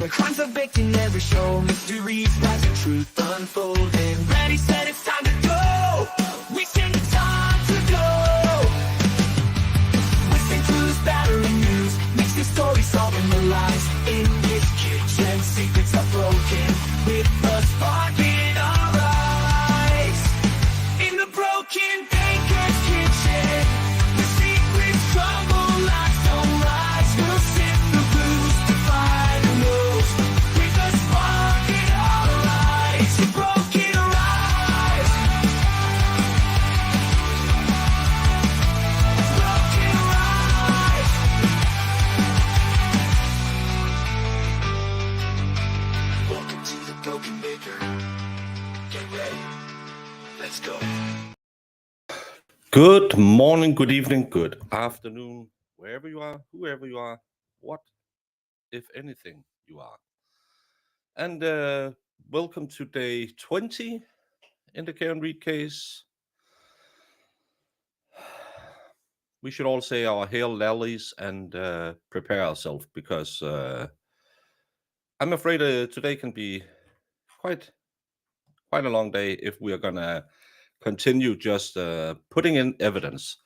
where crimes are baked in every show, mysteries rise and truth unfolding. Ready, set, it's time to go. We stand the time to go. Whistling through this battering news, makes the story solving the lies. In this kitchen, secrets are broken, with a spark in our eyes. In the broken baker's kitchen, the secrets crumble like sunrise. We'll sift the blues to find the news, with a spark in our eyes. In broken rise, broken rise. Welcome to the broken baker. Get ready. Let's go. Good morning, good evening, good afternoon, wherever you are, whoever you are, what, if anything, you are. And welcome to day 20 in the Karen Reed case. We should all say our hail lollies and prepare ourselves because I'm afraid today can be quite a long day if we are gonna continue just putting in evidence.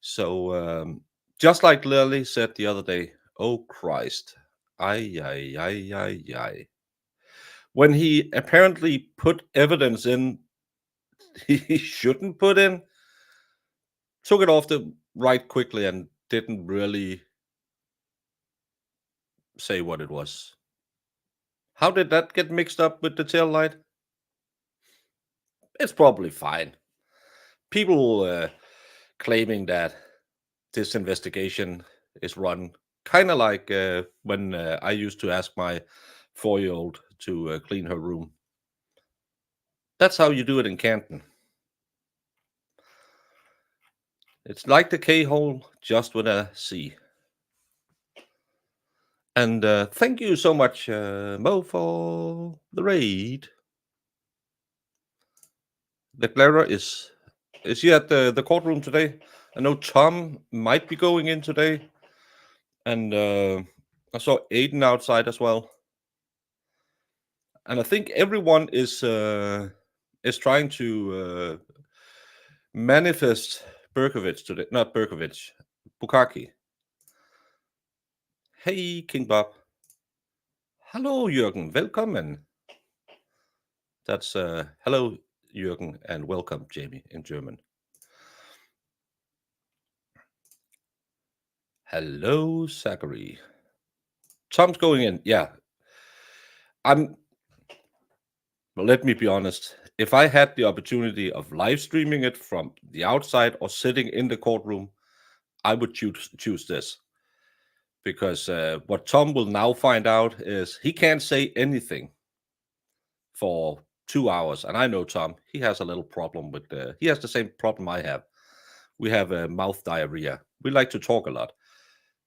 So just like Lily said the other day, oh Christ, ay. When he apparently put evidence in he shouldn't put in, took it off the right quickly and didn't really say what it was. How did that get mixed up with the Taillight? It's probably fine. People claiming that this investigation is run kind of like when I used to ask my 4-year-old to clean her room. That's how you do it in Canton. It's like the K-hole, just with a C. And thank you so much, Mo, for the raid. The Clara is he at the courtroom today? I know Tom might be going in today. And I saw Aiden outside as well. And I think everyone is trying to manifest Berkovich today. Not Berkovich, Bukaki. Hey, King Bob. Hello, Jürgen. Welcome. That's hello, Jürgen, and welcome, Jamie, in German. Hello, Zachary. Tom's going in. Yeah. Well, let me be honest. If I had the opportunity of live streaming it from the outside or sitting in the courtroom, I would choose this. Because what Tom will now find out is he can't say anything for 2 hours. And I know Tom, he has a little problem with he has the same problem I have. We have mouth diarrhea. We like to talk a lot.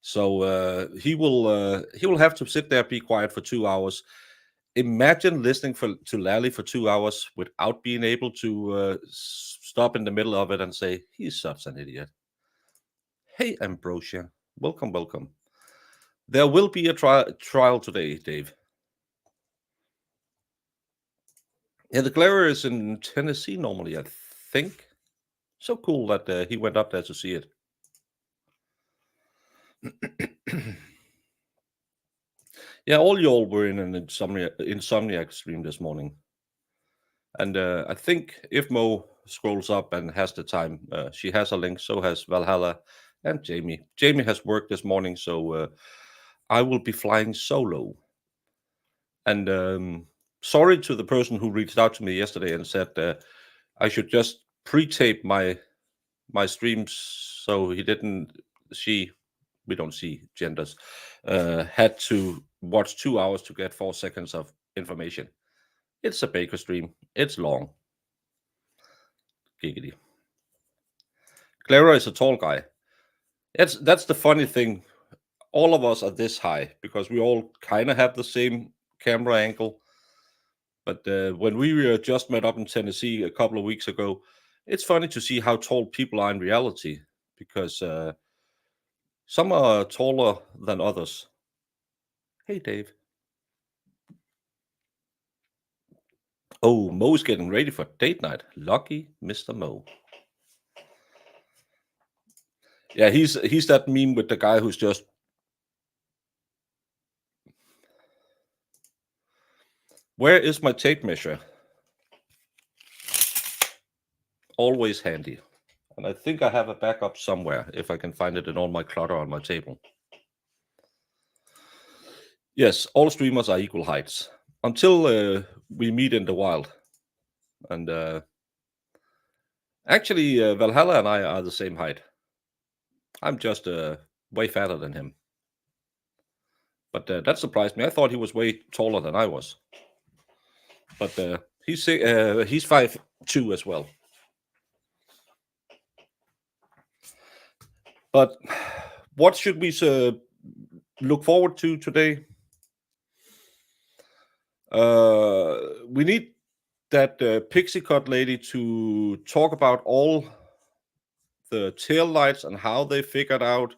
So he will have to sit there, be quiet for 2 hours. Imagine listening to Lally for 2 hours without being able to stop in the middle of it and say, he's such an idiot. Hey, Ambrosia. Welcome. There will be a trial today, Dave. Yeah, the Clara is in Tennessee normally, I think. So cool that he went up there to see it. Yeah, all y'all were in an insomniac stream this morning. And I think if Mo scrolls up and has the time, she has a link, so has Valhalla and Jamie. Jamie has work this morning, so I will be flying solo. And sorry to the person who reached out to me yesterday and said I should just pre-tape my streams so he didn't we don't see genders, had to watch 2 hours to get 4 seconds of information. It's a Baker stream. It's long. Giggity. Clara is a tall guy. That's the funny thing. All of us are this high because we all kind of have the same camera angle. But when we just met up in Tennessee a couple of weeks ago, it's funny to see how tall people are in reality because some are taller than others. Hey, Dave. Oh, Mo is getting ready for date night. Lucky Mr. Mo. Yeah, he's that meme with the guy who's just... Where is my tape measure? Always handy. And I think I have a backup somewhere, if I can find it in all my clutter on my table. Yes, all streamers are equal heights. Until we meet in the wild. And actually, Valhalla and I are the same height. I'm just way fatter than him. But that surprised me. I thought he was way taller than I was. But he's 5'2" as well. But what should we look forward to today? We need that pixie cut lady to talk about all the tail lights and how they figured out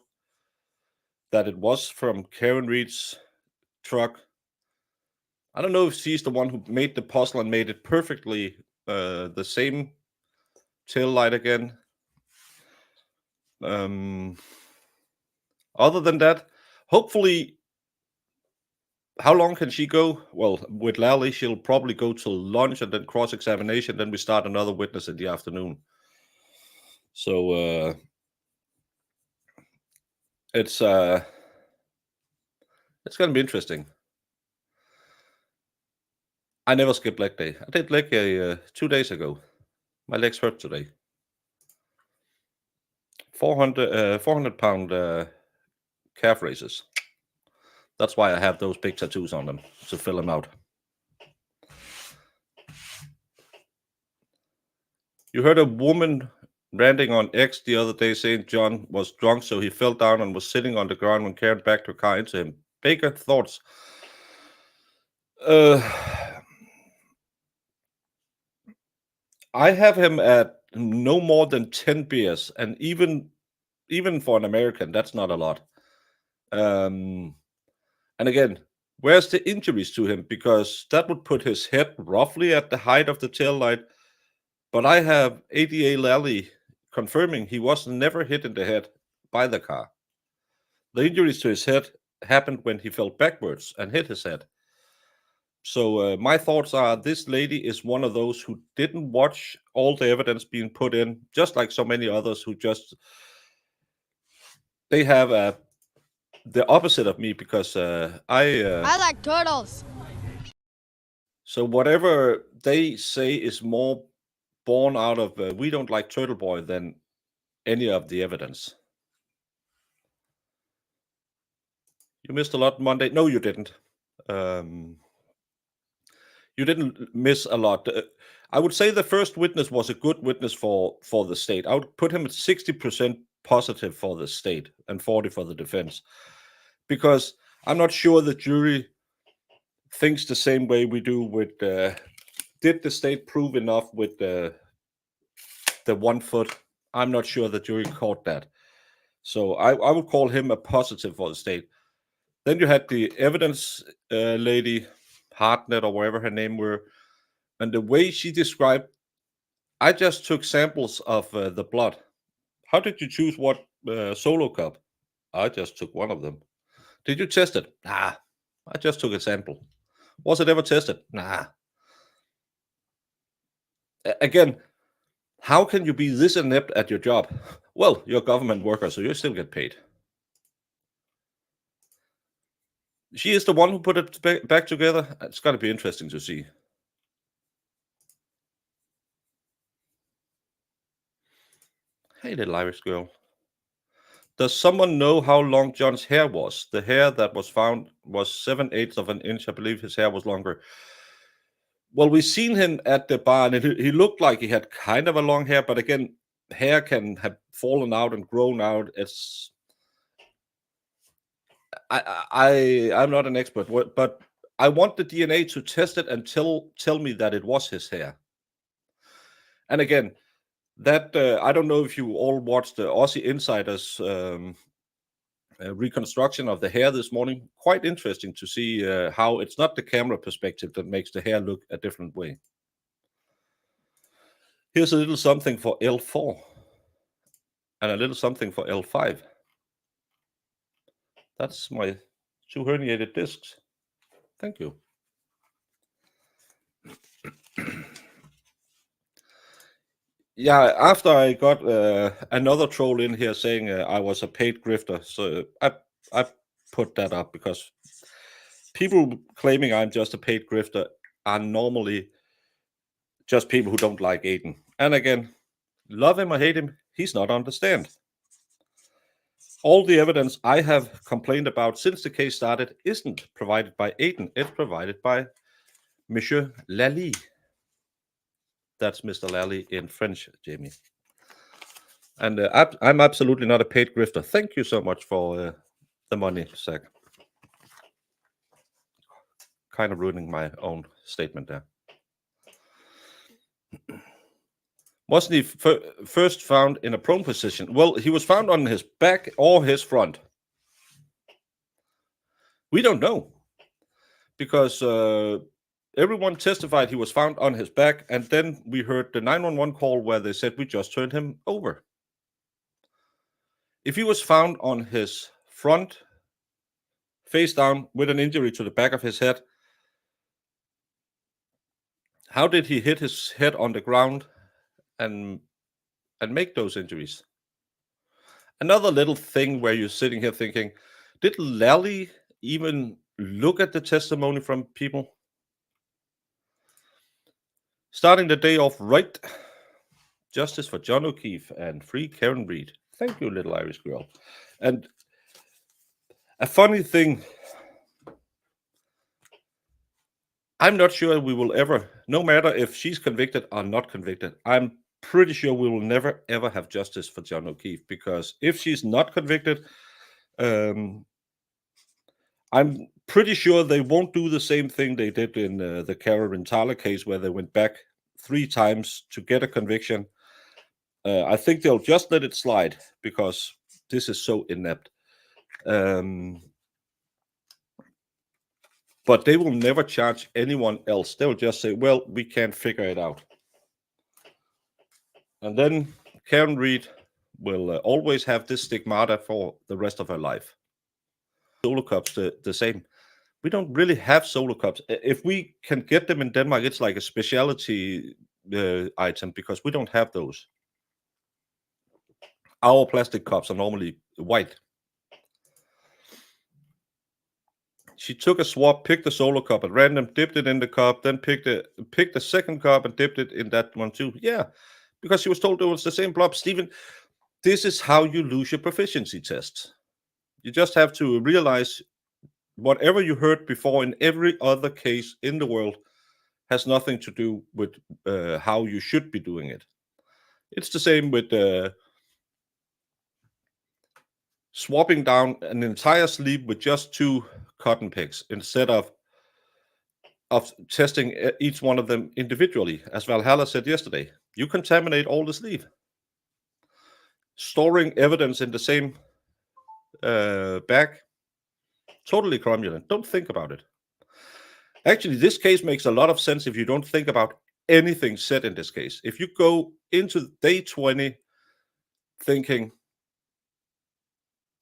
that it was from Karen Reed's truck. I don't know if she's the one who made the puzzle and made it perfectly the same tail light again. Other than that, hopefully, how long can she go? Well, with Lally, she'll probably go till lunch and then cross-examination. Then we start another witness in the afternoon. So it's going to be interesting. I never skip leg day. I did leg day 2 days ago. My legs hurt today. 400-pound calf raises. That's why I have those big tattoos on them, to fill them out. You heard a woman ranting on X the other day saying John was drunk, so he fell down and was sitting on the ground when Karen backed her car into him. Baker, thoughts? I have him at no more than 10 beers, and even for an American, that's not a lot. And again, where's the injuries to him? Because that would put his head roughly at the height of the tail light. But I have ADA Lally confirming he was never hit in the head by the car. The injuries to his head happened when he fell backwards and hit his head. So my thoughts are this lady is one of those who didn't watch all the evidence being put in, just like so many others who they have the opposite of me, because I like turtles. So whatever they say is more born out of we don't like Turtle Boy than any of the evidence. You missed a lot Monday. No, you didn't. You didn't miss a lot. I would say the first witness was a good witness for the state. I would put him at 60% positive for the state and 40 for the defense, because I'm not sure the jury thinks the same way we do with did the state prove enough with the 1 foot? I'm not sure the jury caught that. So I would call him a positive for the state. Then you had the evidence lady, Hartnett or wherever her name were, and the way she described, I just took samples of the blood. How did you choose what solo cup? I just took one of them. Did you test it? Nah, I just took a sample. Was it ever tested? Nah. Again, how can you be this inept at your job? Well, you're a government worker, so you still get paid. She is the one who put it back together. It's going to be interesting to see. Hey, little Irish girl. Does someone know how long John's hair was? The hair that was found was 7/8 of an inch. I believe his hair was longer. Well, we've seen him at the bar, and he looked like he had kind of a long hair, but again, hair can have fallen out and grown out. It's I'm not an expert, but I want the DNA to test it and tell me that it was his hair. And again, that I don't know if you all watched the Aussie Insiders reconstruction of the hair this morning. Quite interesting to see how it's not the camera perspective that makes the hair look a different way. Here's a little something for L4 and a little something for L5. That's my 2 herniated discs. Thank you. Yeah, after I got another troll in here saying I was a paid grifter, so I put that up because people claiming I'm just a paid grifter are normally just people who don't like Aiden. And again, love him or hate him, he's not on the stand. All the evidence I have complained about since the case started isn't provided by Aiden. It's provided by Monsieur Lally. That's Mr. Lally in French, Jamie. And I'm absolutely not a paid grifter. Thank you so much for the money, Zach. Kind of ruining my own statement there. Wasn't he first found in a prone position? Well, he was found on his back or his front. We don't know. Because everyone testified he was found on his back, and then we heard the 911 call where they said we just turned him over. If he was found on his front, face down, with an injury to the back of his head, how did he hit his head on the ground and make those injuries? Another little thing where you're sitting here thinking, did Lally even look at the testimony from people? Starting the day off right. Justice for John O'Keefe and free Karen Reed. Thank you, little Irish girl. And a funny thing, I'm not sure we will ever, no matter if she's convicted or not convicted, I'm pretty sure we will never, ever have justice for John O'Keefe, because if she's not convicted, I'm pretty sure they won't do the same thing they did in the Karen Tyler case, where they went back 3 times to get a conviction. I think they'll just let it slide because this is so inept. But they will never charge anyone else. They'll just say, well, we can't figure it out. And then Karen Reed will always have this stigmata for the rest of her life. Solo cups, the same. We don't really have solo cups. If we can get them in Denmark, it's like a specialty item, because we don't have those. Our plastic cups are normally white. She took a swab, picked a solo cup at random, dipped it in the cup, then picked the second cup and dipped it in that one too. Yeah, because she was told it was the same blob. Stephen, this is how you lose your proficiency test. You just have to realize whatever you heard before in every other case in the world has nothing to do with how you should be doing it. It's the same with swapping down an entire sleeve with just 2 cotton picks instead of testing each one of them individually. As Valhalla said yesterday, you contaminate all the sleeve. Storing evidence in the same bag, totally cromulent. Don't think about it. Actually, this case makes a lot of sense if you don't think about anything said in this case. If you go into day 20 thinking,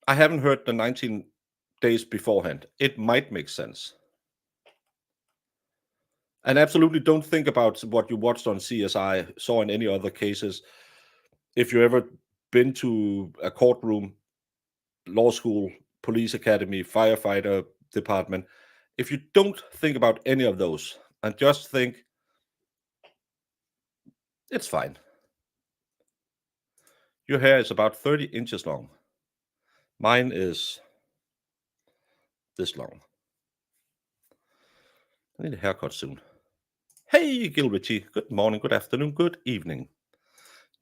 I haven't heard the 19 days beforehand, it might make sense. And absolutely don't think about what you watched on CSI, saw in any other cases. If you've ever been to a courtroom, law school, police academy, firefighter department, if you don't think about any of those and just think, it's fine. Your hair is about 30 inches long. Mine is this long. I need a haircut soon. Hey, Gil Ritchie. Good morning, good afternoon, good evening.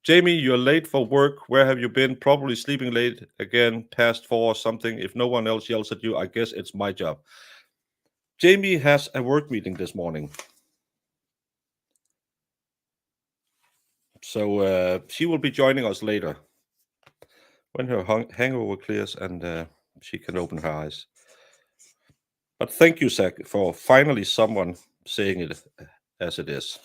Jamie, you're late for work. Where have you been? Probably sleeping late again, past 4 or something. If no one else yells at you, I guess it's my job. Jamie has a work meeting this morning. So she will be joining us later when her hangover clears and she can open her eyes. But thank you, Zach, for finally someone saying it as it is.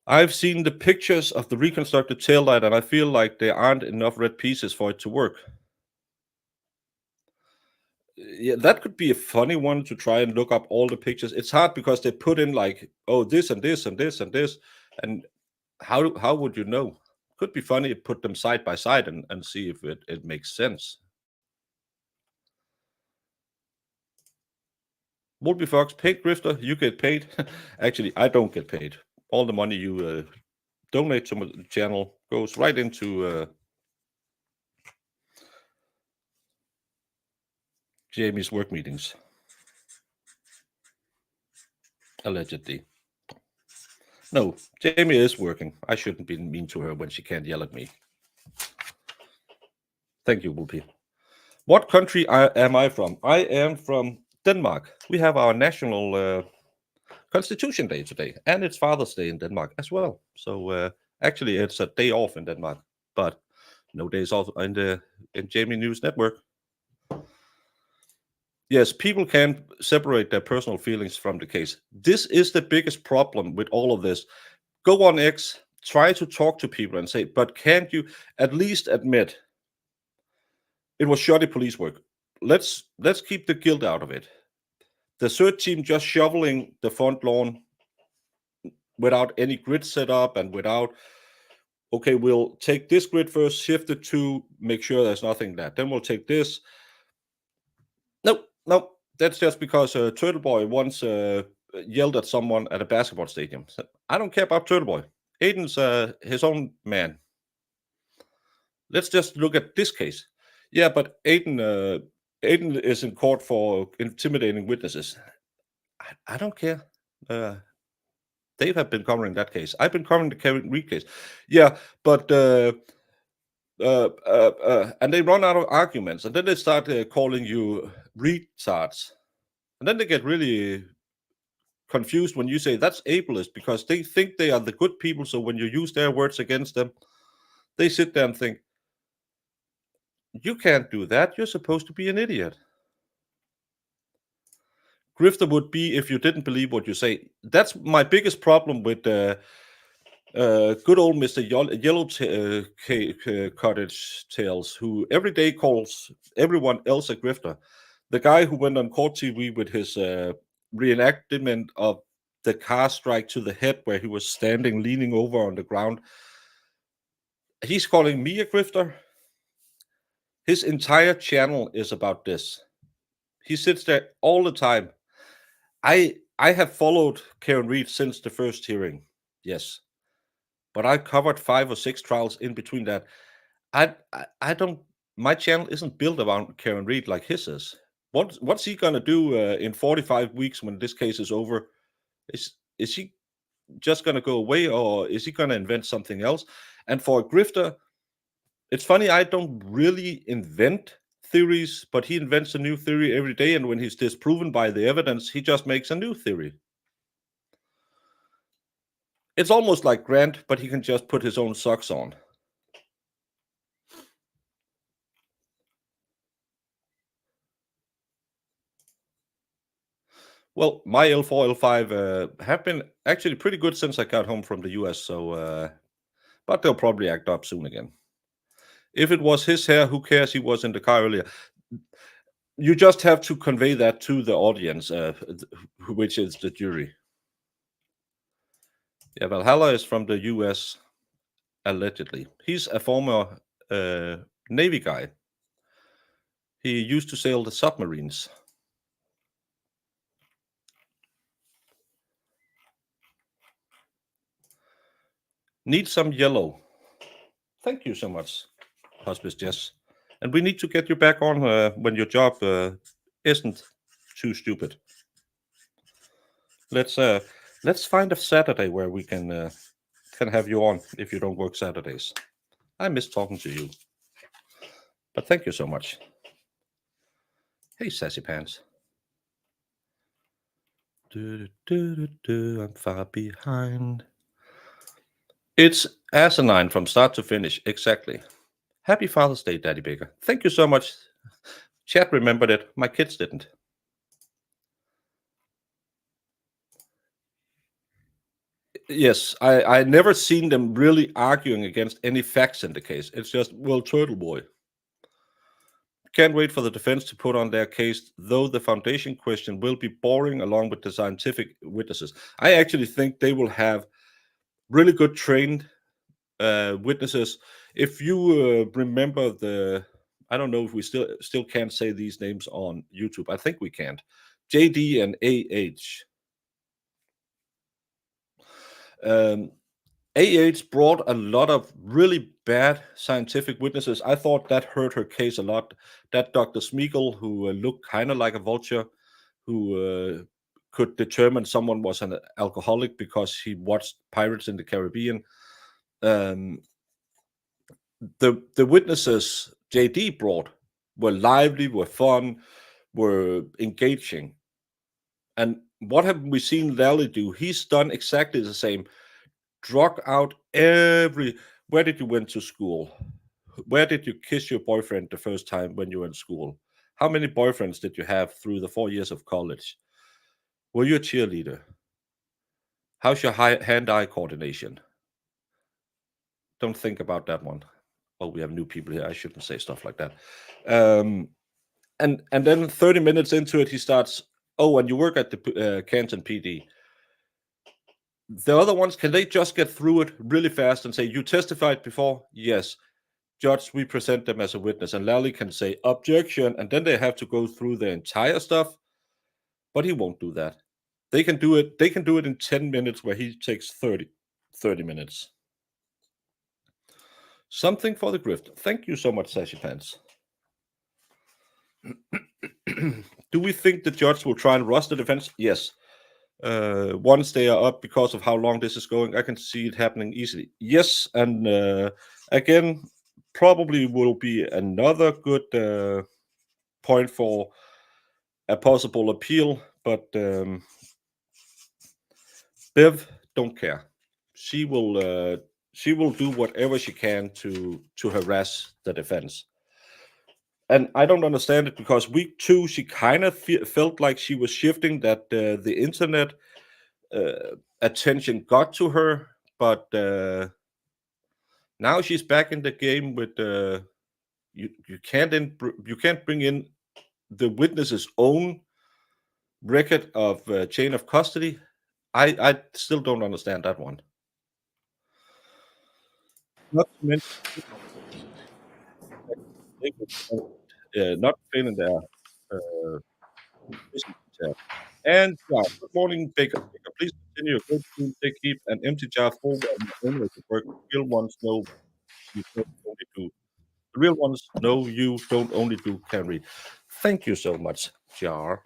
I've seen the pictures of the reconstructed taillight, and I feel like there aren't enough red pieces for it to work. Yeah, that could be a funny one to try and look up all the pictures. It's hard because they put in like, oh, this and this and this and this, and how would you know? Could be funny to put them side by side and see if it makes sense. Wolby Fox, paid grifter, you get paid. Actually, I don't get paid. All the money you donate to my channel goes right into Jamie's work meetings. Allegedly. No, Jamie is working. I shouldn't be mean to her when she can't yell at me. Thank you, Wolby. What country am I from? I am from Denmark. We have our national Constitution Day today, and it's Father's Day in Denmark as well. So actually, it's a day off in Denmark, but no days off in Jamie News Network. Yes, people can't separate their personal feelings from the case. This is the biggest problem with all of this. Go on X, try to talk to people and say, but can't you at least admit it was shoddy police work? Let's keep the guilt out of it. The search team just shoveling the front lawn without any grid set up and without, okay, we'll take this grid first, shift it to make sure there's nothing there. Then we'll take this. No, that's just because Turtle Boy once yelled at someone at a basketball stadium. So, I don't care about Turtle Boy. Aiden's his own man. Let's just look at this case. Yeah, but Aiden is in court for intimidating witnesses. I don't care. They have been covering that case. I've been covering the Kevin Reed case. Yeah, but and they run out of arguments, and then they start calling you retards, and then they get really confused when you say that's ableist because they think they are the good people. So when you use their words against them, they sit there and think, you can't do that. You're supposed to be an idiot. Grifter would be if you didn't believe what you say. That's my biggest problem with good old Mr. Yellow Cottage Tails, who every day calls everyone else a grifter. The guy who went on court TV with his reenactment of the car strike to the head where he was standing leaning over on the ground. He's calling me a grifter. His entire channel is about this. He sits there all the time. I have followed Karen Reed since the first hearing. Yes. But I covered 5 or 6 trials in between that. I don't, my channel isn't built around Karen Reed like his is. What's he gonna do in 45 weeks when this case is over? Is he just gonna go away, or is he gonna invent something else? And for a grifter, it's funny, I don't really invent theories, but he invents a new theory every day, and when he's disproven by the evidence, he just makes a new theory. It's almost like Grant, but he can just put his own socks on. Well, my L4, L5 have been actually pretty good since I got home from the US, so but they'll probably act up soon again. If it was his hair, who cares? He was in the car earlier. You just have to convey that to the audience, which is the jury. Yeah, Valhalla is from the US, allegedly. He's a former Navy guy. He used to sail the submarines. Need some yellow. Thank you so much, Hospice Jess. And we need to get you back on when your job isn't too stupid. Let's find a Saturday where we can have you on if you don't work Saturdays. I miss talking to you. But thank you so much. Hey, Sassy Pants. I'm far behind. It's asinine from start to finish, exactly. Happy Father's Day, Daddy Baker. Thank you so much. Chat remembered it. My kids didn't. Yes, I never seen them really arguing against any facts in the case. It's just, well, Turtle Boy. Can't wait for the defense to put on their case, though the foundation question will be boring along with the scientific witnesses. I actually think they will have really good trained witnesses. If you remember I don't know if we still can't say these names on YouTube. I think we can't. JD and AH. AH brought a lot of really bad scientific witnesses. I thought that hurt her case a lot. That Dr. Smeagol, who looked kind of like a vulture, who could determine someone was an alcoholic because he watched Pirates in the Caribbean. The witnesses JD brought were lively, were fun, were engaging. And what have we seen Lally do? He's done exactly the same. Drug out where did you went to school? Where did you kiss your boyfriend the first time when you were in school? How many boyfriends did you have through the 4 years of college? Were you a cheerleader? How's your hand-eye coordination? Don't think about that one. Oh, we have new people here. I shouldn't say stuff like that. And then 30 minutes into it, he starts, oh, and you work at the Canton PD. The other ones, can they just get through it really fast and say, you testified before? Yes. Judge, we present them as a witness. And Lally can say, objection, and then they have to go through the entire stuff. But he won't do that. They can do it. They can do it in 10 minutes where he takes 30 minutes. Something for the grift. Thank you so much, Sashi Pants. Do we think the judge will try and rush the defense? Yes. Once they are up because of how long this is going, I can see it happening easily. Yes, and again, probably will be another good point for a possible appeal, but Bev don't care. She will do whatever she can to harass the defense. And I don't understand it because week 2, she kind of felt like she was shifting, that the internet attention got to her, but now she's back in the game with you can't bring in the witness's own record of chain of custody. I still don't understand that one. Not to mention, not failing their and yeah, good morning, Baker. Please continue. Good to take keep an empty jar full and only to work. Real ones know you don't only do. The real ones know you don't only do can read. Thank you so much, Jar.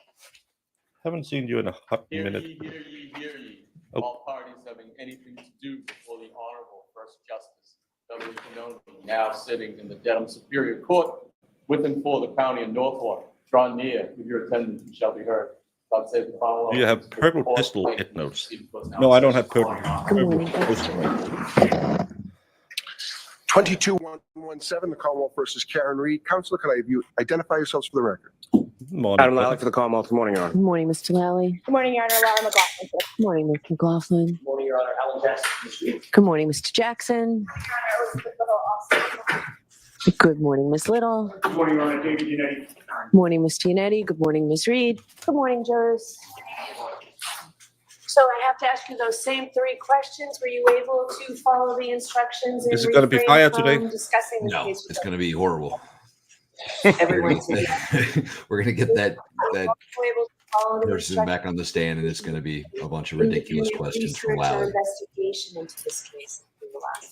Haven't seen you in a hot minute. Hear ye. Oh. All parties having anything to do before the Honorable First Justice W. Canton, now sitting in the Dedham Superior Court with and for the County of Norfolk. Draw near with your attendance and shall be heard. Do you have purple pistol hit notes? No, I don't have purple pistol. 22117, the Commonwealth versus Karen Reed. Counselor, can I have you identify yourselves for the record? Morning, Adam Lally for the Commonwealth. Good morning, Your Honor. Good morning, Mr. Lally. Good morning, Your Honor. Laura McLaughlin. Good morning, Mr. McLaughlin. Good morning, Your Honor. Alan Jackson. Good morning, Mr. Jackson. Good morning, Ms. Little. Good morning, Your Honor. David Unetti. Good morning, Mr. Unetti. Good morning, Ms. Reed. Good morning, jurors. So I have to ask you those same 3 questions. Were you able to follow the instructions? Is it going to be fire today? Discussing this No, case it's going to be horrible. Everyone We're going to get that person person back on the stand, and it's going to be a bunch of ridiculous questions from Lally. Investigation into this case.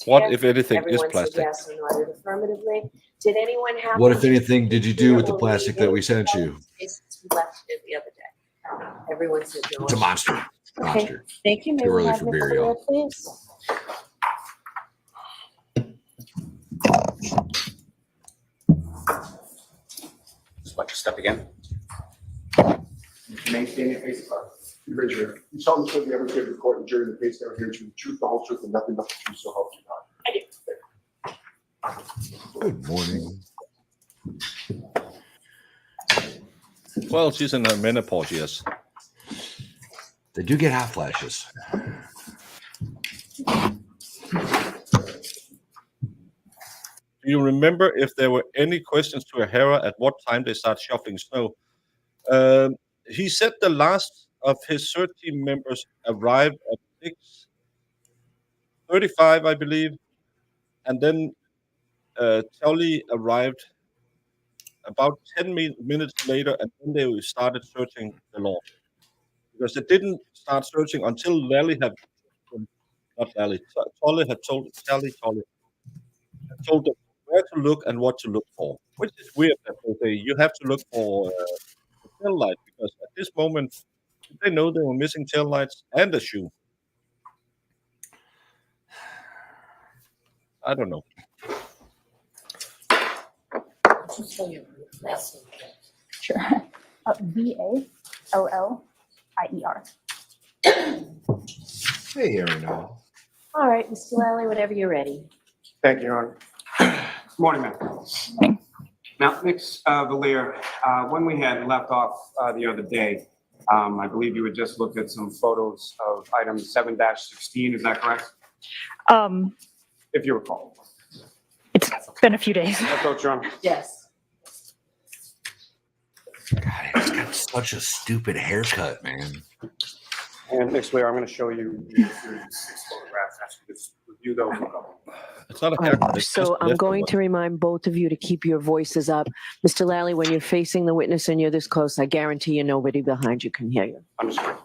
What, if anything, Everyone is plastic? Yes or no, either affirmatively. Did anyone have? What, if anything, did you do with the plastic that we sent you? We left it the other day. Everyone said no. It's a monster. Monster. Thank you. May Too we early have for Ms. beer, Little, y'all. please? Just want you to step again. Maintain your face apart. You raise your hand. You solemnly swear the ever give the court and jury the case ever hear the truth, the whole truth, and nothing but the truth, so help you God. Good morning. Well, she's in her menopause, yes. They do get hot flashes. Do you remember if there were any questions to O'Hara at what time they start shoveling snow? He said the last of his 13 members arrived at 6:35, I believe, and then Taillight arrived about 10 minutes later, and then they started searching the lawn. Because they didn't start searching until Lally had, not Lally, Tolle had told Taillight had told them where to look and what to look for. Which is weird that they say you have to look for the taillight, because at this moment they know they were missing taillights and a shoe. I don't know. Sure. VALLIER. Hey, Aaron. All right, Mr. Lally, whenever you're ready. Thank you, Your Honor. Good morning, ma'am. Now, Ms. Valier, when we had left off the other day, I believe you had just looked at some photos of item 7-16, is that correct? If you recall. It's been a few days. That's what, Your Honor. Yes. God, he's got such a stupid haircut, man. And Ms. Valier, I'm going to show you the 6 photographs. Actually, just review those. It's not a haircut. It's So just I'm going to remind both of you to keep your voices up. Mr. Lally, when you're facing the witness and you're this close, I guarantee you nobody behind you can hear you. Understood.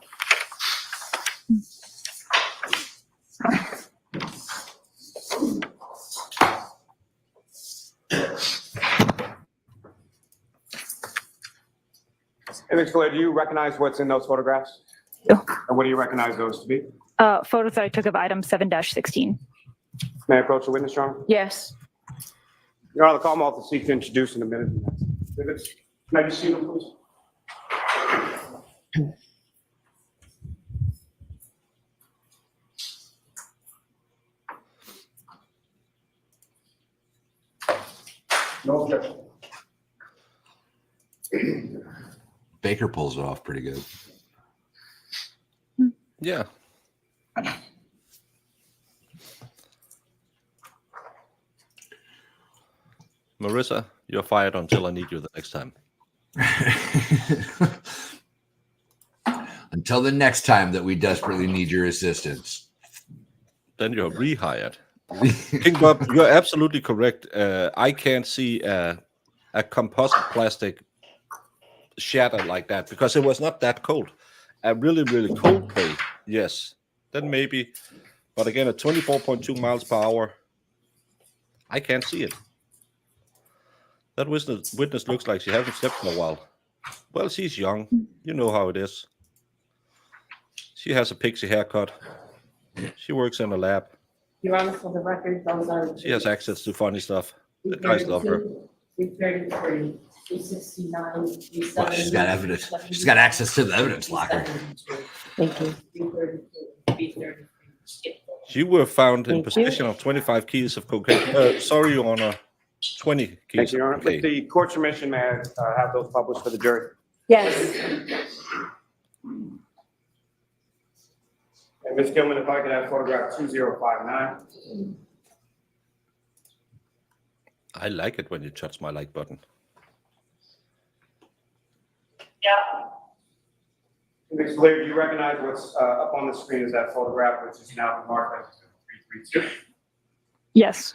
And Ms. Valier, do you recognize what's in those photographs? No. And what do you recognize those to be? Photos that I took of item 7-16. May I approach the witness, Your Honor? Yes. Your Honor, the call will seek to introduce in a minute. Can I just see them, please? No objection. Baker pulls it off pretty good. Yeah. Marissa, you're fired until I need you the next time. Until the next time that we desperately need your assistance. Then you're rehired. King Bob, you're absolutely correct. I can't see a composite plastic shatter like that because it was not that cold. A really, really cold day, yes. Then maybe, but again, at 24.2 miles per hour, I can't see it. That witness looks like she hasn't slept in a while. Well, she's young. You know how it is. She has a pixie haircut. She works in a lab. Your Honor, for the record, those are. She has access to funny stuff. The guys love her. 333, 369, Well, she's got evidence. She's got access to the evidence locker. Thank you. 332, 333. She were found in Thank possession of 25 keys of cocaine. Sorry, Your Honor. 20 keys Thank you, Your of Honor. With cocaine. the court's permission, may I have those published for the jury? Yes. And Ms. Gilman, if I could have photograph 2059. I like it when you touch my like button. Yeah. Ms. Blair, do you recognize what's up on the screen is that photograph, which is now marked as 332? Yes.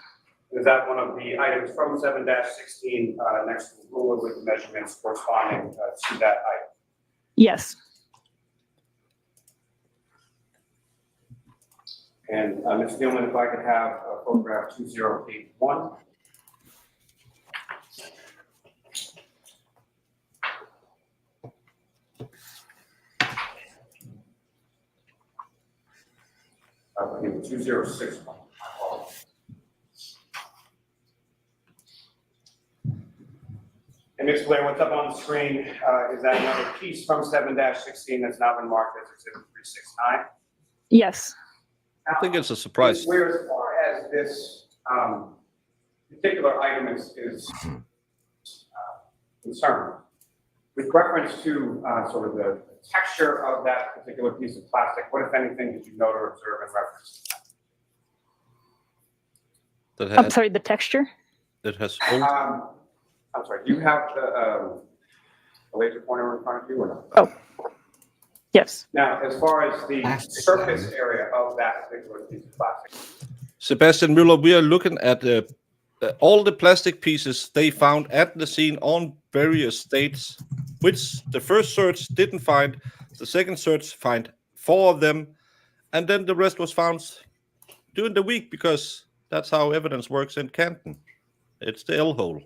Is that one of the items from 7-16 next to the ruler with the measurements corresponding to that item? Yes. And Ms. Gilman, if I could have photograph 2081. I believe 2061. And Ms. Blair, what's up on the screen is that another piece from 7-16 that's now been marked as exhibit 369? Yes. I think it's a surprise. Where, as far as this particular item is concerned, with reference to sort of the texture of that particular piece of plastic, what, if anything, did you note or observe in reference to that? I'm sorry, the texture? It has old. I'm sorry, do you have the laser pointer in front of you or not? Oh, yes. Now, as far as the Plastic. surface area of that particular piece of plastic, Sebastian Müller, we are looking at all the plastic pieces they found at the scene on various states, which the first search didn't find. The second search find 4 of them, and then the rest was found during the week, because that's how evidence works in Canton. It's the L-hole.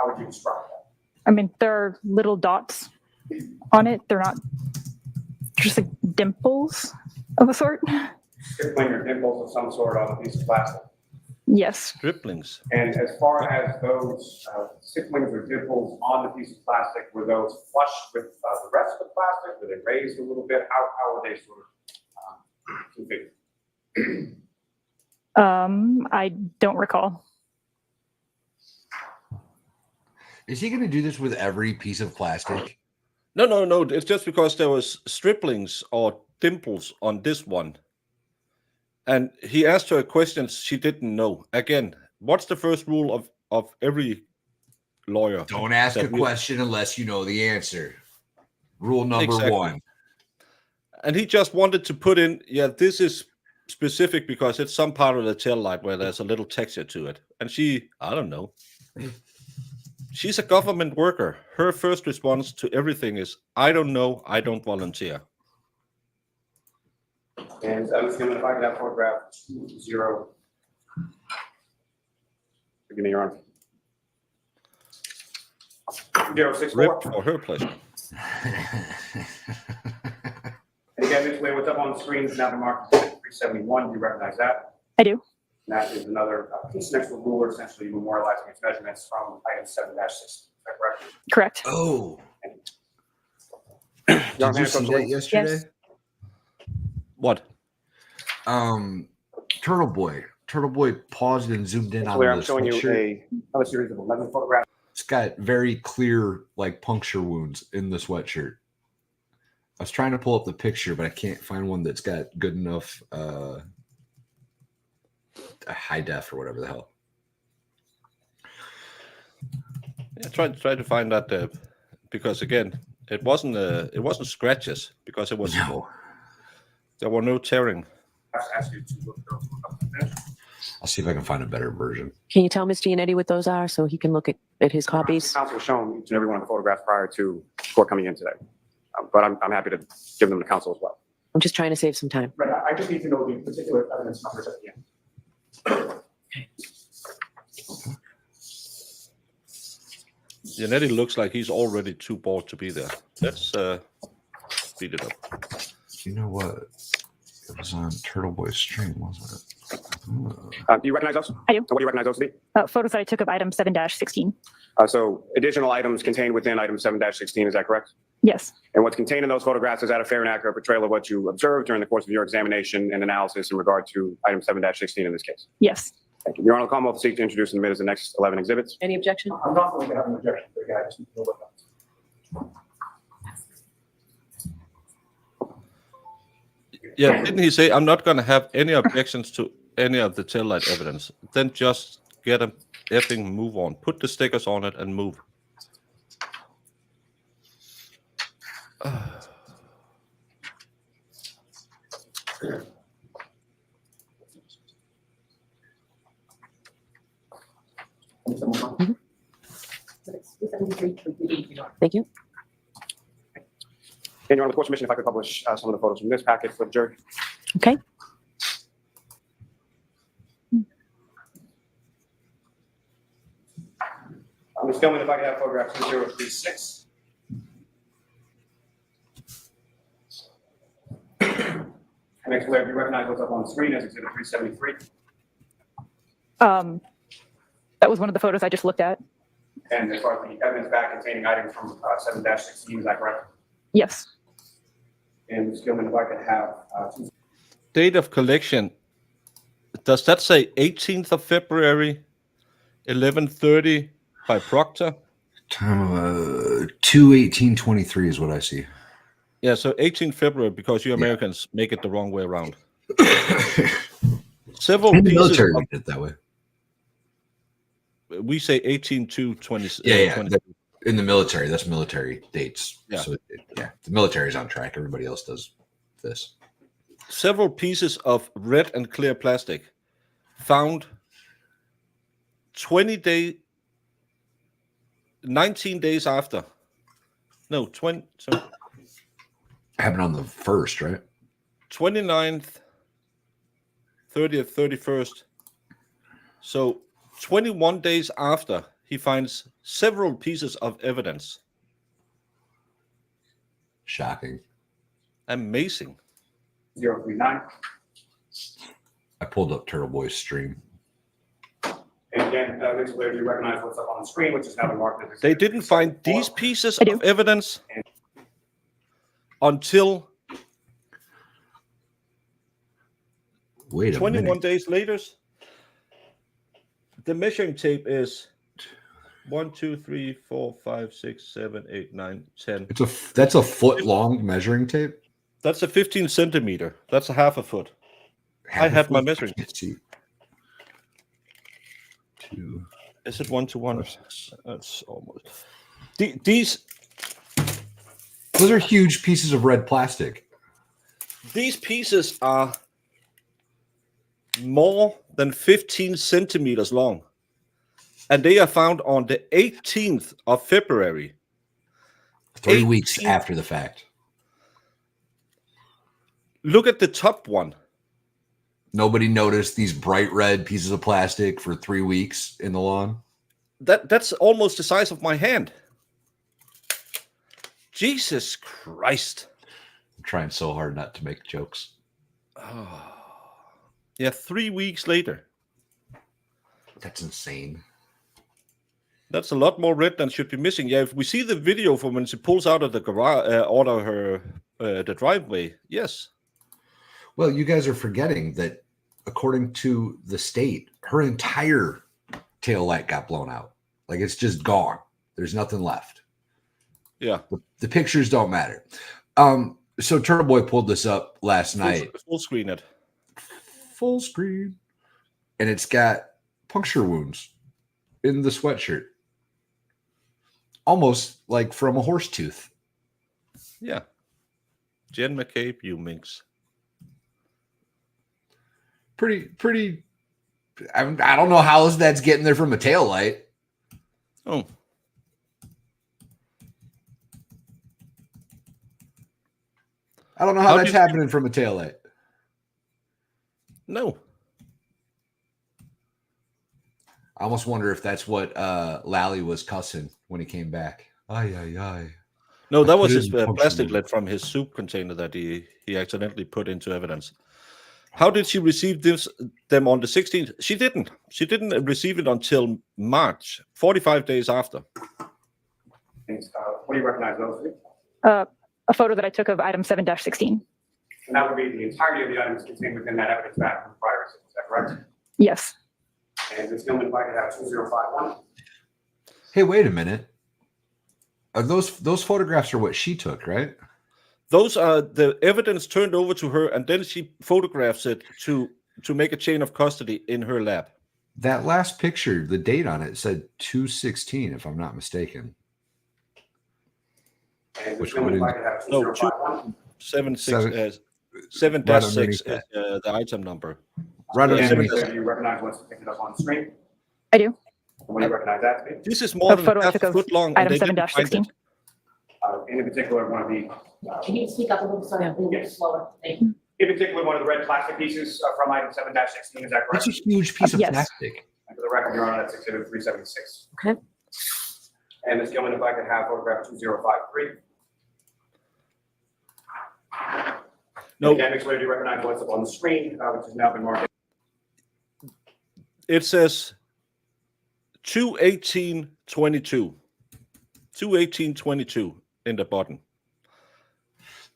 how would you describe that? I mean, there are little dots on it. They're not just like dimples of a sort. Stippling or dimples of some sort on a piece of plastic. Yes. Dribblings. And as far as those stipplings or dimples on the piece of plastic, were those flush with the rest of the plastic? Were they raised a little bit? How were they sort of configured? I don't recall. Is he going to do this with every piece of plastic? No. It's just because there was striplings or dimples on this one. And he asked her questions she didn't know. Again, what's the first rule of every lawyer? Don't ask a question unless you know the answer. Rule number Exactly. 1. And he just wanted to put in, yeah, this is specific because it's some part of the taillight where there's a little texture to it. And she, I don't know. She's a government worker. Her first response to everything is, I don't know, I don't volunteer. And I'm just going to, if I could have photograph 20. Give me your arm. 064. Ripped for her pleasure. And again, this way, what's up on the screen is now the mark 371. Do you recognize that? I do. And that is another piece next to a ruler, essentially memorializing its measurements from item 7-6. Is that correct? Correct. Oh. Your Did arm you hand see comes that away. yesterday? Yes. What? Turtle Boy. Turtle Boy paused and zoomed in on Where I'm the showing you sweatshirt. another series of 11 photographs. It's got very clear, like, puncture wounds in the sweatshirt. I was trying to pull up the picture, but I can't find one that's got good enough high def or whatever the hell. Yeah, try to find that because again, it wasn't scratches because it was there were no tearing. Ask you to look those up in there. I'll see if I can find a better version. Can you tell Mr. Yannetti what those are so he can look at his copies? Counsel has shown each and every one of the photographs prior to court coming in today. But I'm happy to give them to counsel as well. I'm just trying to save some time. Right, I just need to know the particular evidence numbers at the end. Yannetti looks like he's already too bored to be there. Let's speed it up. You know what? It was on Turtle Boy's stream, wasn't it? Do you recognize those? I do. What do you recognize those to be? Photos that I took of item 7-16. So additional items contained within item 7-16, is that correct? Yes. And what's contained in those photographs, is that a fair and accurate portrayal of what you observed during the course of your examination and analysis in regard to item 7-16 in this case? Yes. Thank you. Your Honor, the Commonwealth will seek to introduce and admit as the next 11 exhibits. Any objection? I'm not going to have an objection, but again, I just need to know what that. Yeah, didn't he say I'm not going to have any objections to any of the taillight evidence? Then just get a effing move on. Put the stickers on it and move. Thank you. And Your Honor, the court's permission if I could publish some of the photos from this packet for the jury. Okay. Ms. Gilman, if I could have photograph 2036. Next, Blair, do you recognize what's up on the screen as exhibit 373? That was one of the photos I just looked at. And as far as the evidence back containing items from 7-16, is that correct? Yes. And Ms. Gilman, if I could have Date of collection. Does that say 18th of February, 11:30 by Proctor? 2/18/23 is what I see. Yeah, so 18th February because you Americans make it the wrong way around. Several In the pieces. military, we did it that way. We say 18 to 20. Yeah. 20. In the military, that's military dates. Yeah. So the military's on track. Everybody else does this. Several pieces of red and clear plastic found 19 days after. No, 20. So Happened on the 1st, right? 29th, 30th, 31st. So 21 days after, he finds several pieces of evidence. Shocking. Amazing. 039. I pulled up Turtle Boy's stream. And again, Mr. Blair, do you recognize what's up on the screen, which is now been marked as. They didn't find these pieces I do. of evidence until Wait a 21 minute. days later. The measuring tape is 1, 2, 3, 4, 5, 6, 7, 8, 9, 10. That's a foot long measuring tape. That's a 15 centimeter. That's a half a foot. I had my measuring. Two. Is it 1-to-1? That's almost. These Those are huge pieces of red plastic. These pieces are more than 15 centimeters long, and they are found on the 18th of February. 3 weeks after the fact. Look at the top one. Nobody noticed these bright red pieces of plastic for 3 weeks in the lawn. That's almost the size of my hand. Jesus Christ. I'm trying so hard not to make jokes. Oh. Yeah, 3 weeks later. That's insane. That's a lot more red than should be missing. Yeah, if we see the video from when she pulls out of the garage, the driveway, yes. Well, you guys are forgetting that according to the state, her entire tail light got blown out. Like it's just gone. There's nothing left. Yeah. The pictures don't matter. So Turtle Boy pulled this up last night. Full screen it. Full screen. And it's got puncture wounds in the sweatshirt. Almost like from a horse tooth. Yeah. Jen McCabe, you minx. Pretty. I don't know how that's getting there from a tail light. Oh. I don't know how that's happening from a tail light. No. I almost wonder if that's what Lally was cussing when he came back. Ay. No, that was his plastic lid from his soup container that he accidentally put into evidence. How did she receive them on the 16th? She didn't. She didn't receive it until March, 45 days after. What do you recognize those? A photo that I took of item 7-16. And that would be the entirety of the items contained within that evidence back from the prior receipt. Is that correct? Yes. And Ms. Gilman, if I could have 2051. Hey, wait a minute. Are those photographs are what she took, right? Those are the evidence turned over to her, and then she photographs it to make a chain of custody in her lab. That last picture, the date on it said 2/16, if I'm not mistaken. And Which Ms. Gilman, if would I could have No, 2051. 7-6 Right is the item number. Right And underneath. do you recognize what's depicted up on the screen? I do. And what do you recognize that to be? This is more A than photo I half took a of foot long, and item they didn't find 7-16. it. In particular, one of the, Can you speak up a little, sorry, a little bit slower? Thank you. in particular, one of the red plastic pieces from item 7-16, is that correct? That's a huge piece of Yes. plastic. And for the record, Your Honor, that's exhibit 376. Okay. And Ms. Gilman, if I could have photograph 2053. No, Again, Ms. Blair, do you recognize what's up on the screen, which has now been marked? it says 2/18/22. 2/18/22 in the bottom.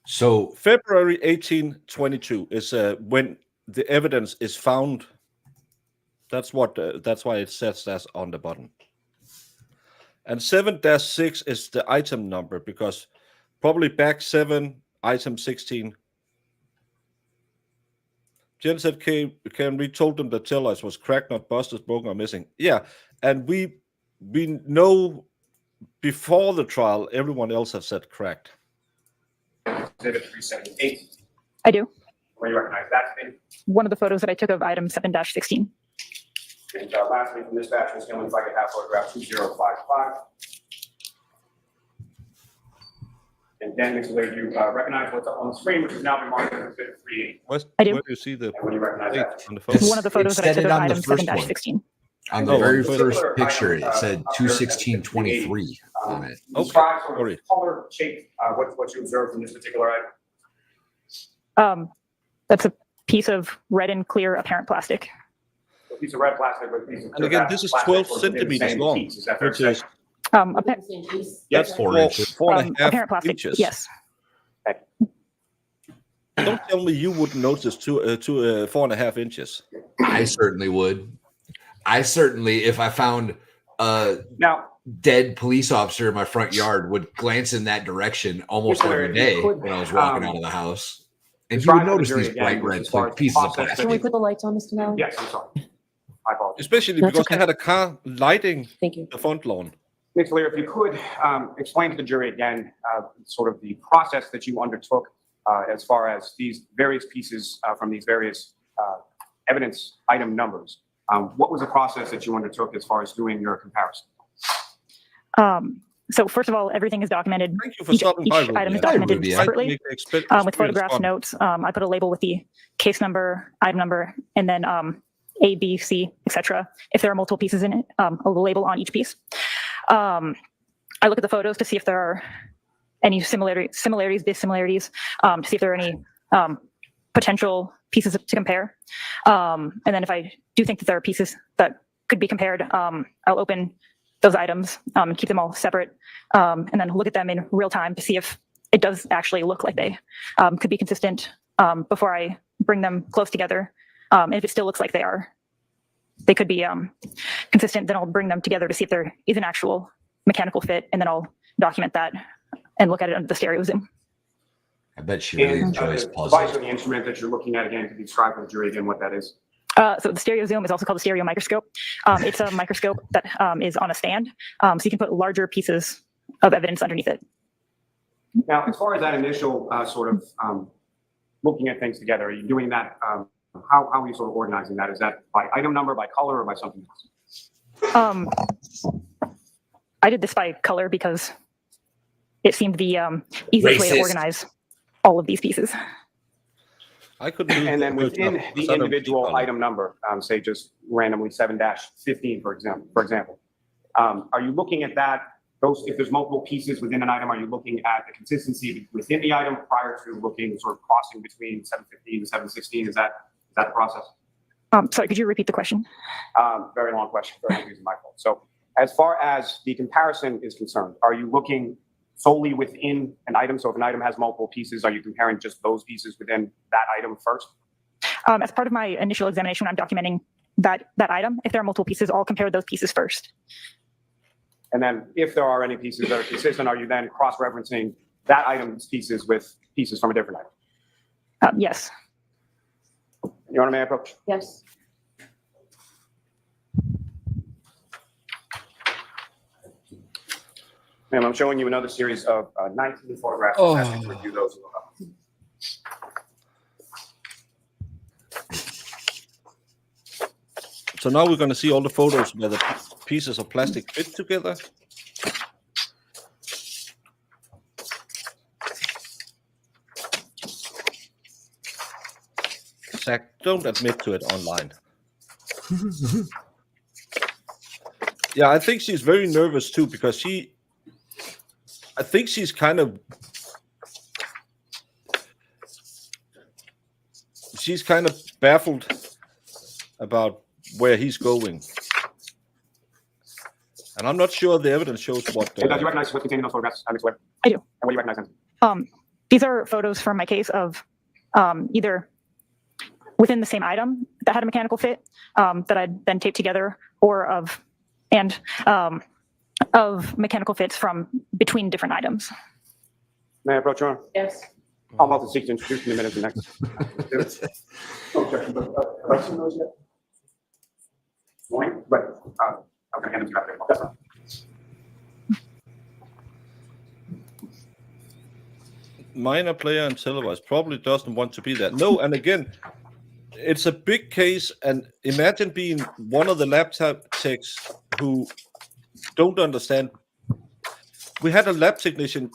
So February 18/22 is when the evidence is found. That's why it says that on the bottom. And 7-6 is the item number, because probably back 7, item 16. Jen said, "Can we told them that Taillight was cracked, not busted, broken, or missing?" Yeah, and we know before the trial, everyone else have said cracked. Exhibit 378. I do. Where you recognize that thing. One of the photos that I took of item 7-16. And lastly, from this batch, is going to like a half photograph 2055. And then next layer, you recognize what's up on the screen, which is now been marked as exhibit 38. I do. Where do you see the And when you recognize date that. on the photo? One of the photos that I said took it of on the item first one. 7-16. On the Oh, very on the first first picture, item, it said up there, 21623 on it. Describe sort sorry. of color, shape, what you observed from this particular item. That's a piece of red and clear apparent plastic. A piece of red plastic with a piece of. And again, this is 12 centimeters long, Is that fair which to is say? that's Four 4 inches. 4.5 Apparent plastic. inches. Yes. Don't tell me you wouldn't notice 4.5 inches. I certainly would. I certainly, if I found a Now, dead police officer in my front yard, would glance in that direction almost Yes, every sir. day You could, when I was walking out of the house. And you describe would to the notice jury these again, bright just red as far as pieces of process that plastic. Can we put the lights on, Mr. Nally? yes, I'm sorry. I apologize. Especially That's because okay. they had a car lighting Thank you. the front lawn. Ms. Lear, if you could explain to the jury again, sort of the process that you undertook as far as these various pieces from these various evidence item numbers. What was the process that you undertook as far as doing your comparison? So first of all, everything is documented. Thank you for Each stopping by, item is Rubia. documented Rubia. separately Make the with experience photograph fun. notes. I put a label with the case number, item number, and then A, B, C, etc. If there are multiple pieces in it, a label on each piece. I look at the photos to see if there are any similarities, dissimilarities, to see if there are any potential pieces to compare. And then if I do think that there are pieces that could be compared, I'll open those items and keep them all separate, and then look at them in real time to see if it does actually look like they could be consistent before I bring them close together. And if it still looks like they could be consistent, then I'll bring them together to see if there is an actual mechanical fit, and then I'll document that and look at it under the stereo zoom. I bet she really And enjoys the device or puzzles. the instrument that you're looking at again, to describe for the jury again what that is. So the stereo zoom is also called the stereo microscope. It's a microscope that is on a stand, so you can put larger pieces of evidence underneath it. Now, as far as that initial sort of looking at things together, are you doing that? How are you sort of organizing that? Is that by item number, by color, or by something else? I did this by color because it seemed the easiest way to Racist. organize all of these pieces. I could do And then within the I don't individual see item number, say just randomly 7-15, for example, are you looking at that? If there's multiple pieces within an item, are you looking at the consistency within the item prior to looking sort of crossing between 715 and 716? Is that the process? Sorry, could you repeat the question? Very long question. Very confusing, my fault. So as far as the comparison is concerned, are you looking solely within an item? So if an item has multiple pieces, are you comparing just those pieces within that item first? As part of my initial examination, when I'm documenting that item, if there are multiple pieces, I'll compare those pieces first. And then if there are any pieces that are consistent, are you then cross-referencing that item's pieces with pieces from a different item? Yes. Your Honor, may I approach? Yes. Ma'am, I'm showing you another series of 19 photographs. Oh. Asking you to review those. So now we're going to see all the photos where the pieces of plastic fit together. Zach, don't admit to it online. Yeah, I think she's very nervous too because I think she's kind of baffled about where he's going. And I'm not sure the evidence shows what. Do you recognize what's contained in those photographs, Ms. Webb? I do. And what do you recognize them? These are photos from my case of either within the same item that had a mechanical fit that I'd then taped together, or of mechanical fits from between different items. May I approach, Your Honor? Yes. I'm about to seek to introduce in a minute the next. Okay, but have I seen those yet? Morning, but I'm gonna hand them to you. That's fine. Minor player and televised probably doesn't want to be there. No, and again, it's a big case, and imagine being one of the laptop techs who don't understand. We had a lab technician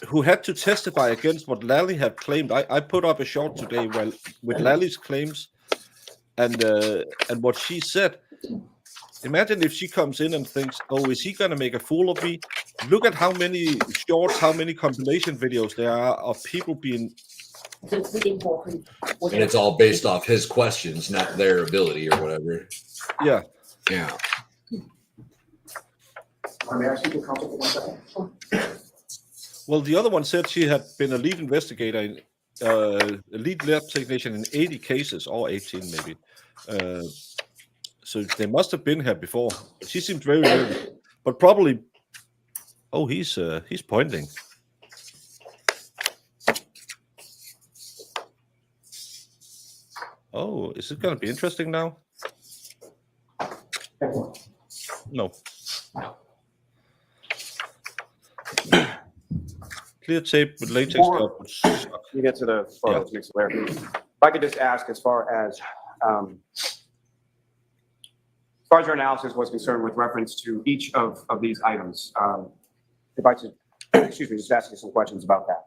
who had to testify against what Lally had claimed. I put up a short today with Lally's claims and what she said. Imagine if she comes in and thinks, oh, is he going to make a fool of me? Look at how many shorts, how many compilation videos there are of people being... And it's all based off his questions, not their ability or whatever. Yeah. Yeah. May I speak to counsel for 1 second? Well, the other one said she had been a lead investigator, a lead lab technician in 80 cases, or 18 maybe. So they must have been here before. She seemed very nervous, but probably. Oh, he's pointing. Oh, is it going to be interesting now? No. Clear tape with latex cups. You get to the photos, Mr. Lair. If I could just ask, as far as your analysis was concerned with reference to each of these items, if I could, excuse me, just ask you some questions about that.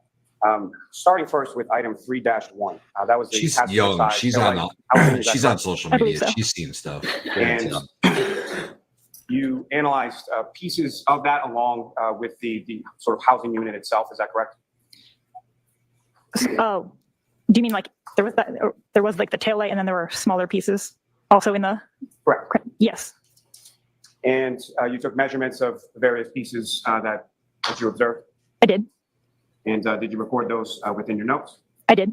Starting first with item 3-1. That was the She's passenger young. side She's taillight. on. She's on social I believe media. so. She's seen stuff. And you analyzed pieces of that along with the sort of housing unit itself. Is that correct? Oh, do you mean like there was like the taillight and then there were smaller pieces also in the? Correct. Yes. And you took measurements of the various pieces that you observed? I did. And did you record those within your notes? I did.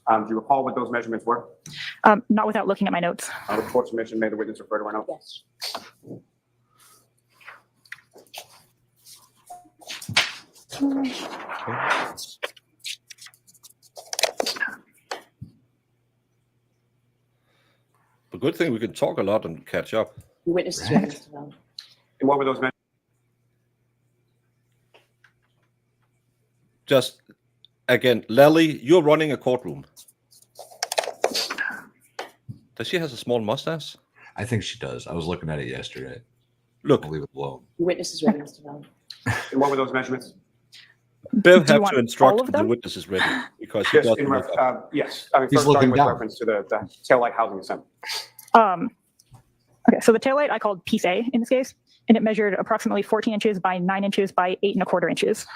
Do you recall what those measurements were? Not without looking at my notes. With court's permission, may the witness refer to our notes? Yes. The good thing we can talk a lot and catch up. The witness is ready, Mr. Valley. And what were those measurements? Just again, Lally, you're running a courtroom. Does she have a small mustache? I think she does. I was looking at it yesterday. Look, I'll leave it alone. The witness is ready, Mr. Valley. And what were those measurements? Bev Do you have want to instruct all of the them? witnesses ready because she Yes, doesn't in look up. yes. I mean, He's first starting looking with down. reference to the taillight housing assembly. Okay, so the taillight I called piece A in this case, and it measured approximately 14 inches by 9 inches by 8¼ inches.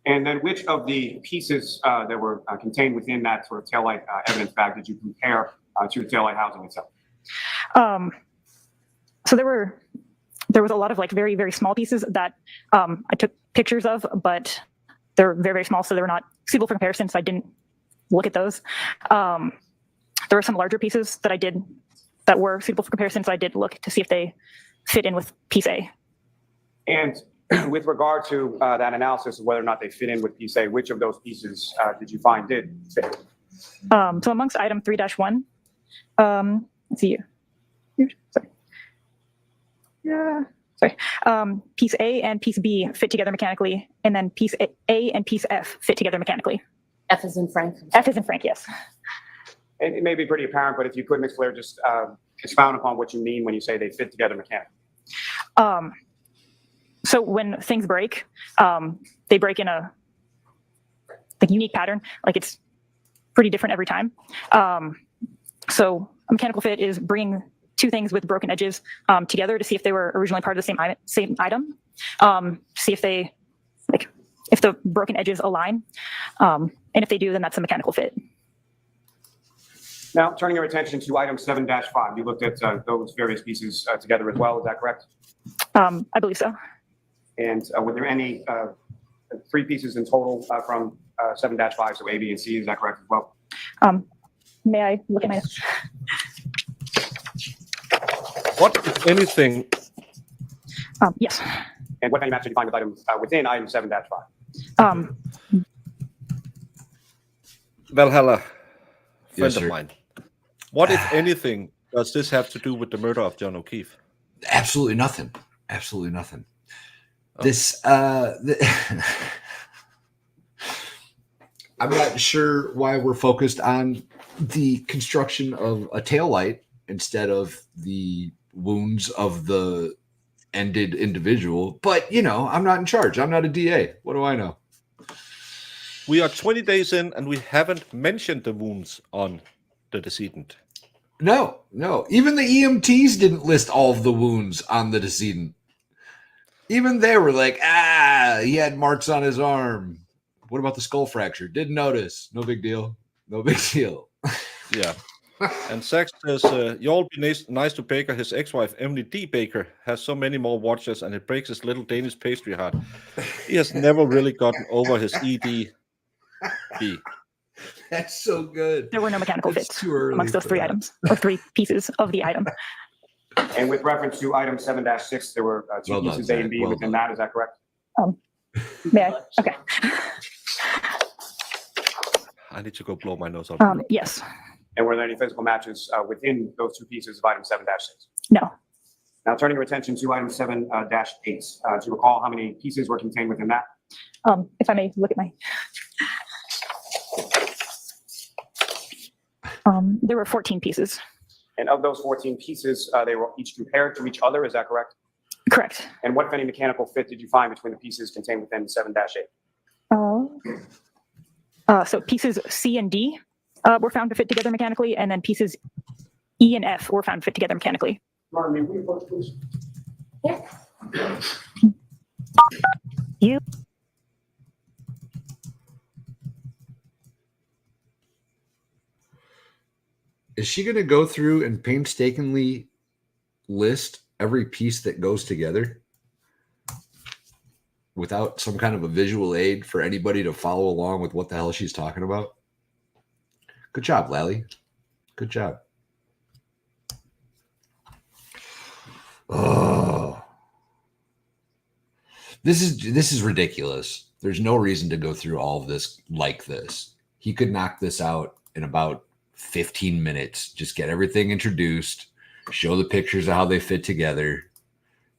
And then which of the pieces that were contained within that sort of taillight evidence bag did you compare to the taillight housing itself? So there was a lot of like very, very small pieces that I took pictures of, but they're very, very small, so they were not suitable for comparison, so I didn't look at those. There were some larger pieces that were suitable for comparison, so I did look to see if they fit in with piece A. And with regard to that analysis of whether or not they fit in with piece A, which of those pieces did you find did fit? So amongst item 3-1, let's see. Sorry. Yeah. Sorry. Piece A and piece B fit together mechanically, and then piece A and piece F fit together mechanically. F is in Frank. F is in Frank, yes. And it may be pretty apparent, but if you could, Ms. Flair, just expound upon what you mean when you say they fit together mechanically. So when things break, they break in a unique pattern. Like it's pretty different every time. So a mechanical fit is bringing two things with broken edges together to see if they were originally part of the same item. See if they if the broken edges align, and if they do, then that's a mechanical fit. Now, turning your attention to item 7-5, you looked at those various pieces together as well. Is that correct? I believe so. And were there any 3 pieces in total from 7-5, so A, B, and C? Is that correct as well? May I look at my notes? What, if anything? Yes. And what kind of match did you find with within item 7-5? Valhalla, friend Yes, of sir. mine. What, if anything, does this have to do with the murder of John O'Keefe? Absolutely nothing. Absolutely nothing. Oh. This, I'm not sure why we're focused on the construction of a taillight instead of the wounds of the ended individual. But, you know, I'm not in charge. I'm not a DA. What do I know? We are 20 days in and we haven't mentioned the wounds on the decedent. No. Even the EMTs didn't list all of the wounds on the decedent. Even they were like, he had marks on his arm. What about the skull fracture? Didn't notice. No big deal. No big deal. Yeah. And Zach says, you all be nice to Baker. His ex-wife, Emily D. Baker, has so many more watches and it breaks his little Danish pastry heart. He has never really gotten over his ED. That's so good. There were no mechanical It's fits too early amongst those for three that. items, or three pieces of the item. And with reference to item 7-6, there were two Well done, pieces A and Zach. B Well within done. that. Is that correct? May I? Okay. I need to go blow my nose out. Yes. And were there any physical matches within those two pieces of item 7-6? No. Now turning your attention to item 7-8, do you recall how many pieces were contained within that? If I may look at my. There were 14 pieces. And of those 14 pieces, they were each compared to each other. Is that correct? Correct. And what, if any, mechanical fit did you find between the pieces contained within 7-8? So pieces C and D were found to fit together mechanically, and then pieces E and F were found to fit together mechanically. Martin, may we approach, please? You. Is she going to go through and painstakingly list every piece that goes together without some kind of a visual aid for anybody to follow along with what the hell she's talking about? Good job, Lally. Good job. Oh, this is ridiculous. There's no reason to go through all of this like this. He could knock this out in about 15 minutes. Just get everything introduced, show the pictures of how they fit together,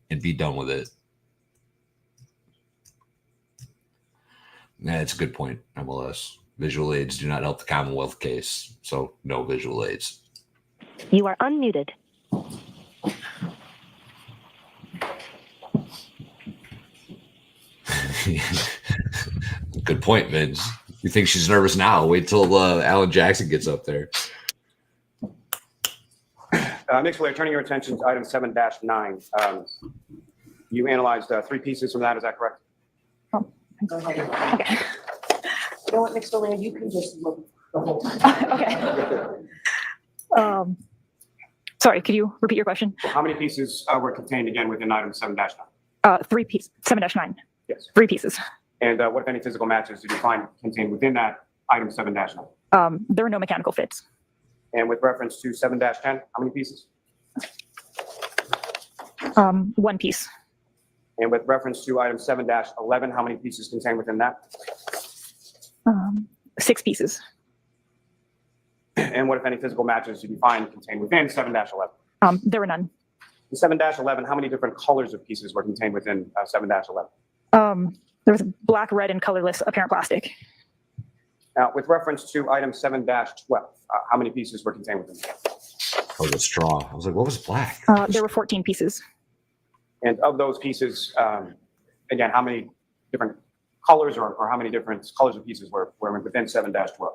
and be done with it. That's a good point, MLS. Visual aids do not help the Commonwealth case, so no visual aids. You are unmuted. Good point, Vince. You think she's nervous now? Wait till Alan Jackson gets up there. Next, we're turning your attention to item 7-9. You analyzed 3 pieces from that. Is that correct? Go ahead. Okay. You know what, Mr. Lair, you can just look the whole time. Okay. Sorry, could you repeat your question? How many pieces were contained again within item 7-9? 3 pieces, 7-9. Yes. 3 pieces. And what, if any, physical matches did you find contained within that item 7-9? There were no mechanical fits. And with reference to 7-10, how many pieces? 1 piece. And with reference to item 7-11, how many pieces contained within that? 6 pieces. And what, if any, physical matches did you find contained within 7-11? There were none. In 7-11, how many different colors of pieces were contained within 7-11? There was black, red, and colorless apparent plastic. Now, with reference to item 7-12, how many pieces were contained within that? Oh, the straw. I was like, what was black? There were 14 pieces. And of those pieces, again, how many different colors or how many different colors of pieces were within 7-12?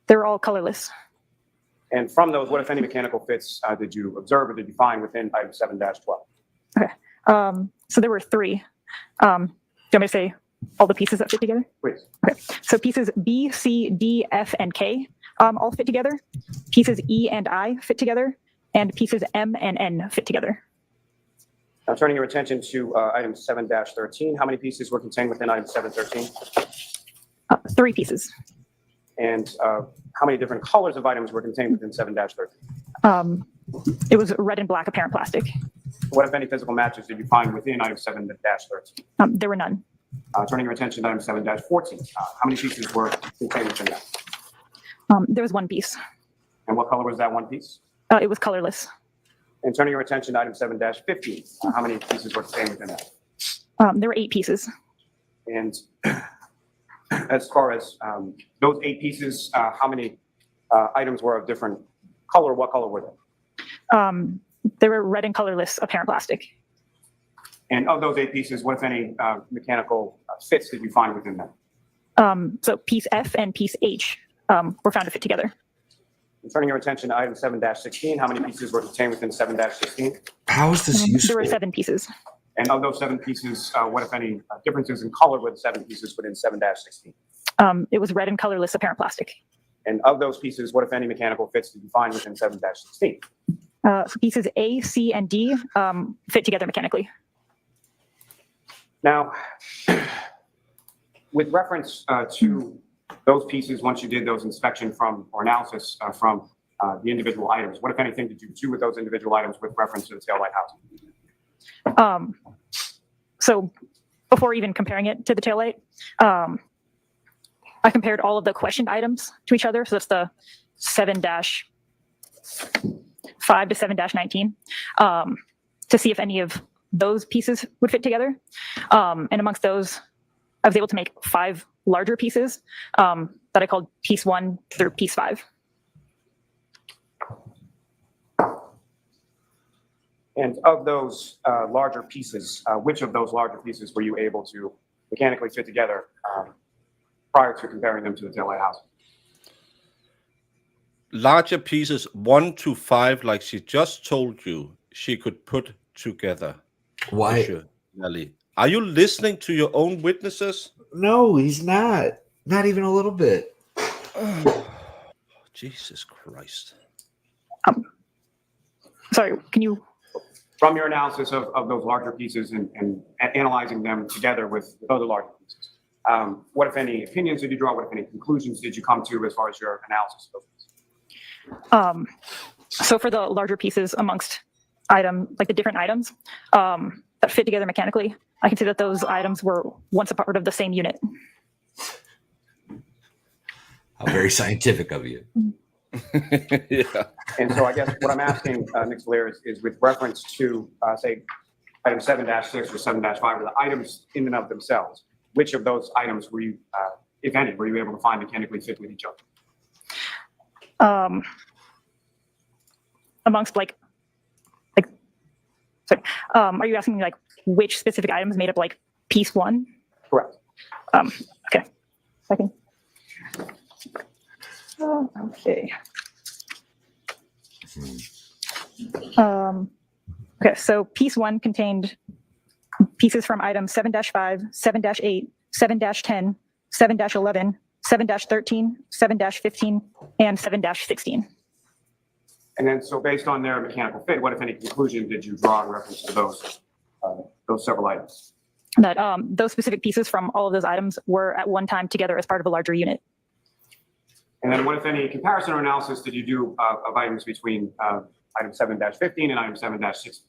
They were all colorless. And from those, what, if any, mechanical fits did you observe or did you find within item 7-12? Okay. So there were 3. Do you want me to say all the pieces that fit together? Please. Okay. So pieces B, C, D, F, and K all fit together. Pieces E and I fit together. And pieces M and N fit together. Now turning your attention to item 7-13, how many pieces were contained within item 7-13? 3 pieces. And how many different colors of items were contained within 7-13? It was red and black apparent plastic. What, if any, physical matches did you find within item 7-13? There were none. Turning your attention to item 7-14, how many pieces were contained within that? There was one piece. And what color was that one piece? It was colorless. And turning your attention to item 7-15, how many pieces were contained within that? There were 8 pieces. And as far as those 8 pieces, how many items were of different color? What color were they? They were red and colorless apparent plastic. And of those 8 pieces, what, if any, mechanical fits did you find within them? So piece F and piece H were found to fit together. And turning your attention to item 7-16, how many pieces were contained within 7-16? How is this useful? There were 7 pieces. And of those 7 pieces, what, if any, differences in color with 7 pieces within 7-16? It was red and colorless apparent plastic. And of those pieces, what, if any, mechanical fits did you find within 7-16? So pieces A, C, and D fit together mechanically. Now, with reference to those pieces, once you did those inspection from or analysis from the individual items, what, if anything, did you do with those individual items with reference to the taillight housing? So before even comparing it to the taillight, I compared all of the questioned items to each other. So that's the 7-5 to 7-19 to see if any of those pieces would fit together. And amongst those, I was able to make 5 larger pieces that I called piece 1 through piece 5. And of those larger pieces, which of those larger pieces were you able to mechanically fit together prior to comparing them to the taillight housing? Larger pieces 1 to 5, like she just told you, she could put together. Why? Monsieur Lally. Are you listening to your own witnesses? No, he's not. Not even a little bit. Jesus Christ. Sorry, can you? From your analysis of those larger pieces and analyzing them together with other larger pieces, what, if any, opinions did you draw? What, if any, conclusions did you come to as far as your analysis of those pieces? So for the larger pieces amongst like the different items that fit together mechanically, I can see that those items were once a part of the same unit. How very scientific of you. Yeah. And so I guess what I'm asking, Ms. Blair, is with reference to, say, item 7-6 or 7-5, or the items in and of themselves, which of those items were you, if any, were you able to find mechanically fit with each other? Amongst sorry, are you asking me like which specific items made up like piece 1? Correct. Okay. Second. Okay. Okay, so piece 1 contained pieces from items 7-5, 7-8, 7-10, 7-11, 7-13, 7-15, and 7-16. And then, so based on their mechanical fit, what, if any, conclusion did you draw in reference to those several items? That those specific pieces from all of those items were at one time together as part of a larger unit. And then what, if any, comparison or analysis did you do of items between item 7-15 and item 7-16?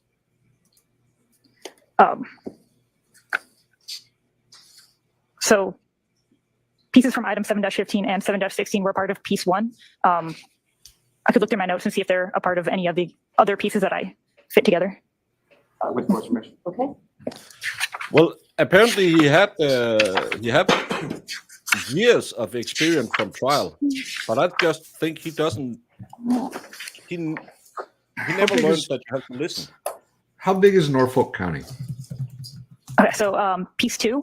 So pieces from item 7-15 and 7-16 were part of piece 1. I could look through my notes and see if they're a part of any of the other pieces that I fit together. With course permission. Okay. Well, apparently he had years of experience from trial, but I just think he doesn't. He never learned that you have to listen. How big is Norfolk County? Okay, so piece 2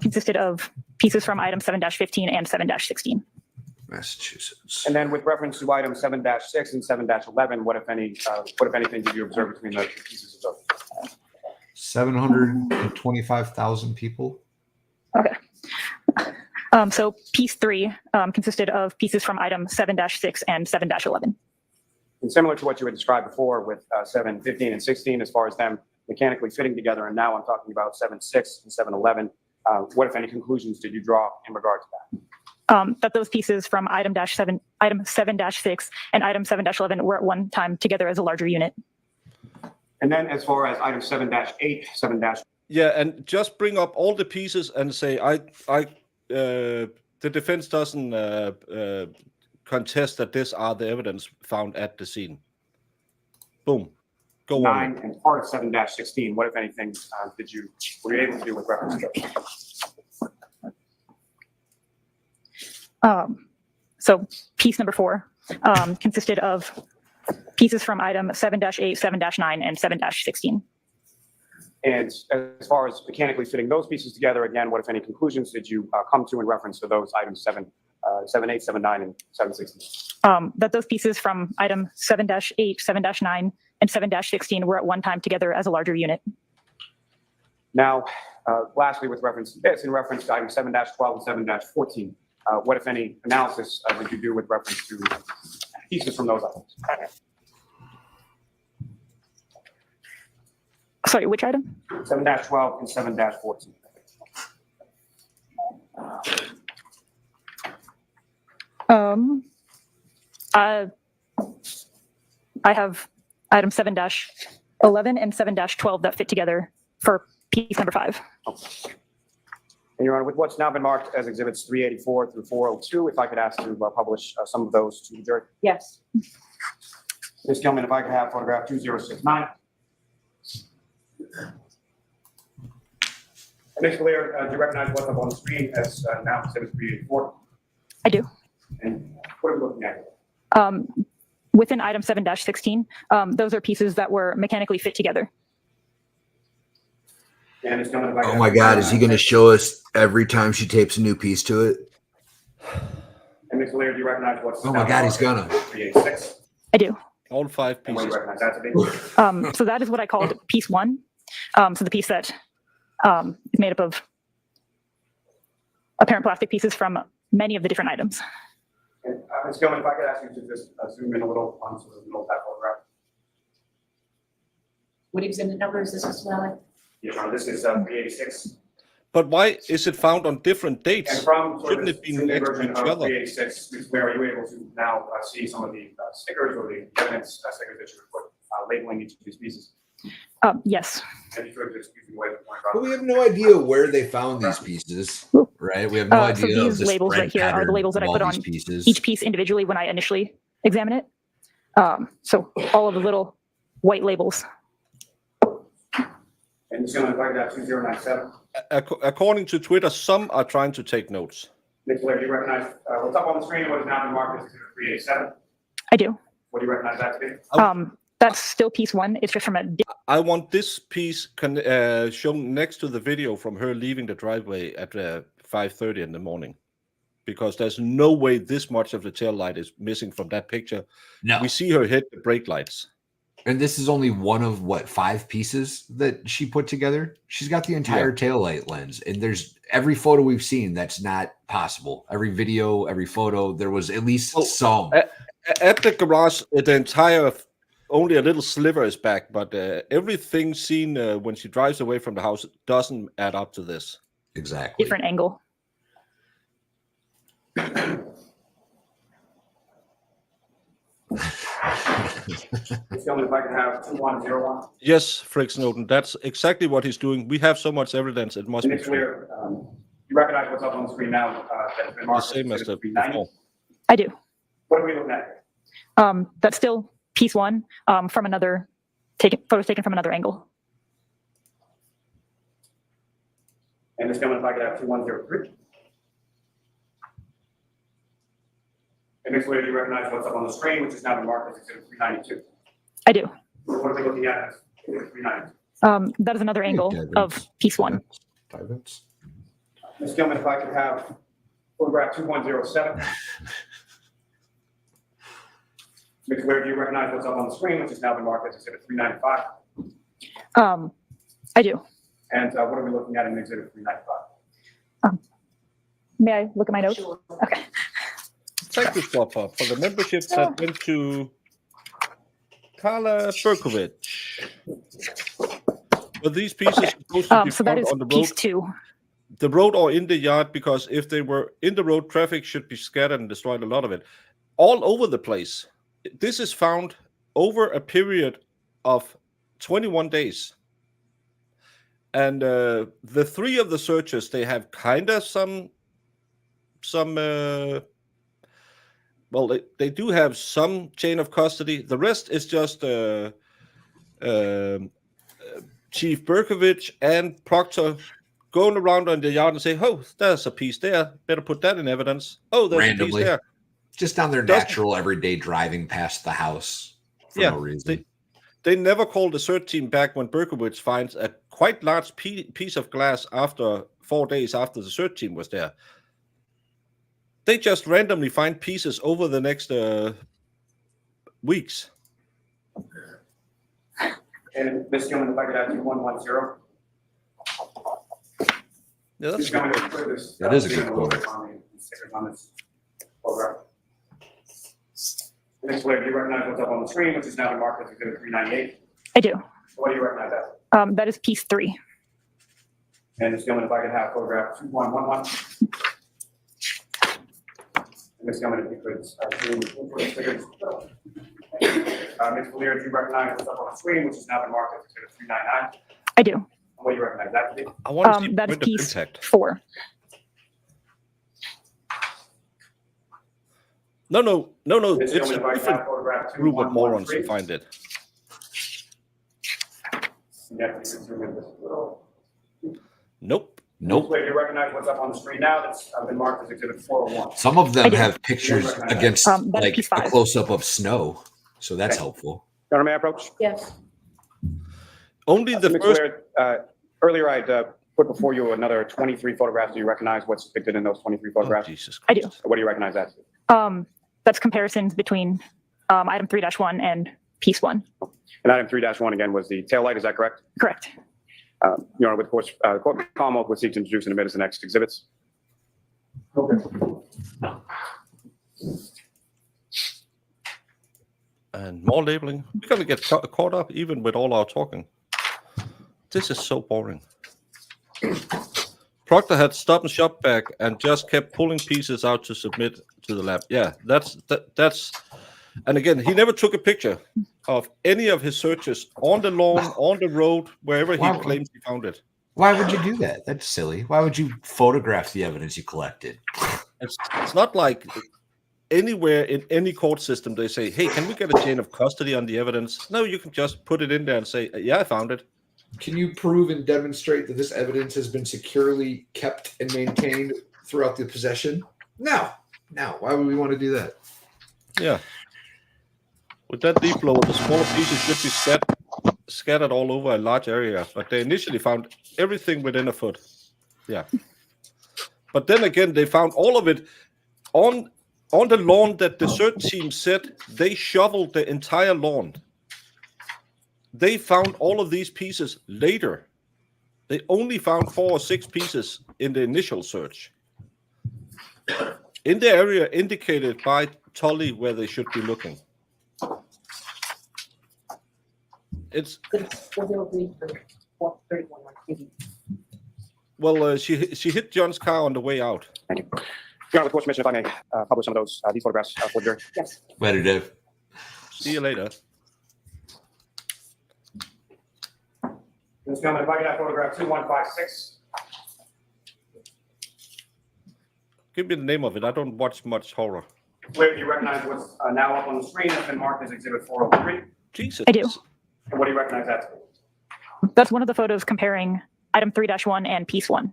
consisted of pieces from item 7-15 and 7-16. Massachusetts. And then with reference to item 7-6 and 7-11, what, if anything, did you observe between those two pieces of those? 725,000 people. Okay. So piece 3 consisted of pieces from item 7-6 and 7-11. And similar to what you had described before with 7-15 and 16, as far as them mechanically fitting together, and now I'm talking about 7-6 and 7-11, what, if any, conclusions did you draw in regard to that? That those pieces from item 7-6 and item 7-11 were at one time together as a larger unit. And then as far as item 7-8, Yeah, and just bring up all the pieces and say, the defense doesn't contest that these are the evidence found at the scene. Boom. Go on. 9 and part of 7-16, what, if anything, were you able to do with reference to? So piece number 4 consisted of pieces from item 7-8, 7-9, and 7-16. And as far as mechanically fitting those pieces together, again, what, if any, conclusions did you come to in reference to those items 7, 7-8, 7-9, and 7-16? That those pieces from item 7-8, 7-9, and 7-16 were at one time together as a larger unit. Now, lastly, with reference to this, in reference to item 7-12 and 7-14, what, if any, analysis did you do with reference to pieces from those items? Sorry, which item? 7-12 and 7-14. I have item 7-11 and 7-12 that fit together for piece number 5. And Your Honor, with what's now been marked as exhibits 384 through 402, if I could ask to publish some of those to the jury. Yes. Ms. Gilman, if I could have photograph 2069. And Ms. Valier, do you recognize what's up on the screen as now exhibit 384? I do. And what are we looking at? Within item 7-16, those are pieces that were mechanically fit together. And Ms. Gilman, if I could Oh my God, is he going to show us every time she tapes a new piece to it? And Ms. Valier, do you recognize what's Oh my God, he's gonna. 386? I do. All 5 And what do pieces. you recognize that to be? So that is what I called piece 1. So the piece that is made up of apparent plastic pieces from many of the different items. And Ms. Gilman, if I could ask you to just zoom in a little on sort of the middle of that photograph. What exhibit number is this, Mr. Lally? Yes, Your Honor, this is 386. But why is it found on different dates? And from sort of Shouldn't this it be zoom-in next to version each of other? 386, Ms. Blair, are you able to now see some of the stickers or the evidence stickers that you would put labeling each of these pieces? Yes. And you could just give me away the point. But we have no idea where they found these pieces, right? We have no So idea. these labels right here are the labels that I put on each piece individually when I initially examine it. So all of the little white labels. And Ms. Gilman, if I could have 2097. According to Twitter, some are trying to take notes. Ms. Blair, do you recognize what's up on the screen? What is now been marked as 387? I do. What do you recognize that to be? That's still piece 1. It's just from a. I want this piece shown next to the video from her leaving the driveway at 5:30 in the morning, because there's no way this much of the tail light is missing from that picture. No. We see her hit the brake lights. And this is only one of what, 5 pieces that she put together. She's got the entire tail light lens, and there's every photo we've seen that's not possible. Every video, every photo, there was at least some. At the garage, the entire, only a little sliver is back, but everything seen when she drives away from the house doesn't add up to this. Exactly. Different angle. Ms. Gilman, if I could have 2101. Yes, Frick Snowden, that's exactly what he's doing. We have so much evidence, it must be Ms. true. Blair, you recognize what's up on the screen now that has been The marked same as as the 390? before. I do. What are we looking at? That's still piece 1 from another photos taken from another angle. And Ms. Gilman, if I could have 2103. And Ms. Blair, do you recognize what's up on the screen, which is now been marked as exhibit 392? I do. What are we looking at as exhibit 392? That is another angle of piece 1. Ms. Gilman, if I could have photograph 2107. Ms. Blair, do you recognize what's up on the screen, which has now been marked as exhibit 395? I do. And what are we looking at in exhibit 395? May I look at my notes? Sure. Okay. Thank you, Swapper, for the membership that went to Carla Berkovich. Were these pieces supposed to be So that found is on the road? piece 2. The road or in the yard, because if they were in the road, traffic should be scattered and destroyed, a lot of it. All over the place. This is found over a period of 21 days. And the three of the searches, they have kind of some well, they do have some chain of custody. The rest is just Chief Berkovich and Proctor going around in the yard and say, "Oh, there's a piece there. Better put that in evidence. Oh, there's a piece there." Just on their natural everyday driving past the house for no reason. They never called the search team back when Berkovich finds a quite large piece of glass after 4 days after the search team was there. They just randomly find pieces over the next weeks. And Ms. Gilman, if I could have 2110. Yeah, that's That is a good quote. Ms. Blair, do you recognize what's up on the screen, which is now been marked as exhibit 398? I do. What do you recognize that? That is piece 3. And Ms. Gilman, if I could have photograph 2111. And Ms. Gilman, if you could zoom for the figures. Ms. Blair, do you recognize what's up on the screen, which has now been marked as exhibit 399? I do. And what do you recognize that to be? I want to see that is point of piece contact. 4. No. Ms. It's Gilman, if a I could have different photograph group of morons who 2113. find it. Yeah, you can zoom in this a little. Nope. Ms. Blair, do you recognize what's up on the screen now that's been marked as exhibit 401? Some of them I do. have pictures against that is like piece a 5. close-up of snow, so that's helpful. Your Honor, may I approach? Yes. Only the Ms. first. Blair, earlier I'd put before you another 23 photographs. Do you recognize what's depicted in those 23 Oh, photographs? Jesus I do. Christ. What do you recognize that? That's comparisons between item 3-1 and piece 1. And item 3-1 again was the taillight, is that correct? Correct. Your Honor, with course, the court Commonwealth would seek to introduce and admit as the next exhibits. Okay. And more labeling. We're going to get caught up even with all our talking. This is so boring. Proctor had Stop and Shop back and just kept pulling pieces out to submit to the lab. Yeah, that's. And again, he never took a picture of any of his searches on the lawn, on the road, wherever he claims he found it. Why would you do that? That's silly. Why would you photograph the evidence you collected? It's not like anywhere in any court system they say, "Hey, can we get a chain of custody on the evidence?" No, you can just put it in there and say, "Yeah, I found it." Can you prove and demonstrate that this evidence has been securely kept and maintained throughout the possession? No. Why would we want to do that? Yeah. With that deep blow, the smaller pieces should be scattered all over a large area, but they initially found everything within a foot. Yeah. But then again, they found all of it on the lawn that the search team said they shoveled the entire lawn. They found all of these pieces later. They only found 4 or 6 pieces in the initial search. In the area indicated by Tully where they should be looking. It's well, she hit John's car on the way out. Thank you. Your Honor, with court's permission, if I may publish some of these photographs for the jury. Yes. Later, Dave. See you later. Ms. Gilman, if I could have photograph 2156. Give me the name of it. I don't watch much horror. Where do you recognize what's now up on the screen that's been marked as exhibit 403? Jesus. I do. And what do you recognize that to be? That's one of the photos comparing item 3-1 and piece 1.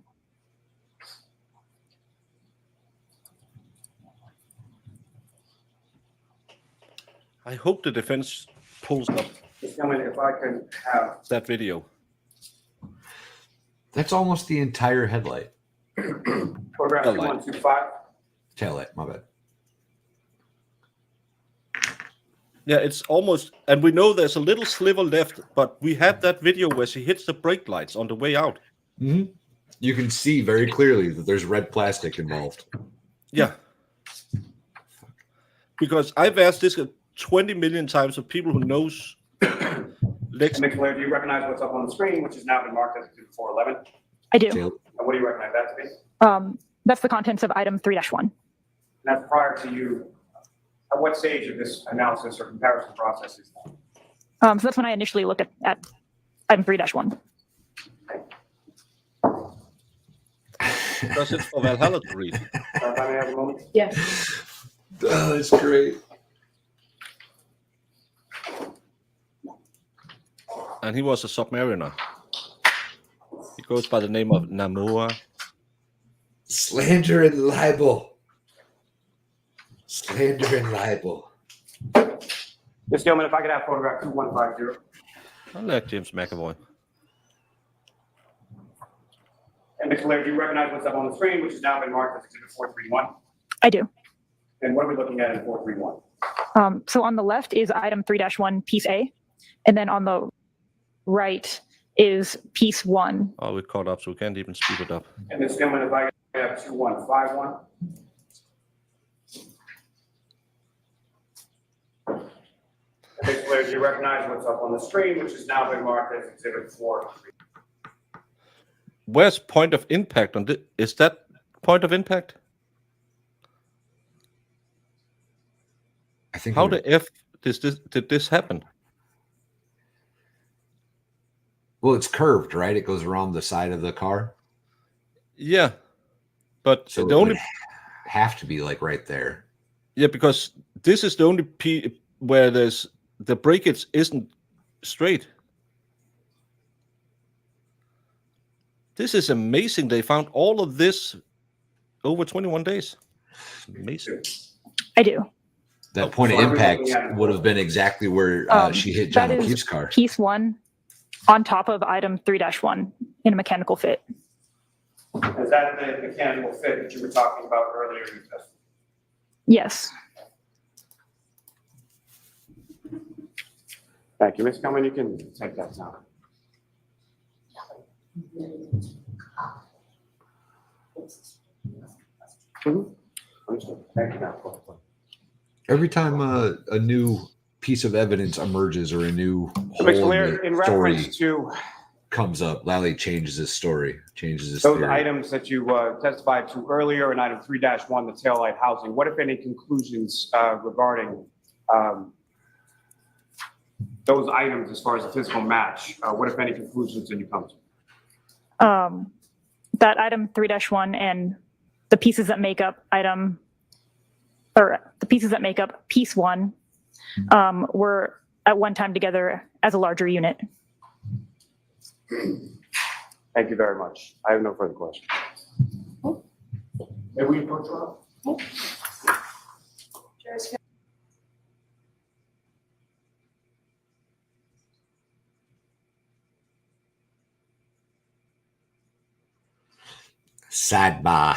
I hope the defense pulls up Ms. Gilman, if I could have that video. That's almost the entire headlight. photograph Taillight. 2125. Taillight, my bad. Yeah, it's almost, and we know there's a little sliver left, but we had that video where she hits the brake lights on the way out. Mm-hmm. You can see very clearly that there's red plastic involved. Yeah. Because I've asked this 20 million times of people who knows. Ms. Blair, do you recognize what's up on the screen, which has now been marked as exhibit 411? I do. And what do you recognize that to be? That's the contents of item 3-1. And that's prior to you. At what stage of this analysis or comparison process is that? So that's when I initially looked at item 3-1. Because it's for Valhalla to read. If I may have a moment? Yes. Oh, that's great. And he was a submariner. He goes by the name of Namua. Slander and libel. Slander and libel. Mr. Gilman, if I could have photograph 2150. I like James McAvoy. And Mr. Laird, do you recognize what's up on the screen, which has now been marked as Exhibit 431? I do. And what are we looking at in 431? So on the left is item 3-1, piece A. And then on the right is piece 1. Oh, we caught up, so we can't even speed it up. And Mr. Gilman, if I could have 2151. Mr. Laird, do you recognize what's up on the screen, which has now been marked as Exhibit 431? Where's point of impact on this? Is that point of impact? I think. How the F did this happen? Well, it's curved, right? It goes around the side of the car. Yeah, but So the it only would have to be like right there. yeah, because this is the only P where there's the breakage isn't straight. This is amazing. They found all of this over 21 days. Amazing. I do. That point of impact would have been exactly where she hit John that is O'Keefe's car. Piece 1 on top of item 3-1 in a mechanical fit. Is that the mechanical fit that you were talking about earlier in your testimony? Yes. Thank you. Ms. Gilman, you can take that down. Understood. Thank you, Madam Clerk. Every time a new piece of evidence emerges or a new hole Mr. in Laird, the in story reference to comes up, Lally changes his story, changes his those theory. items that you testified to earlier in item 3-1, the taillight housing, what, if any, conclusions regarding those items as far as the physical match? What, if any, conclusions did you come to? That item 3-1 and the pieces that make up item, or the pieces that make up piece 1 were at one time together as a larger unit. Thank you very much. I have no further questions. May we approach her? Sidebar.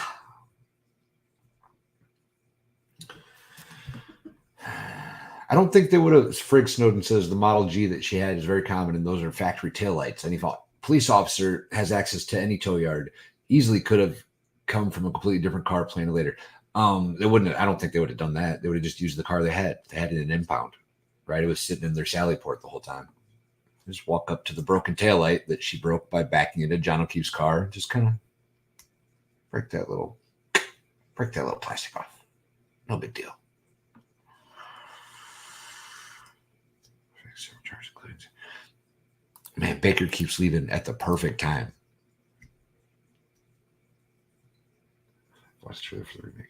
I don't think they would have. Frig Snowden says the Model G that she had is very common, and those are factory taillights. Any police officer has access to any tow yard. Easily could have come from a completely different car planned later. They wouldn't. I don't think they would have done that. They would have just used the car they had. They had it in impound, right? It was sitting in their Sally port the whole time. Just walk up to the broken taillight that she broke by backing into John O'Keefe's car. Just kind of break that little plastic off. No big deal. Man, Baker keeps leaving at the perfect time. What's true for the remake?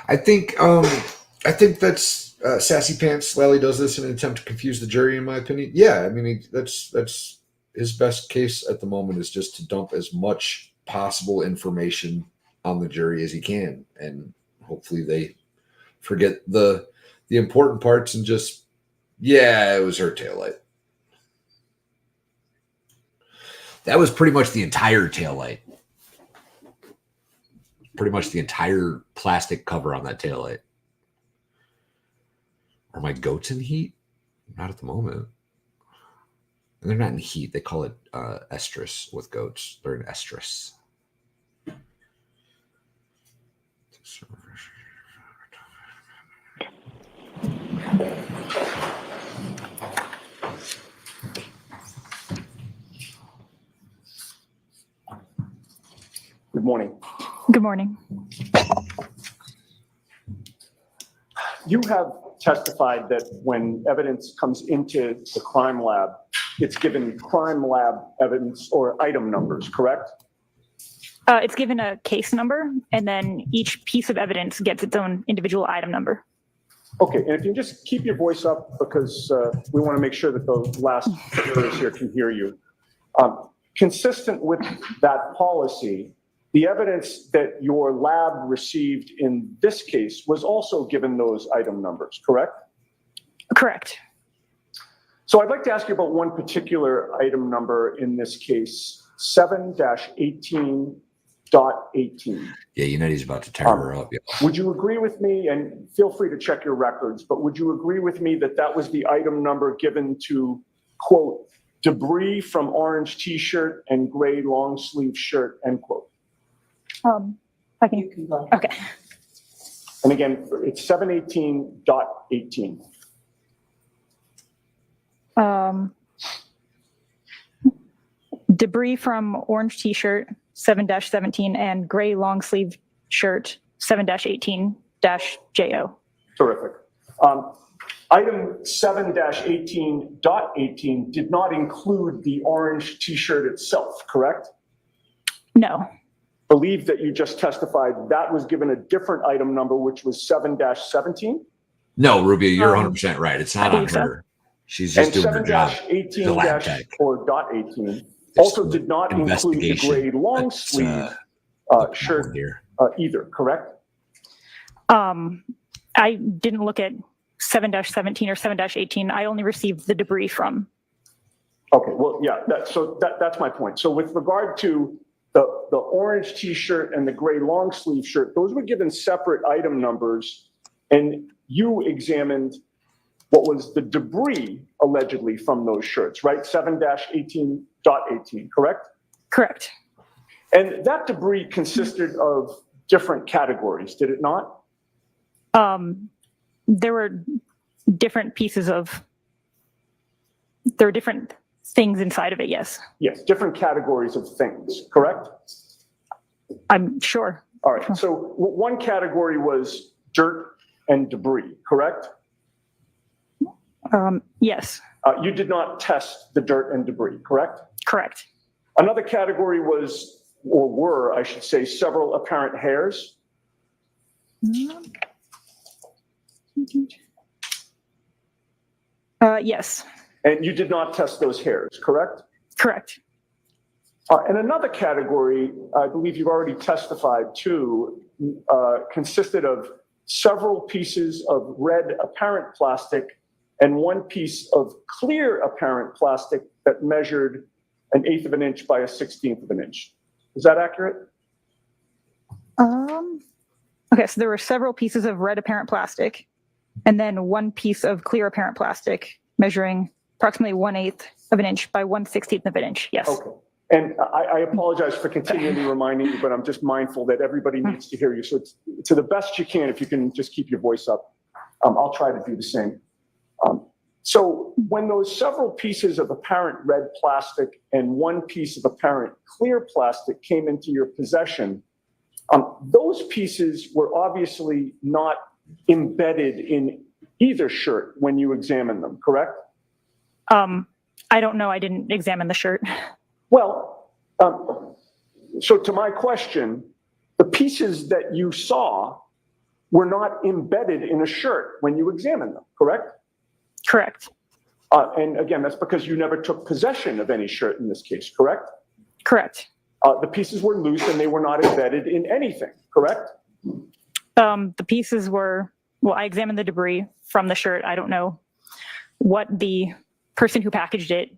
I think that's Sassy Pants. Lally does this in an attempt to confuse the jury, in my opinion. Yeah, I mean, that's his best case at the moment is just to dump as much possible information on the jury as he can, and hopefully they forget the important parts and just, yeah, it was her taillight. That was pretty much the entire taillight. Pretty much the entire plastic cover on that taillight. Are my goats in heat? Not at the moment. And they're not in heat. They call it estrus with goats. They're in estrus. Good morning. Good morning. You have testified that when evidence comes into the crime lab, it's given crime lab evidence or item numbers, correct? It's given a case number, and then each piece of evidence gets its own individual item number. Okay, and if you can just keep your voice up, because we want to make sure that the last jurors here can hear you. Consistent with that policy, the evidence that your lab received in this case was also given those item numbers, correct? Correct. So I'd like to ask you about one particular item number in this case, 7-18.18. Yeah, you know he's about to tear her up. Yeah. Would you agree with me, and feel free to check your records, but would you agree with me that that was the item number given to, quote, debris from orange t-shirt and gray long sleeve shirt, end quote? I can. Okay. And again, it's 718.18. Debris from orange t-shirt 7-17 and gray long sleeve shirt 7-18-JO. Terrific. Item 7-18.18 did not include the orange t-shirt itself, correct? No. Believe that you just testified that was given a different item number, which was 7-17? No, Rubio, you're 100% right. It's not on so. her. She's just doing her job. 7-18- also did not include the gray long sleeve shirt either, correct? I didn't look at 7-17 or 7-18. I only received the debris from. Okay, well, yeah, that's my point. So with regard to the orange t-shirt and the gray long sleeve shirt, those were given separate item numbers, and you examined what was the debris allegedly from those shirts, right? 7-18.18, correct? Correct. And that debris consisted of different categories, did it not? There were different pieces of, there were different things inside of it, yes. Yes, different categories of things, correct? I'm sure. All right, so one category was dirt and debris, correct? Yes. You did not test the dirt and debris, correct? Correct. Another category was, or were, I should say, several apparent hairs. Yes. And you did not test those hairs, correct? Correct. And another category, I believe you've already testified to, consisted of several pieces of red apparent plastic and one piece of clear apparent plastic that measured 1/8 of an inch by 1/16 of an inch. Is that accurate? Okay, so there were several pieces of red apparent plastic and then one piece of clear apparent plastic measuring approximately 1/8 of an inch by 1/16 of an inch. Yes. Okay. And I apologize for continually reminding you, but I'm just mindful that everybody needs to hear you. So it's, to the best you can, if you can just keep your voice up, I'll try to do the same. So when those several pieces of apparent red plastic and one piece of apparent clear plastic came into your possession, those pieces were obviously not embedded in either shirt when you examined them, correct? I don't know. I didn't examine the shirt. Well, so to my question, the pieces that you saw were not embedded in a shirt when you examined them, correct? Correct. And again, that's because you never took possession of any shirt in this case, correct? Correct. The pieces were loose and they were not embedded in anything, correct? The pieces were, well, I examined the debris from the shirt. I don't know what the person who packaged it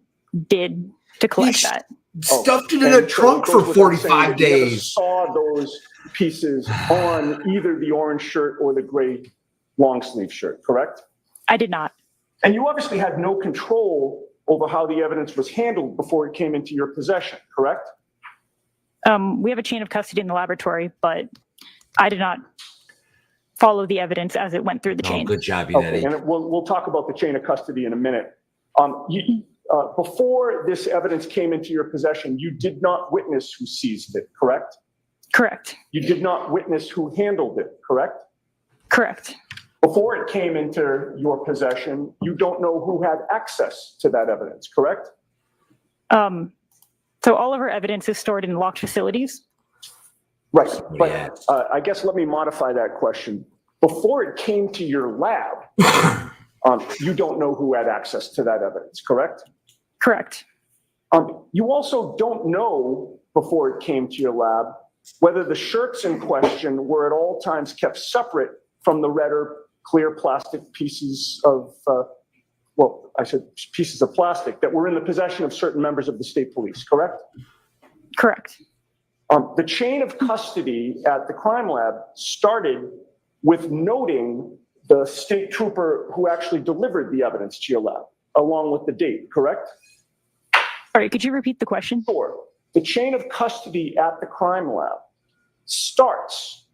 did to collect that. Stuffed it in a trunk for 45 days. You never saw those pieces on either the orange shirt or the gray long sleeve shirt, correct? I did not. And you obviously had no control over how the evidence was handled before it came into your possession, correct? We have a chain of custody in the laboratory, but I did not follow the evidence as it went through the chain. Good job, Okay, and we'll talk about the chain of custody in a minute. Before this evidence came into your possession, you did not witness who seized it, correct? Correct. You did not witness who handled it, correct? Correct. Before it came into your possession, you don't know who had access to that evidence, correct? So all of our evidence is stored in locked facilities. Right, but I guess let me modify that question. Before it came to your lab, you don't know who had access to that evidence, correct? Correct. You also don't know, before it came to your lab, whether the shirts in question were at all times kept separate from the red or clear plastic pieces of, well, I said pieces of plastic that were in the possession of certain members of the state police, correct? Correct. The chain of custody at the crime lab started with noting the state trooper who actually delivered the evidence to your lab, along with the date, correct? Sorry, could you repeat the question? Sure. The chain of custody at the crime lab starts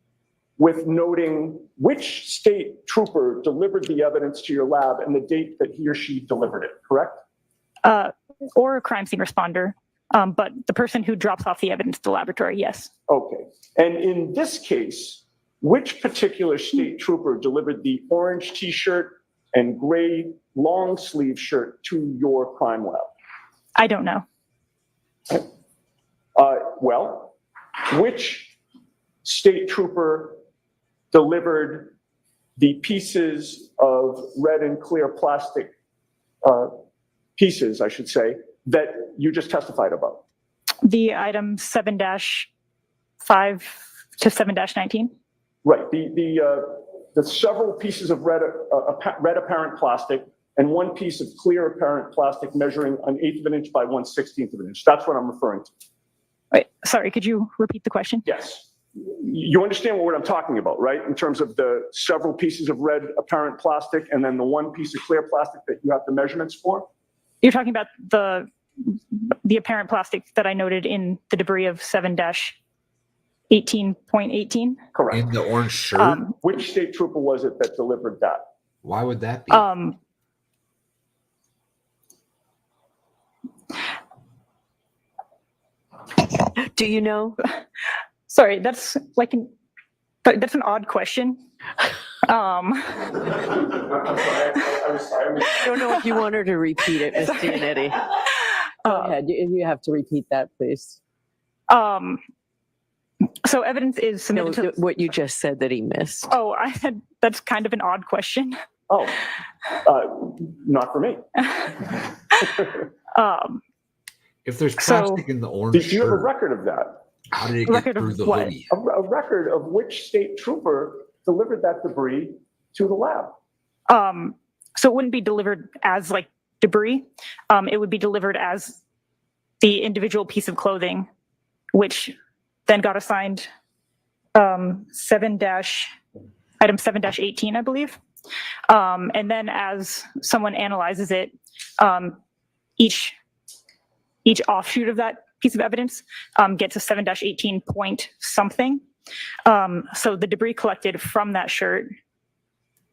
with noting which state trooper delivered the evidence to your lab and the date that he or she delivered it, correct? Or a crime scene responder, but the person who drops off the evidence to the laboratory, yes. Okay. And in this case, which particular state trooper delivered the orange t-shirt and gray long sleeve shirt to your crime lab? I don't know. Well, which state trooper delivered the pieces of red and clear plastic pieces, I should say, that you just testified about? The item 7-5 to 7-19. Right. The several pieces of red apparent plastic and one piece of clear apparent plastic measuring 1/8 of an inch by 1/16 of an inch. That's what I'm referring to. Wait, sorry, could you repeat the question? Yes. You understand what I'm talking about, right? In terms of the several pieces of red apparent plastic and then the one piece of clear plastic that you have the measurements for? You're talking about the apparent plastic that I noted in the debris of 7-18.18? Correct. In the orange shirt? Which state trooper was it that delivered that? Why would that be? Do you know? Sorry, that's like that's an odd question. I'm sorry. I don't know if you want her to repeat it, Ms. Giannetti. Go ahead. You have to repeat that, please. So evidence is submitted to what you just said that he missed. Oh, I said that's kind of an odd question. Oh, not for me. If there's plastic in the orange do you have a shirt, record of that? how did it get through the hoodie? A record of which state trooper delivered that debris to the lab? So it wouldn't be delivered as like debris. It would be delivered as the individual piece of clothing, which then got assigned item 7-18, I believe. And then as someone analyzes it, each offshoot of that piece of evidence gets a 7-18 point something. So the debris collected from that shirt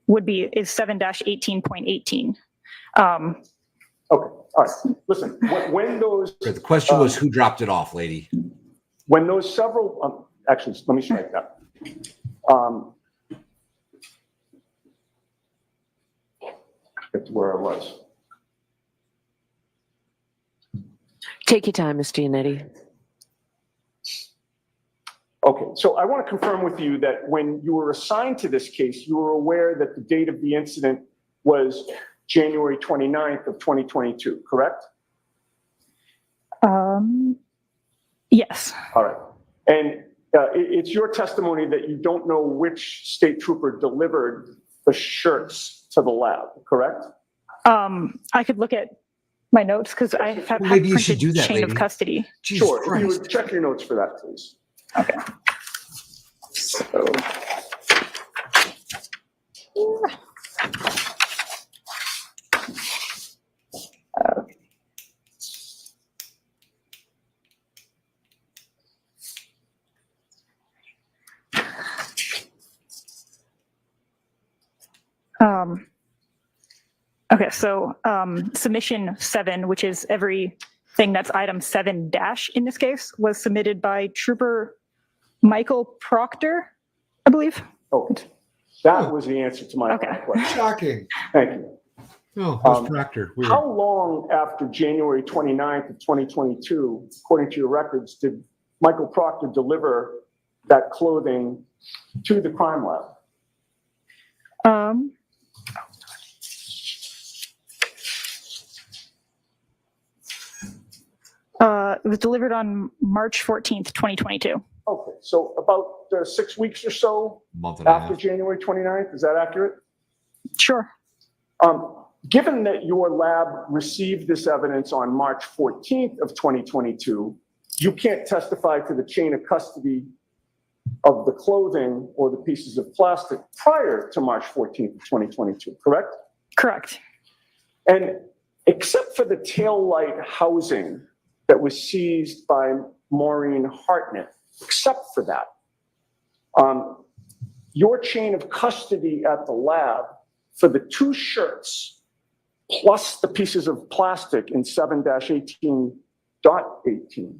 is 7-18.18. Okay, all right. Listen, when those... The question was who dropped it off, lady? When those several... actually, let me strike that. Get to where I was. Take your time, Ms. Giannetti. Okay, so I want to confirm with you that when you were assigned to this case, you were aware that the date of the incident was January 29th of 2022, correct? Yes. All right. And it's your testimony that you don't know which state trooper delivered the shirts to the lab, correct? I could look at my notes because I have maybe you should do that, chain lady. of custody. Jesus Sure, Christ. if you would check your notes for that, please. Okay. So, Okay, so submission 7, which is everything that's item 7- in this case, was submitted by Trooper Michael Proctor, I believe. oh, that was the answer to my Okay. question. Shocking. Thank you. Oh, that was Proctor. Weird. How long after January 29th of 2022, according to your records, did Michael Proctor deliver that clothing to the crime lab? It was delivered on March 14th, 2022. Okay, so about 6 weeks or so Month and a after half. January 29th, is that accurate? Sure. Given that your lab received this evidence on March 14th of 2022, you can't testify to the chain of custody of the clothing or the pieces of plastic prior to March 14th of 2022, correct? Correct. And except for the Taillight housing that was seized by Maureen Hartnett, except for that, your chain of custody at the lab for the 2 shirts plus the pieces of plastic in 7-18.18,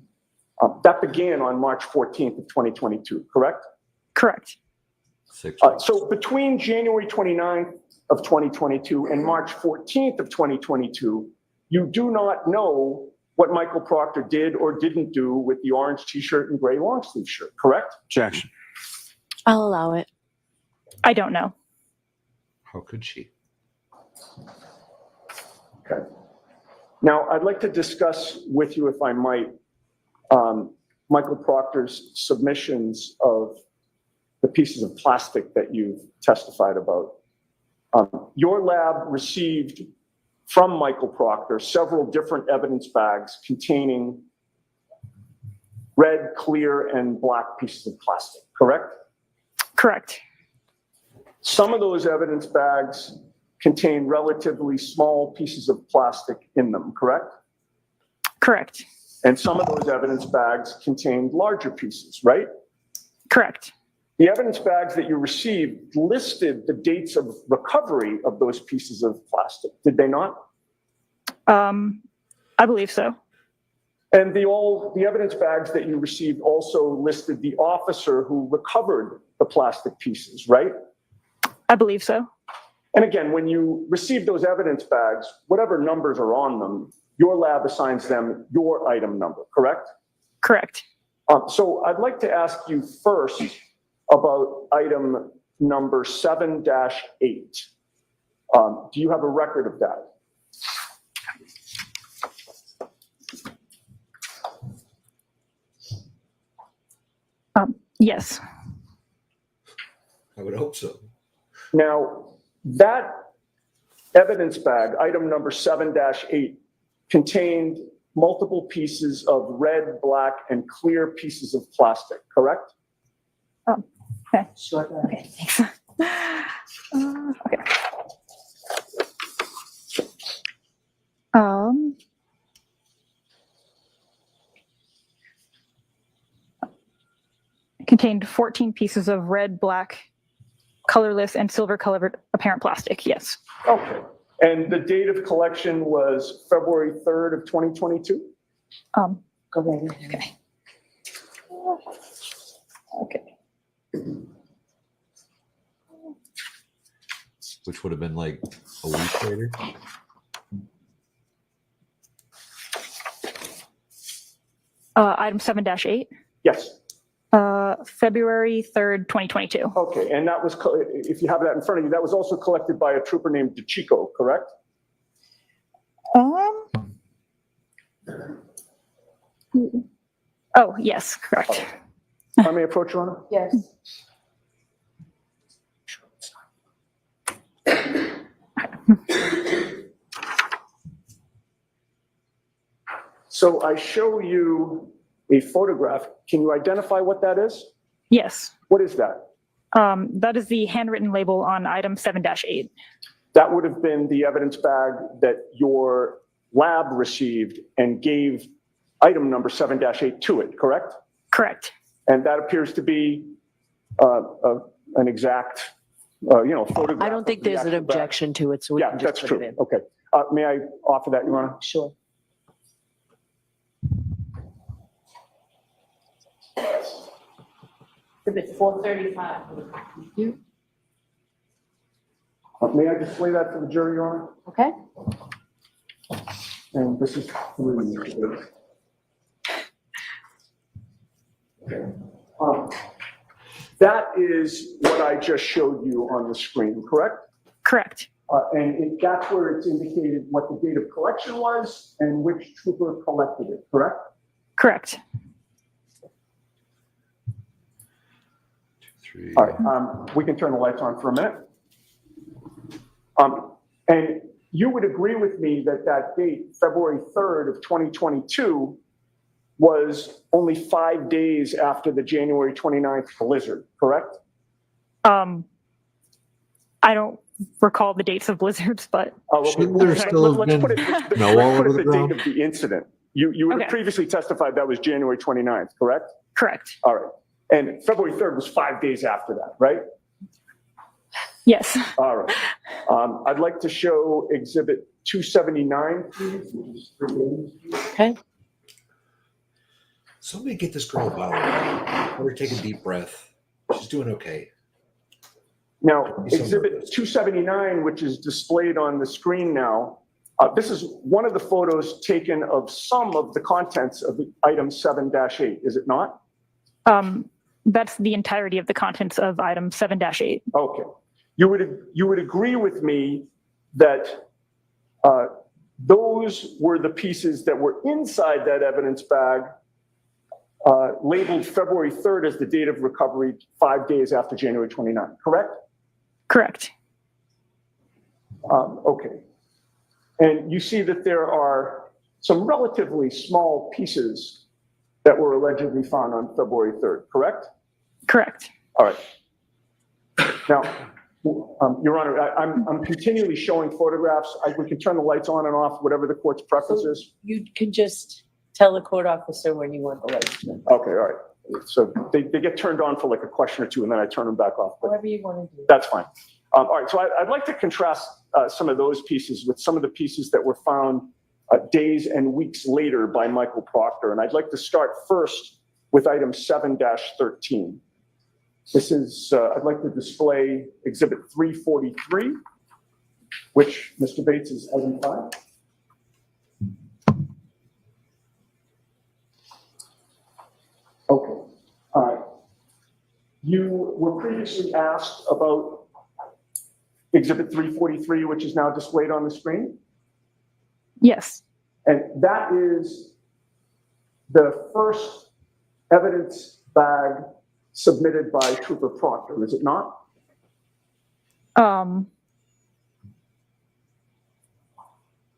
that began on March 14th of 2022, correct? Correct. So between January 29th of 2022 and March 14th of 2022, you do not know what Michael Proctor did or didn't do with the orange t-shirt and gray long sleeve shirt, correct? Objection. I'll allow it. I don't know. How could she? Okay. Now, I'd like to discuss with you, if I might, Michael Proctor's submissions of the pieces of plastic that you've testified about. Your lab received from Michael Proctor several different evidence bags containing red, clear, and black pieces of plastic, correct? Correct. Some of those evidence bags contain relatively small pieces of plastic in them, correct? Correct. And some of those evidence bags contained larger pieces, right? Correct. The evidence bags that you received listed the dates of recovery of those pieces of plastic, did they not? I believe so. And the evidence bags that you received also listed the officer who recovered the plastic pieces, right? I believe so. And again, when you receive those evidence bags, whatever numbers are on them, your lab assigns them your item number, correct? Correct. So I'd like to ask you first about item number 7-8. Do you have a record of that? Yes. I would hope so. Now, that evidence bag, item number 7-8, contained multiple pieces of red, black, and clear pieces of plastic, correct? Okay. Sure. Okay, thanks. Okay. Contained 14 pieces of red, black, colorless, and silver colored apparent plastic, yes. Okay. And the date of collection was February 3rd of 2022? Go ahead. Okay. Okay. Which would have been like a week later. Item 7-8. Yes. February 3rd, 2022. Okay, and that was, if you have that in front of you, that was also collected by a trooper named DeChico, correct? Oh, yes, correct. I may approach, Your Honor? Yes. So I show you a photograph. Can you identify what that is? Yes. What is that? That is the handwritten label on item 7-8. That would have been the evidence bag that your lab received and gave item number 7-8 to it, correct? Correct. And that appears to be an exact, photograph. I don't think of the there's an actual bag. objection to it, so we Yeah, can that's just put true. it in. Okay. May I offer that, Your Honor? Sure. Exhibit 435. May I display that for the jury, Your Honor? Okay. And this is that is what I just showed you on the screen, correct? Correct. That's where it's indicated what the date of collection was and which trooper collected it, correct? Correct. 2, 3. All right, we can turn the lights on for a minute. And you would agree with me that that date, February 3rd of 2022, was only 5 days after the January 29th blizzard, correct? I don't recall the dates of blizzards, but Shouldn't there still have been snow all over the ground? date of the incident. You would have Okay. previously testified that was January 29th, correct? correct. All right. And February 3rd was 5 days after that, right? Yes. All right. I'd like to show Exhibit 279, please, which is 3 days. Okay. Somebody get this girl a bottle. Let her take a deep breath. She's doing okay. Now, Be so Exhibit nervous. 279, which is displayed on the screen now, this is one of the photos taken of some of the contents of the item 7-8, is it not? That's the entirety of the contents of item 7-8. Okay. You would agree with me that those were the pieces that were inside that evidence bag, labeled February 3rd as the date of recovery, 5 days after January 29th, correct? Correct. Okay. And you see that there are some relatively small pieces that were allegedly found on February 3rd, correct? Correct. All right. Now, Your Honor, I'm continually showing photographs. We can turn the lights on and off, whatever the court's preference is. You can just tell the court officer when you want the lights to. Okay, all right. So they get turned on for like a question or two, and then I turn them back off. But However you want to do. that's fine. All right, so I'd like to contrast some of those pieces with some of the pieces that were found days and weeks later by Michael Proctor. And I'd like to start first with item 7-13. This is, I'd like to display Exhibit 343, which Mr. Bates is item 5. Okay, all right. You were previously asked about Exhibit 343, which is now displayed on the screen. Yes. And that is the first evidence bag submitted by Trooper Proctor, is it not?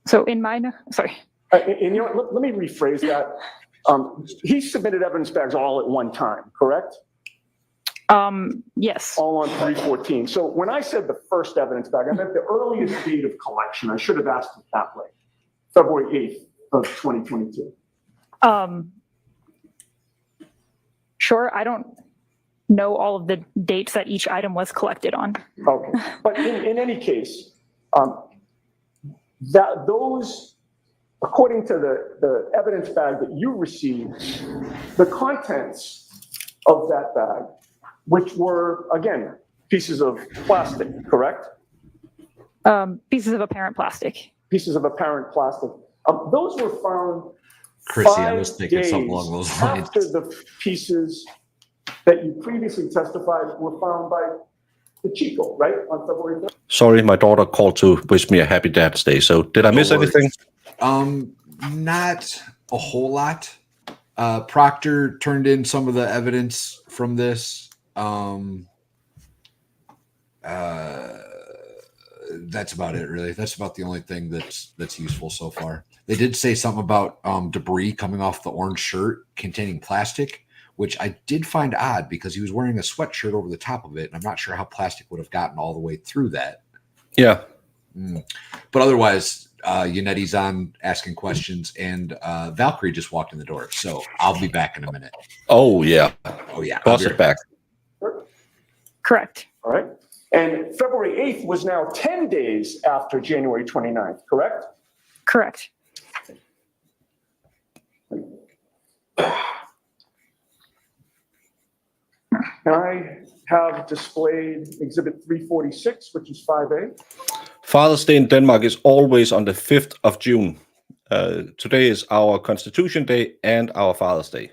So in mine, sorry. And you know what, let me rephrase that. He submitted evidence bags all at one time, correct? Yes. All on 314. So when I said the first evidence bag, I meant the earliest date of collection. I should have asked it that way. February 8th of 2022. Sure. I don't know all of the dates that each item was collected on. Okay, but in any case, those, according to the evidence bag that you received, the contents of that bag, which were, again, pieces of plastic, correct? Pieces of apparent plastic. Pieces of apparent plastic. Those were found Chrissy, I was 5 thinking something days along those lines. after the pieces that you previously testified were found by the Chico, right, on February 3rd? Sorry, my daughter called to wish me a happy Dad's Day. So did I miss anything? Not a whole lot. Proctor turned in some of the evidence from this. That's about it, really. That's about the only thing that's useful so far. They did say something about debris coming off the orange shirt containing plastic, which I did find odd because he was wearing a sweatshirt over the top of it, and I'm not sure how plastic would have gotten all the way through that. Yeah. But otherwise, Yanetti's on asking questions, and Valkyrie just walked in the door, so I'll be back in a minute. Oh, yeah. Oh, yeah. Boss is back. Correct. All right. And February 8th was now 10 days after January 29th, correct? Correct. Can I have displayed Exhibit 346, which is 5A. Father's Day in Denmark is always on the 5th of June. Today is our Constitution Day and our Father's Day.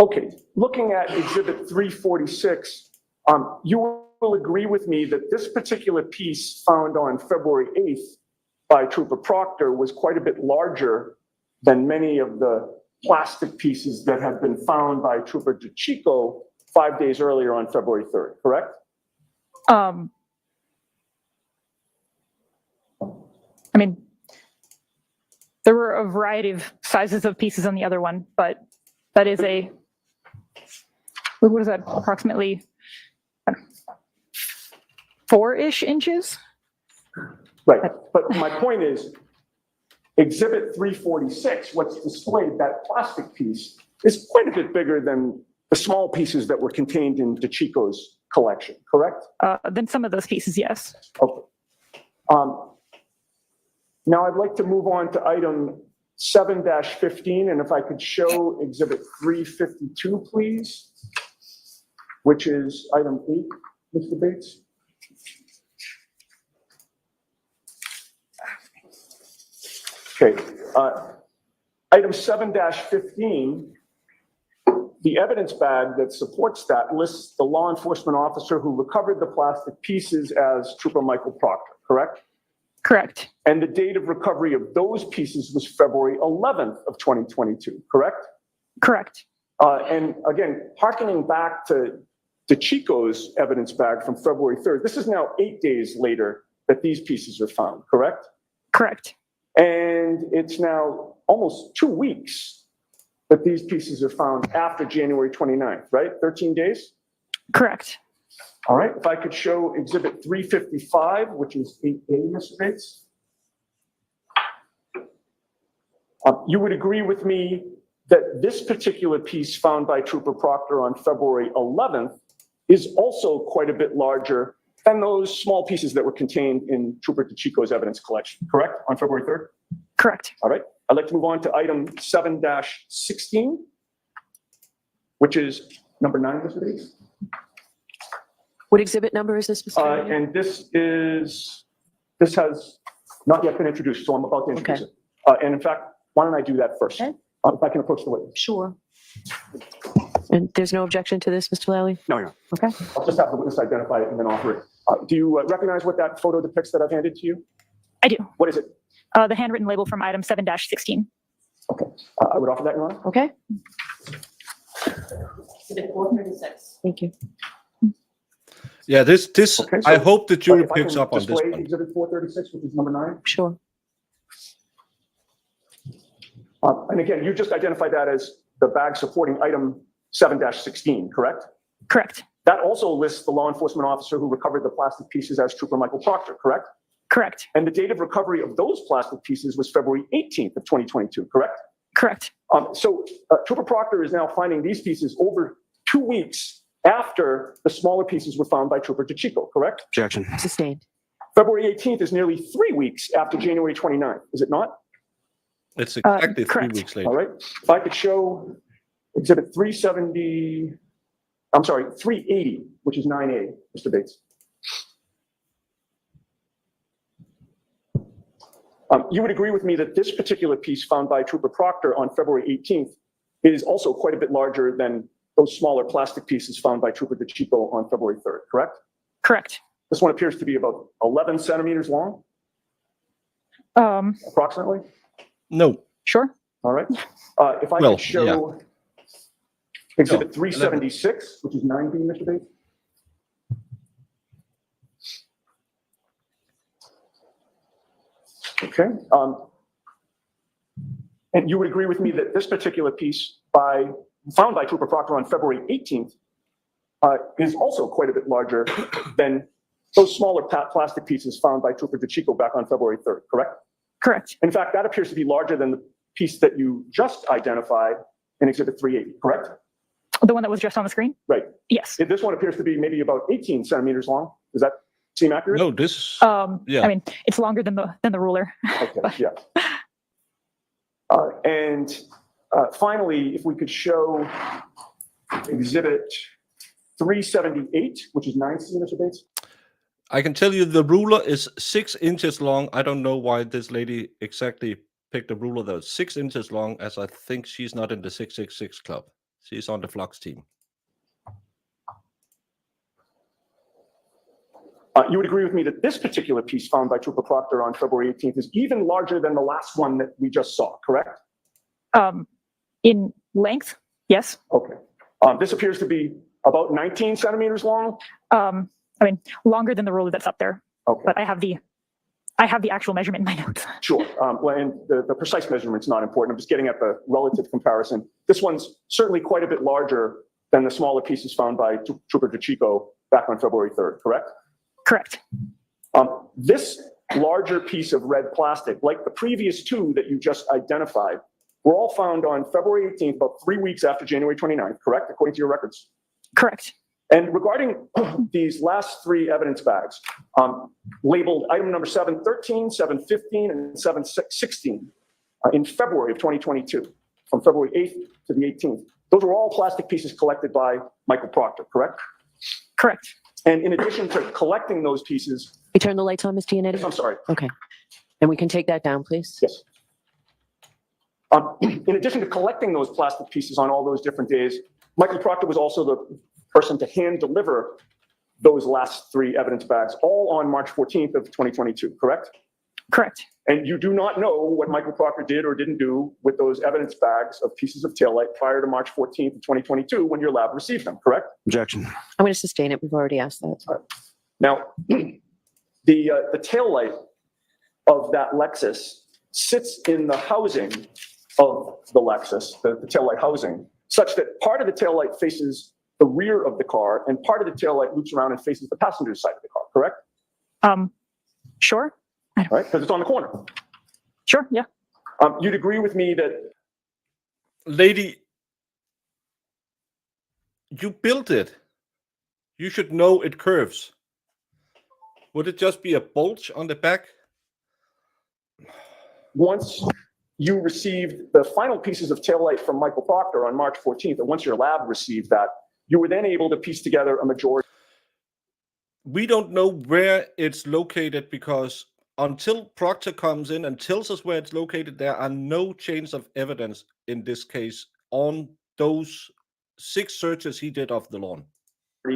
Okay, looking at Exhibit 346, you will agree with me that this particular piece found on February 8th by Trooper Proctor was quite a bit larger than many of the plastic pieces that had been found by Trooper DeChico 5 days earlier on February 3rd, correct? I mean, there were a variety of sizes of pieces on the other one, but that is a, what is that, approximately 4-ish inches? Right, but my point is, Exhibit 346, what's displayed, that plastic piece, is quite a bit bigger than the small pieces that were contained in DeChico's collection, correct? Then some of those pieces, yes. Okay. Now I'd like to move on to item 7-15, and if I could show Exhibit 352, please, which is item 8, Mr. Bates. Okay, item 7-15, the evidence bag that supports that lists the law enforcement officer who recovered the plastic pieces as Trooper Michael Proctor, correct? Correct. And the date of recovery of those pieces was February 11th of 2022, correct? Correct. And again, hearkening back to DeChico's evidence bag from February 3rd, this is now 8 days later that these pieces are found, correct? Correct. And it's now almost 2 weeks that these pieces are found after January 29th, right? 13 days? Correct. All right, if I could show Exhibit 355, which is 8A, Mr. Bates. You would agree with me that this particular piece found by Trooper Proctor on February 11th is also quite a bit larger than those small pieces that were contained in Trooper DeChico's evidence collection, correct, on February 3rd? Correct. All right, I'd like to move on to item 7-16, which is number 9, Mr. Bates. What exhibit number is this, Mr. Riley? And this has not yet been introduced, so I'm about to introduce it. And in fact, why don't I do that first? Okay. If I can approach the witness. Sure. And there's no objection to this, Mr. Lally? No, no. Okay. I'll just have the witness identify it and then offer it. Do you recognize what that photo depicts that I've handed to you? I do. What is it? The handwritten label from item 7-16. Okay. I would offer that, Your Honor. Okay. Exhibit 436. Thank you. Yeah, this Okay, so I hope the jury if I can picks up on this display one. Exhibit 436, which is number 9. Sure. And again, you just identified that as the bag supporting item 7-16, correct? Correct. That also lists the law enforcement officer who recovered the plastic pieces as Trooper Michael Proctor, correct? Correct. And the date of recovery of those plastic pieces was February 18th of 2022, correct? Correct. So Trooper Proctor is now finding these pieces over 2 weeks after the smaller pieces were found by Trooper DeChico, correct? Objection. Sustained. February 18th is nearly 3 weeks after January 29th, is it not? It's exactly 3 correct. weeks All later. right. If I could show Exhibit 380, which is 9A, Mr. Bates. You would agree with me that this particular piece found by Trooper Proctor on February 18th is also quite a bit larger than those smaller plastic pieces found by Trooper DeChico on February 3rd, correct? Correct. This one appears to be about 11 centimeters long, approximately. No. Sure. All right. If I Well, could show yeah. Exhibit No, 376, which is 9B, Mr. Bates. Okay. And you would agree with me that this particular piece found by Trooper Proctor on February 18th is also quite a bit larger than those smaller plastic pieces found by Trooper DeChico back on February 3rd, correct? Correct. In fact, that appears to be larger than the piece that you just identified in Exhibit 380, correct? The one that was just on the screen? Right. Yes. This one appears to be maybe about 18 centimeters long. Does that seem accurate? No, this. Yeah. I mean, it's longer than the ruler. Okay, yeah. And finally, if we could show exhibit 378, which is 9 centimeters, Mr. Bates. I can tell you the ruler is 6 inches long. I don't know why this lady exactly picked a ruler that was 6 inches long, as I think she's not in the 666 club. She's on the Flux team. You would agree with me that this particular piece found by Trooper Proctor on February 18th is even larger than the last one that we just saw, correct? In length, yes. Okay. This appears to be about 19 centimeters long. I mean, longer than the ruler that's up there. Okay. But I have the actual measurement in my notes. Sure. Well, and the precise measurement's not important. I'm just getting at the relative comparison. This one's certainly quite a bit larger than the smaller pieces found by Trooper DeChico back on February 3rd, correct? Correct. This larger piece of red plastic, like the previous two that you just identified, were all found on February 18th, about 3 weeks after January 29th, correct, according to your records? Correct. And regarding these last 3 evidence bags, labeled item number 713, 715, and 716 in February of 2022, from February 8th to the 18th, those were all plastic pieces collected by Michael Proctor, correct? Correct. And in addition to collecting those pieces... We turn the lights on, Mr. Yannetti? I'm sorry. Okay. And we can take that down, please? Yes. In addition to collecting those plastic pieces on all those different days, Michael Proctor was also the person to hand deliver those last 3 evidence bags, all on March 14th of 2022, correct? Correct. And you do not know what Michael Proctor did or didn't do with those evidence bags of pieces of taillight prior to March 14th of 2022 when your lab received them, correct? Objection. I'm going to sustain it. We've already asked that. All right. Now, the taillight of that Lexus sits in the housing of the Lexus, the taillight housing, such that part of the taillight faces the rear of the car and part of the taillight loops around and faces the passenger side of the car, correct? Sure. Right, because it's on the corner. Sure, yeah. You'd agree with me that... Lady, you built it. You should know it curves. Would it just be a bulge on the back? Once you received the final pieces of taillight from Michael Proctor on March 14th, and once your lab received that, you were then able to piece together a majority. We don't know where it's located because until Proctor comes in and tells us where it's located, there are no chains of evidence in this case on those 6 searches he did of the lawn.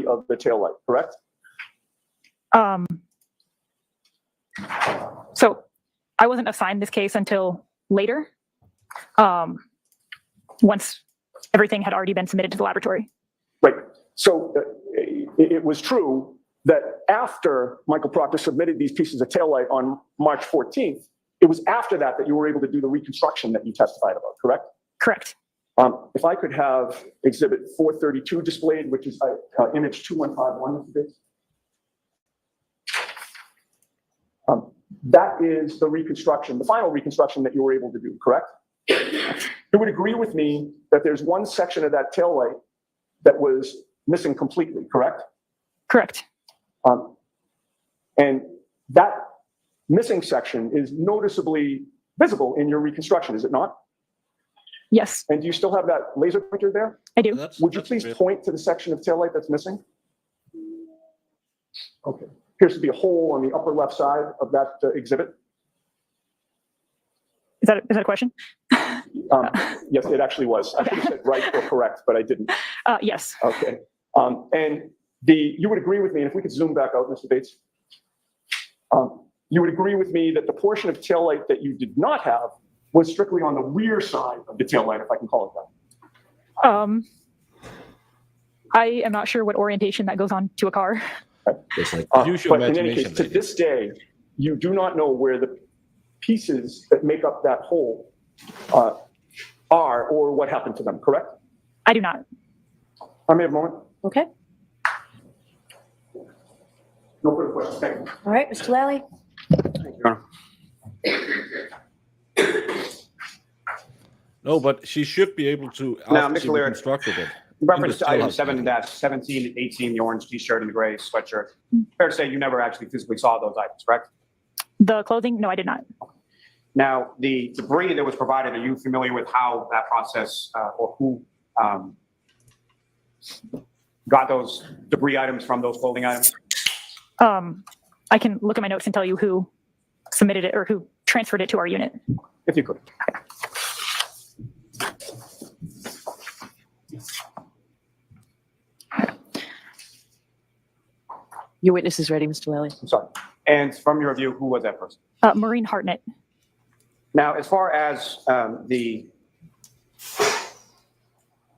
Of the taillight, correct? So I wasn't assigned this case until later, once everything had already been submitted to the laboratory. Right. So it was true that after Michael Proctor submitted these pieces of taillight on March 14th, it was after that that you were able to do the reconstruction that you testified about, correct? Correct. If I could have exhibit 432 displayed, which is image 2151, that is the reconstruction, the final reconstruction that you were able to do, correct? You would agree with me that there's one section of that taillight that was missing completely, correct? Correct. And that missing section is noticeably visible in your reconstruction, is it not? Yes. And do you still have that laser pointer there? I do. Would you please point to the section of taillight that's missing? Okay. Appears to be a hole on the upper left side of that exhibit. Is that a question? Yes, it actually was. I should have said right or correct, but I didn't. Yes. Okay. And you would agree with me, and if we could zoom back out, Mr. Bates, you would agree with me that the portion of taillight that you did not have was strictly on the rear side of the taillight, if I can call it that. I am not sure what orientation that goes on to a car. It's like but in any case, to this day, you do not know where the pieces that make up that hole are or what happened to them, correct? I do not. I may have a moment. Okay. No further questions. Thank you. All right, Mr. Lally. Thank you, Your Honor. No, but she should be able to Now, after she Mr. Leary, reconstructed it. Reference to item still 7-17, 18, the orange t-shirt and the gray sweatshirt. Fair to say you never actually physically saw those items, correct? The clothing? No, I did not. Now, the debris that was provided, are you familiar with how that process or who got those debris items from those clothing items? I can look at my notes and tell you who submitted it or who transferred it to our unit. If you could. Your witness is ready, Mr. Lally. I'm sorry. And from your review, who was that person? Maureen Hartnett. Now, as far as the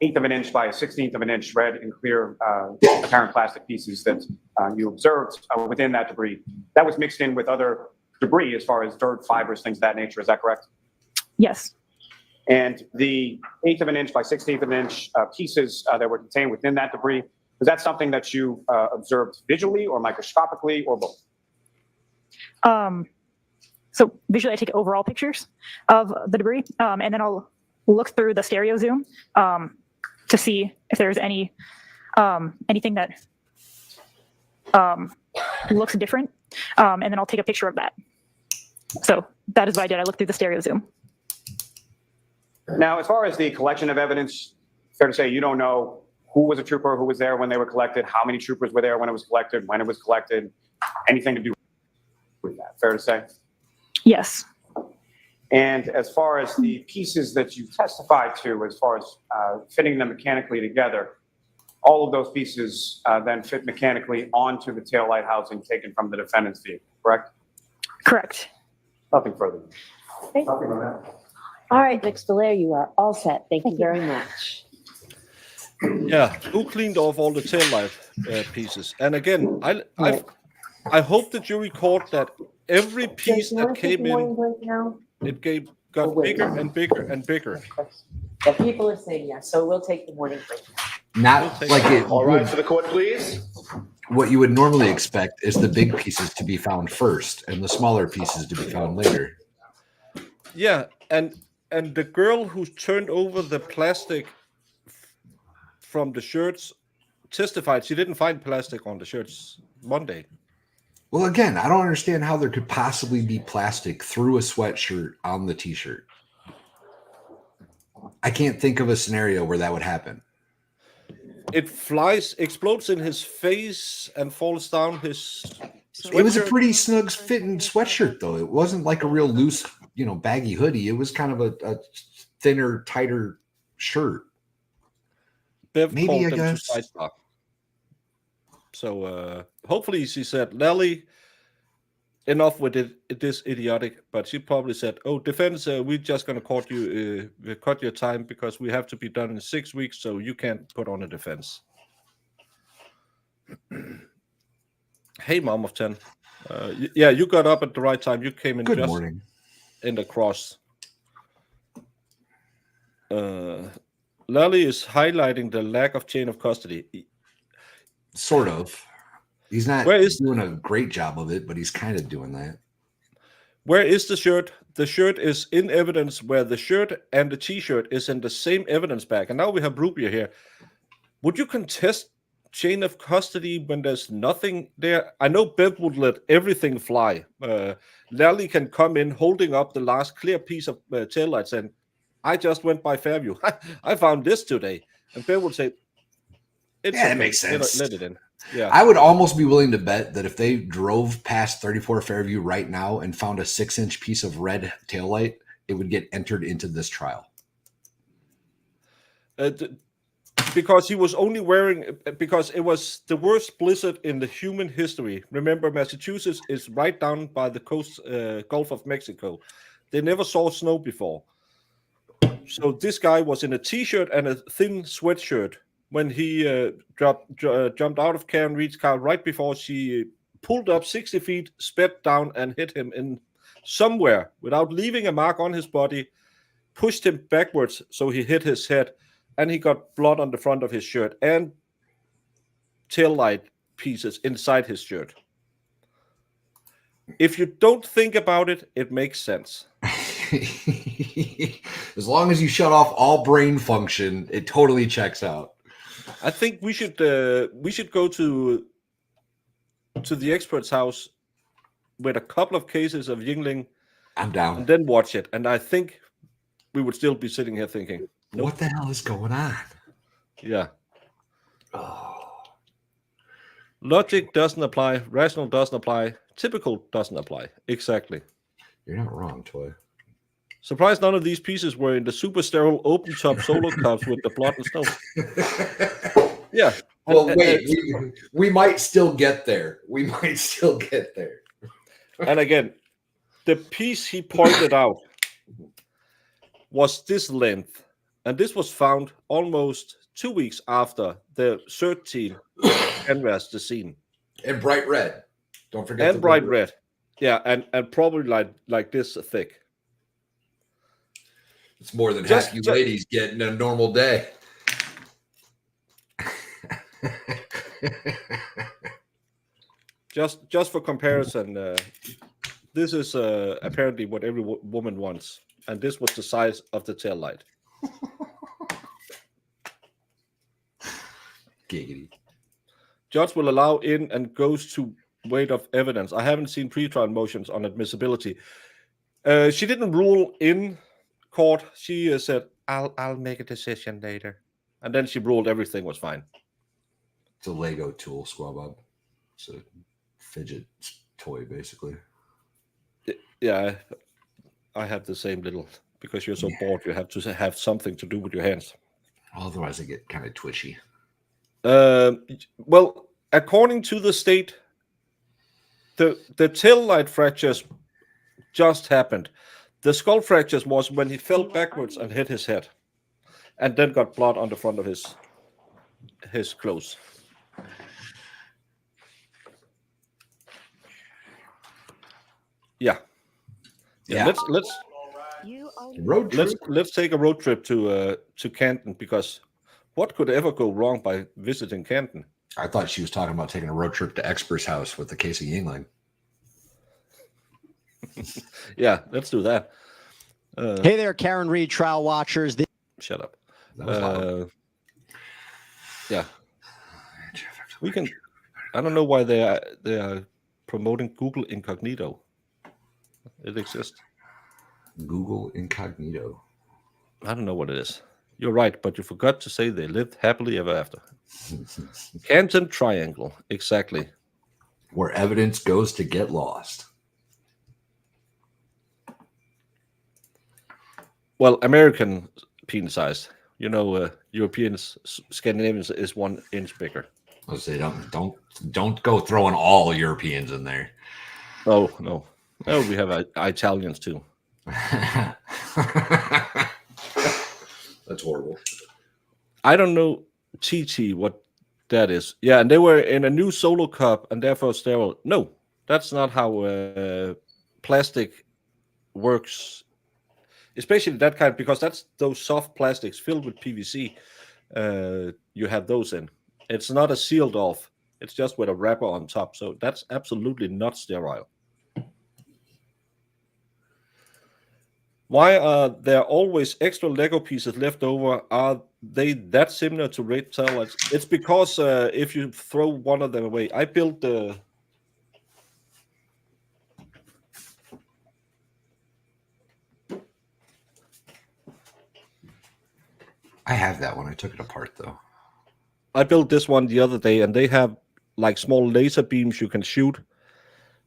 1/8 of an inch by 1/16 of an inch red and clear apparent plastic pieces that you observed within that debris, that was mixed in with other debris as far as dirt, fibers, things of that nature. Is that correct? Yes. And the 1/8 of an inch by 1/16 of an inch pieces that were contained within that debris, was that something that you observed visually or microscopically or both? So visually, I take overall pictures of the debris, and then I'll look through the stereo zoom to see if there's any anything that looks different, and then I'll take a picture of that. So that is what I did. I looked through the stereo zoom. Now, as far as the collection of evidence, fair to say you don't know who was a trooper, who was there when they were collected, how many troopers were there when it was collected, when it was collected, anything to do with that, fair to say? Yes. And as far as the pieces that you testified to, as far as fitting them mechanically together, all of those pieces then fit mechanically onto the taillight housing taken from the defendant's vehicle, correct? Correct. Nothing further. Okay. Nothing on that. All right, Mr. Lair, you are all set. Thank you very much. Yeah, who cleaned off all the taillight pieces? And again, I hope the jury caught that every piece that came in, got bigger and bigger and bigger. The people are saying yes, so we'll take the morning break. Not like it. All right, to the court, please. What you would normally expect is the big pieces to be found first and the smaller pieces to be found later. Yeah, and the girl who turned over the plastic from the shirts testified she didn't find plastic on the shirts Monday. Well, again, I don't understand how there could possibly be plastic through a sweatshirt on the t-shirt. I can't think of a scenario where that would happen. It explodes in his face and falls down his sweatshirt. It was a pretty snug fitting sweatshirt, though. It wasn't like a real loose, baggy hoodie. It was kind of a thinner, tighter shirt. Bev Maybe, called I them guess. to sidebar. So hopefully she said, Lally, enough with this idiotic. But she probably said, oh, defense, we're just going to cut your time because we have to be done in 6 weeks, so you can't put on a defense. Hey, Mom of 10. Yeah, you got up at the right time. You came in Good just morning. in the cross. Lally is highlighting the lack of chain of custody. Sort of. He's not doing a great job of it, but he's kind of doing that. Where is the shirt? The shirt is in evidence where the shirt and the t-shirt is in the same evidence bag. And now we have Rubia here. Would you contest chain of custody when there's nothing there? I know Bev would let everything fly. Lally can come in holding up the last clear piece of taillights and I just went by Fairview. I found this today. And Bev would say, it makes sense. Let it in. Yeah. I would almost be willing to bet that if they drove past 34 Fairview right now and found a 6-inch piece of red taillight, it would get entered into this trial. Because he was only wearing, because it was the worst blizzard in the human history. Remember, Massachusetts is right down by the coast, Gulf of Mexico. They never saw snow before. So this guy was in a t-shirt and a thin sweatshirt when he jumped out of Karen Reed's car right before she pulled up 60 feet, sped down and hit him in somewhere without leaving a mark on his body, pushed him backwards so he hit his head, and he got blood on the front of his shirt and taillight pieces inside his shirt. If you don't think about it, it makes sense. As long as you shut off all brain function, it totally checks out. I think we should go to the expert's house with a couple of cases of Yingling. I'm down. And then watch it. And I think we would still be sitting here thinking, nope. What the hell is going on? Yeah. Oh. Logic doesn't apply. Rational doesn't apply. Typical doesn't apply. Exactly. You're not wrong, Toy. Surprised none of these pieces were in the super sterile open top solo cups with the blood and snow. Yeah. Well, wait, we might still get there. We might still get there. And again, the piece he pointed out was this length. And this was found almost 2 weeks after the search team canvassed the scene. And bright red. Don't forget. And bright red. Yeah, and probably like this thick. It's more than half you ladies get in a normal day. Just for comparison, this is apparently what every woman wants, and this was the size of the tail light. Giggity. Judge will allow in and goes to weight of evidence. I haven't seen pretrial motions on admissibility. She didn't rule in court. She said, "I'll make a decision later," and then she ruled everything was fine. It's a Lego tool, Squab Up. It's a fidget toy, basically. Yeah, I have the same little, because you're so bored, you have to have something to do with your hands. Otherwise, I get kind of twitchy. Well, according to the state, the tail light fractures just happened. The skull fractures was when he fell backwards and hit his head, and then got blood on the front of his clothes. Yeah. Let's take a road trip to Canton, because what could ever go wrong by visiting Canton? I thought she was talking about taking a road trip to Expert's house with the case of Yingling. Yeah, let's do that. Hey there, Karen Reed trial watchers. Shut up. That was loud. Yeah, we can. I don't know why they are promoting Google Incognito. It exists. Google Incognito. I don't know what it is. You're right, but you forgot to say they lived happily ever after. Canton Triangle, exactly. Where evidence goes to get lost. Well, American penis size. You know, Europeans, Scandinavians is 1 inch bigger. I'll say don't go throwing all Europeans in there. Oh no, we have Italians too. That's horrible. I don't know TT what that is. Yeah, and they were in a new solo cup and therefore sterile. No, that's not how plastic works. Especially that kind, because that's those soft plastics filled with PVC. You have those in. It's not a sealed off. It's just with a wrapper on top. So that's absolutely not sterile. Why are there always extra Lego pieces left over? Are they that similar to red taillights? It's because if you throw one of them away, I built the. I have that one. I took it apart though. I built this one the other day, and they have like small laser beams you can shoot,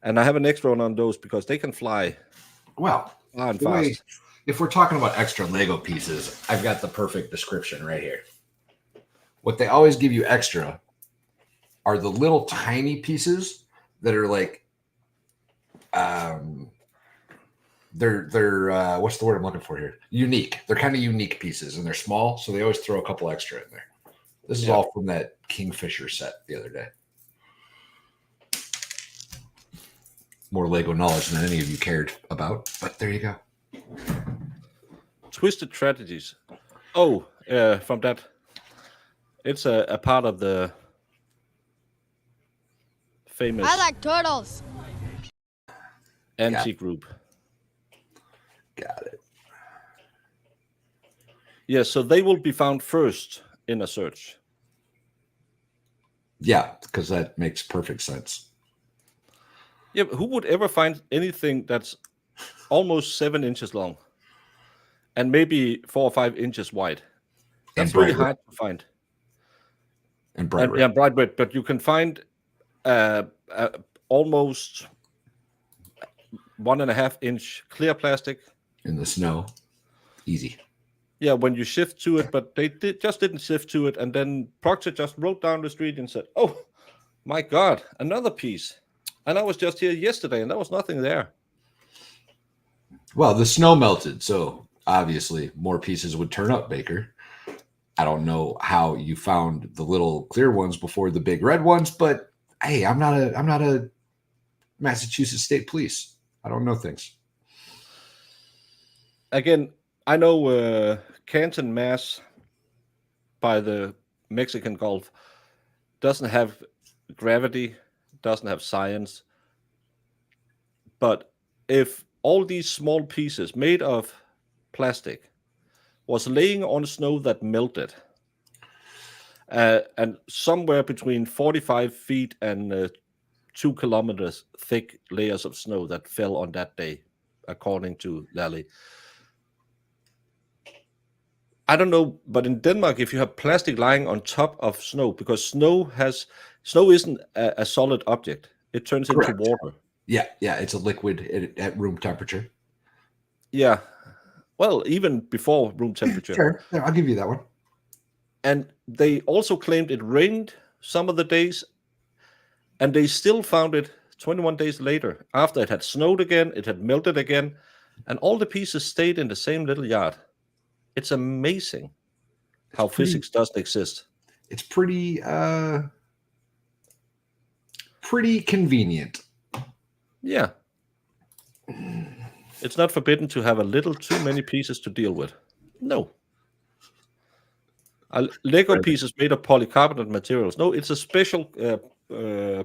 and I have an extra one on those because they can fly. Well, fast. If we're talking about extra Lego pieces, I've got the perfect description right here. What they always give you extra are the little tiny pieces that are like, they're what's the word I'm looking for here? Unique. They're kind of unique pieces, and they're small, so they always throw a couple extra in there. This is all from that Kingfisher set the other day. More Lego knowledge than any of you cared about, but there you go. Twisted Tragedies. Oh, from that. It's a part of the famous I like turtles. anti-group. Got it. Yeah, so they will be found first in a search. Yeah, because that makes perfect sense. Yeah, but who would ever find anything that's almost 7 inches long and maybe 4 or 5 inches wide? That's really hard to find. And bright red. Yeah, bright red. But you can find almost 1.5 inch clear plastic in the snow. Easy. Yeah, when you shift to it, but they just didn't shift to it. And then Proctor just rode down the street and said, "Oh, my God, another piece." And I was just here yesterday and there was nothing there. Well, the snow melted, so obviously more pieces would turn up, Baker. I don't know how you found the little clear ones before the big red ones, but hey, I'm not a Massachusetts State Police. I don't know things. Again, I know Canton, Mass, by the Mexican Gulf, doesn't have gravity, doesn't have science. But if all these small pieces made of plastic was laying on snow that melted, and somewhere between 45 feet and 2 kilometers thick layers of snow that fell on that day, according to Lally. I don't know, but in Denmark, if you have plastic lying on top of snow, because snow isn't a solid object, it turns Correct. into water. Yeah, it's a liquid at room temperature. Yeah, well, even before room temperature. Sure, yeah, I'll give you that one. And they also claimed it rained some of the days, and they still found it 21 days later. After it had snowed again, it had melted again, and all the pieces stayed in the same little yard. It's amazing how physics doesn't exist. It's pretty convenient. Yeah. It's not forbidden to have a little too many pieces to deal with. No. Lego pieces made of polycarbonate materials. No, it's a special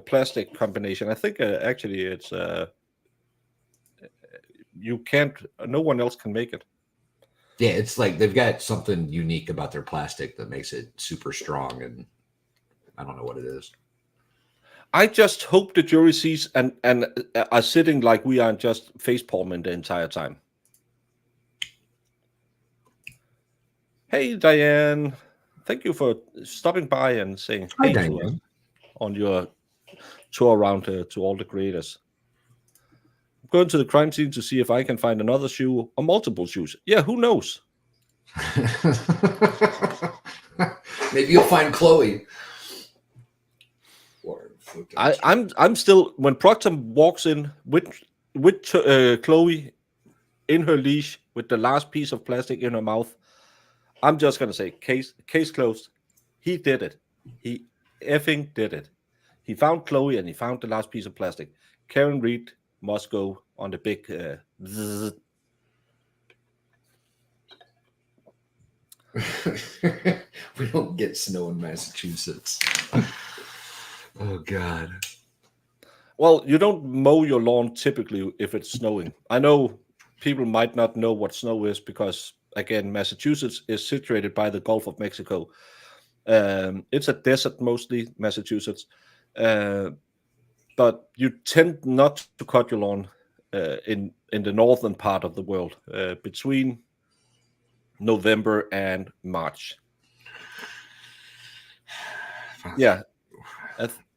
plastic combination. I think actually it's no one else can make it. Yeah, it's like they've got something unique about their plastic that makes it super strong, and I don't know what it is. I just hope the jury sees and are sitting like we are and just facepalming the entire time. Hey, Diane. Thank you for stopping by and saying hey to us on your tour around to all the creators. I'm going to the crime scene to see if I can find another shoe or multiple shoes. Yeah, who knows? Maybe you'll find Chloe. I'm still, when Proctor walks in with Chloe in her leash with the last piece of plastic in her mouth, I'm just gonna say case closed. He did it. He effing did it. He found Chloe and he found the last piece of plastic. Karen Reed must go on the big We don't get snow in Massachusetts. Oh God. Well, you don't mow your lawn typically if it's snowing. I know people might not know what snow is because, again, Massachusetts is situated by the Gulf of Mexico. It's a desert mostly, Massachusetts. But you tend not to cut your lawn in the northern part of the world between November and March. Yeah,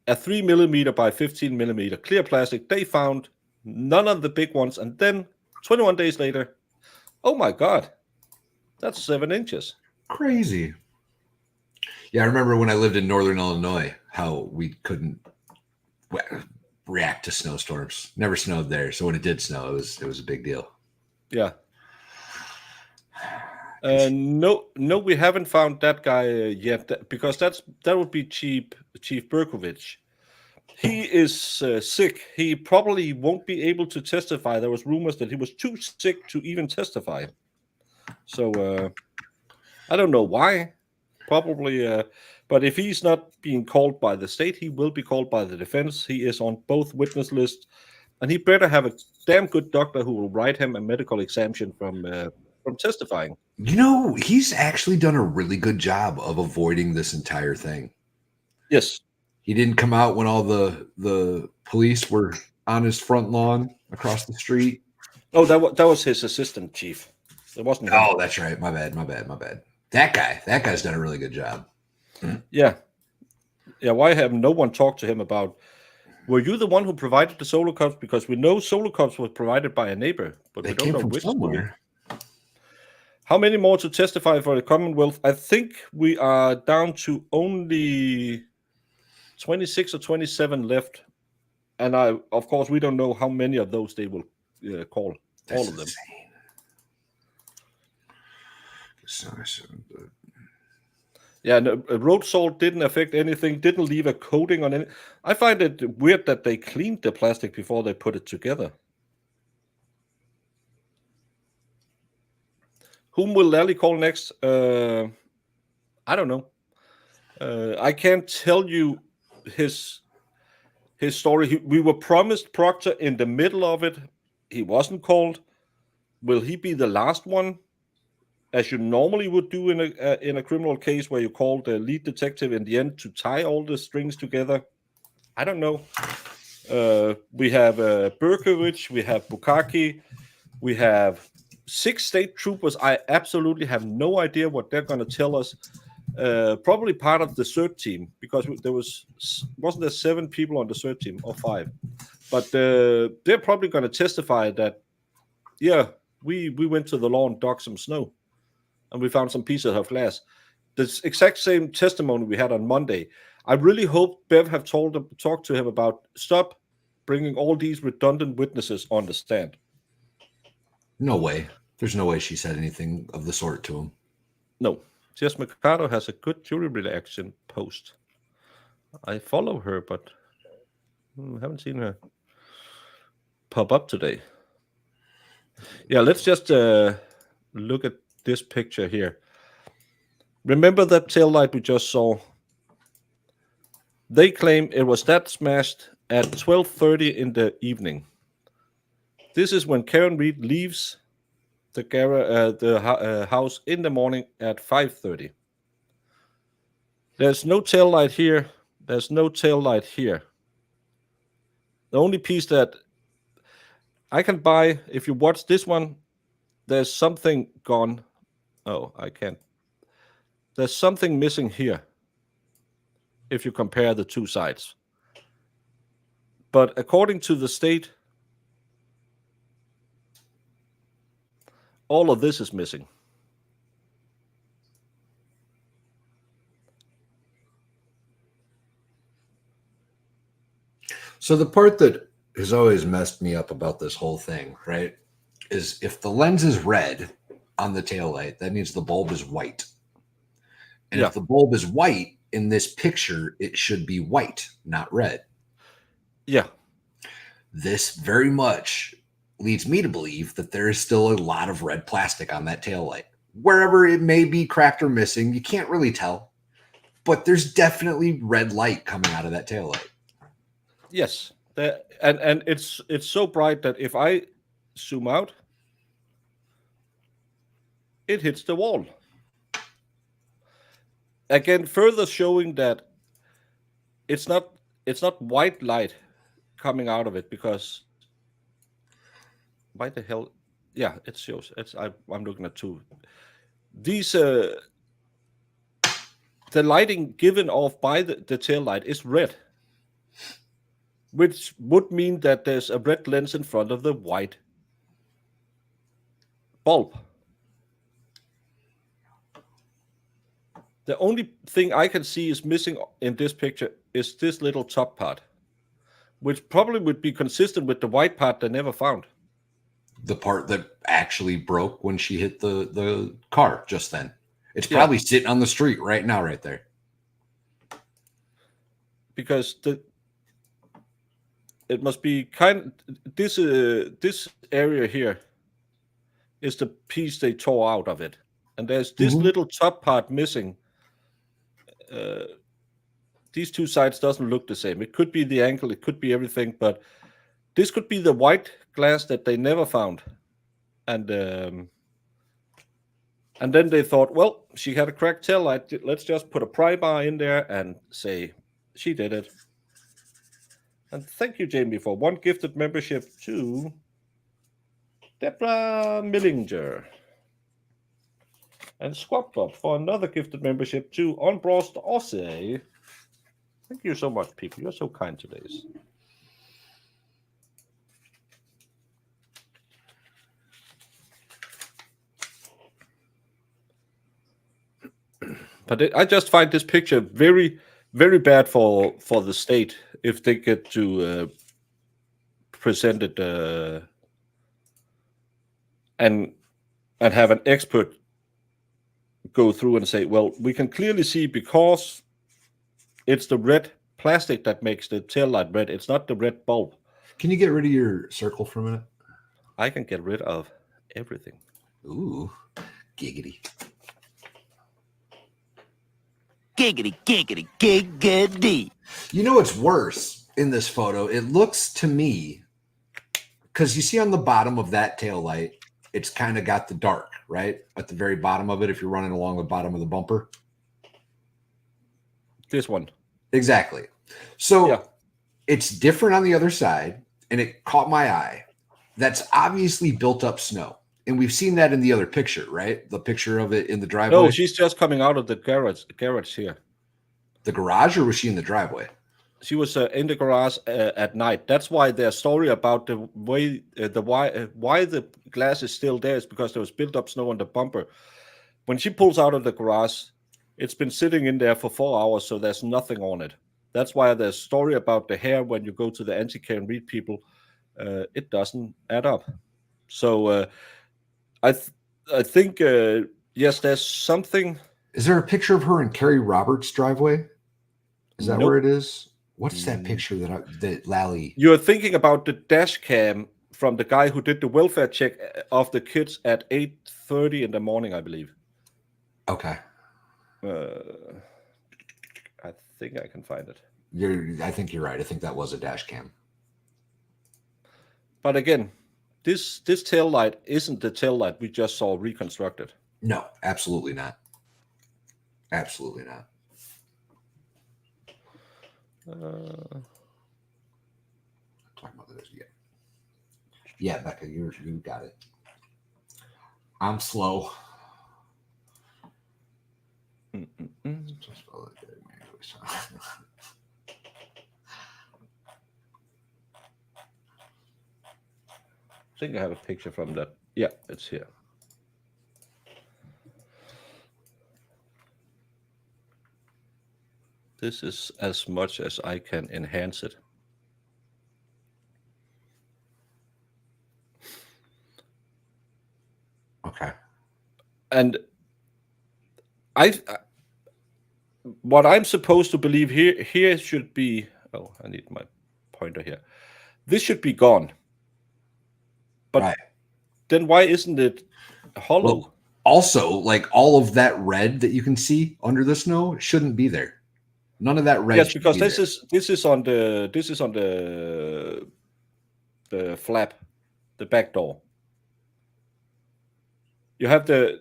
a 3 millimeter by 15 millimeter clear plastic. They found none of the big ones, and then 21 days later, oh my God, that's 7 inches. Crazy. Yeah, I remember when I lived in northern Illinois, how we couldn't react to snowstorms. Never snowed there, so when it did snow, it was a big deal. Yeah. No, we haven't found that guy yet because that would be Chief Berkovich. He is sick. He probably won't be able to testify. There was rumors that he was too sick to even testify. So I don't know why. Probably, but if he's not being called by the state, he will be called by the defense. He is on both witness lists, and he better have a damn good doctor who will write him a medical exemption from testifying. You know, he's actually done a really good job of avoiding this entire thing. Yes. He didn't come out when all the police were on his front lawn across the street. Oh, that was his assistant chief. It wasn't him. Oh, that's right. My bad. That guy's done a really good job. Yeah. Why have no one talked to him about? Were you the one who provided the solo cups? Because we know solo cups was provided by a neighbor, but They we don't came know from which. somewhere. How many more to testify for the Commonwealth? I think we are down to only 26 or 27 left. And of course, we don't know how many of those they will call. That's all of them. Insane. Yeah, no, road salt didn't affect anything, didn't leave a coating on any. I find it weird that they cleaned the plastic before they put it together. Whom will Lally call next? I don't know. I can't tell you his story. We were promised Proctor in the middle of it. He wasn't called. Will he be the last one, as you normally would do in a criminal case where you call the lead detective in the end to tie all the strings together? I don't know. We have Berkovich, we have Bukaki, we have 6 state troopers. I absolutely have no idea what they're going to tell us. Probably part of the CERT team, because wasn't there 7 people on the CERT team or 5? But they're probably going to testify that, yeah, we went to the lawn, dug some snow, and we found some pieces of glass. The exact same testimony we had on Monday. I really hope Bev have talked to him about stop bringing all these redundant witnesses on the stand. No way. There's no way she said anything of the sort to him. No. Jess Mercado has a good jury reaction post. I follow her, but haven't seen her pop up today. Yeah, let's just look at this picture here. Remember that tail light we just saw? They claim it was that smashed at 12:30 in the evening. This is when Karen Reed leaves the house in the morning at 5:30. There's no tail light here. There's no tail light here. The only piece that I can buy, if you watch this one, there's something gone. Oh, I can't. There's something missing here if you compare the two sides. But according to the state, all of this is missing. So the part that has always messed me up about this whole thing, right, is if the lens is red on the taillight, that means the bulb is white. And if the bulb is white in this picture, it should be white, not red. Yeah. This very much leads me to believe that there is still a lot of red plastic on that taillight. Wherever it may be cracked or missing, you can't really tell. But there's definitely red light coming out of that taillight. Yes. And it's so bright that if I zoom out, it hits the wall. Again, further showing that it's not white light coming out of it, because why the hell? Yeah, it shows. I'm looking at two. These the lighting given off by the tail light is red, which would mean that there's a red lens in front of the white bulb. The only thing I can see is missing in this picture is this little top part, which probably would be consistent with the white part they never found. The part that actually broke when she hit the car just then. It's probably sitting on the street right now, right there. Because it must be this area here is the piece they tore out of it, and there's this little top part missing. These two sides doesn't look the same. It could be the angle, it could be everything, but this could be the white glass that they never found. And then they thought, well, she had a cracked tail light. Let's just put a pry bar in there and say she did it. And thank you, Jamie, for 1 gifted membership to Deborah Millinger. And Squat Bob for another gifted membership to Unbrosed Osse. Thank you so much, people. You're so kind today. But I just find this picture very, very bad for the state if they get to present it and have an expert go through and say, well, we can clearly see because it's the red plastic that makes the tail light red. It's not the red bulb. Can you get rid of your circle for a minute? I can get rid of everything. Ooh, giggity. Giggity, giggity, giggity. You know what's worse in this photo? It looks to me, because you see on the bottom of that tail light, it's kind of got the dark, right? At the very bottom of it, if you're running along the bottom of the bumper. This one. Exactly. So it's different on the other side, and it caught my eye. That's obviously built up snow. And we've seen that in the other picture, right? The picture of it in the driveway. No, she's just coming out of the garage here. The garage, or was she in the driveway? She was in the garage at night. That's why their story about the way why the glass is still there is because there was built up snow on the bumper. When she pulls out of the garage, it's been sitting in there for 4 hours, so there's nothing on it. That's why the story about the hair when you go to the anti-care and read people, it doesn't add up. So I think yes, there's something. Is there a picture of her in Carrie Roberts' driveway? Is that where it is? What's that picture that Lally? You're thinking about the dash cam from the guy who did the welfare check of the kids at 8:30 in the morning, I believe. Okay. I think I can find it. I think you're right. I think that was a dash cam. But again, this tail light isn't the tail light we just saw reconstructed. No, absolutely not. Absolutely not. Talking about this, yeah, Becca, you got it. I'm slow. I think I have a picture from that. Yeah, it's here. This is as much as I can enhance it. Okay. And what I'm supposed to believe here should be, oh, I need my pointer here. This should be gone. But then why isn't it hollow? Well, also, like all of that red that you can see under the snow shouldn't be there. None of that red. Yes, because this is on the flap, the back door. You have to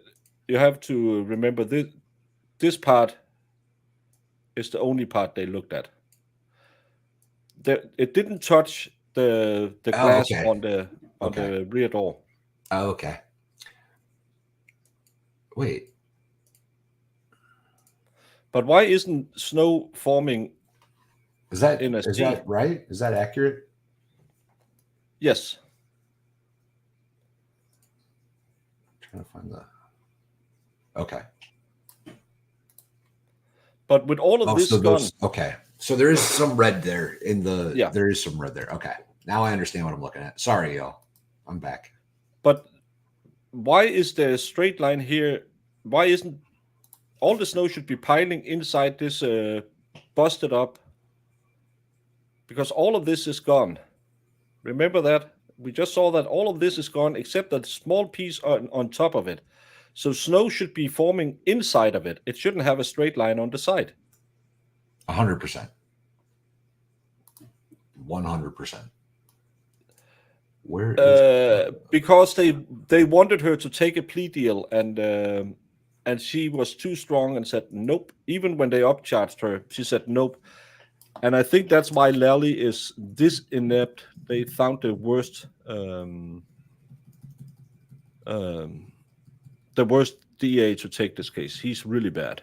remember this part is the only part they looked at. It didn't touch the glass on the rear door. Oh, okay. Wait. But why isn't snow forming? Is that right? Is that accurate? Yes. I'm trying to find the. Okay. But with all of this gone, okay. So there is some red there in the. Yeah. There is some red there. Okay. Now I understand what I'm looking at. Sorry, y'all. I'm back. But why is there a straight line here? Why isn't all the snow should be piling inside this busted up? Because all of this is gone. Remember that? We just saw that all of this is gone except that small piece on top of it. So snow should be forming inside of it. It shouldn't have a straight line on the side. 100%. 100%. Where is because they wanted her to take a plea deal and she was too strong and said nope. Even when they upcharged her, she said nope. And I think that's why Lally is this inept. They found the worst DA to take this case. He's really bad.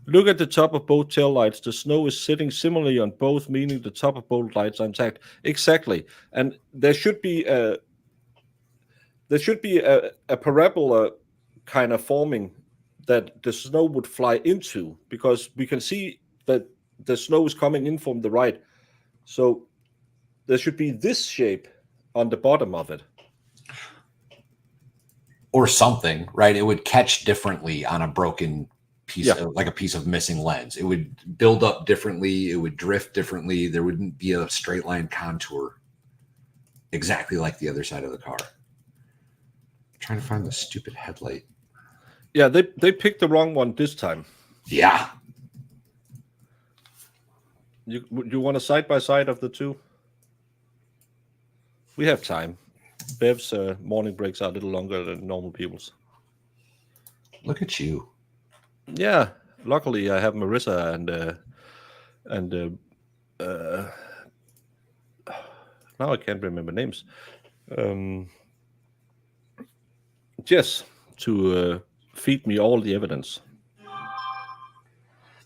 Look at the top of both tail lights. The snow is sitting similarly on both, meaning the top of both lights are intact. Exactly. And there should be a parabola kind of forming that the snow would fly into, because we can see that the snow is coming in from the right. So there should be this shape on the bottom of it. Or something, right? It would catch differently on a broken piece, like a piece of missing lens. It would build up differently. It would drift differently. There wouldn't be a straight line contour exactly like the other side of the car. I'm trying to find the stupid headlight. Yeah, they picked the wrong one this time. Yeah. You want a side-by-side of the two? We have time. Bev's morning breaks are a little longer than normal people's. Look at you. Yeah, luckily I have Marissa and now I can't remember names. Jess to feed me all the evidence.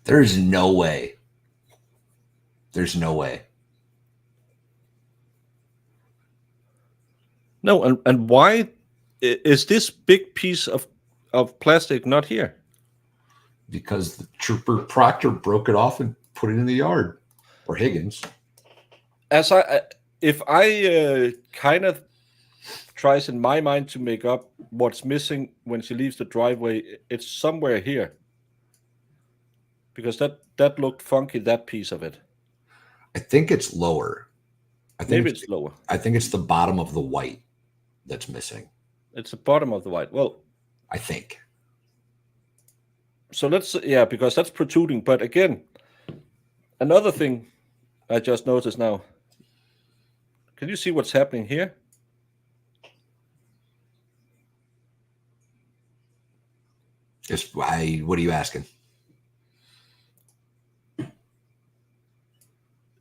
There's no way. There's no way. No, and why is this big piece of plastic not here? Because the trooper Proctor broke it off and put it in the yard, or Higgins. If I kind of tries in my mind to make up what's missing when she leaves the driveway, it's somewhere here. Because that looked funky, that piece of it. I think it's lower. Maybe it's lower. I think it's the bottom of the white that's missing. It's the bottom of the white. Well, I think. So because that's protruding. But again, another thing I just noticed now. Can you see what's happening here? What are you asking?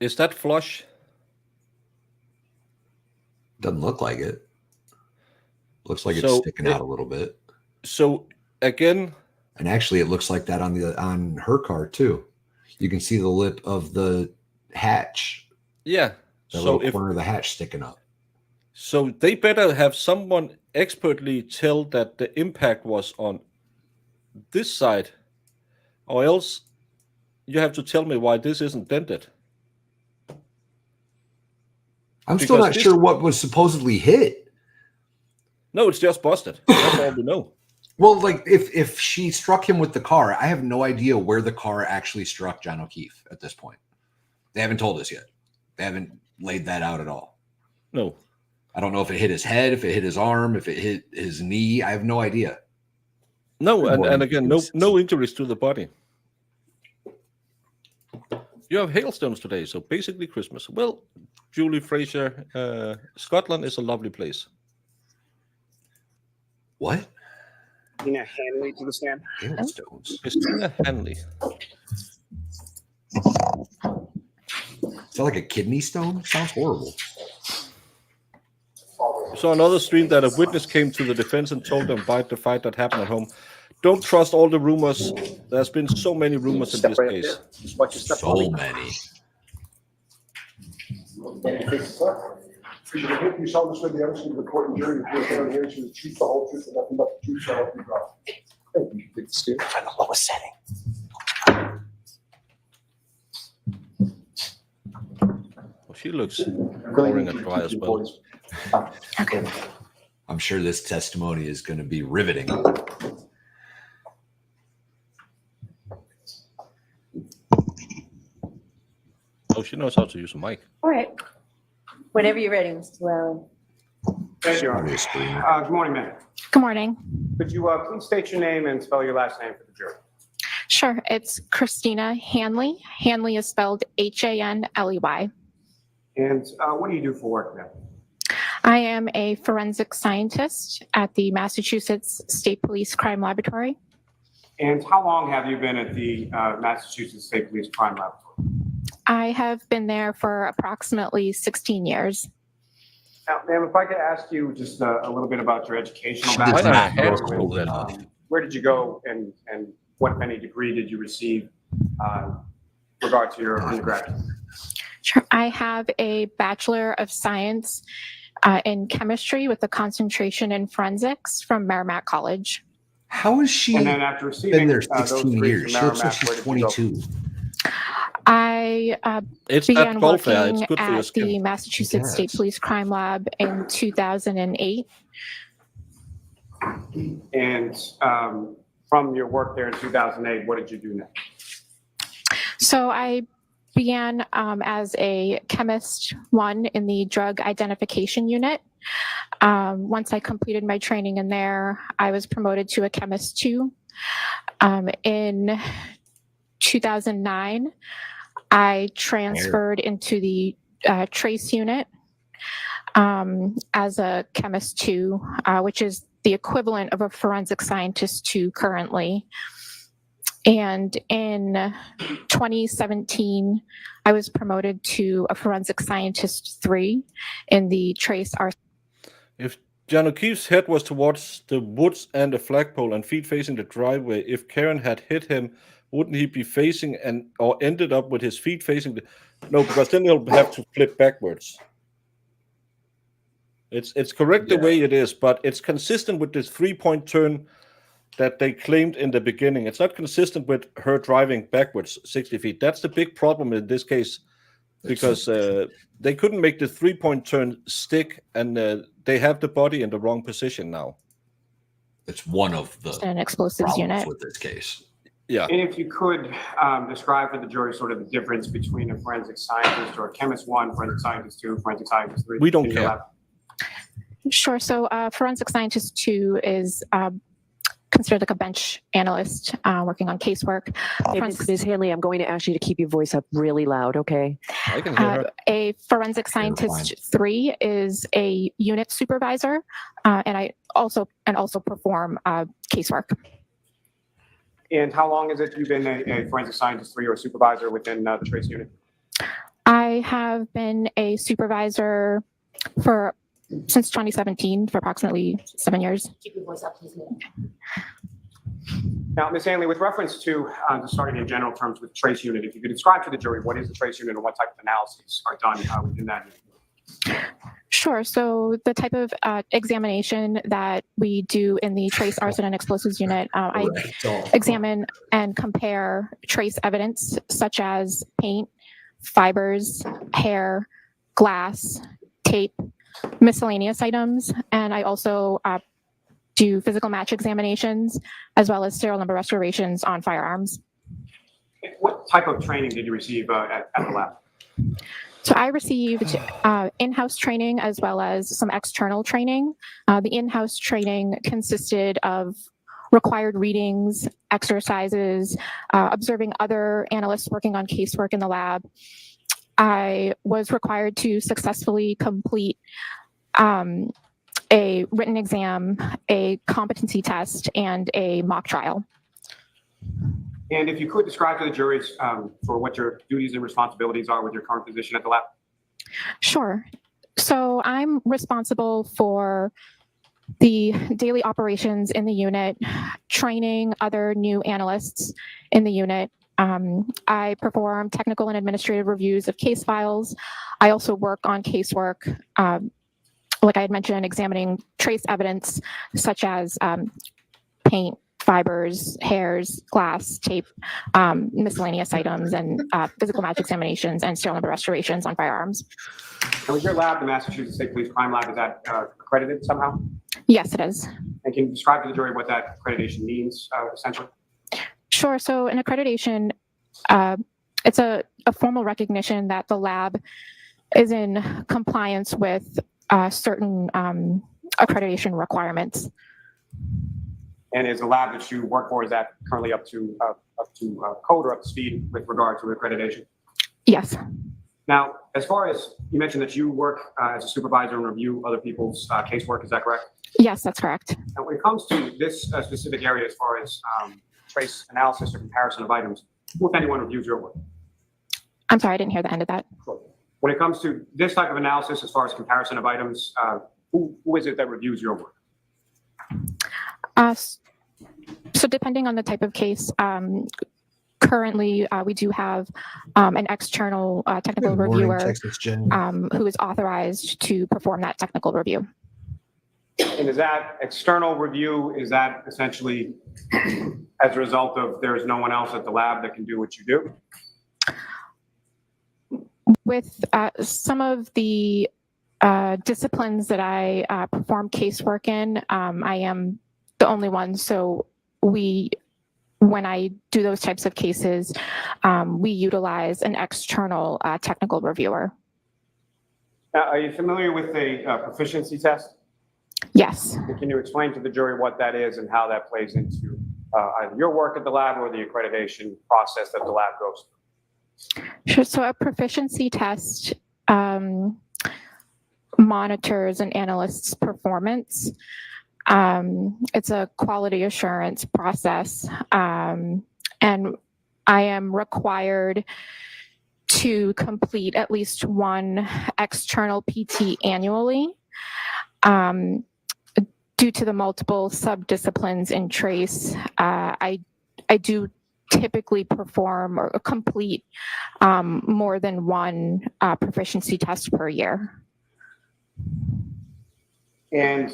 Is that flush? Doesn't look like it. Looks like it's sticking out a little bit. So again, and actually, it looks like that on her car too. You can see the lip of the hatch. Yeah. The little corner of the hatch sticking up. So they better have someone expertly tell that the impact was on this side, or else you have to tell me why this isn't dented. I'm still not sure what was supposedly hit. No, it's just busted. That's all we know. Well, like if she struck him with the car, I have no idea where the car actually struck John O'Keefe at this point. They haven't told us yet. They haven't laid that out at all. No. I don't know if it hit his head, if it hit his arm, if it hit his knee. I have no idea. No, and again, no injuries to the body. You have hailstones today, so basically Christmas. Well, Julie Fraser, Scotland is a lovely place. What? Christina Hanley to the stand. Hailstones. Christina Hanley. Is that like a kidney stone? Sounds horrible. So another stream that a witness came to the defense and told them about the fight that happened at home. Don't trust all the rumors. There's been so many rumors in this case. So many. You saw this with the evidence of the court and jury. If you're here to treat the whole truth and nothing but the truth, so help you God. Thank you. Good to see you. On the lowest setting. Well, she looks boring and dry as well. Okay. I'm sure this testimony is going to be riveting. Oh, she knows how to use a mic. All right. Whenever you're ready, Mr. Lally. Thank you, Your Honor. Good morning, ma'am. Good morning. Could you please state your name and spell your last name for the jury? Sure. It's Christina Hanley. Hanley is spelled Hanley. And what do you do for work, ma'am? I am a forensic scientist at the Massachusetts State Police Crime Laboratory. And how long have you been at the Massachusetts State Police Crime Laboratory? I have been there for approximately 16 years. Now, ma'am, if I could ask you just a little bit about your educational She does background. not Where- know that much. Where did you go and what, if any, degree did you receive regard to your undergraduate? Sure. I have a Bachelor of Science in Chemistry with a concentration in Forensics from Merrimack College. How is she And then after receiving been there those 16 degrees years? from She looks like Merrimack, she's where did you go? 22. I It's began that golf fair. working It's good for your at the skin. Massachusetts State Yes. Police Crime Lab in 2008. And from your work there in 2008, what did you do next? So I began as a chemist 1 in the drug identification unit. Once I completed my training in there, I was promoted to a chemist 2. In 2009, I transferred into the trace unit as a chemist 2, which is the equivalent of a forensic scientist 2 currently. And in 2017, I was promoted to a forensic scientist 3 in the trace arsenal. If John O'Keefe's head was towards the woods and the flagpole and feet facing the driveway, if Karen had hit him, wouldn't he be facing or ended up with his feet facing the... No, because then he'll have to flip backwards. It's correct the way it is, but it's consistent with this 3-point turn that they claimed in the beginning. It's not consistent with her driving backwards 60 feet. That's the big problem in this case, because they couldn't make the 3-point turn stick, and they have the body in the wrong position now. It's one of the An explosives problems unit. with this case. Yeah. And if you could describe for the jury sort of the difference between a forensic scientist or a chemist 1, forensic scientist 2, forensic scientist 3. We don't in your care. lab. Sure. So forensic scientist 2 is considered like a bench analyst working on casework. Hey, Ms. Hanley, I'm going to ask you to keep your voice up really loud, okay? I can hear her. A forensic scientist 3 is a unit supervisor, and I also perform casework. And how long is it you've been a forensic scientist 3 or a supervisor within the trace unit? I have been a supervisor since 2017 for approximately 7 years. Keep your voice up, please. Now, Ms. Hanley, with reference to starting in general terms with trace unit, if you could describe to the jury what is the trace unit and what type of analyses are done within that unit. Sure. So the type of examination that we do in the trace arson and explosives unit, I examine and compare trace evidence such as paint, fibers, hair, glass, tape, miscellaneous items, and I also do physical match examinations as well as serial number restorations on firearms. What type of training did you receive at the lab? So I received in-house training as well as some external training. The in-house training consisted of required readings, exercises, observing other analysts working on casework in the lab. I was required to successfully complete a written exam, a competency test, and a mock trial. And if you could describe to the juries for what your duties and responsibilities are with your current position at the lab. Sure. So I'm responsible for the daily operations in the unit, training other new analysts in the unit. I perform technical and administrative reviews of case files. I also work on casework, like I had mentioned, examining trace evidence such as paint, fibers, hairs, glass, tape, miscellaneous items, and physical match examinations and serial number restorations on firearms. And with your lab, the Massachusetts State Police Crime Lab, is that accredited somehow? Yes, it is. And can you describe to the jury what that accreditation means, essentially? Sure. So an accreditation, it's a formal recognition that the lab is in compliance with certain accreditation requirements. And is the lab that you work for, is that currently up to code or up to speed with regard to accreditation? Yes. Now, as far as you mentioned that you work as a supervisor and review other people's casework, is that correct? Yes, that's correct. And when it comes to this specific area, as far as trace analysis or comparison of items, who, if anyone, reviews your work? I'm sorry, I didn't hear the end of that. When it comes to this type of analysis, as far as comparison of items, who is it that reviews your work? So depending on the type of case, currently we do have an external technical Good morning, reviewer Texas Jen. who is authorized to perform that technical review. And is that external review, is that essentially as a result of there is no one else at the lab that can do what you do? With some of the disciplines that I perform casework in, I am the only one. So when I do those types of cases, we utilize an external technical reviewer. Are you familiar with a proficiency test? Yes. Can you explain to the jury what that is and how that plays into either your work at the lab or the accreditation process that the lab goes through? Sure. So a proficiency test monitors an analyst's performance. It's a quality assurance process, and I am required to complete at least one external PT annually. Due to the multiple subdisciplines in TRACE, I do typically perform or complete more than one proficiency test per year. And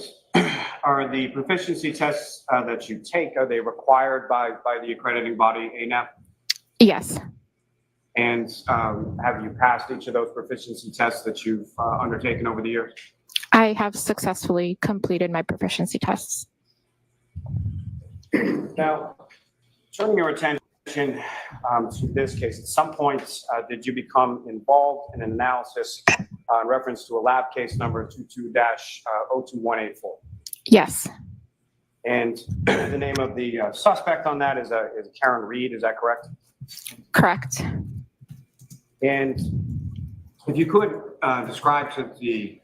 are the proficiency tests that you take, are they required by the accrediting body, ANAP? Yes. And have you passed each of those proficiency tests that you've undertaken over the years? I have successfully completed my proficiency tests. Now, turning your attention to this case, at some point, did you become involved in an analysis in reference to a lab case number 22-02184? Yes. And the name of the suspect on that is Karen Reed, is that correct? Correct. And if you could describe to the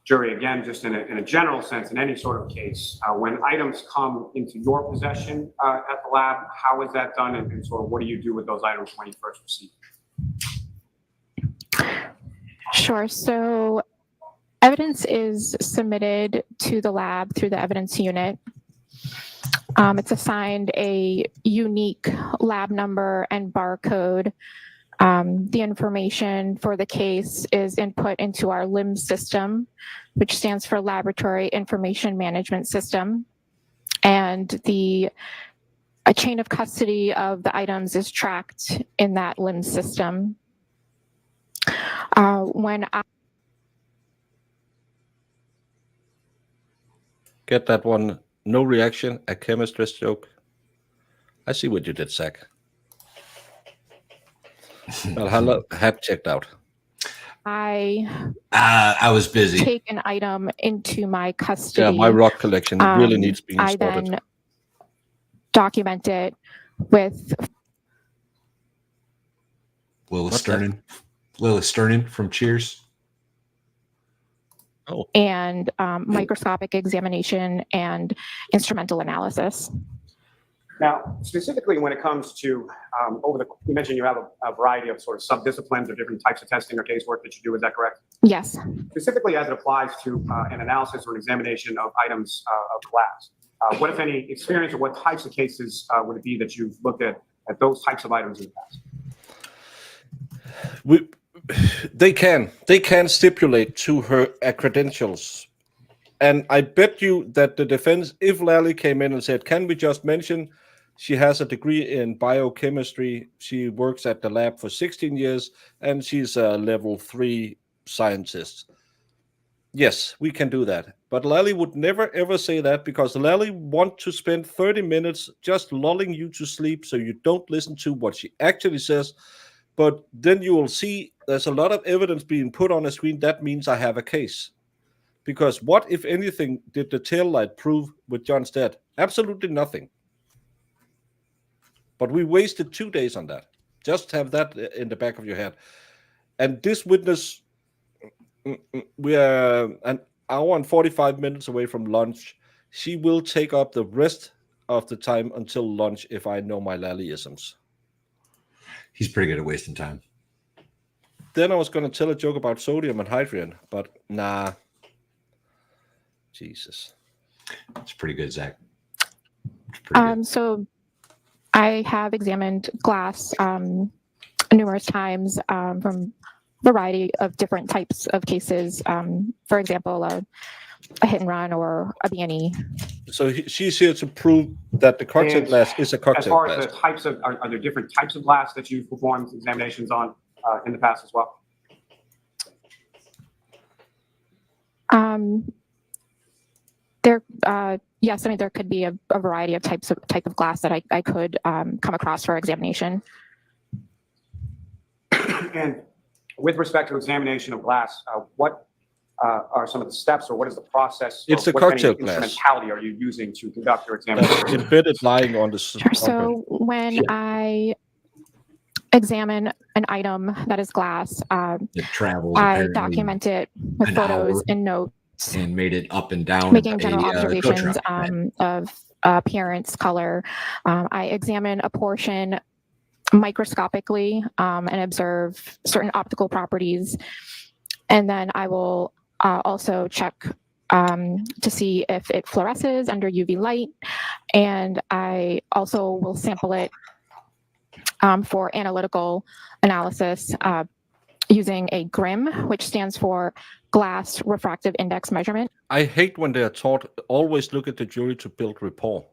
jury, again, just in a general sense, in any sort of case, when items come into your possession at the lab, how is that done, and sort of what do you do with those items when you first receive them? Sure. So evidence is submitted to the lab through the evidence unit. It's assigned a unique lab number and barcode. The information for the case is input into our LIMS system, which stands for Laboratory Information Management System. And a chain of custody of the items is tracked in that LIMS system. When I Get that one? No reaction, a chemist's joke. I see what you did, Zach. Well, had checked out. I was busy. Take an item into my custody. Yeah, my rock collection really needs being I sorted. then document it with Lilith Sternin from Cheers. Oh. And microscopic examination and instrumental analysis. Now, specifically when it comes to, you mentioned you have a variety of sort of subdisciplines or different types of testing or casework that you do, is that correct? Yes. Specifically as it applies to an analysis or an examination of items of glass. What, if any, experience or what types of cases would it be that you've looked at those types of items in the past? They can stipulate to her credentials. And I bet you that the defense, if Lally came in and said, can we just mention she has a degree in biochemistry, she works at the lab for 16 years, and she's a level 3 scientist. Yes, we can do that. But Lally would never, ever say that, because Lally wants to spend 30 minutes just lulling you to sleep so you don't listen to what she actually says. But then you will see there's a lot of evidence being put on a screen. That means I have a case. Because what, if anything, did the Taillight prove with John's death? Absolutely nothing. But we wasted 2 days on that. Just have that in the back of your head. And this witness, we are an hour and 45 minutes away from lunch. She will take up the rest of the time until lunch if I know my Lallyisms. He's pretty good at wasting time. Then I was going to tell a joke about sodium and hydrogen, but nah. Jesus. It's pretty good, Zach. Pretty so I have examined glass numerous times from a variety of different types of cases. For example, a hit and run or a B&E. So she's here to prove that the cocktail glass is a cocktail glass. As far glass. as the types of, are there different types of glass that you've performed examinations on in the past as well? Yes, I mean, there could be a variety of type of glass that I could come across for examination. And with respect to examination of glass, what are some of the steps, or what is the process? It's a cocktail glass. Instrumentality are you using to conduct your examination? Embedded lying on the. Sure. So when I examine an item that is glass, it travels. I document it with photos and notes. And made it up and down. Making general observations of appearance, color. I examine a portion microscopically and observe certain optical properties. And then I will also check to see if it fluoresces under UV light. And I also will sample it for analytical analysis using a GRIM, which stands for Glass Refractive Index Measurement. I hate when they are taught, always look at the jury to build rapport.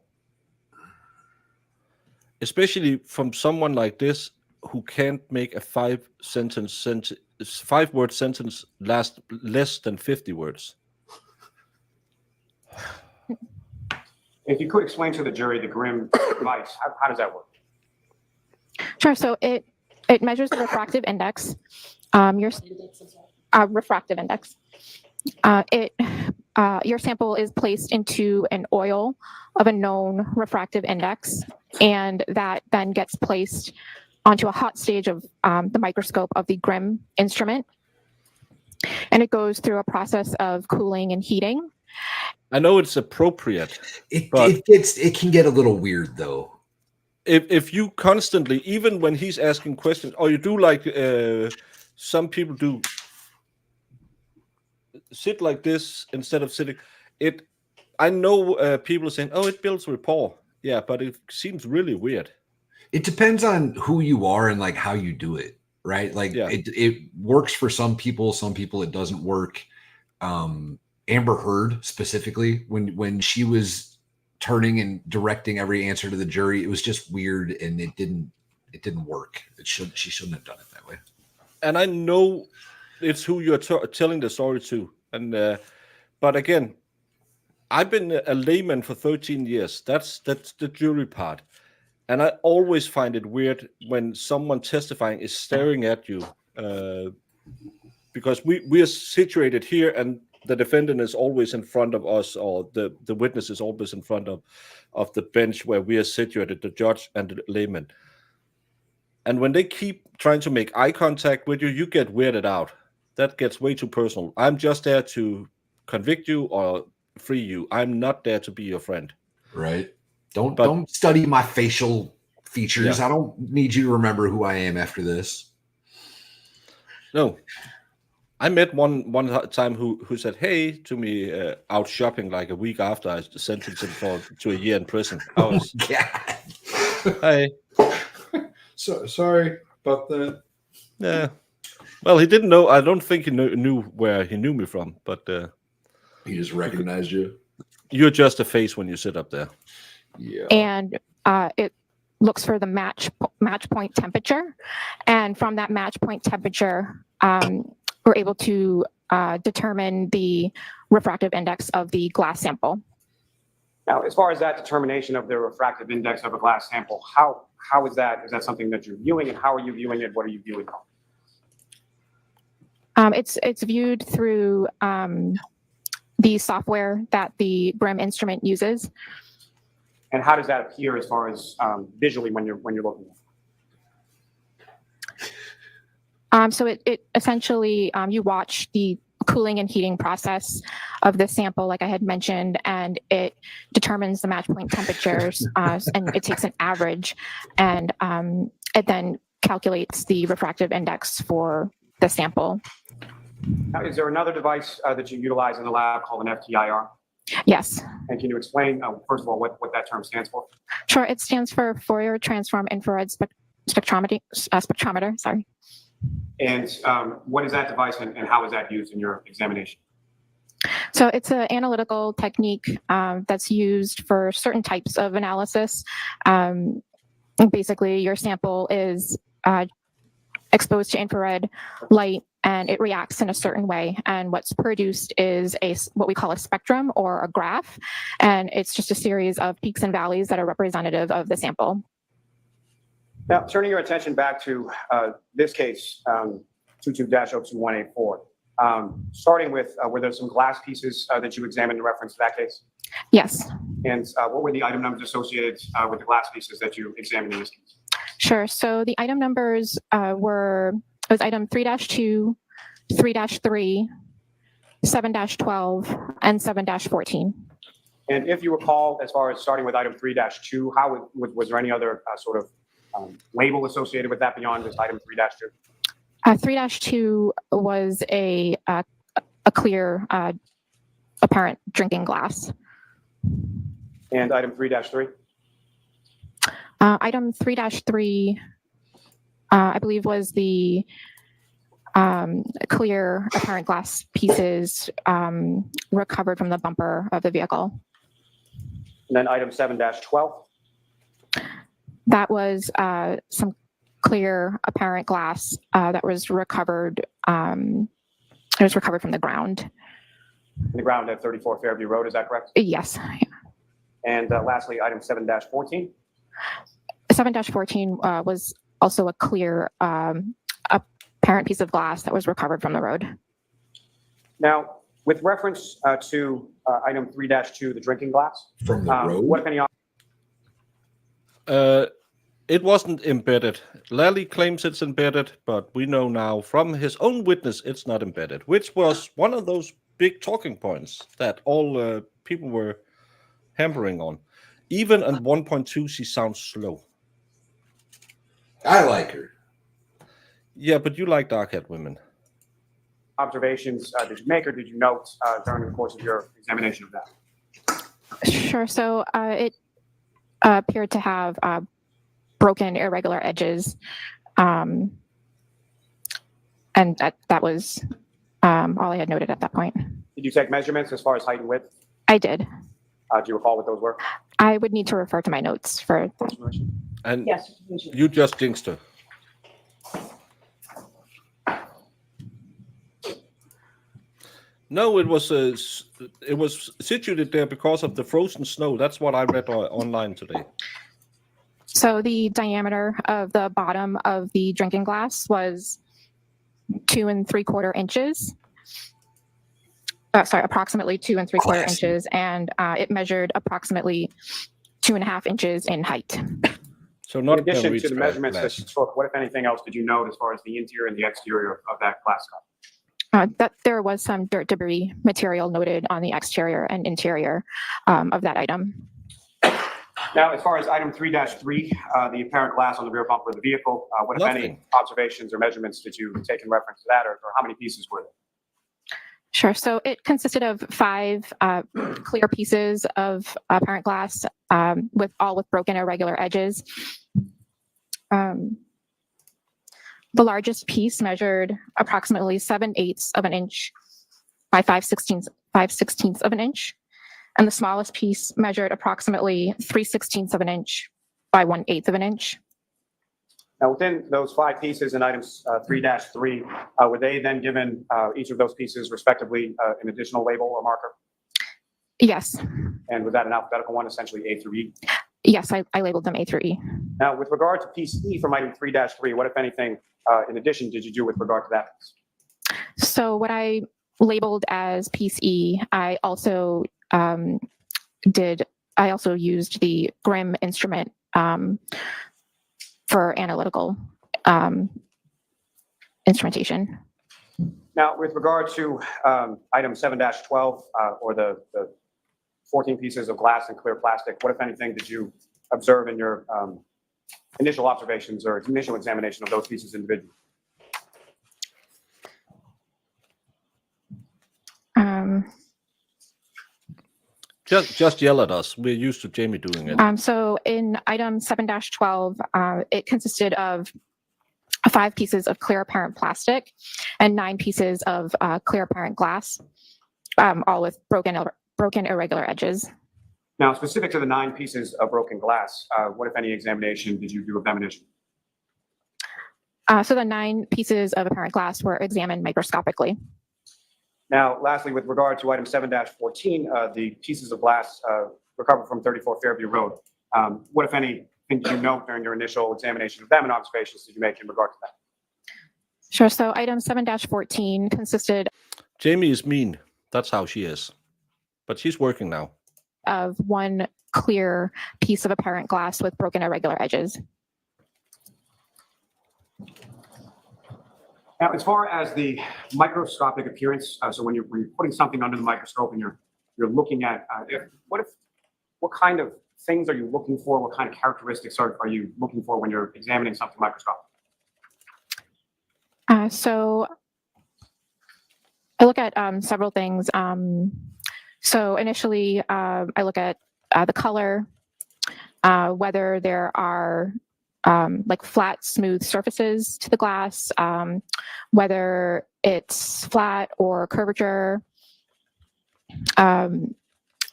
Especially from someone like this who can't make a 5-word sentence last less than 50 words. If you could explain to the jury the GRIM device, how does that work? Sure. So it measures the refractive index. Your refractive index. Your sample is placed into an oil of a known refractive index, and that then gets placed onto a hot stage of the microscope of the GRIM instrument. And it goes through a process of cooling and heating. I know it's appropriate. It can get a little weird though. If you constantly, even when he's asking questions, or you do like some people do, sit like this instead of sitting. I know people are saying, "Oh, it builds rapport." Yeah, but it seems really weird. It depends on who you are and like how you do it, right? Like it works for some people it doesn't work. Amber Heard specifically, when she was turning and directing every answer to the jury, it was just weird and it didn't work. She shouldn't have done it that way. And I know it's who you're telling the story to. And but again, I've been a layman for 13 years. That's the jury part. And I always find it weird when someone testifying is staring at you because we are situated here and the defendant is always in front of us, or the witness is always in front of the bench where we are situated, the judge and the layman. And when they keep trying to make eye contact with you, you get weirded out. That gets way too personal. I'm just there to convict you or free you. I'm not there to be your friend. Right. Don't study my facial features. Yeah. I don't need you to remember who I am after this. No. I met one time who said, "Hey," to me out shopping like a week after I sentenced him to a year in prison. I was, "Hey." So sorry about that. Yeah. Well, he didn't know. I don't think he knew where he knew me from, but he just recognized you. You're just a face when you sit up there. Yeah. And it looks for the match point temperature, and from that match point temperature, we're able to determine the refractive index of the glass sample. Now, as far as that determination of the refractive index of a glass sample, how is that? Is that something that you're viewing, and how are you viewing it? What are you viewing? It's viewed through the software that the GRIM instrument uses. And how does that appear as far as visually when you're looking at it? So it essentially, you watch the cooling and heating process of the sample, like I had mentioned, and it determines the match point temperatures, and it takes an average, and it then calculates the refractive index for the sample. Now, is there another device that you utilize in the lab called an FTIR? Yes. And can you explain, first of all, what that term stands for? Sure. It stands for Fourier Transform Infrared Spectrometer. Sorry. And what is that device and how is that used in your examination? So it's an analytical technique that's used for certain types of analysis. Basically, your sample is exposed to infrared light and it reacts in a certain way. And what's produced is what we call a spectrum or a graph. And it's just a series of peaks and valleys that are representative of the sample. Now, turning your attention back to this case, 22-02184, starting with, were there some glass pieces that you examined in reference to that case? Yes. And what were the item numbers associated with the glass pieces that you examined in this case? Sure. So the item numbers was item 3-2, 3-3, 7-12, and 7-14. And if you recall, as far as starting with item 3-2, how was there any other sort of label associated with that beyond just item 3-2? 3-2 was a clear, apparent drinking glass. And item 3-3? Item 3-3, I believe, was the clear, apparent glass pieces recovered from the bumper of the vehicle. And then item 7-12? That was some clear, apparent glass that was recovered. It was recovered from the ground. The ground at 34 Fairview Road, is that correct? Yes. And lastly, item 7-14? 7-14 was also a clear, apparent piece of glass that was recovered from the road. Now, with reference to item 3-2, the drinking glass, from the road, what if any? It wasn't embedded. Lally claims it's embedded, but we know now from his own witness it's not embedded, which was one of those big talking points that all people were hammering on. Even at 1.2, she sounds slow. I like her. Yeah, but you like dark-haired women. Observations did you make or did you note during the course of your examination of that? Sure. So it appeared to have broken, irregular edges. And that was all I had noted at that point. Did you take measurements as far as height and width? I did. Do you recall what those were? I would need to refer to my notes for that. And Yes. you just jinxed her. No, it was situated there because of the frozen snow. That's what I read online today. So the diameter of the bottom of the drinking glass was 2 3/4 inches. Approximately 2 3/4 inches, and it measured approximately 2.5 inches in height. So not in addition to the measurements that you took, what, if anything else, did you note as far as the interior and the exterior of that glass cup? That there was some dirt debris material noted on the exterior and interior of that item. Now, as far as item 3-3, the apparent glass on the rear bumper of the vehicle, what, if any, observations or measurements did you take in reference to that, or how many pieces were there? Sure. So it consisted of 5 clear pieces of apparent glass with broken irregular edges. The largest piece measured approximately 7/8 of an inch by 5/16 of an inch. And the smallest piece measured approximately 3/16 of an inch by 1/8 of an inch. Now, within those 5 pieces in items 3-3, were they then given each of those pieces respectively an additional label or marker? Yes. And was that an alphabetical one, essentially A through E? Yes, I labeled them A through E. Now, with regard to piece E from item 3-3, what, if anything, in addition, did you do with regard to that piece? So what I labeled as piece E, I also used the Grimm instrument for analytical instrumentation. Now, with regard to item 7-12, or the 14 pieces of glass and clear plastic, what, if anything, did you observe in your initial observations or initial examination of those pieces individually? Just yell at us. We're used to Jamie doing it. So in item 7-12, it consisted of 5 pieces of clear apparent plastic and 9 pieces of clear apparent glass, all with broken irregular edges. Now, specific to the 9 pieces of broken glass, what, if any, examination did you do of them initially? So the 9 pieces of apparent glass were examined microscopically. Now, lastly, with regard to item 7-14, the pieces of glass recovered from 34 Fairview Road, what, if any, things did you note during your initial examination of them and observations did you make in regard to that? Sure. So item 7-14 consisted. Jamie is mean. That's how she is. But she's working now. Of 1 clear piece of apparent glass with broken irregular edges. Now, as far as the microscopic appearance, so when you're putting something under the microscope and you're looking at, what kind of things are you looking for? What kind of characteristics are you looking for when you're examining something microscopic? So I look at several things. So initially, I look at the color, whether there are like flat, smooth surfaces to the glass, whether it's flat or curvature. And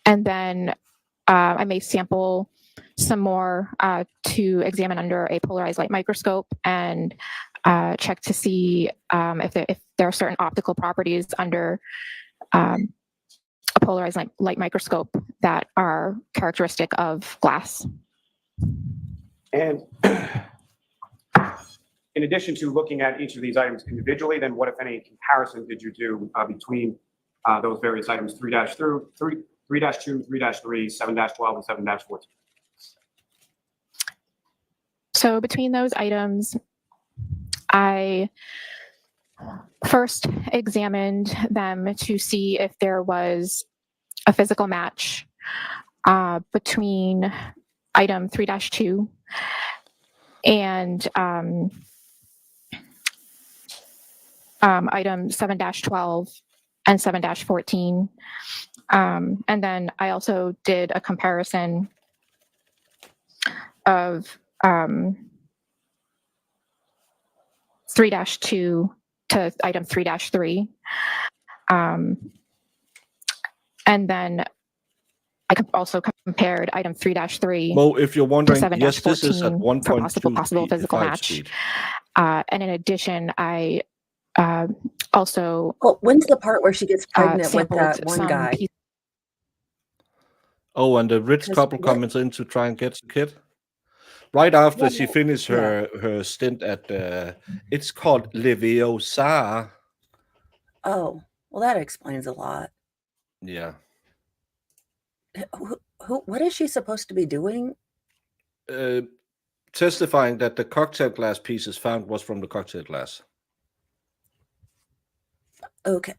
then I may sample some more to examine under a polarized light microscope and check to see if there are certain optical properties under a polarized light microscope that are characteristic of glass. And in addition to looking at each of these items individually, then what, if any, comparison did you do between those various items 3-2, 3-3, 7-12, and 7-14? So between those items, I first examined them to see if there was a physical match between item 3-2 and item 7-12 and 7-14. And then I also did a comparison of 3-2 to item 3-3. And then I also compared item 3-3. Well, if you're wondering, to 7-14 yes, this is at 1.2 possible physical match. speed. And in addition, I also Well, when's the part where she gets pregnant with that one guy? Oh, and the rich couple comes in to try and get the kid. Right after she finished her stint at, it's called Leviosa. Oh, well, that explains a lot. Yeah. What is she supposed to be doing? Testifying that the cocktail glass pieces found was from the cocktail glass. Okay.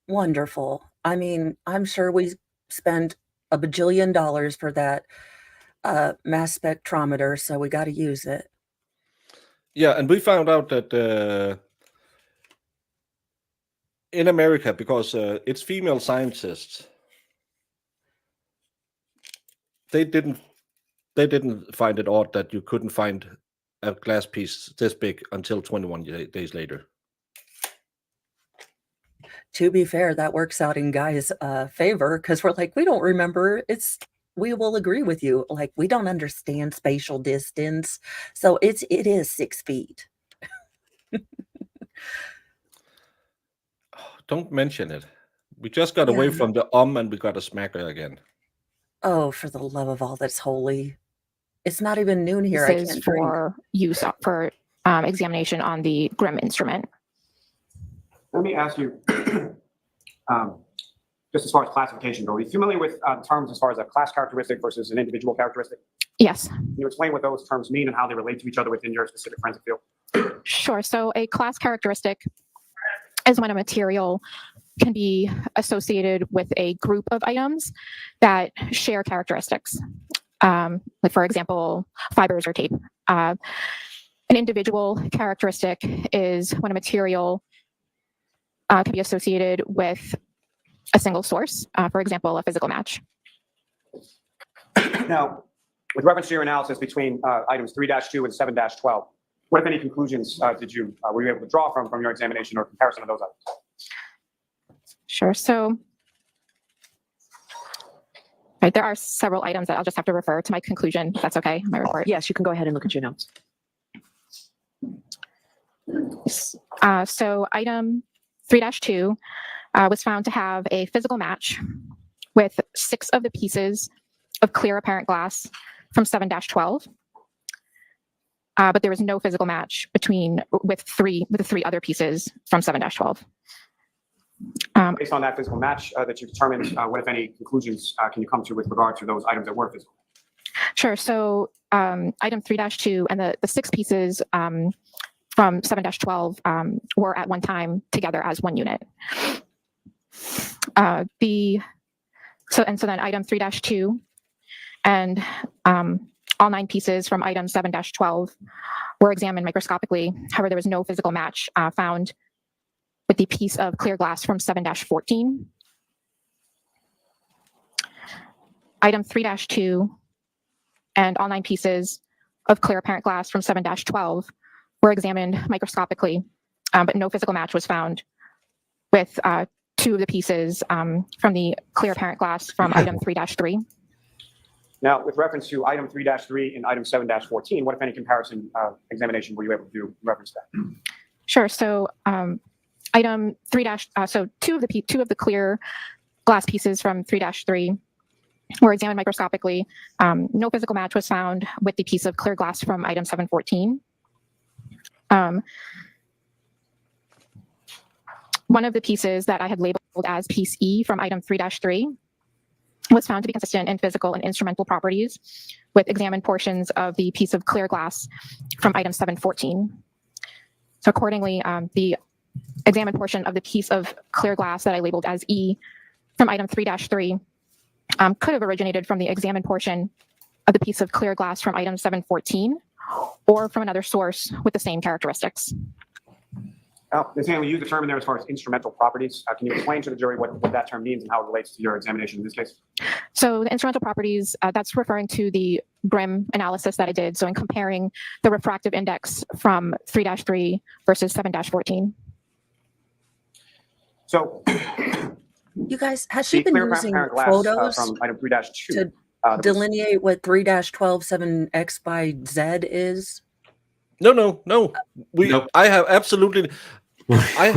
Wonderful. I mean, I'm sure we spent $1 bajillion for that mass spectrometer, so we got to use it. Yeah, and we found out that in America, because it's female scientists, they didn't find it odd that you couldn't find a glass piece this big until 21 days later. To be fair, that works out in guys' favor because we're like, we don't remember. We will agree with you. Like, we don't understand spatial distance, so it is 6 feet. Don't mention it. We just got away from the and we got a smacker again. Oh, for the love of all that's holy! It's not even noon here. This is for use for examination on the Grimm instrument. Let me ask you, just as far as classification goes, are you familiar with terms as far as a class characteristic versus an individual characteristic? Yes. Can you explain what those terms mean and how they relate to each other within your specific forensic field? Sure. So a class characteristic is when a material can be associated with a group of items that share characteristics. like for example, fibers or tape. An individual characteristic is when a material can be associated with a single source, for example, a physical match. Now, with reference to your analysis between items 3-2 and 7-12, what, if any, conclusions were you able to draw from your examination or comparison of those items? Sure. So, right, there are several items that I'll just have to refer to my conclusion. If that's okay, my report. Yes, you can go ahead and look at your notes. So item 3-2 was found to have a physical match with 6 of the pieces of clear apparent glass from 7-12. But there was no physical match with the 3 other pieces from 7-12. Based on that physical match that you determined, what, if any, conclusions can you come to with regard to those items that were physical? Sure. So item 3-2 and the 6 pieces from 7-12 were at one time together as one unit. So then item 3-2 and all 9 pieces from item 7-12 were examined microscopically. However, there was no physical match found with the piece of clear glass from 7-14. Item 3-2 and all 9 pieces of clear apparent glass from 7-12 were examined microscopically, but no physical match was found with 2 of the pieces from the clear apparent glass from item 3-3. Now, with reference to item 3-3 and item 7-14, what, if any, comparison examination were you able to do in reference to that? Sure. So item 3 so two of the clear glass pieces from 3-3 were examined microscopically. No physical match was found with the piece of clear glass from item 7-14. One of the pieces that I had labeled as piece E from item 3-3 was found to be consistent in physical and instrumental properties with examined portions of the piece of clear glass from item 7-14. So accordingly, the examined portion of the piece of clear glass that I labeled as E from item 3-3 could have originated from the examined portion of the piece of clear glass from item 7-14 or from another source with the same characteristics. Ms. Hanley, you determined there as far as instrumental properties. Can you explain to the jury what that term means and how it relates to your examination in this case? So the instrumental properties, that's referring to the BRIM analysis that I did. So in comparing the refractive index from 3-3 versus 7-14. So you guys, has she been using photos from item 3-2 to delineate what 3-12 7x by Z is? No. I have absolutely. I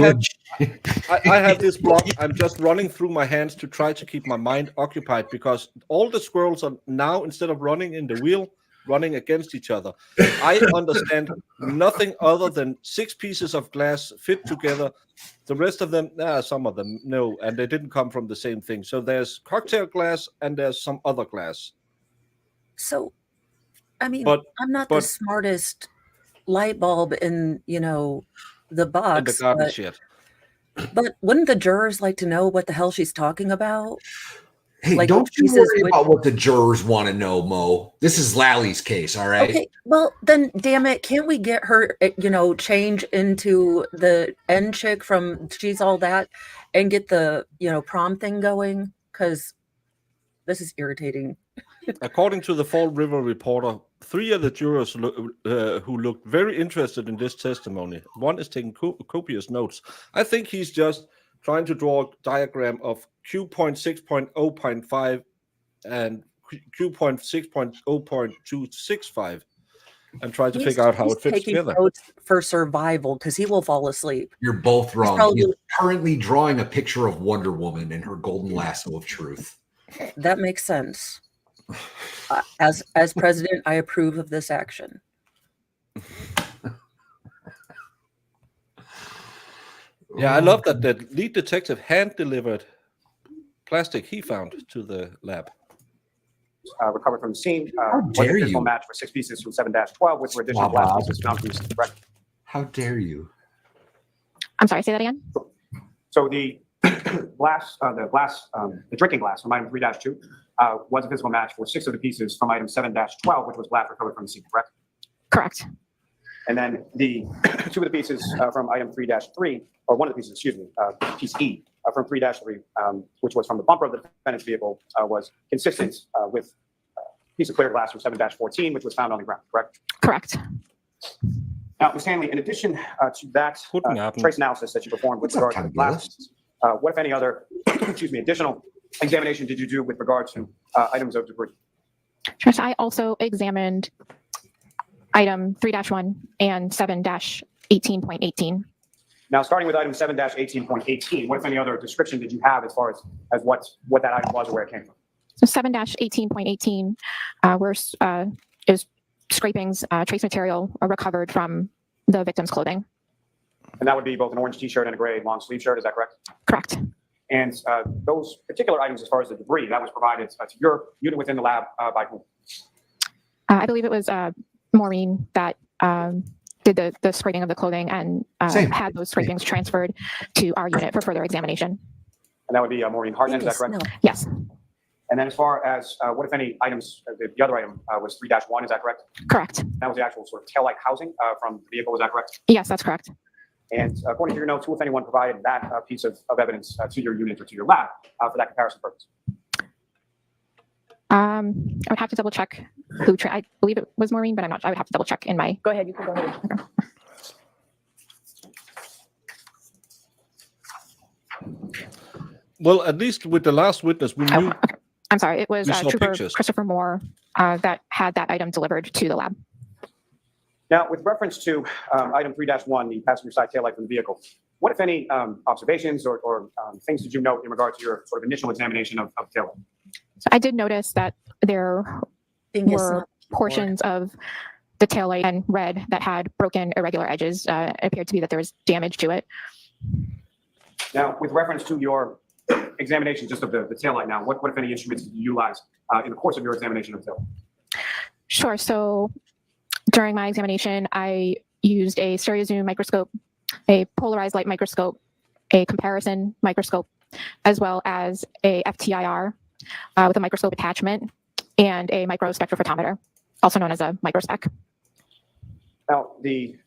have this block. I'm just running through my hands to try to keep my mind occupied because all the squirrels are now, instead of running in the wheel, running against each other. I understand nothing other than 6 pieces of glass fit together. The rest of them, some of them, no, and they didn't come from the same thing. So there's cocktail glass and there's some other glass. So, I mean, I'm not the smartest light bulb in, the box. In the garbage yet. But wouldn't the jurors like to know what the hell she's talking about? Hey, Like, don't you worry about what the jurors want to know, Mo. This is Lally's case, all right? Okay, well, then, damn it, can't we get her, change into the end chick from She's All That and get the, prom thing going? Because this is irritating. According to the Fall River Reporter, 3 of the jurors who looked very interested in this testimony. One is taking copious notes. I think he's just trying to draw a diagram of Q.6.0.5 and Q.6.0.265 and try to figure out how it fits together. Notes for survival because he will fall asleep. You're both wrong. He's currently drawing a picture of Wonder Woman and her golden lasso of truth. That makes sense. As president, I approve of this action. Yeah, I love that the lead detective hand-delivered plastic he found to the lab. Recovered from the scene. How dare you? Match for 6 pieces from 7-12 with additional glass pieces found from the record. How dare you? I'm sorry, say that again? So the the drinking glass from item 3-2 was a physical match for 6 of the pieces from item 7-12, which was glass recovered from the scene, correct? Correct. And then the 2 of the pieces from item 3-3, or one of the pieces, excuse me, piece E from 3-3, which was from the bumper of the defendant's vehicle, was consistent with a piece of clear glass from 7-14, which was found on the ground, correct? Correct. Now, Ms. Hanley, in addition to that trace analysis that you performed with regard to the glasses, what, if any, other, excuse me, additional examination did you do with regard to items of debris? Sure. So I also examined item 3-1 and 7-18.18. Now, starting with item 7-18.18, what, if any, other description did you have as far as what that item was or where it came from? So 7-18.18 is scrapings, trace material recovered from the victim's clothing. And that would be both an orange t-shirt and a gray long sleeve shirt, is that correct? Correct. And those particular items, as far as the debris, that was provided to your unit within the lab by whom? I believe it was Maureen that did the scraping of the clothing and had those scrapings transferred to our unit for further examination. And that would be Maureen Hartman, is that correct? No. Yes. And then as far as what, if any, items, the other item was 3-1, is that correct? Correct. That was the actual sort of taillight housing from the vehicle, is that correct? Yes, that's correct. And according to your notes, who, if anyone, provided that piece of evidence to your unit or to your lab for that comparison purpose? I would have to double check who, I believe it was Maureen, but I'm not sure. I would have to double check in my. Go ahead, you can go ahead. Well, at least with the last witness, we knew. Okay. I'm sorry, it was Trooper pictures. Christopher Moore that had that item delivered to the lab. Now, with reference to item 3-1, the passenger side taillight from the vehicle, what, if any, observations or things did you note in regard to your sort of initial examination of the taillight? So I did notice that there were portions of the taillight and red that had broken irregular edges. It appeared to be that there was damage to it. Now, with reference to your examination just of the taillight now, what, if any, instruments did you utilize in the course of your examination of the taillight? Sure. So during my examination, I used a stereo zoom microscope, a polarized light microscope, a comparison microscope, as well as a FTIR with a microscope attachment and a microspectrophotometer, also known as a microspec. Now, the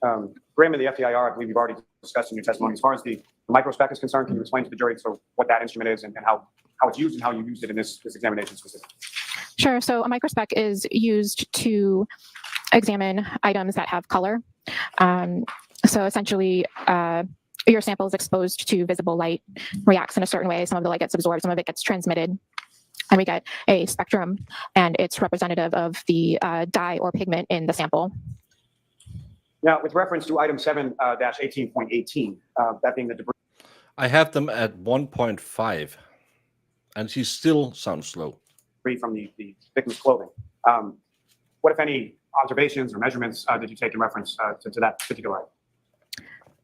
Graham and the FTIR, I believe you've already discussed in your testimony. As far as the microspec is concerned, can you explain to the jury what that instrument is and how it's used and how you used it in this examination specifically? Sure. So a microspec is used to examine items that have color. So essentially, your sample is exposed to visible light, reacts in a certain way. Some of the light gets absorbed, some of it gets transmitted, and we get a spectrum, and it's representative of the dye or pigment in the sample. Now, with reference to item 7-18.18, that being the debris. I have them at 1.5, and she still sounds slow. From the victim's clothing. What, if any, observations or measurements did you take in reference to that particular item?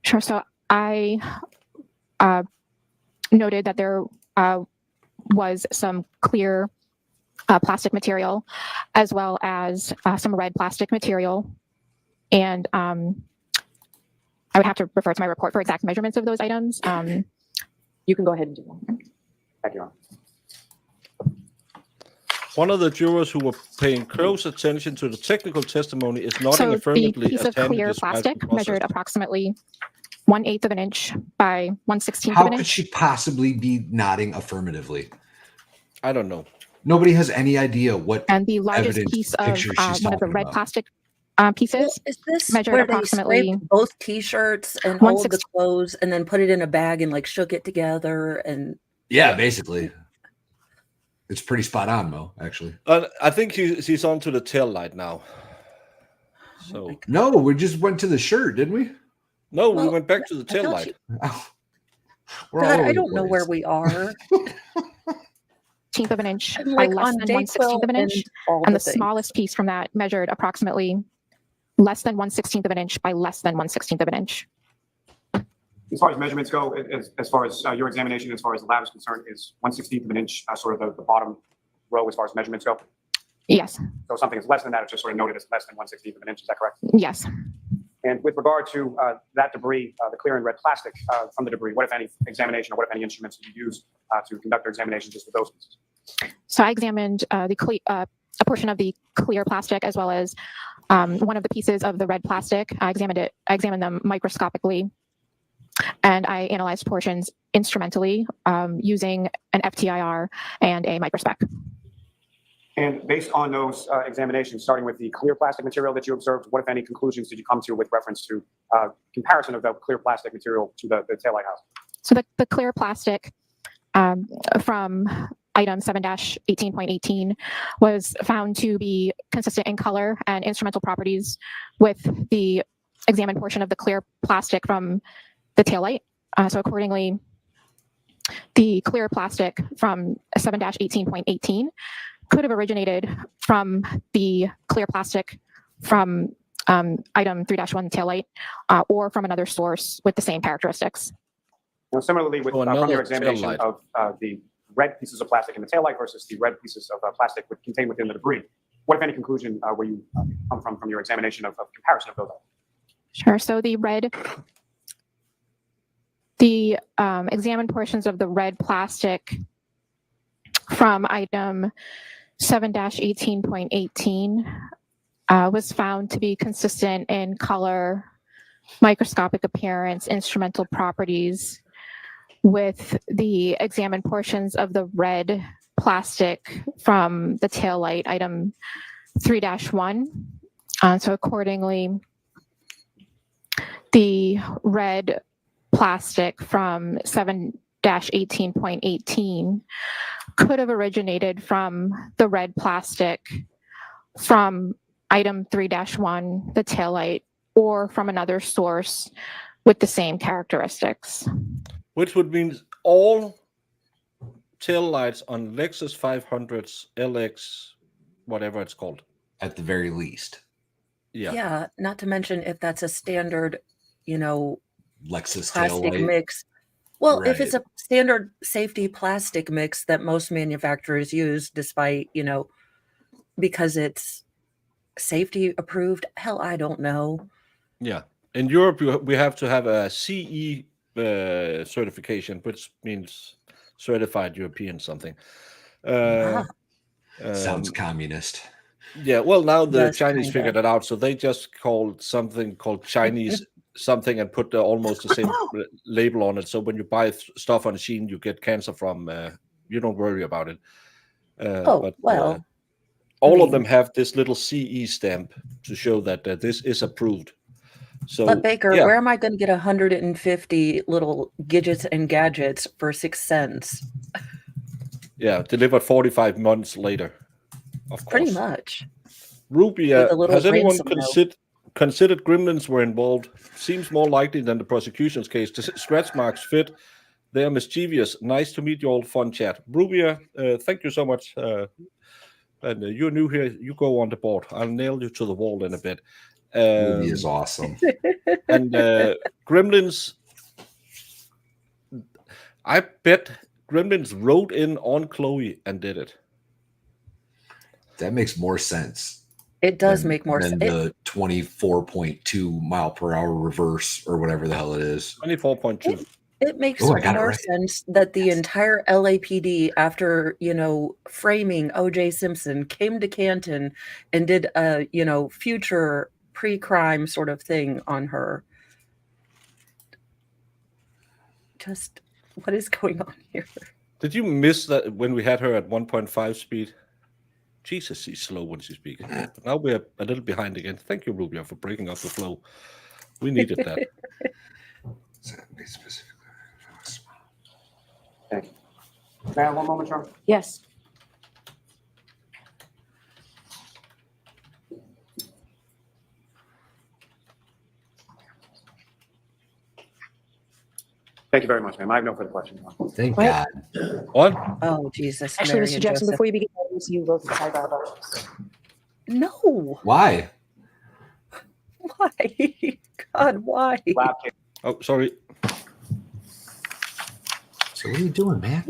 Sure. So I noted that there was some clear plastic material, as well as some red plastic material. And I would have to refer to my report for exact measurements of those items. You can go ahead and do that. Thank you. One of the jurors who were paying close attention to the technical testimony is nodding So the affirmatively. piece as of Tainted clear describes the plastic process. measured approximately 1/8 of an inch by 1/16 of How an could inch. she possibly be nodding affirmatively? I don't know. Nobody has any idea what And the largest evidence piece of picture she's one of the talking red about. plastic pieces Is this measured where they approximately scraped both T-shirts and all of the 1/16. clothes and then put it in a bag and like shook it together and? Yeah, basically. It's pretty spot on, Mo, actually. I think she's on to the tail light now. So No, we just went to the shirt, didn't we? no, we Well, went back to the I tail thought light. We're all God, over I the don't know place. where we are. 1/16 of an inch I'm by like less on than day 1/16 of an 12 inch. and all And the the things. smallest piece from that measured approximately less than 1/16 of an inch by less than 1/16 of an inch. As far as measurements go, as far as your examination, as far as the lab is concerned, is 1/16 of an inch sort of the bottom row as far as measurements go? Yes. So something is less than that, it's just sort of noted as less than 1/16 of an inch, is that correct? Yes. And with regard to that debris, the clear and red plastic from the debris, what, if any, examination or what, if any, instruments did you use to conduct your examination just with those pieces? So I examined a portion of the clear plastic as well as one of the pieces of the red plastic. I examined them microscopically, and I analyzed portions instrumentally using an FTIR and a microspec. And based on those examinations, starting with the clear plastic material that you observed, what, if any, conclusions did you come to with reference to comparison of the clear plastic material to the taillight housing? So the clear plastic from item 7-18.18 was found to be consistent in color and instrumental properties with the examined portion of the clear plastic from the taillight. So accordingly, the clear plastic from 7-18.18 could have originated from the clear plastic from item 3-1 taillight or from another source with the same characteristics. Now, similarly, with, from your examination of the red pieces of plastic in the taillight versus the red pieces of plastic contained within the debris, what, if any, conclusion were you come from your examination of comparison of those items? Sure. So the examined portions of the red plastic from item 7-18.18 was found to be consistent in color, microscopic appearance, instrumental properties with the examined portions of the red plastic from the taillight, item 3-1. So accordingly, the red plastic from 7-18.18 could have originated from the red plastic from item 3-1, the taillight, or from another source with the same characteristics. Which would mean all taillights on Lexus 500s, LX, whatever it's called. At the very least. Yeah. Yeah, not to mention if that's a standard, Lexus plastic taillight mix. Well, if Right. it's a standard safety plastic mix that most manufacturers use, despite, because it's safety approved, hell, I don't know. Yeah. In Europe, we have to have a CE certification, which means certified European something. Sounds communist. Yeah, well, now the Does Chinese kinda. figured it out, so they just called something called Chinese something and put almost the same label on it. So when you buy stuff on Shein, you get cancer from. You don't worry about it. All of them have this little CE stamp to show that this is approved. So, But Baker, yeah. where am I going to get 150 little gadgets and gadgets for 6 cents? Yeah, delivered 45 months later. Of course. Pretty much. Ruby, With a little has anyone ransom note. considered gremlins were involved? Seems more likely than the prosecution's case. The scratch marks fit. They are mischievous. Nice to meet you all. Fun chat. Ruby, thank you so much. And you're new here. You go on the board. I'll nail you to the wall in a bit. Ruby is awesome. And gremlins, I bet gremlins wrote in on Chloe and did it. That makes more sense. It does make more than sense. the 24.2 mile per hour reverse or whatever the hell it is. 24.2. It makes Oh, I got it more right. sense that the entire LAPD, after, framing O.J. Simpson, came to Canton and did a, future pre-crime sort of thing on her. Just, what is going on here? Did you miss that when we had her at 1.5 speed? Jesus, she's slow when she speaks. But now we're a little behind again. Thank you, Rubia, for breaking up the flow. We needed that. Thank you. May I have one moment, Charlie? Yes. Thank you very much, ma'am. I have no further questions. Thank What? God. What? Oh, Jesus. Actually, Mary Mr. and Jackson, Joseph. before you begin, you vote for sidebar votes. No. Why? Why? God, why? Lab case. Oh, sorry. So what are you doing, man?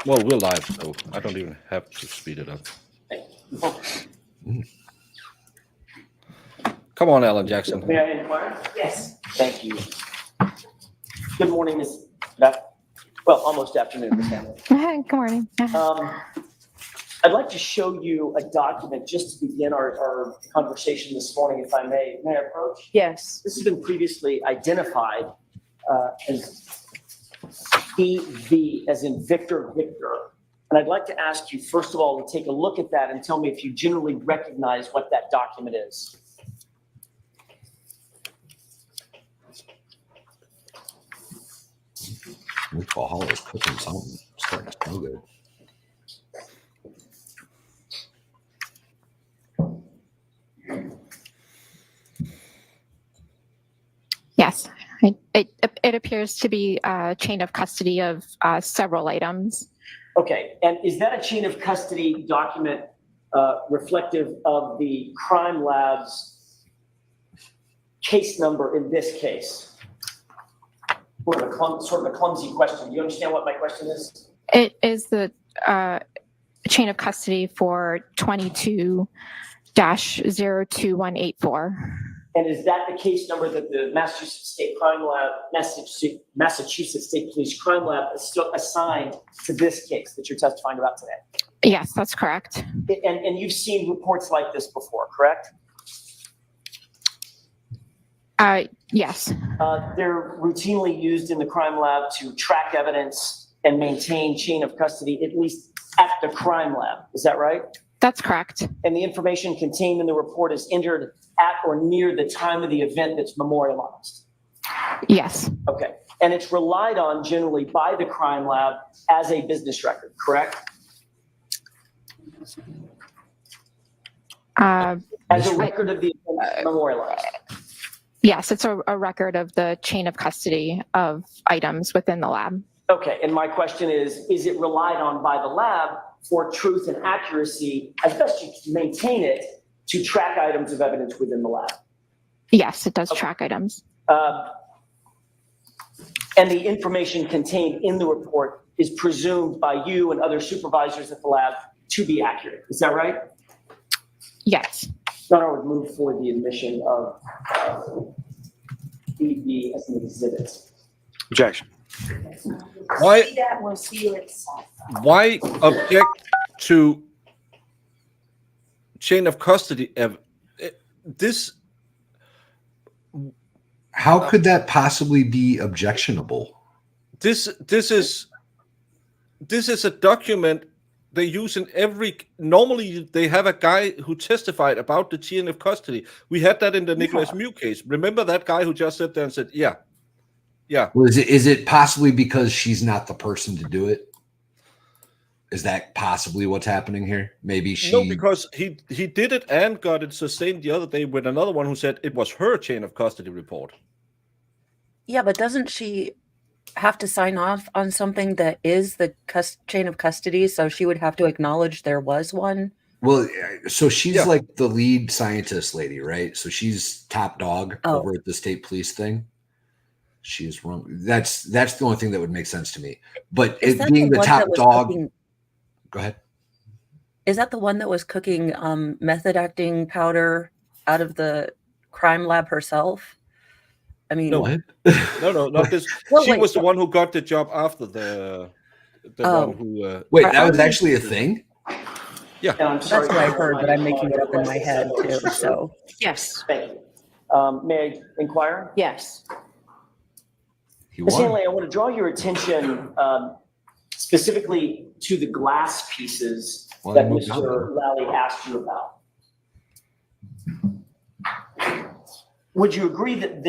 Well, we're live, so I don't even have to speed it up. Come on, Alan Jackson. May I inquire? Yes. Thank you. Good morning, Ms. Beth. Well, almost afternoon, Ms. Hamlin. Good morning. I'd like to show you a document just to begin our conversation this morning, if I may. May I approach? Yes. This has been previously identified as PV, as in Victor Victor. And I'd like to ask you, first of all, to take a look at that and tell me if you generally recognize what that document is. Hall is cooking something. It's starting to smell good. Yes, it appears to be a chain of custody of several items. Okay, and is that a chain of custody document reflective of the crime lab's case number in this case? Sort of a clumsy question. Do you understand what my question is? It is the chain of custody for 22-02184. And is that the case number that the Massachusetts State Crime Lab, Massachusetts State Police Crime Lab is still assigned to this case that you're testifying about today? Yes, that's correct. And you've seen reports like this before, correct? Yes. They're routinely used in the crime lab to track evidence and maintain chain of custody, at least at the crime lab. Is that right? That's correct. And the information contained in the report is entered at or near the time of the event that's memorialized? Yes. Okay. And it's relied on generally by the crime lab as a business record, correct? As a record of the event memorialized? Yes, it's a record of the chain of custody of items within the lab. Okay, and my question is it relied on by the lab for truth and accuracy, as best you can maintain it, to track items of evidence within the lab? Yes, it does track items. And the information contained in the report is presumed by you and other supervisors at the lab to be accurate. Is that right? Yes. Then I would move for the admission of BB as an exhibit. Objection. Why object to chain of custody? This. How could that possibly be objectionable? This is a document they use in every. Normally, they have a guy who testified about the chain of custody. We had that in the Nicholas Mew case. Remember that guy who just sat there and said, "Yeah, yeah." Well, is it possibly because she's not the person to do it? Is that possibly what's happening here? Maybe she. No, because he did it and got it sustained the other day with another one who said it was her chain of custody report. Yeah, but doesn't she have to sign off on something that is the chain of custody? So she would have to acknowledge there was one. Well, so she's like the lead scientist lady, right? So she's top dog over at the state police thing. She's wrong. That's the only thing that would make sense to me. But it being the top dog. Go ahead. Is that the one that was cooking method acting powder out of the crime lab herself? I mean, no, not this. She was the one who got the job after the one who. Wait, that was actually a thing? Yeah. That's what I heard, but I'm making it up in my head too. So yes, thank you. May I inquire? Yes. Ms. Hanley, I want to draw your attention specifically to the glass pieces that Mr. Lally asked you about. Would you agree that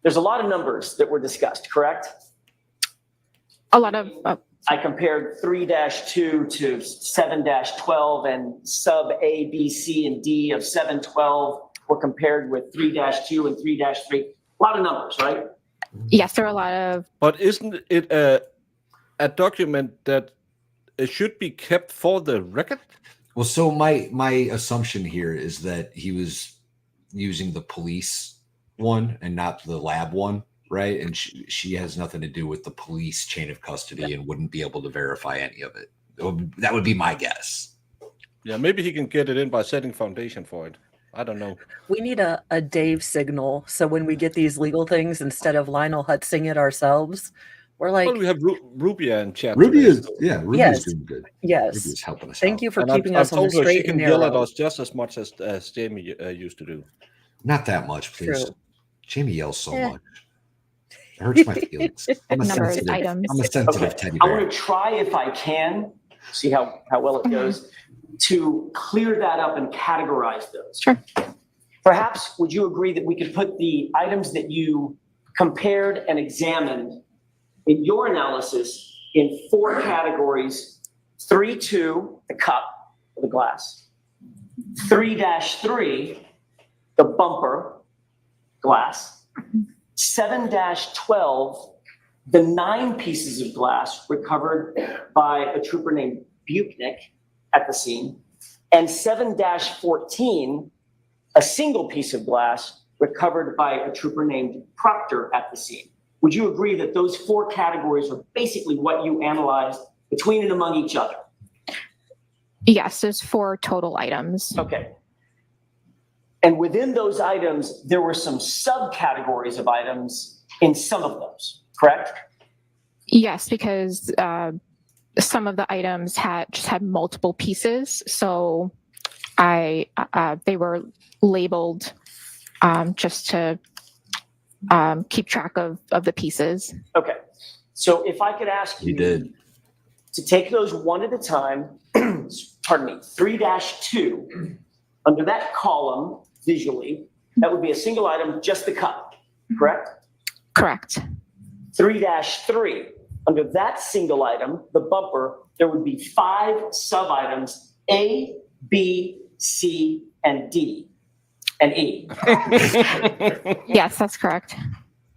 there's a lot of numbers that were discussed, correct? A lot of. I compared 3-2 to 7-12 and sub A, B, C, and D of 712 were compared with 3-2 and 3-3. A lot of numbers, right? Yes, there are a lot of. But isn't it a document that it should be kept for the record? Well, so my assumption here is that he was using the police one and not the lab one, right? And she has nothing to do with the police chain of custody and wouldn't be able to verify any of it. That would be my guess. Yeah, maybe he can get it in by setting foundation for it. I don't know. We need a Dave signal. So when we get these legal things, instead of Lionel Hutzing it ourselves, we're like, Well, we have Rubia in chat. Ruby today, is, so- yeah, Ruby yes, is doing good. yes. Ruby is helping us Thank out. you for And keeping I've us on the told her straight she and can yell at narrow. us just as much as Jamie used to do. Not that much, please. True. Jamie yells so Eh. much. It hurts my feelings. I'm a Numbers, sensitive, items. I'm a sensitive Okay, teddy I bear. want to try if I can, see how well it goes, to clear that up and categorize those. Sure. Perhaps, would you agree that we could put the items that you compared and examined in your analysis in 4 categories? 3-2, the cup, or the glass. 3-3, the bumper, glass. 7-12, the 9 pieces of glass recovered by a trooper named Buchnick at the scene. And 7-14, a single piece of glass recovered by a trooper named Proctor at the scene. Would you agree that those 4 categories are basically what you analyzed between and among each other? Yes, there's 4 total items. Okay. And within those items, there were some subcategories of items in some of those, correct? Yes, because some of the items just had multiple pieces, so they were labeled just to keep track of the pieces. Okay. So if I could ask you to take those one at a time, pardon me, 3-2, under that column visually, that would be a single item, just the cup, correct? Correct. 3-3, under that single item, the bumper, there would be 5 sub-items, A, B, C, and D, and E. Yes, that's correct.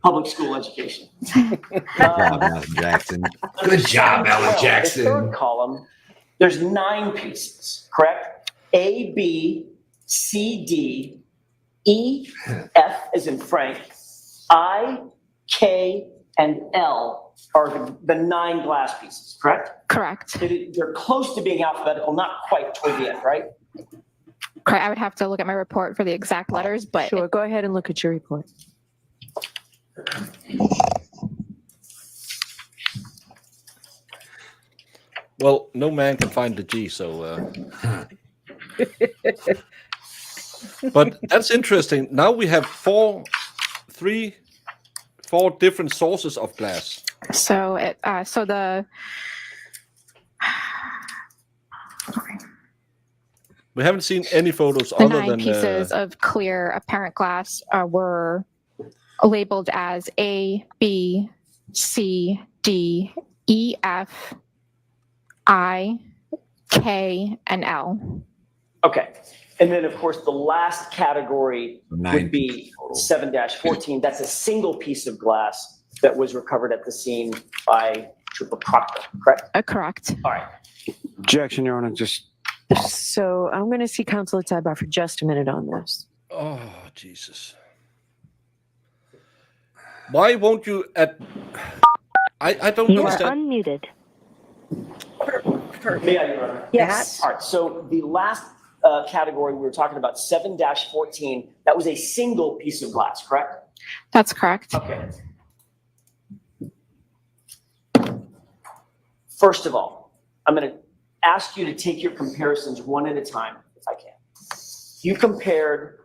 Public school education. Good job, Alan Jackson. Good job, Alan The Jackson. 3rd column, there's 9 pieces, correct? A, B, C, D, E, F as in Frank, I, K, and L are the 9 glass pieces, correct? Correct. They're close to being alphabetical, not quite toward the end, right? Correct. I would have to look at my report for the exact letters, but Sure, go ahead and look at your report. Well, no man can find the G, so. But that's interesting. Now we have 4 different sources of glass. so the We haven't seen any photos the other 9 than pieces of clear apparent glass were labeled as A, B, C, D, E, F, I, K, and L. Okay. And then, of course, the last category 9 would be 7-14. That's a single piece of glass that was recovered at the scene by Trooper Proctor, correct? Correct. All right. Objection, Your Honor, just. So I'm going to see Councilor Tybar for just a minute on this. Oh, Jesus. Why won't you I don't You are understand. unmuted. May I, Your Honor? Yes. All right. So the last category, we were talking about 7-14. That was a single piece of glass, correct? That's correct. Okay. First of all, I'm going to ask you to take your comparisons one at a time, if I can. You compared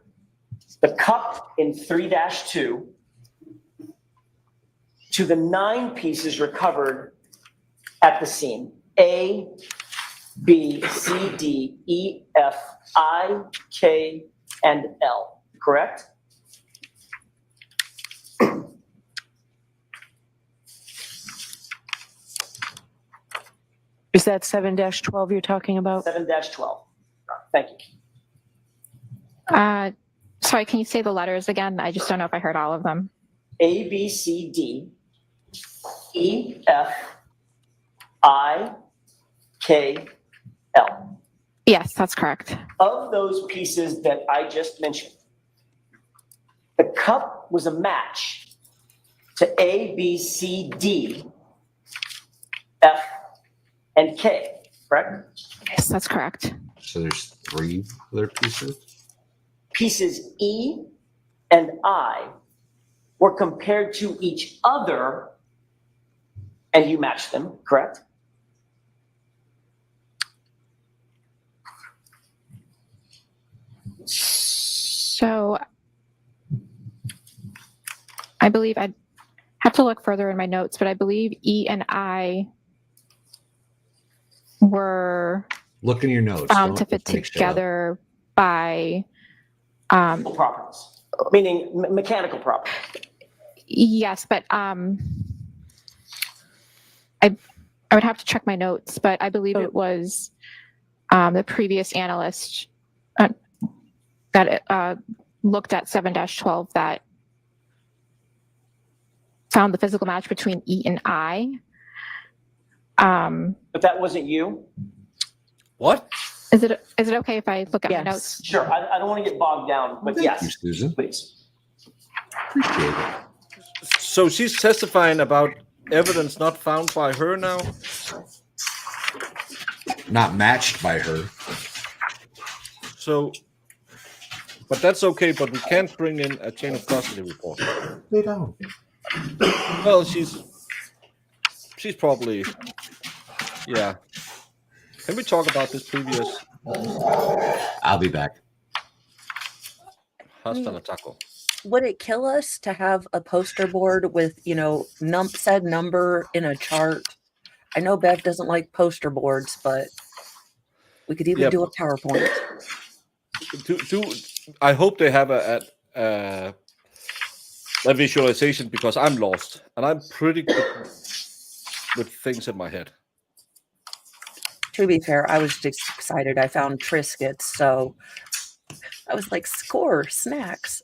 the cup in 3-2 to the 9 pieces recovered at the scene. A, B, C, D, E, F, I, K, and L, correct? Is that 7-12 you're talking about? 7-12. Thank you. Sorry, can you say the letters again? I just don't know if I heard all of them. A, B, C, D, E, F, I, K, L. Yes, that's correct. Of those pieces that I just mentioned, the cup was a match to A, B, C, D, F, and K, correct? Yes, that's correct. So there's 3 other pieces? pieces E and I were compared to each other and you matched them, correct? So I believe I'd have to look further in my notes, but I believe E and I were Look in your notes. found to Don't fit just make shit up. together by properties, meaning mechanical properties. yes, but I would have to check my notes, but I believe it was the previous analyst that looked at 7-12 that found the physical match between E and I. But that wasn't you? What? Is it okay if I look at my notes? Sure, I don't want to get bogged down, but Thank you, yes, Susan. please. Appreciate it. So she's testifying about evidence not found by her now? Not matched by her. So, but that's okay, but we can't bring in a chain of custody report. They don't. Well, she's probably, yeah. Can we talk about this previous? I'll be back. Hasta la taco. Would it kill us to have a poster board with, said number in a chart? I know Bev doesn't like poster boards, but we could even do a PowerPoint. I hope they have a visualization, because I'm lost and I'm pretty good with things in my head. To be fair, I was just excited. I found Triscuits, so I was like, score, snacks.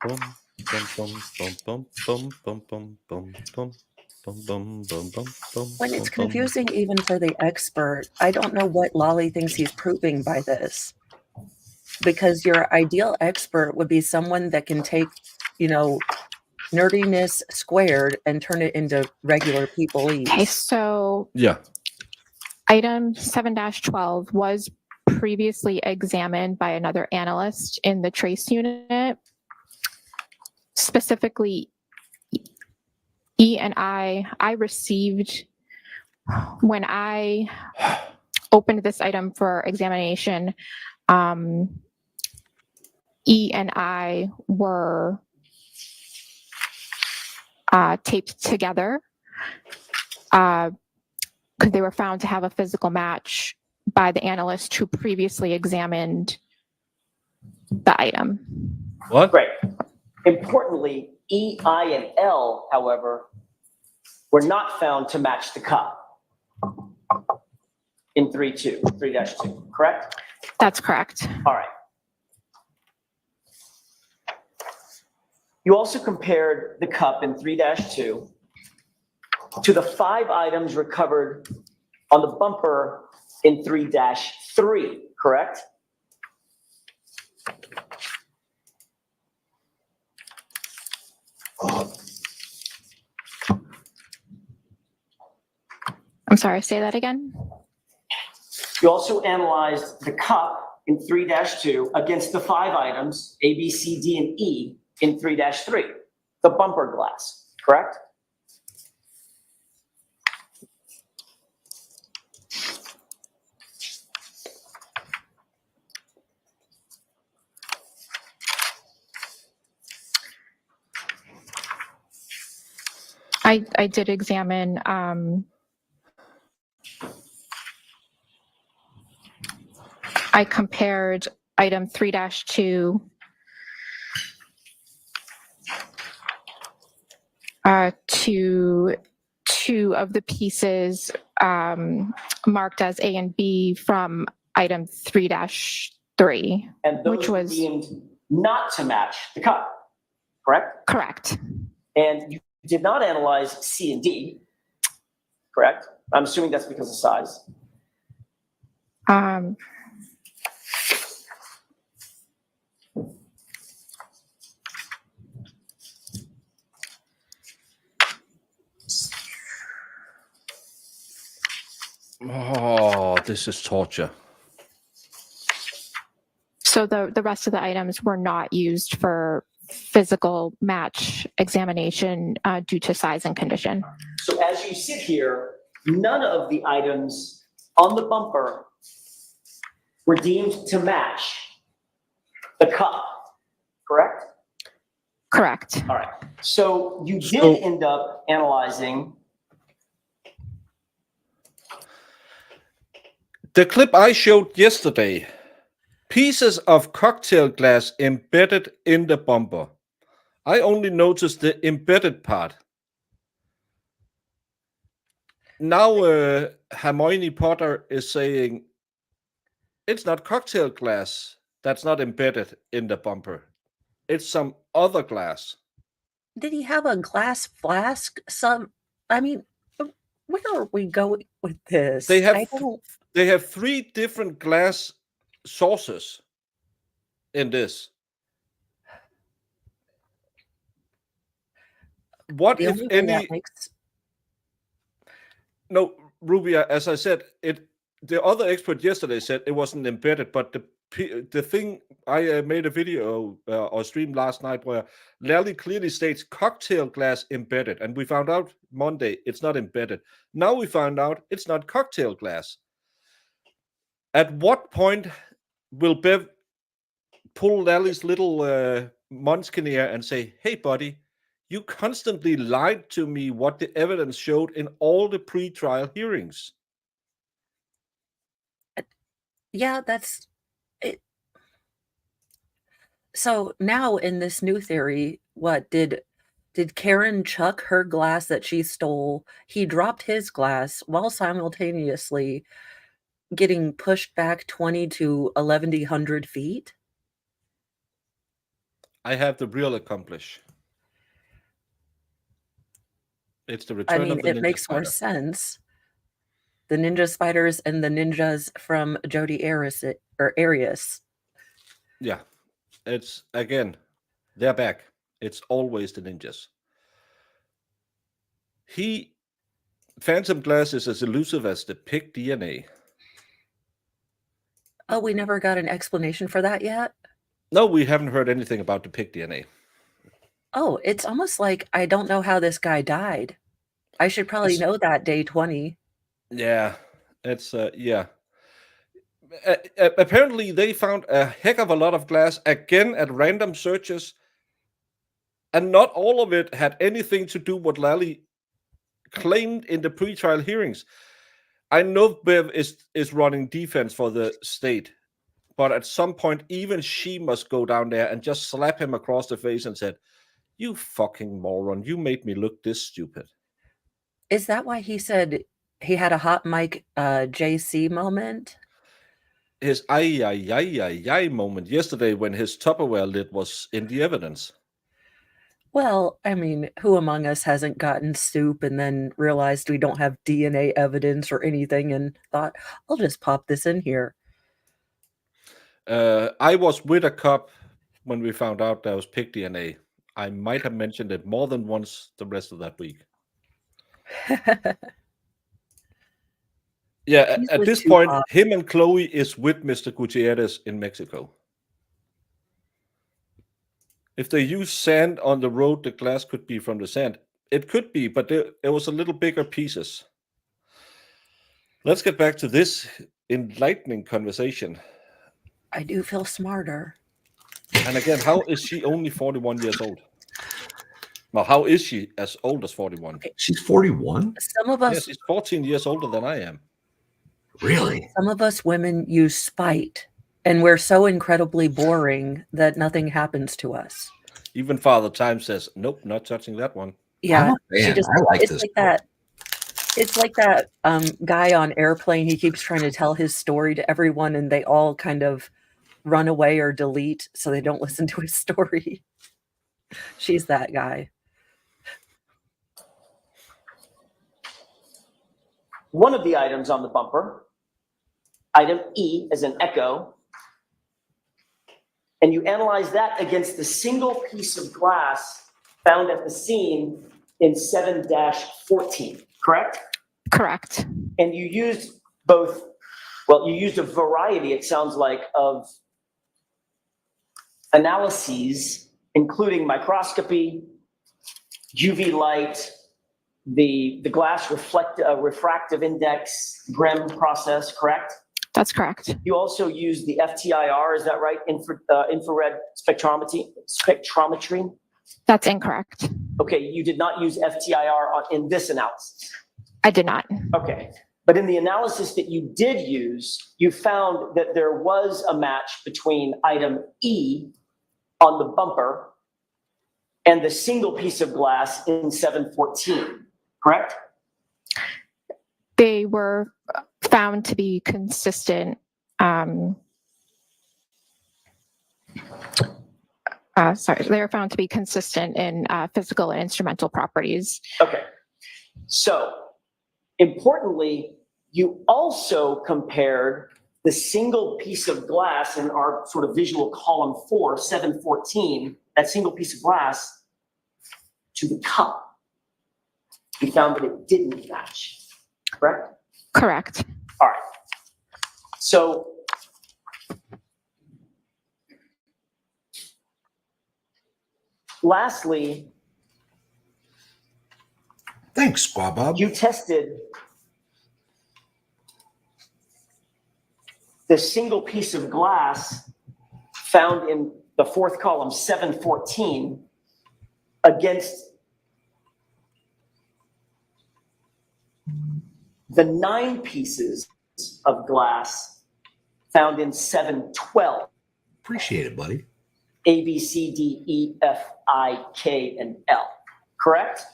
When it's confusing even for the expert, I don't know what Lolly thinks he's proving by this. Because your ideal expert would be someone that can take, nerdiness squared and turn it into regular people-ese. Okay, so yeah, item 7-12 was previously examined by another analyst in the trace unit. Specifically, E and I received, when I opened this item for examination, E and I were taped together because they were found to have a physical match by the analyst who previously examined the item. What? Great. Importantly, E, I, and L, however, were not found to match the cup in 3-2, correct? That's correct. All right. You also compared the cup in 3-2 to the 5 items recovered on the bumper in 3-3, correct? I'm sorry, say that again. You also analyzed the cup in 3-2 against the 5 items, A, B, C, D, and E, in 3-3, the bumper glass, correct? I did examine I compared item 3-2 to 2 of the pieces marked as A and B from item 3-3. And those which were was deemed not to match the cup, correct? Correct. And you did not analyze C and D, correct? I'm assuming that's because of size. Oh, this is torture. So the rest of the items were not used for physical match examination due to size and condition. So as you sit here, none of the items on the bumper were deemed to match the cup, correct? Correct. All right. So you did end up analyzing. The clip I showed yesterday, pieces of cocktail glass embedded in the bumper. I only noticed the embedded part. Now Hermione Potter is saying it's not cocktail glass that's not embedded in the bumper. It's some other glass. Did he have a glass flask? I mean, where are we going with this? They have 3 different glass sources in this. What The if only way any? that makes... No, Rubia, as I said, the other expert yesterday said it wasn't embedded, but the thing I made a video or stream last night where Lally clearly states cocktail glass embedded, and we found out Monday it's not embedded. Now we found out it's not cocktail glass. At what point will Bev pull Lally's little munchkin ear and say, "Hey, buddy, you constantly lied to me what the evidence showed in all the pre-trial hearings"? Yeah, that's it. So now in this new theory, what did Karen chuck her glass that she stole? He dropped his glass while simultaneously getting pushed back 20 to 1,100 feet. I have the real accomplish. It's the return I mean, of the it ninja makes more spider. sense. The ninja spiders and the ninjas from Jodi Arias. Yeah, it's again, they're back. It's always the ninjas. Phantom Glass is as elusive as the pig DNA. Oh, we never got an explanation for that yet? No, we haven't heard anything about the pig DNA. Oh, it's almost like I don't know how this guy died. I should probably know that day 20. Yeah, it's yeah. Apparently, they found a heck of a lot of glass again at random searches, and not all of it had anything to do with what Lally claimed in the pre-trial hearings. I know Bev is running defense for the state, but at some point, even she must go down there and just slap him across the face and said, "You fucking moron! You made me look this stupid." Is that why he said he had a hot mic JC moment? His ay moment yesterday when his Tupperware lid was in the evidence. Well, I mean, who among us hasn't gotten soup and then realized we don't have DNA evidence or anything and thought, I'll just pop this in here? I was with a cop when we found out there was pig DNA. I might have mentioned it more than once the rest of that week. Yeah, at this point, him and Chloe is with Mr. Gutierrez in Mexico. If they use sand on the road, the glass could be from the sand. It could be, but it was a little bigger pieces. Let's get back to this enlightening conversation. I do feel smarter. And again, how is she only 41 years old? Well, how is she as old as 41? She's 41? Some of us... Yes, she's 14 years older than I am. Really? Some of us women use spite, and we're so incredibly boring that nothing happens to us. Even Father Time says, nope, not touching that one. Yeah, I like it's this. like that. It's like that guy on Airplane. He keeps trying to tell his story to everyone, and they all kind of run away or delete so they don't listen to his story. She's that guy. One of the items on the bumper, item E as an echo, and you analyze that against the single piece of glass found at the scene in 7-14, correct? Correct. And you used both, well, you used a variety, it sounds like, of analyses, including microscopy, UV light, the glass refractive index, GRIM process, correct? That's correct. You also use the FTIR, is that right? Infrared spectrometry? That's incorrect. Okay, you did not use FTIR in this analysis? I did not. Okay, but in the analysis that you did use, you found that there was a match between item E on the bumper and the single piece of glass in 714, correct? They were found to be consistent. They were found to be consistent in physical and instrumental properties. Okay, so importantly, you also compared the single piece of glass in our sort of visual column 4, 714, that single piece of glass to the cup. You found that it didn't match, correct? Correct. All right. So lastly, thanks, Squaw Bob. You tested the single piece of glass found in the fourth column, 714, against the 9 pieces of glass found in 712. Appreciate it, buddy. A, B, C, D, E, F, I, K, and L, correct?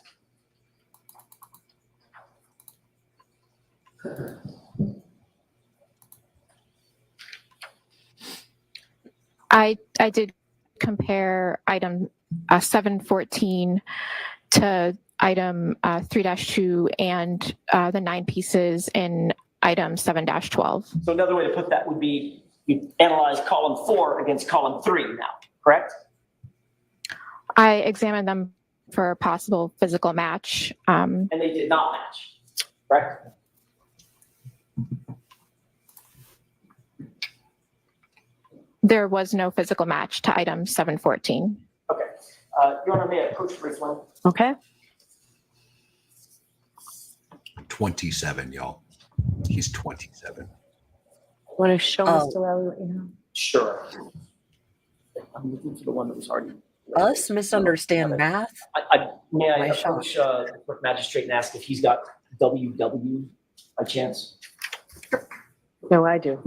I did compare item 714 to item 3-2 and the 9 pieces in item 7-12. So another way to put that would be you analyze column 4 against column 3 now, correct? I examined them for a possible physical match. And they did not match, correct? There was no physical match to item 714. Okay. Your Honor, may I approach for this one? Okay. 27, y'all. He's 27. Want to show Mr. Lally what you know? Sure. I'm looking for the one that was already. Us misunderstand math? May I My approach the court magistrate and ask if he's got WW by chance? No, I do.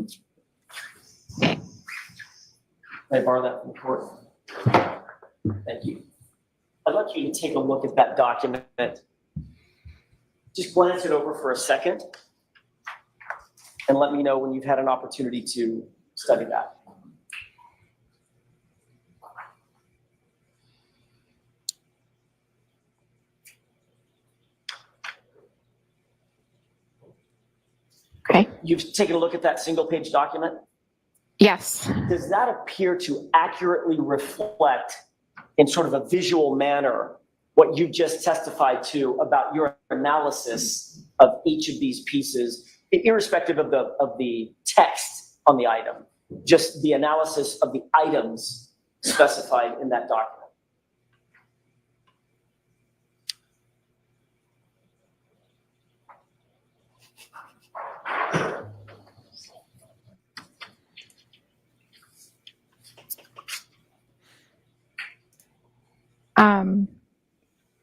May I borrow that from the court? Thank you. I'd like you to take a look at that document. Just glance it over for a second and let me know when you've had an opportunity to study that. Okay. You've taken a look at that single page document? Yes. Does that appear to accurately reflect in sort of a visual manner what you just testified to about your analysis of each of these pieces, irrespective of the text on the item, just the analysis of the items specified in that document?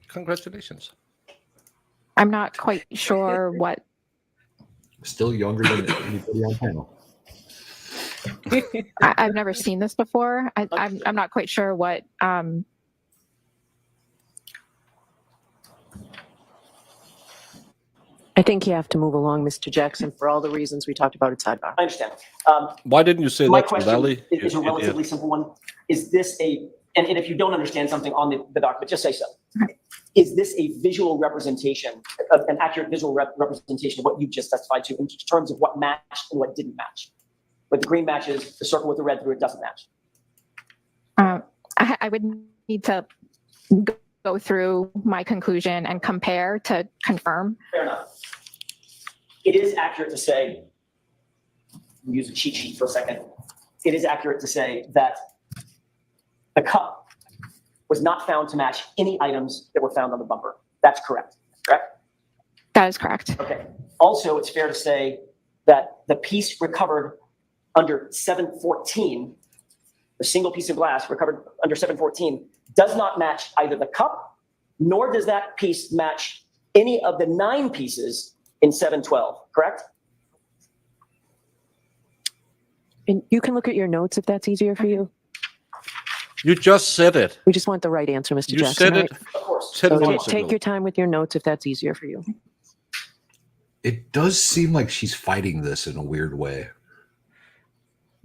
Congratulations. I'm not quite sure what. Still younger than anybody on panel. I've never seen this before. I'm not quite sure what. I think you have to move along, Mr. Jackson, for all the reasons we talked about at sidebar. I understand. Why didn't you say My that to question Valley? is a relatively simple one. Is this and if you don't understand something on the document, just say so. Is this a visual representation, an accurate visual representation of what you just testified to in terms of what matched and what didn't match? Where the green matches, the circle with the red through it doesn't match. I would need to go through my conclusion and compare to confirm. Fair enough. It is accurate to say use a cheat sheet for a second, it is accurate to say that the cup was not found to match any items that were found on the bumper. That's correct, correct? That is correct. Okay. Also, it's fair to say that the piece recovered under 714, the single piece of glass recovered under 714, does not match either the cup, nor does that piece match any of the 9 pieces in 712, correct? And you can look at your notes if that's easier for you. You just said it. We just want the right answer, Mr. You Jackson. said it right? Of course. 10 So minutes take ago. your time with your notes if that's easier for you. It does seem like she's fighting this in a weird way.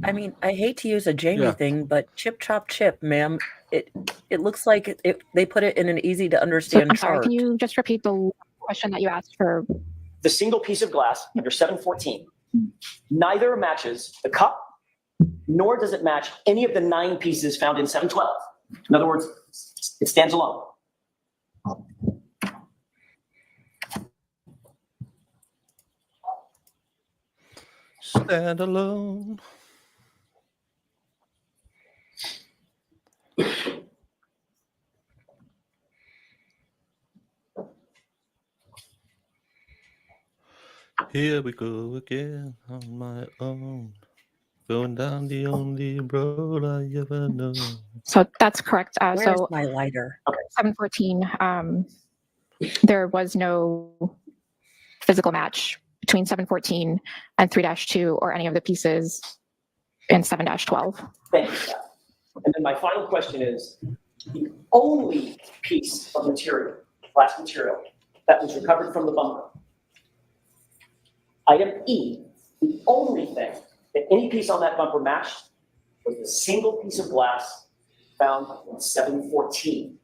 I mean, I hate to use a Jamie Yeah. thing, but chip chop chip, ma'am. It looks like they put it in an easy to So, understand I'm sorry, chart. can you just repeat the question that you asked for? The single piece of glass under 714 neither matches the cup, nor does it match any of the 9 pieces found in 712. In other words, it stands alone. Stand alone. Here we go again on my own. Going down the only road I ever know. So that's correct. Where's So my lighter? 714, there was no physical match between 714 and 3-2 or any of the pieces in 7-12. Thank you, Scott. And then my final question is, the only piece of material, glass material, that was recovered from the bumper, item E, the only thing that any piece on that bumper matched was the single piece of glass found in 714.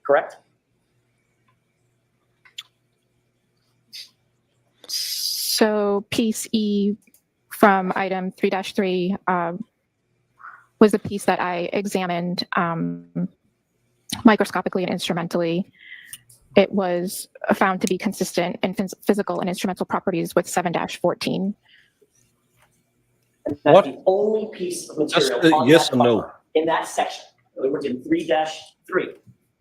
Correct? So piece E from item 3-3 was the piece that I examined microscopically and instrumentally. It was found to be consistent in physical and instrumental properties with 7-14. And that's What? the only piece of Just material on yes that or no. bumper in that section. In other words, in 3-3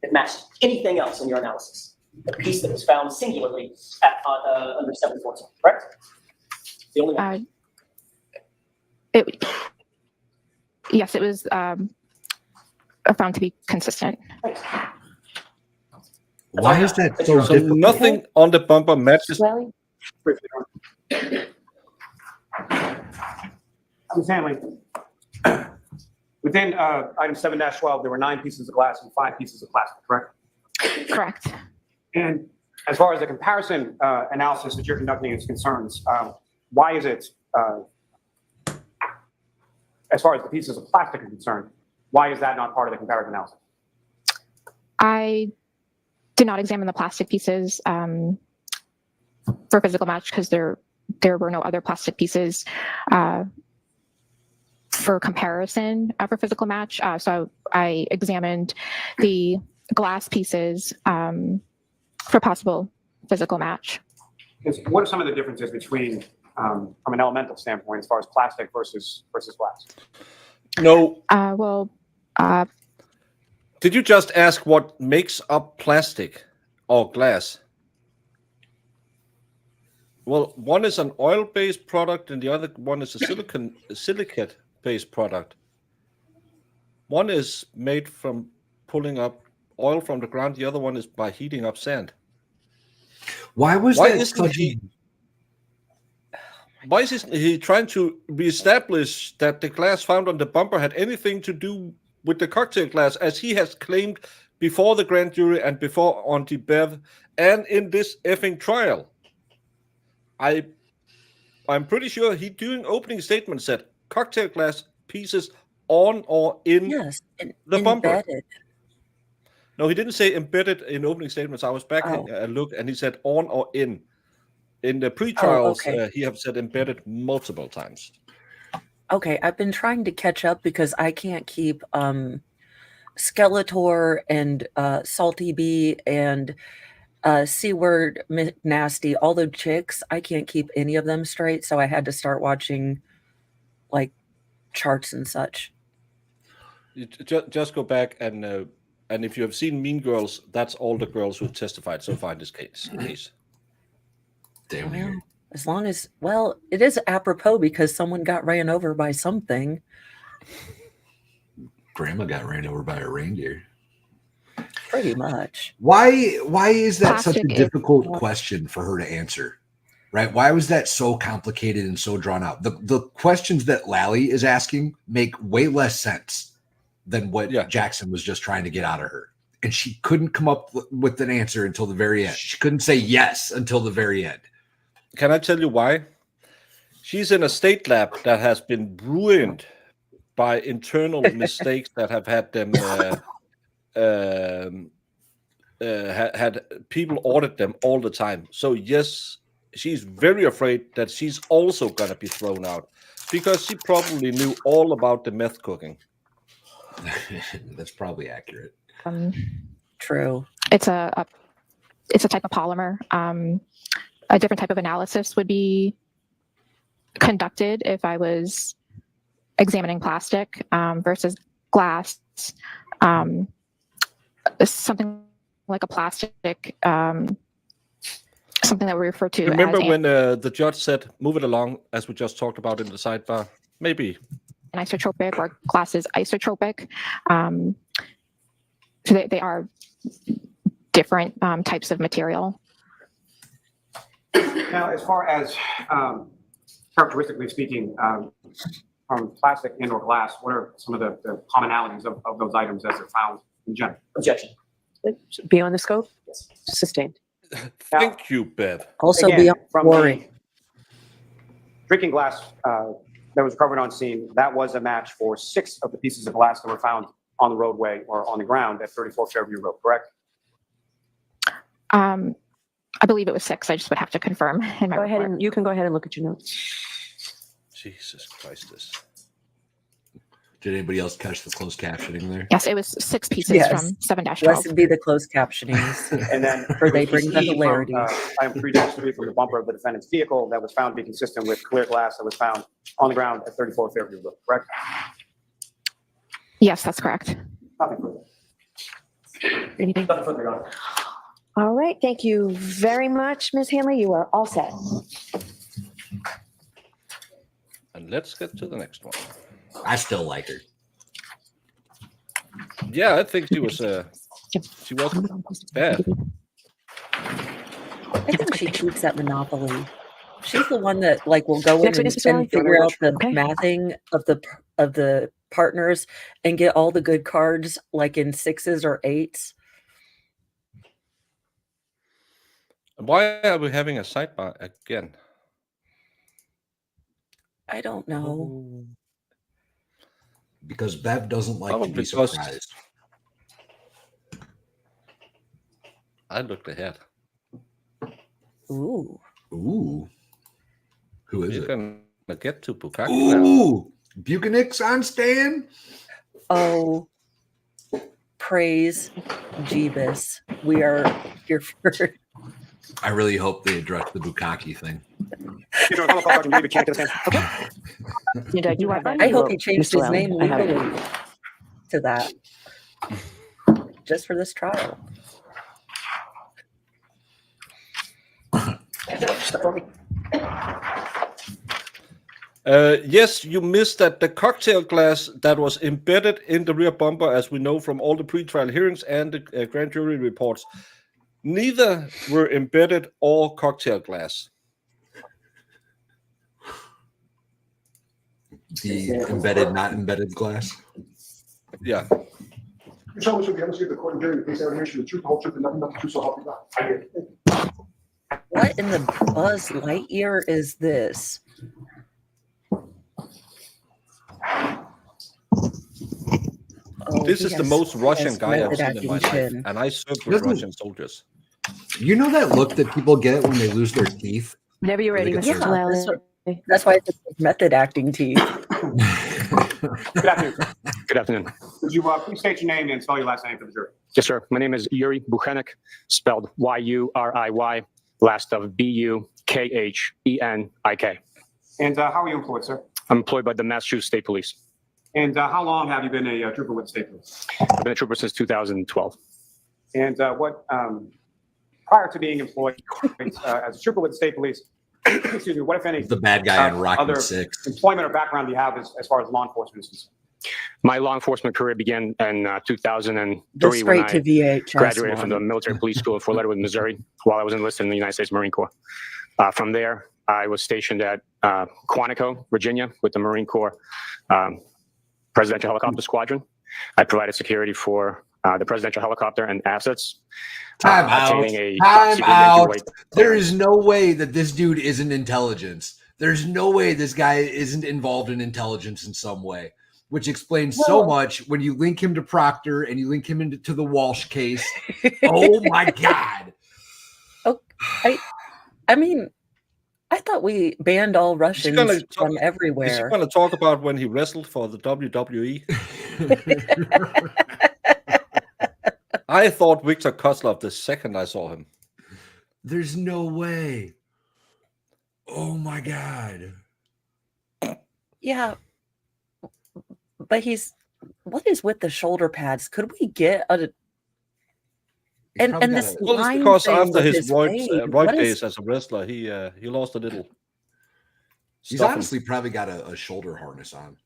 that matched anything else in your analysis. The piece that was found singularly at, under 714, correct? The only one. Yes, it was found to be consistent. Why is that so So difficult? nothing on the bumper matches. Ms. Hanley, within item 7-12, there were 9 pieces of glass and 5 pieces of plastic, correct? Correct. And as far as the comparison analysis that you're conducting is concerns, why is it, as far as the pieces of plastic are concerned, why is that not part of the comparative analysis? I did not examine the plastic pieces for physical match because there were no other plastic pieces for comparison for physical match. So I examined the glass pieces for possible physical match. What are some of the differences between, from an elemental standpoint, as far as plastic versus glass? No. Did you just ask what makes up plastic or glass? Well, one is an oil-based product and the other one is a silicate-based product. One is made from pulling up oil from the ground. The other one is by heating up sand. Why isn't he trying to reestablish that the glass found on the bumper had anything to do with the cocktail glass, as he has claimed before the grand jury and before Auntie Bev and in this effing trial? I'm pretty sure he, during opening statement, said cocktail glass pieces on or in the bumper. Embedded. No, he didn't say embedded in opening statements. I was back a look, and he said on or in. In the pre-trials, he have said embedded multiple times. Okay, I've been trying to catch up because I can't keep Skeletor and Salty Bee and C-word, nasty, all the chicks, I can't keep any of them straight, so I had to start watching like charts and such. Just go back and if you have seen Mean Girls, that's all the girls who testified so far in this case. Damn Well, near. as long as, well, it is apropos because someone got ran over by something. Grandma got ran over by a reindeer. Pretty much. Why is that such a Plastic is- difficult question for her to answer? Right? Why was that so complicated and so drawn out? The questions that Lally is asking make way less sense than what Jackson was just trying to get out of her. And she couldn't come up with an answer until the very end. She couldn't say yes until the very end. Can I tell you why? She's in a state lab that has been ruined by internal mistakes that have had them had people audit them all the time. So yes, she's very afraid that she's also gonna be thrown out because she probably knew all about the meth cooking. That's probably accurate. True. It's a type of polymer. A different type of analysis would be conducted if I was examining plastic versus glass. Something like a plastic, something that we refer to Remember as when the judge said, "Move it along," as we just talked about in the sidebar? Maybe anisotropic, or glass is isotropic. So they are different types of material. Now, as far as characteristically speaking, from plastic and or glass, what are some of the commonalities of those items as they're found in general? Objection. Beyond the scope? Yes. Sustained. Thank you, Bev. Also Again, beyond from worry. the drinking glass that was recovered on scene, that was a match for 6 of the pieces of glass that were found on the roadway or on the ground at 34 Fairview Road, correct? I believe it was 6. I just would have to confirm in my Go ahead report. and you can go ahead and look at your notes. Jesus Christ! Did anybody else catch the closed captioning there? Yes, it was 6 pieces Yes. from 7-12. Blessed be the closed captionings. And then For they bring the PCE from, hilarity. Item 3-3 from the bumper of the defendant's vehicle that was found to be consistent with clear glass that was found on the ground at 34 Fairview Road, correct? Yes, that's correct. Nothing further. Anything? Nothing further, Your Honor. All right. Thank you very much, Ms. Hanley. You are all set. And let's get to the next one. I still like her. Yeah, I think she was bad. I think she cheats at Monopoly. She's the one that like will go in Next witness, Mr. Lally. and figure out the Okay. mathing of the partners and get all the good cards like in 6s or 8s. Why are we having a sidebar again? I don't know. Because Bev doesn't like Oh, to be because- surprised. I looked ahead. Ooh. Ooh. Who is You're it? gonna get to Bukaki now. Ooh. Bucanix on stand? Oh, praise Jeebus. We are here for I really hope they address the Bukaki thing. I hope he changed Mr. his Lally, name I have it. legally to that. Just for this trial. Yes, you missed that the cocktail glass that was embedded in the rear bumper, as we know from all the pretrial hearings and the grand jury reports, neither were embedded or cocktail glass. The embedded, not embedded glass. Yeah. Michelle, we should be able to see the court and hearing the case evidence, the truth, the whole truth, and nothing but the truth, so help you God. I get it. What in the Buzz Lightyear is this? Oh, This he is the has- most Russian has guy I've method seen in my acting life, chin. and I served with Doesn't- Russian soldiers. You know that look that people get when they lose their teeth? Whenever you're ready, Really Mr. good Yeah, Lally. that's why it's method acting teeth. Good afternoon. Good afternoon. Would you please state your name and spell your last name for the jury? Yes, sir. My name is Yuri Buchenik, spelled Y-U-R-I-Y, last of B-U-K-H-E-N-I-K. And how are you employed, sir? I'm employed by the Massachusetts State Police. And how long have you been a trooper with the state police? I've been a trooper since 2012. And prior to being employed as a trooper with the state police, excuse me, what, if any, The bad guy in Rocky other VI. employment or background do you have as far as law enforcement is concerned? My law enforcement career began in 2003 Go when I straight to VHS graduated from one. the military police school in Fort Leonard, Missouri, while I was enlisted in the United States Marine Corps. From there, I was stationed at Quantico, Virginia, with the Marine Corps Presidential Helicopter Squadron. I provided security for the presidential helicopter and assets. Time out. obtaining a top Time secret Yankee out. White There is no way that this dude isn't intelligence. There's no way this guy isn't involved in intelligence in some way, which explains so much when you link him to Proctor and you link him into the Walsh case. Oh my God. I mean, I thought we banned all Russians from everywhere. Is he going to talk about when he wrestled for the WWE? I thought Victor Kozlov the second I saw him. There's no way. Oh my God. Yeah, but what is with the shoulder pads? Could we get a and this Well, it's line because thing after with his roid what days is- as a wrestler, he lost a little. He's stuff. honestly probably got a shoulder harness on.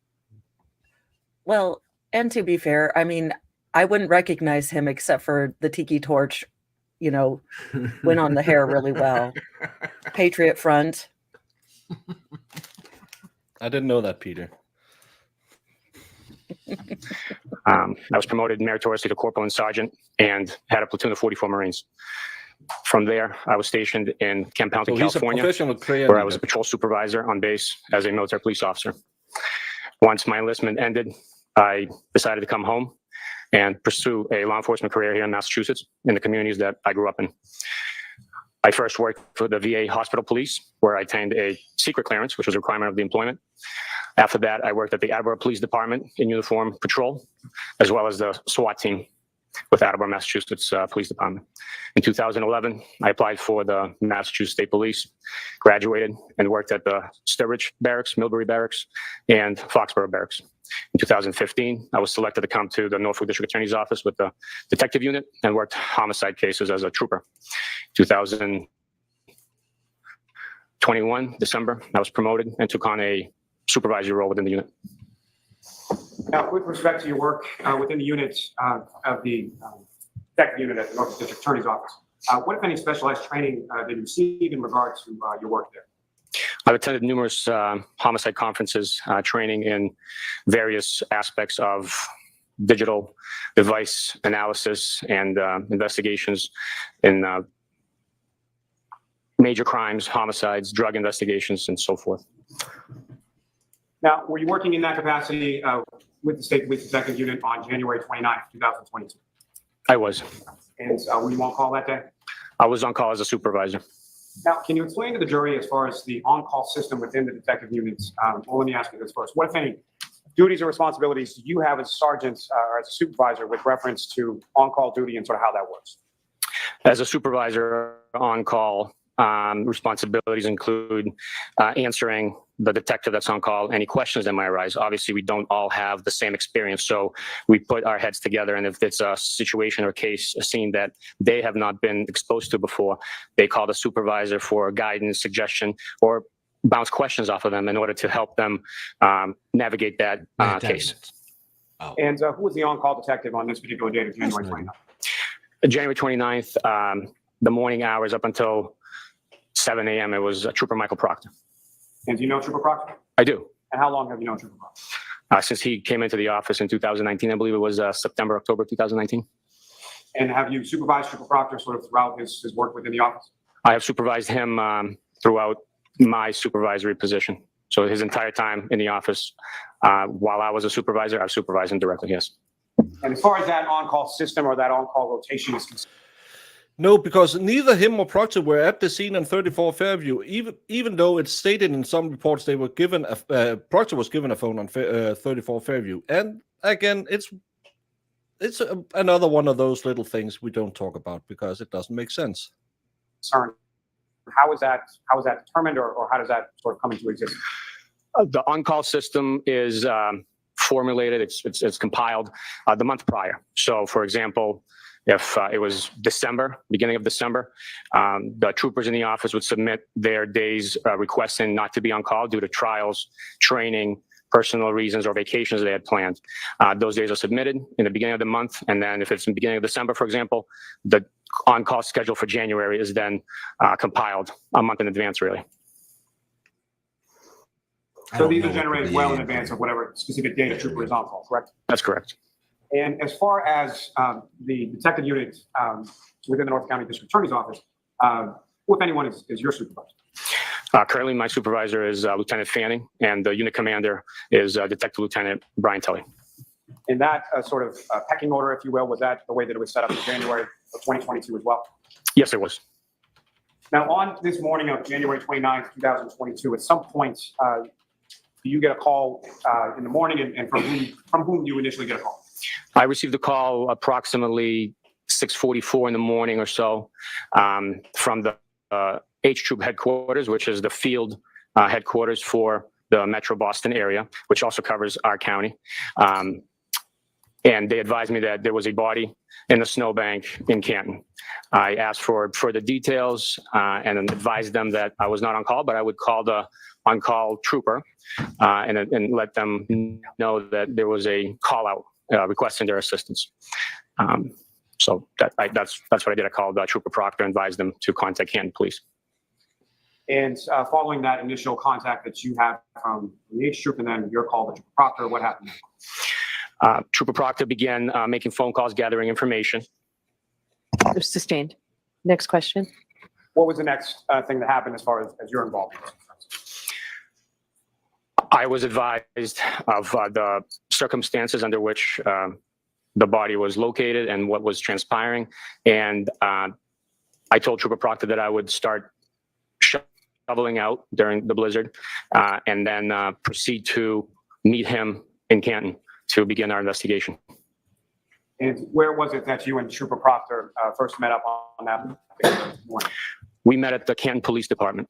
Well, and to be fair, I mean, I wouldn't recognize him except for the tiki torch, went on the hair really well. Patriot front. I didn't know that, Peter. I was promoted meritoriously to corporal and sergeant and had a platoon of 44 Marines. From there, I was stationed in Camp Canton, So he's a California, professional trainer. where I was a patrol supervisor on base as a military police officer. Once my enlistment ended, I decided to come home and pursue a law enforcement career here in Massachusetts in the communities that I grew up in. I first worked for the VA Hospital Police, where I attained a secret clearance, which was a requirement of the employment. After that, I worked at the Attleboro Police Department in uniform patrol, as well as the SWAT team with Attleboro, Massachusetts Police Department. In 2011, I applied for the Massachusetts State Police, graduated, and worked at the Sturbridge Barracks, Millbury Barracks, and Foxborough Barracks. In 2015, I was selected to come to the Norfolk District Attorney's Office with the detective unit and worked homicide cases as a trooper. 2021, December, I was promoted and took on a supervisory role within the unit. Now, with respect to your work within the unit of the detective unit at the Norfolk District Attorney's Office, what, if any, specialized training did you receive in regard to your work there? I've attended numerous homicide conferences, training in various aspects of digital device analysis and investigations in major crimes, homicides, drug investigations, and so forth. Now, were you working in that capacity with the State Police Detective Unit on January 29th, 2022? I was. And were you on call that day? I was on call as a supervisor. Now, can you explain to the jury as far as the on-call system within the detective units? Well, let me ask you this first. What, if any, duties or responsibilities do you have as a sergeant or as a supervisor with reference to on-call duty and sort of how that works? As a supervisor on call, responsibilities include answering the detective that's on call any questions that might arise. Obviously, we don't all have the same experience, so we put our heads together, and if it's a situation or case, a scene that they have not been exposed to before, they call the supervisor for guidance, suggestion, or bounce questions off of them in order to help them navigate that case. Oh. And who was the on-call detective on this particular date of January 29th? January 29th, the morning hours up until 7 a.m., it was Trooper Michael Proctor. And do you know Trooper Proctor? I do. And how long have you known Trooper Proctor? Since he came into the office in 2019, I believe it was September, October 2019. And have you supervised Trooper Proctor sort of throughout his work within the office? I have supervised him throughout my supervisory position. So his entire time in the office, while I was a supervisor, I've supervised him directly, yes. And as far as that on-call system or that on-call rotation is concerned, No, because neither him or Proctor were at the scene on 34 Fairview. Even though it's stated in some reports they were given Proctor was given a phone on 34 Fairview. And again, it's another one of those little things we don't talk about because it doesn't make sense. How is that determined, or how does that sort of come into existence? The on-call system is formulated. It's compiled the month prior. So, for example, if it was December, beginning of December, the troopers in the office would submit their days requesting not to be on call due to trials, training, personal reasons, or vacations they had planned. Those days are submitted in the beginning of the month, and then if it's in the beginning of December, for example, the on-call schedule for January is then compiled a month in advance, really. So these are generated well in advance of whatever specific date a trooper is on call, correct? That's correct. And as far as the detective unit within the North County District Attorney's Office, who, if anyone, is your supervisor? Currently, my supervisor is Lieutenant Fanning, and the unit commander is Detective Lieutenant Brian Taillight. In that sort of pecking order, if you will, was that the way that it was set up in January of 2022 as well? Yes, it was. Now, on this morning of January 29th, 2022, at some point, do you get a call in the morning, and from whom do you initially get a call? I received a call approximately 6:44 in the morning or so from the H Troop headquarters, which is the field headquarters for the Metro Boston area, which also covers our county. And they advised me that there was a body in the snowbank in Canton. I asked for further details and advised them that I was not on call, but I would call the on-call trooper and let them know that there was a call out requesting their assistance. So that's what I did. I called Trooper Proctor and advised them to contact Canton Police. And following that initial contact that you had from the H Troop and then your call to Trooper Proctor, what happened? Trooper Proctor began making phone calls, gathering information. Sustained. Next question. What was the next thing that happened as far as your involvement? I was advised of the circumstances under which the body was located and what was transpiring. And I told Trooper Proctor that I would start shoveling out during the blizzard and then proceed to meet him in Canton to begin our investigation. And where was it that you and Trooper Proctor first met up on that morning? We met at the Canton Police Department.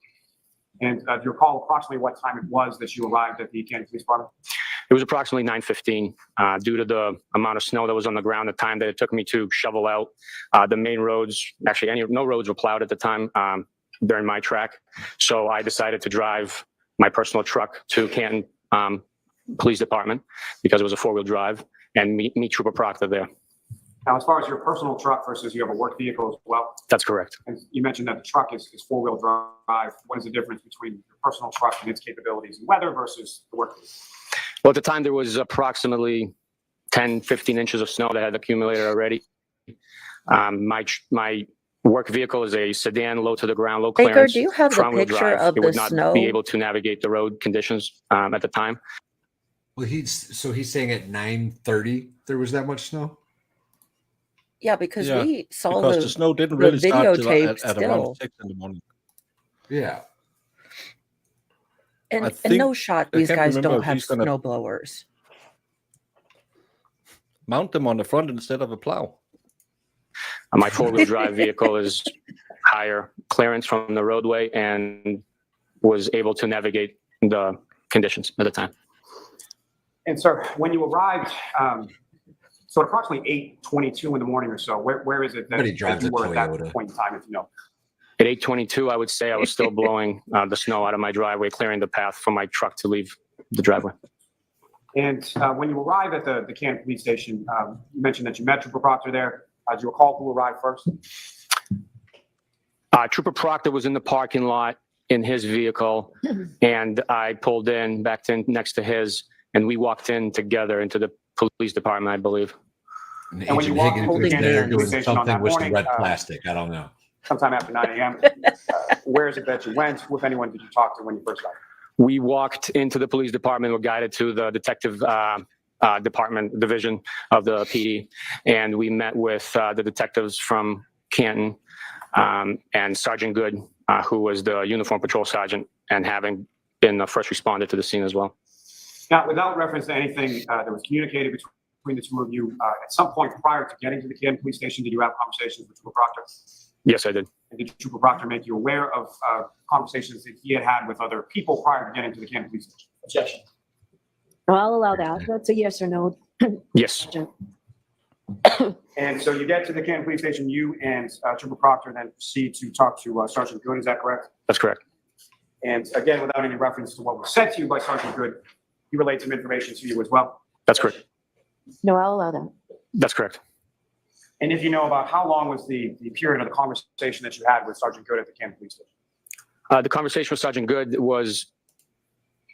And do you recall approximately what time it was that you arrived at the Canton Police Department? It was approximately 9:15. Due to the amount of snow that was on the ground, the time that it took me to shovel out the main roads, actually no roads were plowed at the time during my track. So I decided to drive my personal truck to Canton Police Department because it was a four-wheel drive and meet Trooper Proctor there. Now, as far as your personal truck versus you have a work vehicle as well? That's correct. And you mentioned that the truck is four-wheel drive. What is the difference between your personal truck and its capabilities and weather versus the work vehicle? Well, at the time, there was approximately 10, 15 inches of snow that had accumulated already. My work vehicle is a sedan, low to the ground, low clearance. Baker, do you have the front-wheel picture drive. of It the would not snow? be able to navigate the road conditions at the time. Well, he's saying at 9:30 there was that much snow. Yeah, because we saw because the snow didn't really start till videotape at around still. 6 in the morning. Yeah. And I in think- no shot, I these can't guys remember don't if have he's gonna- snow blowers. Mount them on the front instead of a plow. My four-wheel drive vehicle is higher clearance from the roadway and was able to navigate the conditions at the time. And sir, when you arrived, so at approximately 8:22 in the morning or so, where is it that Somebody drives you a were at that Toyota. point in time, if you know? At 8:22, I would say I was still blowing the snow out of my driveway, clearing the path for my truck to leave the driveway. And when you arrived at the Canton Police Station, you mentioned that you met Trooper Proctor there. Do you recall who arrived first? Trooper Proctor was in the parking lot in his vehicle, and I pulled in, backed in next to his, and we walked in together into the police department, I believe. And And when you Agent walked Higgins into was the there Canton doing Police Station on something that with some morning, red plastic. I don't know. sometime after 9 a.m., where is it that you went? Who, if anyone, did you talk to when you first got there? We walked into the police department, were guided to the detective department division of the PD, and we met with the detectives from Canton, and Sergeant Good, who was the uniform patrol sergeant and having been the first responder to the scene as well. Now, without reference to anything that was communicated between the two of you, at some point prior to getting to the Canton police station, did you have conversations with Trooper Proctor? Yes, I did. And did Trooper Proctor make you aware of conversations that he had with other people prior to getting to the Canton police station? Objection. Well, I'll allow that. That's a yes or no. Yes. And so you get to the Canton police station, you and Trooper Proctor then proceed to talk to Sergeant Good, is that correct? That's correct. And again, without any reference to what was said to you by Sergeant Good, he relayed some information to you as well? That's correct. No, I'll allow that. That's correct. And if you know about how long was the period of the conversation that you had with Sergeant Good at the Canton police station? The conversation with Sergeant Good was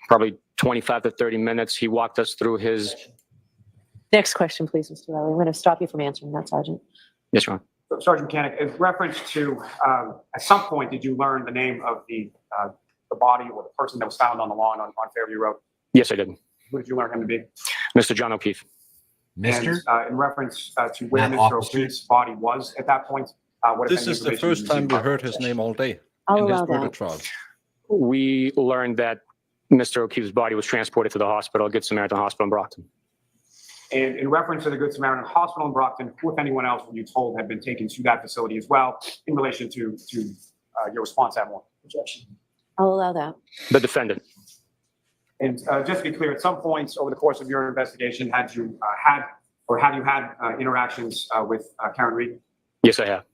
probably 25 to 30 minutes. He walked us through his... Next question, please, Mr. Riley. I'm going to stop you from answering that, Sergeant. Yes, Your Honor. So, Sergeant Mechanic, in reference to, at some point, did you learn the name of the body or the person that was found on the lawn on Fairview Road? Yes, I did. Who did you learn him to be? Mr. John O'Keefe. And, in reference to where Not Mr. officer. O'Keefe's body was at that point, what if This any is the information first you time we received? heard his name all day I'll in his allow murder that. trial. We learned that Mr. O'Keefe's body was transported to the hospital, Good Samaritan Hospital in Brockton. And in reference to the Good Samaritan Hospital in Brockton, who, if anyone else, were you told had been taken to that facility as well in relation to your response at one? Objection. I'll allow that. The defendant. And just to be clear, at some points over the course of your investigation, have you had interactions with Karen Reed? Yes, I have.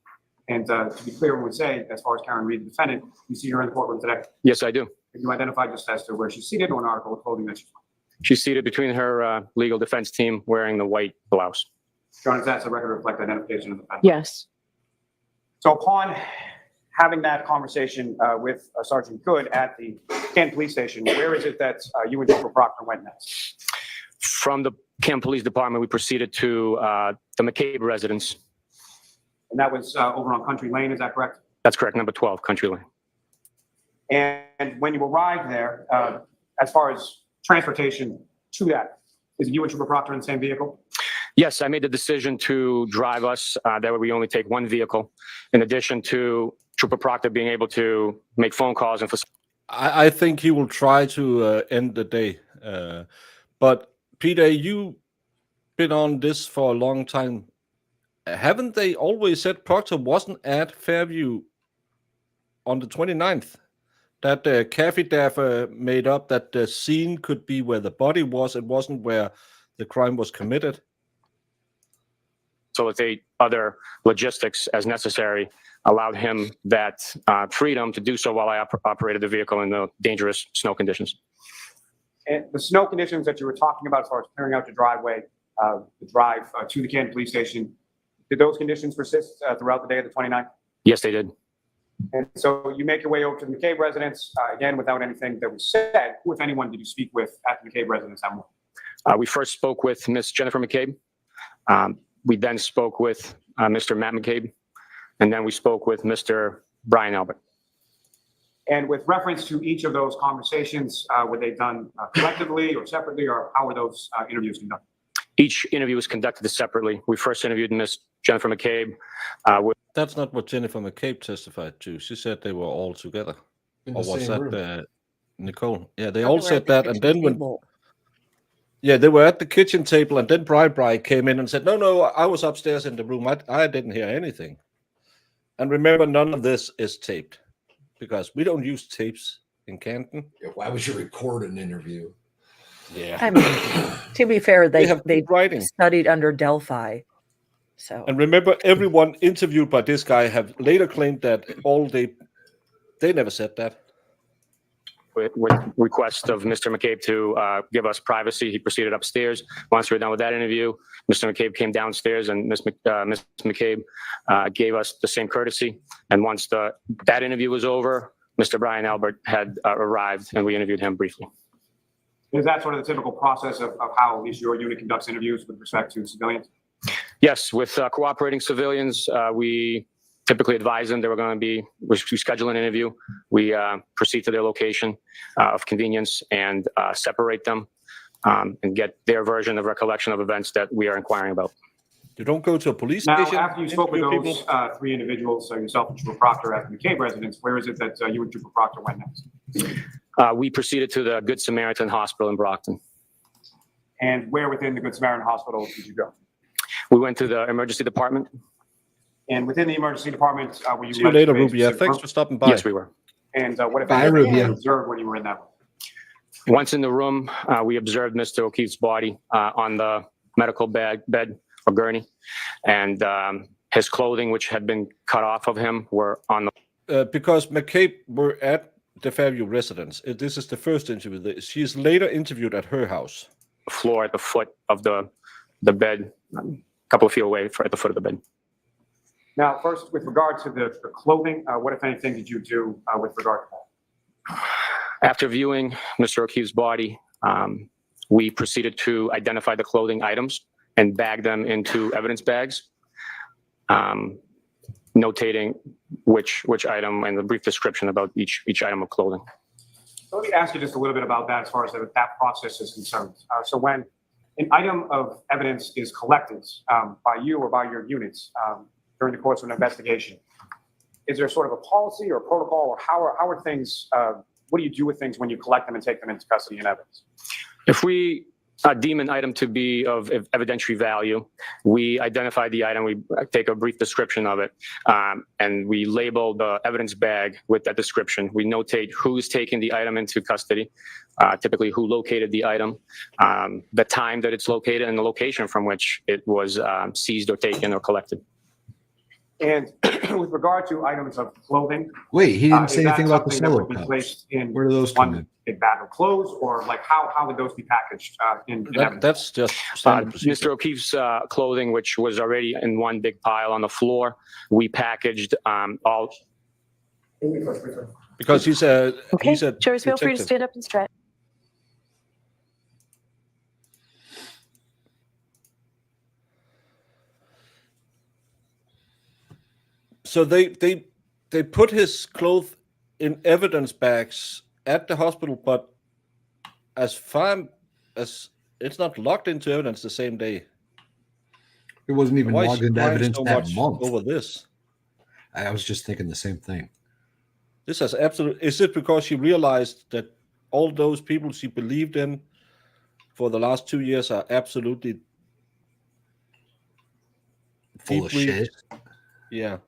And to be clear, when we say, as far as Karen Reed, the defendant, you see her in the courtroom today. Yes, I do. Can you identify just as to where she's seated or an article of clothing that she's wearing? She's seated between her legal defense team wearing the white blouse. John, does that record reflect identification of the defendant? Yes. So upon having that conversation with Sergeant Good at the Canton Police Station, where is it that you and Trooper Proctor went next? From the Canton Police Department, we proceeded to the McCabe residence. And that was over on Country Lane, is that correct? That's correct, number 12, Country Lane. And when you arrived there, as far as transportation to that, is it you and Trooper Proctor in the same vehicle? Yes, I made the decision to drive us. That way we only take one vehicle. In addition to Trooper Proctor being able to make phone calls and... I think he will try to end the day. But Peter, you've been on this for a long time. Haven't they always said Proctor wasn't at Fairview on the 29th? That Caffey Daffer made up that the scene could be where the body was. It wasn't where the crime was committed. So that other logistics as necessary allowed him that freedom to do so while I operated the vehicle in the dangerous snow conditions. And the snow conditions that you were talking about as far as clearing out the driveway, the drive to the Canton Police Station, did those conditions persist throughout the day of the 29th? Yes, they did. And so you make your way over to the McCabe residence, again, without anything that was said. Who, if anyone, did you speak with at the McCabe residence that morning? We first spoke with Miss Jennifer McCabe. We then spoke with Mr. Matt McCabe, and then we spoke with Mr. Brian Albert. And with reference to each of those conversations, were they done collectively or separately, or how were those interviews conducted? Each interview was conducted separately. We first interviewed Miss Jennifer McCabe. That's not what Jennifer McCabe testified to. She said they were all together. In Or the was same that room. Nicole? Yeah, they They all were said at the that. And kitchen then when table. yeah, they were at the kitchen table, and then Bri came in and said, no, I was upstairs in the room. I didn't hear anything. And remember, none of this is taped because we don't use tapes in Canton. Yeah, why would you record an interview? Yeah. I mean, to be fair, they writing. studied under Delphi. So And remember, everyone interviewed by this guy have later claimed that they never said that. With request of Mr. McCabe to give us privacy, he proceeded upstairs. Once we were done with that interview, Mr. McCabe came downstairs, and Miss McCabe gave us the same courtesy. And once that interview was over, Mr. Brian Albert had arrived, and we interviewed him briefly. Is that sort of the typical process of how at least your unit conducts interviews with respect to civilians? Yes, with cooperating civilians, we typically advise them we schedule an interview. We proceed to their location of convenience and separate them and get their version of recollection of events that we are inquiring about. You don't go to a police Now, station. after you spoke with interview those people? three individuals, yourself and Trooper Proctor at the McCabe residence, where is it that you and Trooper Proctor went next? We proceeded to the Good Samaritan Hospital in Brockton. And where within the Good Samaritan Hospital did you go? We went to the emergency department. And within the emergency department, were you See you led to later, a Rubia. specific Thanks room? for stopping by. Yes, we were. And what if Bye, anything Rubia. you observed when you were in that room? Once in the room, we observed Mr. O'Keefe's body on the medical bed or gurney, and his clothing, which had been cut off of him, were on the. Because McCabe were at the Fairview residence. This is the first interview. She's later interviewed at her house. Floor at the foot of the bed, a couple of feet away at the foot of the bed. Now, first, with regard to the clothing, what, if anything, did you do with regard to that? After viewing Mr. O'Keefe's body, we proceeded to identify the clothing items and bag them into evidence bags, notating which item and a brief description about each item of clothing. So let me ask you just a little bit about that as far as that process is concerned. So when an item of evidence is collected by you or by your units during the course of an investigation, is there sort of a policy or a protocol, or how are things, what do you do with things when you collect them and take them into custody and evidence? If we deem an item to be of evidentiary value, we identify the item, we take a brief description of it, and we label the evidence bag with that description. We notate who's taking the item into custody, typically who located the item, the time that it's located, and the location from which it was seized or taken or collected. And with regard to items of clothing, Wait, he didn't say is that anything about the something that solo would be cups. placed in Where do those come in? one big bag of clothes, or like how would those be packaged in evidence? That's just standard procedure. Mr. O'Keefe's clothing, which was already in one big pile on the floor, we packaged all. Because he's a Okay, he's a jurors, feel free to detective. stand up and stretch. So they put his clothes in evidence bags at the hospital, but as far as it's not locked into evidence the same day. It wasn't even Why is logged he into crying evidence so that much month. over this? I was just thinking the same thing. This has absolute. Is it because she realized that all those people she believed in for the last 2 years are absolutely Full of deeply- shit. Yeah.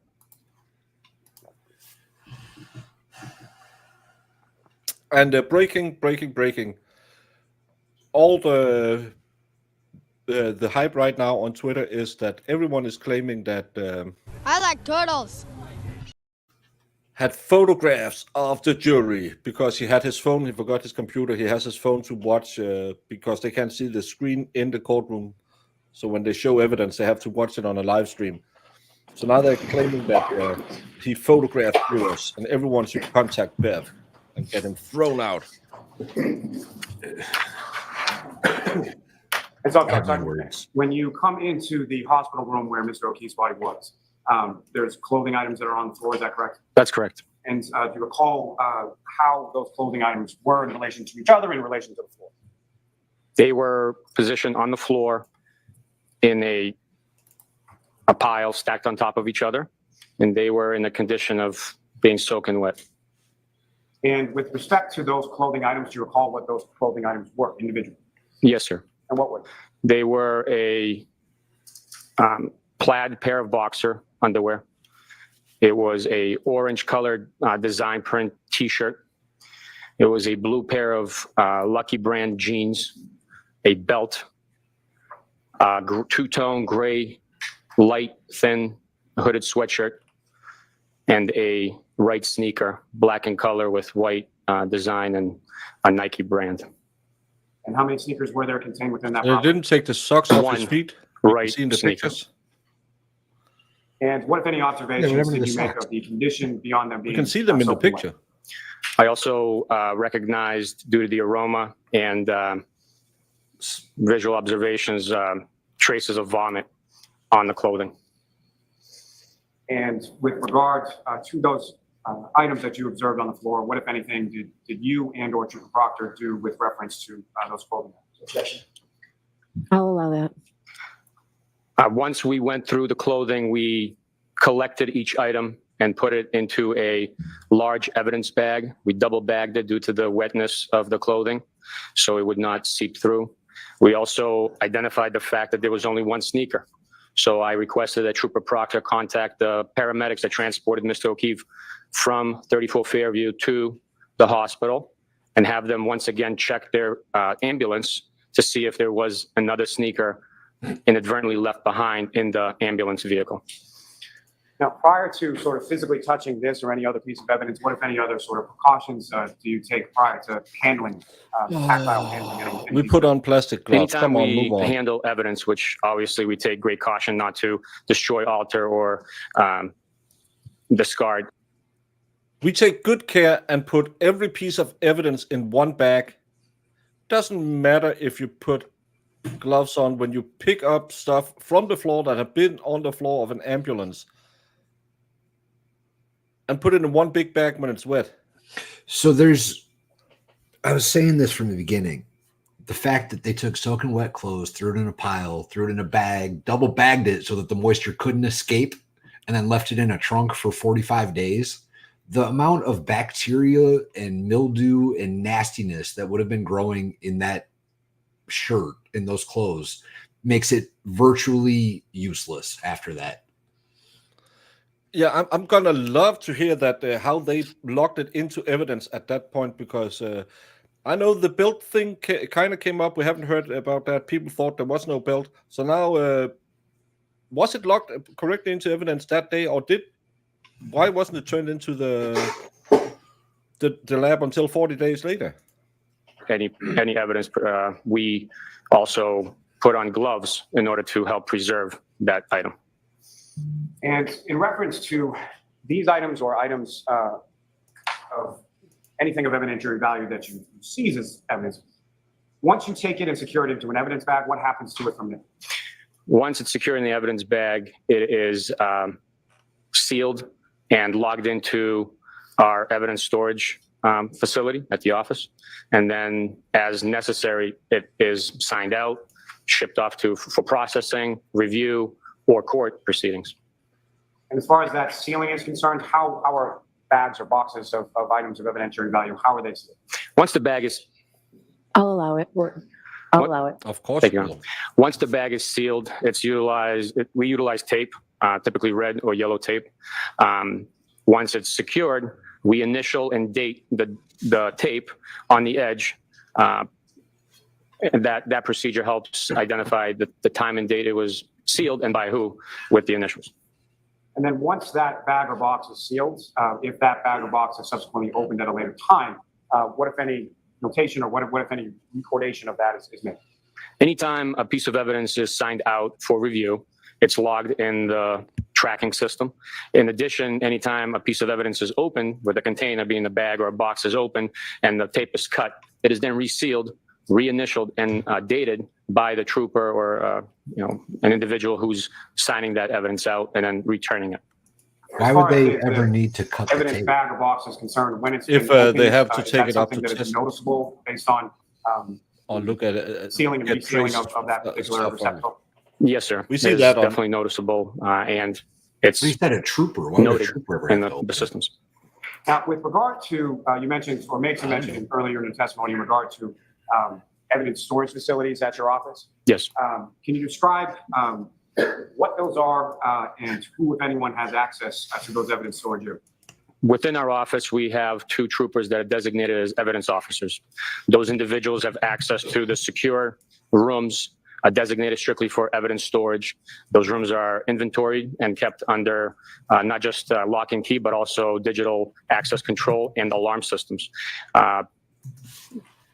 And breaking. All the hype right now on Twitter is that everyone is claiming that I like turtles. had photographs of the jury because he had his phone. He forgot his computer. He has his phone to watch because they can't see the screen in the courtroom. So when they show evidence, they have to watch it on a live stream. So now they're claiming that he photographed jurors, and everyone should contact Bev and get him thrown out. And so, I have my sorry, words. when you come into the hospital room where Mr. O'Keefe's body was, there's clothing items that are on the floor, is that correct? That's correct. And do you recall how those clothing items were in relation to each other, in relation to the floor? They were positioned on the floor in a pile stacked on top of each other, and they were in the condition of being soaking wet. And with respect to those clothing items, do you recall what those clothing items were individually? Yes, sir. And what were They were a plaid pair of boxer underwear. It was a orange colored design print t-shirt. It was a blue pair of Lucky Brand jeans, a belt, two-tone gray, light, thin hooded sweatshirt, and a right sneaker, black in color with white design and a Nike brand. And how many sneakers were there contained within that And it property? didn't take the socks off his One feet. right See in the sneaker. pictures. And what, if any, observations whatever did the you make socks. of the condition beyond them being? You can see them in the soaking wet? picture. I also recognized, due to the aroma and visual observations, traces of vomit on the clothing. And with regard to those items that you observed on the floor, what, if anything, did you and or Trooper Proctor do with reference to those clothing items? I'll allow that. Once we went through the clothing, we collected each item and put it into a large evidence bag. We double bagged it due to the wetness of the clothing, so it would not seep through. We also identified the fact that there was only one sneaker. So I requested that Trooper Proctor contact the paramedics that transported Mr. O'Keefe from 34 Fairview to the hospital and have them once again check their ambulance to see if there was another sneaker inadvertently left behind in the ambulance vehicle. Now, prior to sort of physically touching this or any other piece of evidence, what, if any, other sort of precautions do you take prior to handling, tactile handling? We put on plastic gloves. Anytime Come on, we move on. handle evidence, which obviously we take great caution not to destroy, alter, or discard. We take good care and put every piece of evidence in one bag. Doesn't matter if you put gloves on when you pick up stuff from the floor that have been on the floor of an ambulance and put it in one big bag when it's wet. So I was saying this from the beginning. The fact that they took soaking wet clothes, threw it in a pile, threw it in a bag, double bagged it so that the moisture couldn't escape, and then left it in a trunk for 45 days. The amount of bacteria and mildew and nastiness that would have been growing in that shirt, in those clothes, makes it virtually useless after that. Yeah, I'm gonna love to hear that how they locked it into evidence at that point, because I know the belt thing kind of came up. We haven't heard about that. People thought there was no belt. So now, was it locked correctly into evidence that day, or why wasn't it turned into the lab until 40 days later? Any evidence, we also put on gloves in order to help preserve that item. And in reference to these items or items of anything of evidentiary value that you seize as evidence, once you take it and secure it into an evidence bag, what happens to it from there? Once it's secure in the evidence bag, it is sealed and logged into our evidence storage facility at the office. And then as necessary, it is signed out, shipped off for processing, review, or court proceedings. And as far as that sealing is concerned, how are bags or boxes of items of evidentiary value, how are they sealed? Once the bag is... I'll allow it. I'll allow it. Of course. Thank you. Once the bag is sealed, we utilize tape, typically red or yellow tape. Once it's secured, we initial and date the tape on the edge. And that procedure helps identify the time and date it was sealed and by who with the initials. And then once that bag or box is sealed, if that bag or box is subsequently opened at a later time, what, if any, notation or what if any recordation of that is made? Anytime a piece of evidence is signed out for review, it's logged in the tracking system. In addition, anytime a piece of evidence is open, with a container being the bag or a box is open and the tape is cut, it is then resealed, reinitialed, and dated by the trooper or an individual who's signing that evidence out and then returning it. Why would they ever need to cut the evidence tape? bag or box is concerned when it's If been opened, they have to is take that it up to something that is test. noticeable based on Or look at it. sealing and get resealing traces of that particular stuff on it. receptacle? Yes, sir. We see It is that on- definitely noticeable, and it's We said a trooper. Why would a noted trooper ever in have to the open it? systems. Now, with regard to, you mentioned or made some mention earlier in the testimony in regard to evidence storage facilities at your office. Yes. Can you describe what those are and who, if anyone, has access to those evidence storage areas? Within our office, we have 2 troopers that are designated as evidence officers. Those individuals have access to the secure rooms designated strictly for evidence storage. Those rooms are inventoried and kept under not just lock and key, but also digital access control and alarm systems.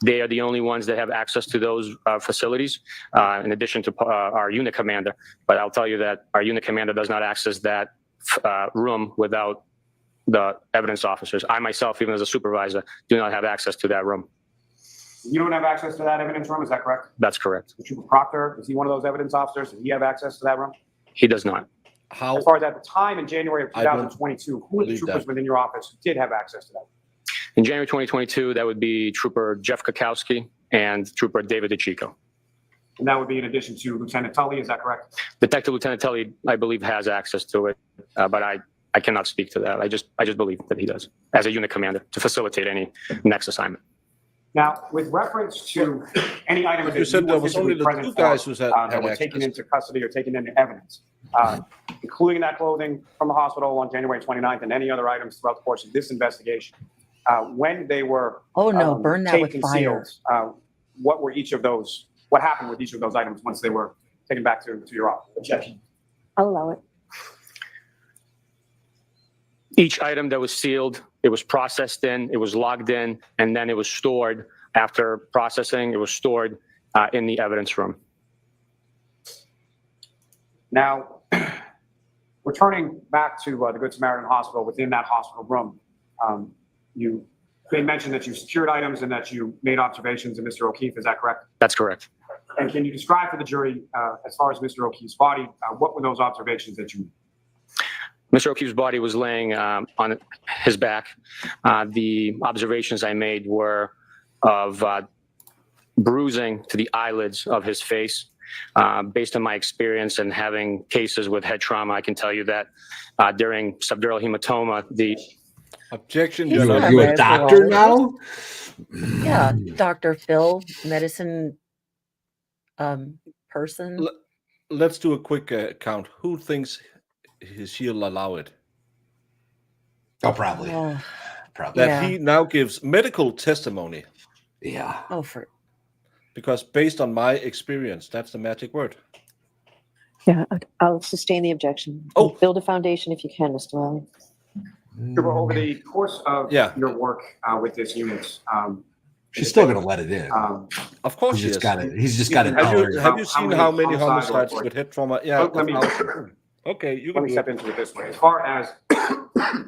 They are the only ones that have access to those facilities, in addition to our unit commander. But I'll tell you that our unit commander does not access that room without the evidence officers. I myself, even as a supervisor, do not have access to that room. You don't have access to that evidence room, is that correct? That's correct. Trooper Proctor, is he one of those evidence officers? Does he have access to that room? He does not. How? As far as at the time in January of I don't 2022, who are the believe troopers that. within your office who did have access to that? In January 2022, that would be Trooper Jeff Kakowski and Trooper David DeChico. And that would be in addition to Lieutenant Tully, is that correct? Detective Lieutenant Telly, I believe, has access to it, but I cannot speak to that. I just believe that he does as a unit commander to facilitate any next assignment. Now, with reference to any items that You said you there were was physically only the present two guys for, who that had were taken access. into custody or taken into evidence, including that clothing from the hospital on January 29th and any other items throughout the course of this investigation, when they were Oh no, burn that taped with and fire. sealed, what were each of those? What happened with each of those items once they were taken back to your office? Objection. I'll allow it. Each item that was sealed, it was processed in, it was logged in, and then it was stored. After processing, it was stored in the evidence room. Now, returning back to the Good Samaritan Hospital, within that hospital room, you made mention that you secured items and that you made observations of Mr. O'Keefe. Is that correct? That's correct. And can you describe for the jury, as far as Mr. O'Keefe's body, what were those observations that you made? Mr. O'Keefe's body was laying on his back. The observations I made were of bruising to the eyelids of his face. Based on my experience and having cases with head trauma, I can tell you that during subdural hematoma, the Objection. He's not You a a doctor now? Yeah, Dr. Phil, medicine person. Let's do a quick count. Who thinks she'll allow it? Oh, probably. Probably. That he now gives medical testimony. Yeah. Oh, for Because based on my experience, that's the magic word. Yeah, I'll sustain the objection. Oh. Build a foundation if you can, Mr. Lally. Over the course of your work with this unit, She's still going to let it in. Of course, he's she just is. got it. He's just got it. Have you seen how many homicides or- with head trauma? Yeah. Let me Okay, you let can me do step it. into it this way. As far as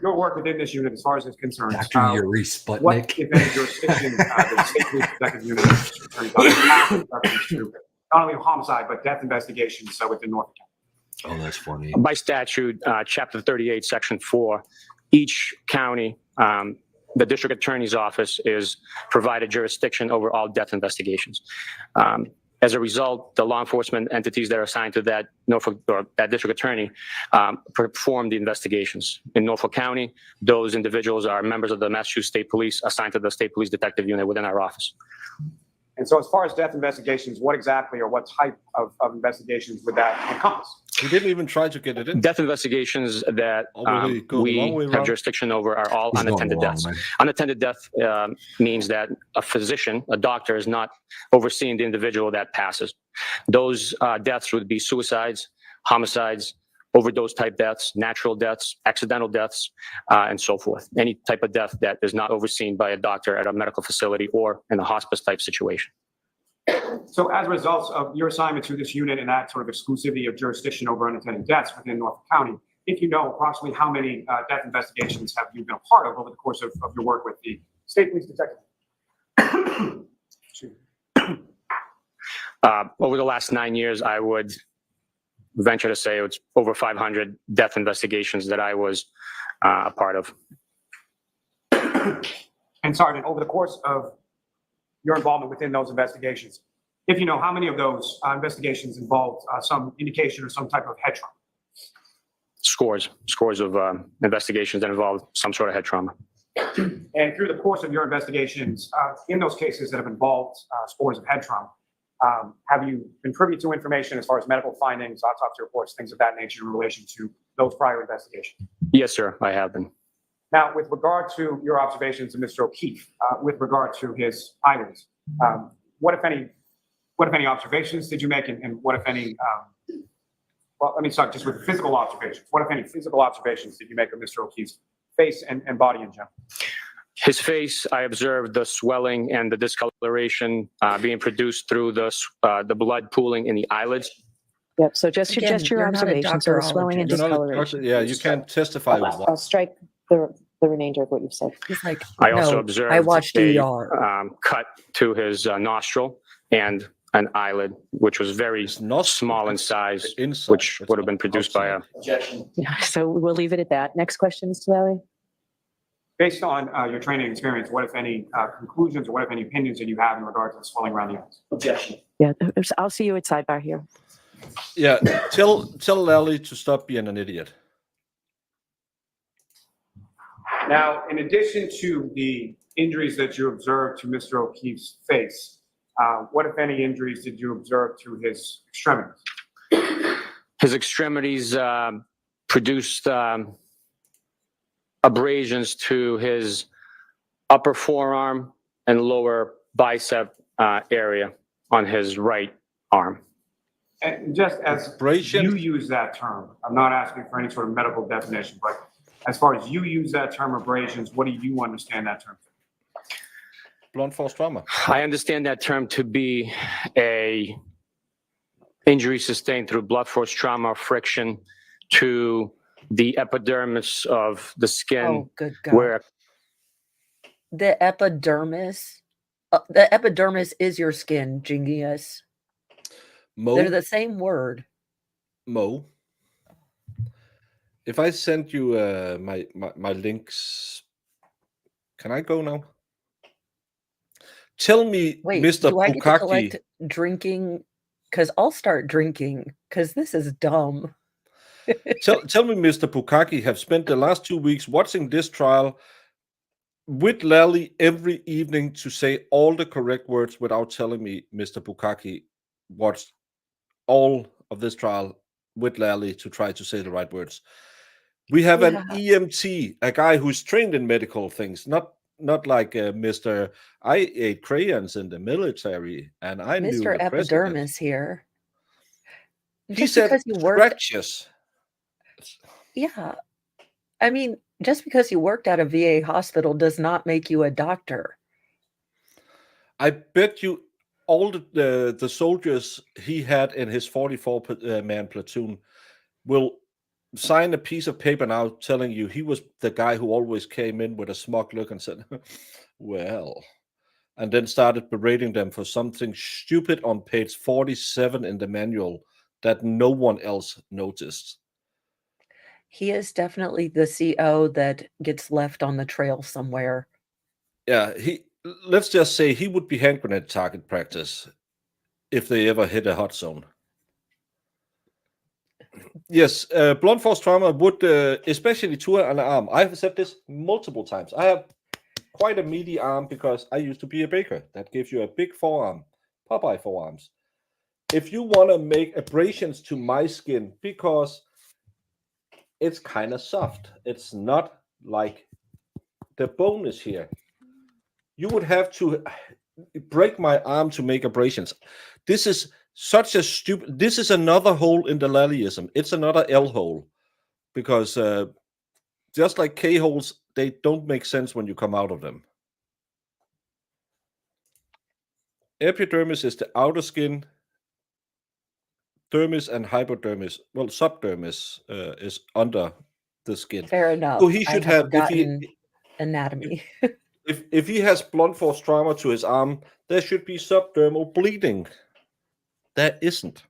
your work within this unit, as far as it's concerned, Dr. Yuri Sputnik. what, if any, jurisdiction the state police detective unit has with reference to not only homicide but death investigations within Norfolk County? Oh, that's funny. by statute, chapter 38, section 4, each county, the district attorney's office is provided jurisdiction over all death investigations. As a result, the law enforcement entities that are assigned to that Norfolk or that district attorney perform the investigations. In Norfolk County, those individuals are members of the Massachusetts State Police assigned to the State Police Detective Unit within our office. And so as far as death investigations, what exactly or what type of investigations would that encompass? He didn't even try to get it in. Death investigations that we have jurisdiction over are all unattended deaths. Unattended death means that a physician, a doctor, is not overseeing the individual that passes. Those deaths would be suicides, homicides, overdose type deaths, natural deaths, accidental deaths, and so forth. Any type of death that is not overseen by a doctor at a medical facility or in a hospice type situation. So as a result of your assignment to this unit and that sort of exclusivity of jurisdiction over unattended deaths within Norfolk County, if you know approximately how many death investigations have you been a part of over the course of your work with the State Police Detective? Over the last 9 years, I would venture to say it's over 500 death investigations that I was a part of. And Sergeant, over the course of your involvement within those investigations, if you know how many of those investigations involved some indication or some type of head trauma? Scores of investigations that involve some sort of head trauma. And through the course of your investigations, in those cases that have involved scores of head trauma, have you been privy to information as far as medical findings, autopsy reports, things of that nature in relation to those prior investigations? Yes, sir, I have been. Now, with regard to your observations of Mr. O'Keefe, with regard to his eyelids, what if any observations did you make, and what if any? Well, let me start just with physical observations. What if any physical observations did you make of Mr. O'Keefe's face and body in general? His face, I observed the swelling and the discoloration being produced through the blood pooling in the eyelids. Yep. So just Again, your you're not a observations. So the swelling and You're not a discoloration. doctor. Yeah, you can't testify with I'll strike the remainder of what you've said. He's like, I also no, observed I watched a ER. cut to his nostril and an eyelid, which was very small in size, which would have been produced by a... Objection. Yeah. So we'll leave it at that. Next question, Mr. Lally. Based on your training experience, what if any conclusions or what if any opinions that you have in regard to the swelling around the eyes? Objection. Yeah, I'll see you at sidebar here. Yeah, tell Lally to stop being an idiot. Now, in addition to the injuries that you observed to Mr. O'Keefe's face, what, if any, injuries did you observe to his extremities? His extremities produced abrasions to his upper forearm and lower bicep area on his right arm. And just as you use that term, I'm not asking for any sort of medical definition, but as far as you use that term abrasions, what do you understand that term to be? Blunt force trauma. I understand that term to be a injury sustained through blunt force trauma or friction to the epidermis of the skin. Oh, good God. Where The epidermis. The epidermis is your skin, Jingius. Mo, They're the same word. Mo, if I send you my links, can I go now? Tell me, Wait, Mr. do I get to Bukaki. collect drinking? Because I'll start drinking, because this is dumb. Tell me, Mr. Bukaki, have spent the last 2 weeks watching this trial with Lally every evening to say all the correct words without telling me, Mr. Bukaki watched all of this trial with Lally to try to say the right words. We have an EMT, a guy who's trained in medical things, not like Mr. I ate crayons in the military and I knew Mr. the president. Epidermis here. He Just said because you worked, fractures. yeah. I mean, just because you worked at a VA hospital does not make you a doctor. I bet you all the soldiers he had in his 44-man platoon will sign a piece of paper now telling you he was the guy who always came in with a smug look and said, well, and then started berating them for something stupid on page 47 in the manual that no one else noticed. He is definitely the CO that gets left on the trail somewhere. Yeah, let's just say he would be hand grenade target practice if they ever hit a hot zone. Yes, blunt force trauma would, especially to an arm. I've said this multiple times. I have quite a meaty arm because I used to be a baker. That gives you a big forearm, Popeye forearms. If you want to make abrasions to my skin, because it's kind of soft, it's not like the bone is here. You would have to break my arm to make abrasions. This is such a stupid. This is another hole in the Lallyism. It's another L hole, because just like K holes, they don't make sense when you come out of them. Epidermis is the outer skin. Dermis and hypodermis, well, subdermis is under the skin. Fair enough. So he should have anatomy. if he has blunt force trauma to his arm, there should be subdermal bleeding. There isn't.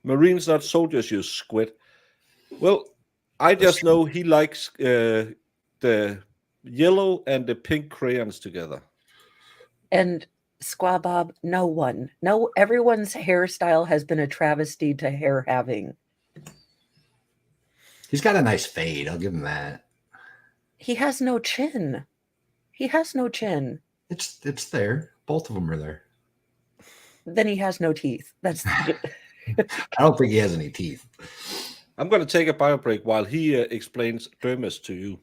Marines, not soldiers, you squid. Well, I just know he likes the yellow and the pink crayons together. And Squabob, no, everyone's hairstyle has been a travesty to hair having. He's got a nice fade. I'll give him that. He has no chin. He has no chin. It's there. Both of them are there. Then he has no teeth. That's. I don't think he has any teeth. I'm going to take a bio break while he explains dermis to you.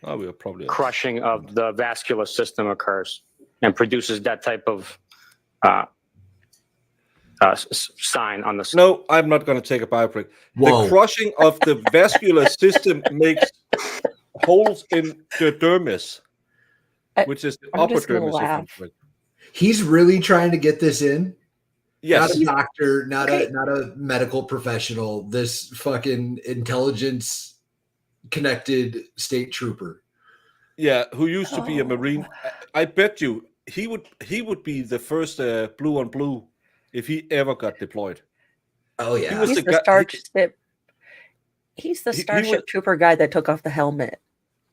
Oh, we're probably crushing of the vascular system occurs and produces that type of sign on the. No, I'm not going to take a bio break. Whoa. The crushing of the vascular system makes holes in the dermis, which is the upper dermis. He's really trying to get this in. Yes. Not a doctor, not a medical professional. This fucking intelligence connected state trooper. Yeah, who used to be a Marine. I bet you he would be the first blue on blue if he ever got deployed. Oh yeah, he was He's the Starship Trooper guy that took off the helmet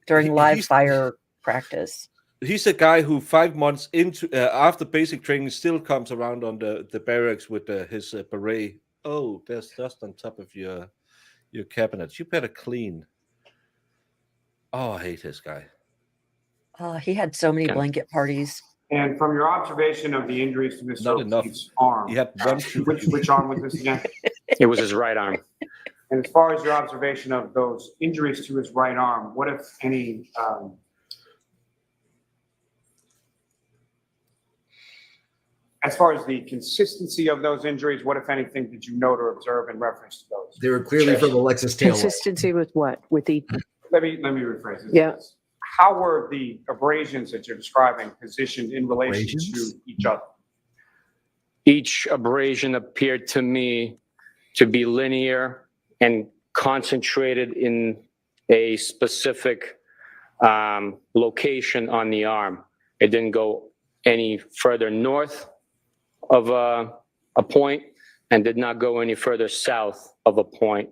during live fire practice. he's a guy who 5 months into after basic training still comes around on the barracks with his beret. Oh, there's dust on top of your cabinet. You better clean. Oh, I hate this guy. He had so many blanket parties. And from your observation of the injuries to Mr. Not enough. O'Keefe's arm, He had one which arm was this again? It was his right arm. And as far as your observation of those injuries to his right arm, what, if any, as far as the consistency of those injuries, what, if anything, did you note or observe in reference to those? They were clearly from Alexis Taillight. Consistency with what? With the Let me rephrase this. Yeah. How were the abrasions that you're describing positioned in relation to each other? Each abrasion appeared to me to be linear and concentrated in a specific location on the arm. It didn't go any further north of a point and did not go any further south of a point.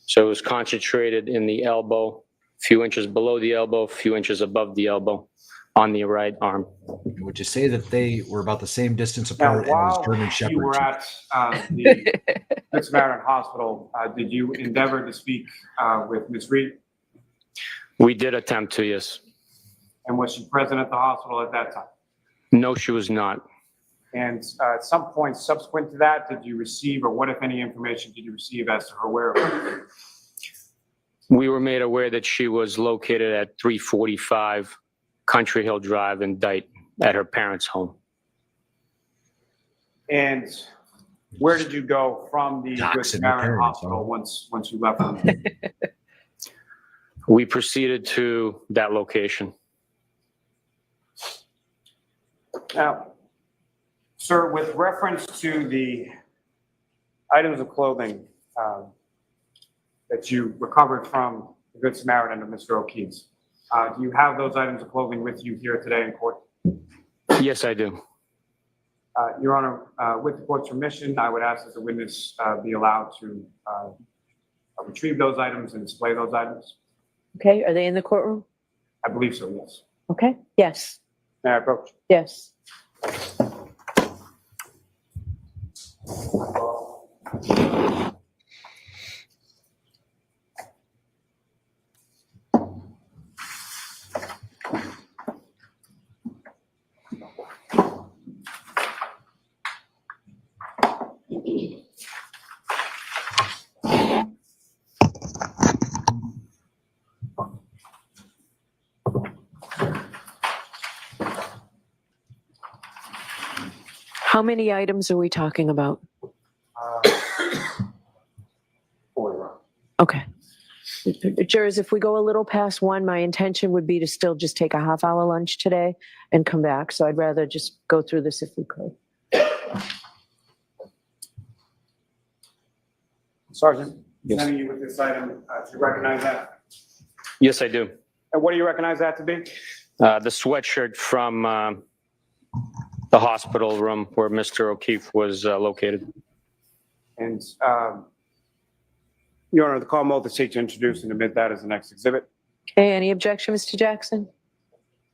So it was concentrated in the elbow, a few inches below the elbow, a few inches above the elbow on the right arm. Would you say that they were about the same distance Now, apart while as German Shepherds? you were at the Good Samaritan Hospital, did you endeavor to speak with Ms. Reed? We did attempt to, yes. And was she present at the hospital at that time? No, she was not. And at some point subsequent to that, did you receive, or what, if any, information did you receive as to her whereabouts? We were made aware that she was located at 345 Country Hill Drive in Dayton at her parents' home. And where did you go from the Good Samaritan Hospital once you left them? We proceeded to that location. Now, sir, with reference to the items of clothing that you recovered from the Good Samaritan of Mr. O'Keefe's, do you have those items of clothing with you here today in court? Yes, I do. Your Honor, with the court's permission, I would ask that the witness be allowed to retrieve those items and display those items. Okay, are they in the courtroom? I believe so, yes. Okay, yes, May I approach? yes. How many items are we talking about? 4. Okay. Jurors, if we go a little past 1, my intention would be to still just take a half-hour lunch today and come back. So I'd rather just go through this if we could. Sergeant, Yes. presenting you with this item, do you recognize that? Yes, I do. And what do you recognize that to be? The sweatshirt from the hospital room where Mr. O'Keefe was located. And Your Honor, the call will seek to introduce and admit that as the next exhibit. Okay, any objection, Mr. Jackson?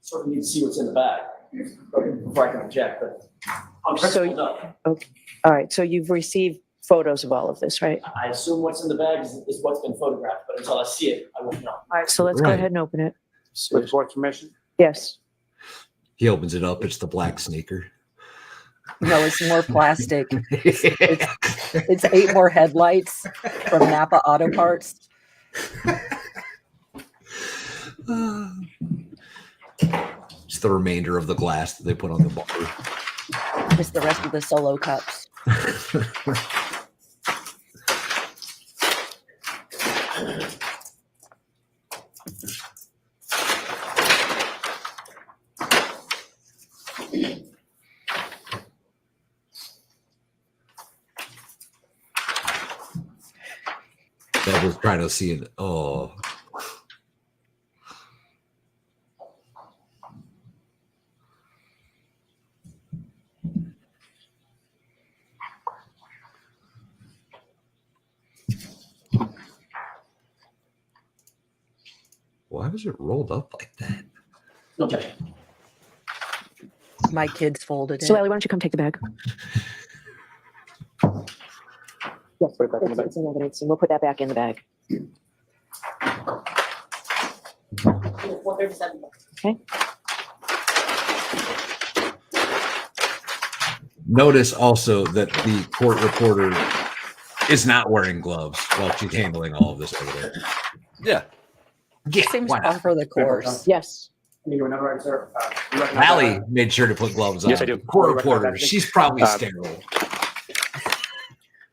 Sort of need to see what's in the bag before I can object, but I'm So, principled up. okay. All right, so you've received photos of all of this, right? I assume what's in the bag is what's been photographed, but until I see it, I won't know. All right, so let's go ahead and open it. With the court's permission? Yes. He opens it up. It's the black sneaker. No, it's more plastic. It's 8 more headlights from Napa Auto Parts. It's the remainder of the glass that they put on the bumper. It's the rest of the solo cups. That was trying to see it. Oh. Why was it rolled up like that? Okay. My kids folded it. So Ellie, why don't you come take the bag? Yes, Put it back in the bag. it's in evidence, and we'll put that back in the bag. Okay. Notice also that the court reporter is not wearing gloves while she's handling all of this over there. Yeah. Yeah, Seems why par not? for the course. Yes. Can you do another item, sir? You recognize Lally that? made sure to put gloves on. Yes, I do. Court reporter, she's probably sterile.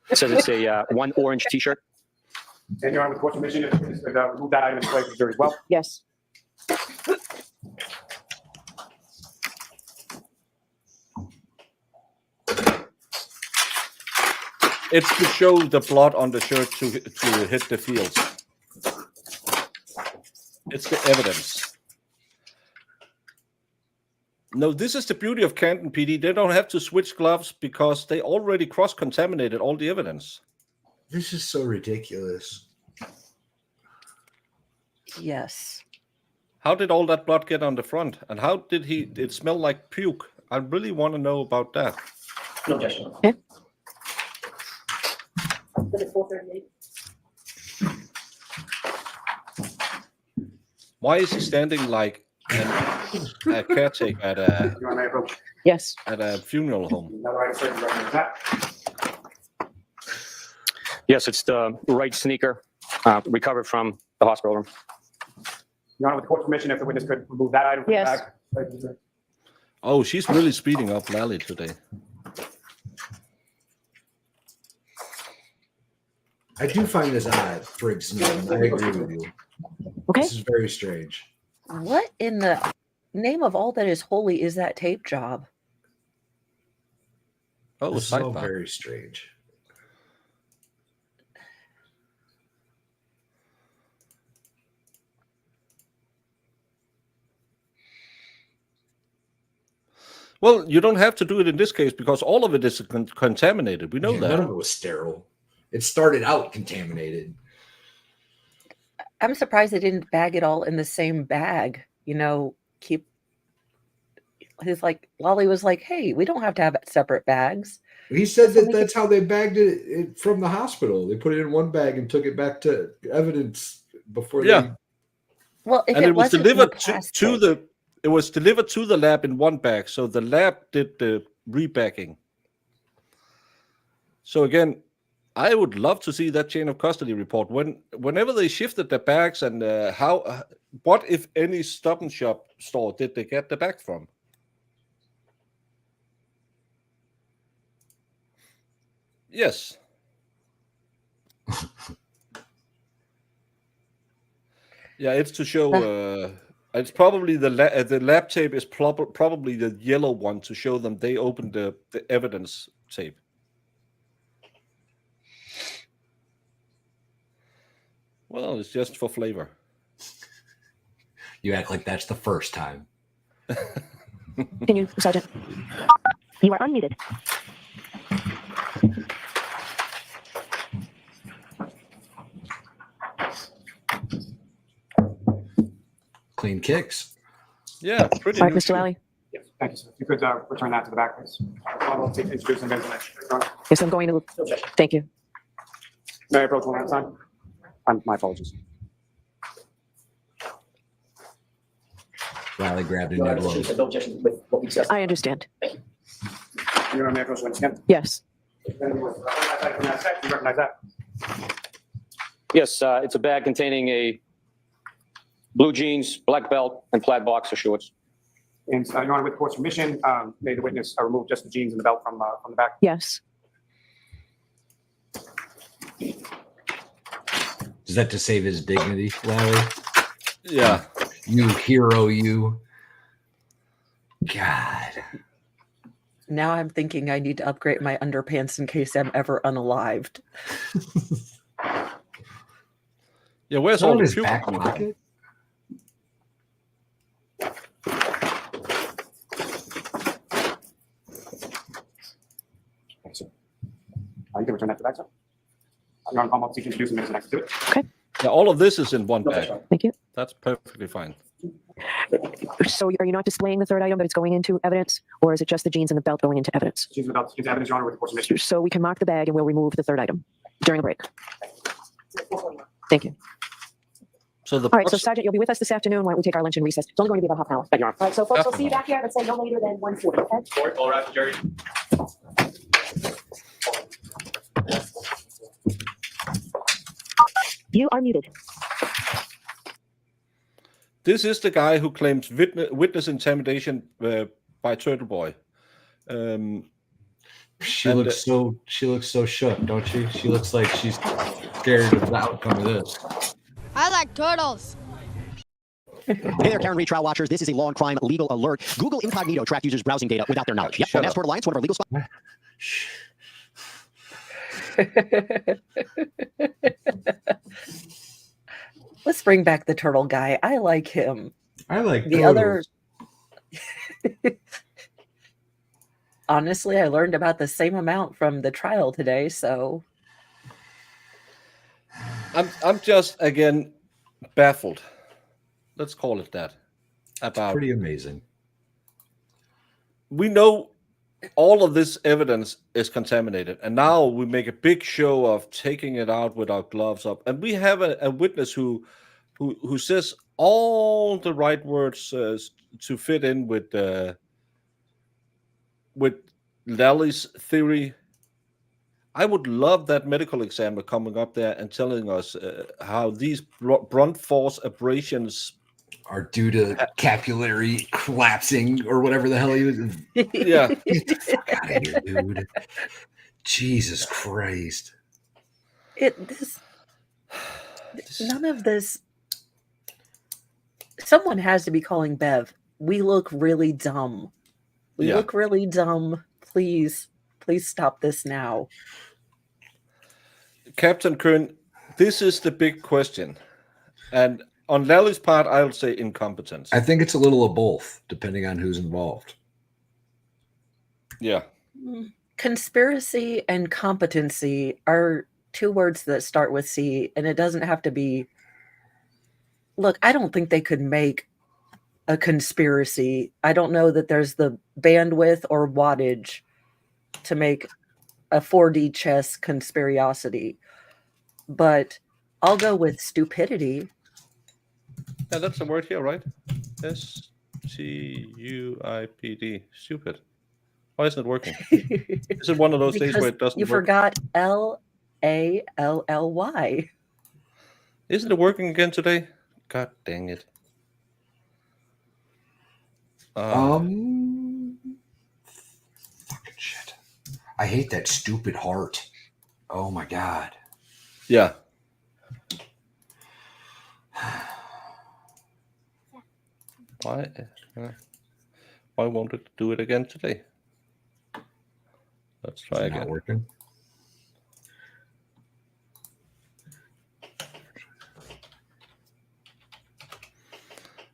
It says it's a one orange T-shirt. And Your Honor, with court's permission, if we could remove that item and place the jury as well. Yes. It's to show the blood on the shirt to hit the fields. It's the evidence. No, this is the beauty of Canton PD. They don't have to switch gloves because they already cross-contaminated all the evidence. This is so ridiculous. Yes. How did all that blood get on the front? And how did it smell like puke? I really want to know about that. No objection. Okay. Why is he standing like a caretaker at a Your Honor, may I approach? Yes. at a funeral home? Another item, sir. You recognize that? Yes, it's the right sneaker recovered from the hospital room. Your Honor, with court's permission, if the witness could remove that item from Yes. the bag. Thank you, sir. Oh, she's really speeding up Lally today. I do find this odd for example. I agree with you. Okay. This is very strange. What in the name of all that is holy is that tape job? Oh, This is all sidebar. very strange. Well, you don't have to do it in this case because all of it is contaminated. We know Yeah, that. none of it was sterile. It started out contaminated. I'm surprised they didn't bag it all in the same bag. You know, keep. His like Lolly was like, "Hey, we don't have to have separate bags." He said that that's how they bagged it from the hospital. They put it in one bag and took it back to evidence before Yeah. they. Well, if And it, it was wasn't in delivered the to plastic- the it was delivered to the lab in one bag. So the lab did the rebagging. So again, I would love to see that chain of custody report. Whenever they shifted the bags and what if any Stop and Shop store did they get the bag from? Yes. Yeah, it's to show. It's probably the lab tape is probably the yellow one to show them they opened the evidence tape. Well, it's just for flavor. You act like that's the first time. Continue, Sergeant. You are unmuted. Clean kicks. Yeah, pretty. All right, new Mr. shoe. Lally. Yes, thank you, sir. If you could return that to the back, please. I'll introduce them into the next. Your Honor. Yes, I'm going to. Thank you. May I approach one at a time? My apologies. Riley grabbed a Your new Honor, she glove. said no objection with what we discussed. I understand. Your Honor, may I approach once again? Yes. You recognize that? Yes, it's a bag containing a blue jeans, black belt, and plaid boxer shorts. And Your Honor, with court's permission, may the witness remove just the jeans and the belt from the back? Yes. Is that to save his dignity, Larry? Yeah. You hero, you. God. Now I'm thinking I need to upgrade my underpants in case I'm ever unalived. Yeah, where's Is that all in the his puke back coming from? pocket? You can return that to the back, sir. Your Honor, I'm seeking to introduce them into the next exhibit. Yeah, all of this is in one Okay. bag. Thank you. That's perfectly fine. So are you not displaying the third item that it's going into evidence, or is it just the jeans and the belt going into evidence? Jeans and belts into evidence, Your Honor, with the course of mystery. So we can mark the bag and we'll remove the third item during the break. Thank you. So the All right, so Sergeant, you'll be with us this afternoon. Why don't we take our lunch and recess? It's only going to be about half an hour. Thank you, Your Honor. All right, so folks, we'll see you back here, let's say no later than 1:40, okay? All right, Jerry. You are muted. This is the guy who claims witness intimidation by Turtle Boy. She looks so shook, don't she? She looks like she's scared of the outcome of this. I like turtles. Hey there, Karen Reed trial watchers. This is a law and crime legal alert. Google Incognito tracked users' browsing data without their knowledge. Yep, Unanswered Alliance, one of our legal spots. Let's bring back the turtle guy. I like him. I like the other. Honestly, I learned about the same amount from the trial today, so I'm just again baffled. Let's call it that. About pretty amazing. We know all of this evidence is contaminated, and now we make a big show of taking it out with our gloves up, and we have a witness who says all the right words to fit in with Lally's theory. I would love that medical examiner coming up there and telling us how these blunt force abrasions are due to capillary collapsing or whatever the hell he was. Yeah. Get the fuck out of here, dude. Jesus Christ. None of this. Someone has to be calling Bev. We look really dumb. We look really dumb. Please stop this now. Captain Kern, this is the big question. And on Lally's part, I would say incompetence. I think it's a little of both, depending on who's involved. Yeah. Conspiracy and competency are two words that start with C, and it doesn't have to be. Look, I don't think they could make a conspiracy. I don't know that there's the bandwidth or wattage to make a 4D chess conspirosity, but I'll go with stupidity. Yeah, that's the word here, right? S-T-U-I-P-D. Stupid. Why isn't it working? Is it one of those days where it doesn't you work? forgot L-A-L-L-Y. Isn't it working again today? God dang it. Fucking shit. I hate that stupid heart. Oh my God. Yeah. Why won't it do it again today? Let's try again. Not working.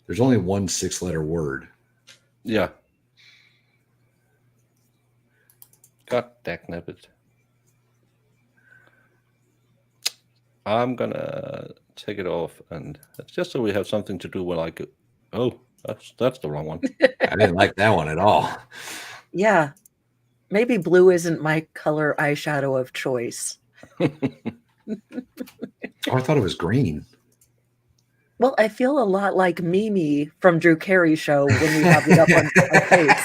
There's only one 6-letter word. Yeah. God dang it. I'm gonna take it off, and it's just so we have something to do when I go. Oh, that's the wrong one. I didn't like that one at all. Yeah. Maybe blue isn't my color eyeshadow of choice. Oh, I thought it was green. Well, I feel a lot like Mimi from Drew Carey's show when we have it up on my face.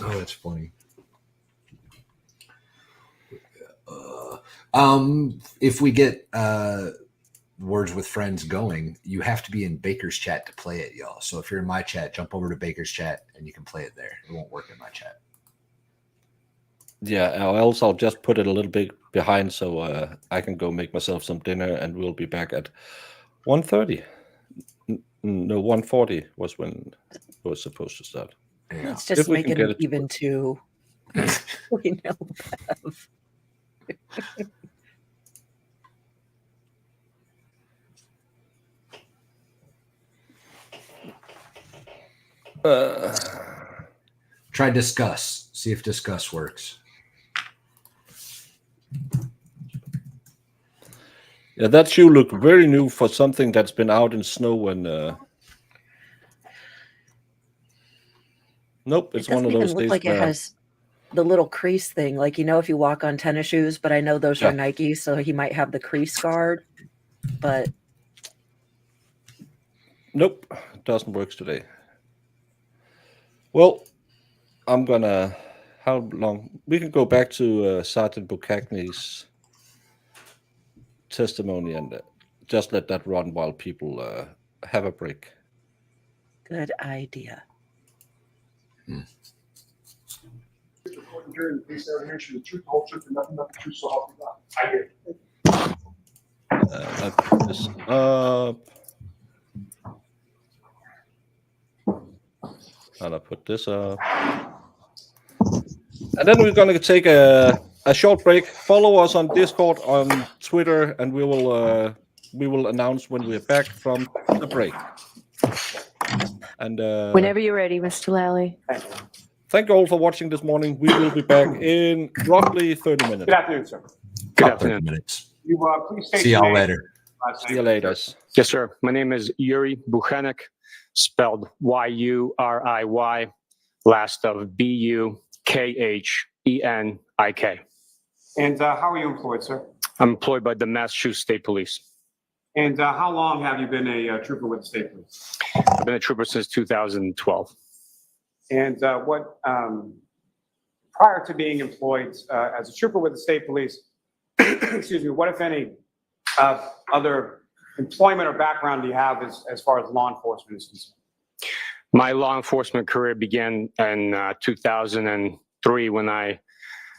Oh, that's funny. If we get Words with Friends going, you have to be in Baker's chat to play it, y'all. So if you're in my chat, jump over to Baker's chat and you can play it there. It won't work in my chat. Yeah, or else I'll just put it a little bit behind so I can go make myself some dinner, and we'll be back at 1:30. No, 1:40 was when it was supposed to start. Yeah. Let's just make it even two. We know Bev. Try discuss. See if discuss works. Yeah, that shoe looked very new for something that's been out in snow and. Nope, It it's one doesn't of even those look days like it where. has the little crease thing. Like, you know, if you walk on tennis shoes, but I know those Yeah. are Nike, so he might have the crease guard. But Nope, doesn't work today. Well, I'm gonna. How long? We can go back to Sergeant Bukakni's testimony and just let that run while people have a break. good idea. During the police evidence, the truth, the whole truth, and nothing but the truth, so help you God. I did. I put this up. And I put this up. And then we're gonna take a short break. Follow us on Discord, on Twitter, and we will announce when we're back from the break. And Whenever you're ready, Mr. Lally. thank you all for watching this morning. We will be back in roughly 30 minutes. Good afternoon, sir. Good About afternoon. 30 minutes. You please state See your y'all name. later. See you later. Yes, sir. My name is Yuri Buchanek, spelled Y-U-R-I-Y, last of B-U-K-H-E-N-I-K. And how are you employed, sir? I'm employed by the Massachusetts State Police. And how long have you been a trooper with the state police? I've been a trooper since 2012. And prior to being employed as a trooper with the state police, excuse me, what, if any, other employment or background do you have as far as law enforcement is concerned? My law enforcement career began in 2003 when I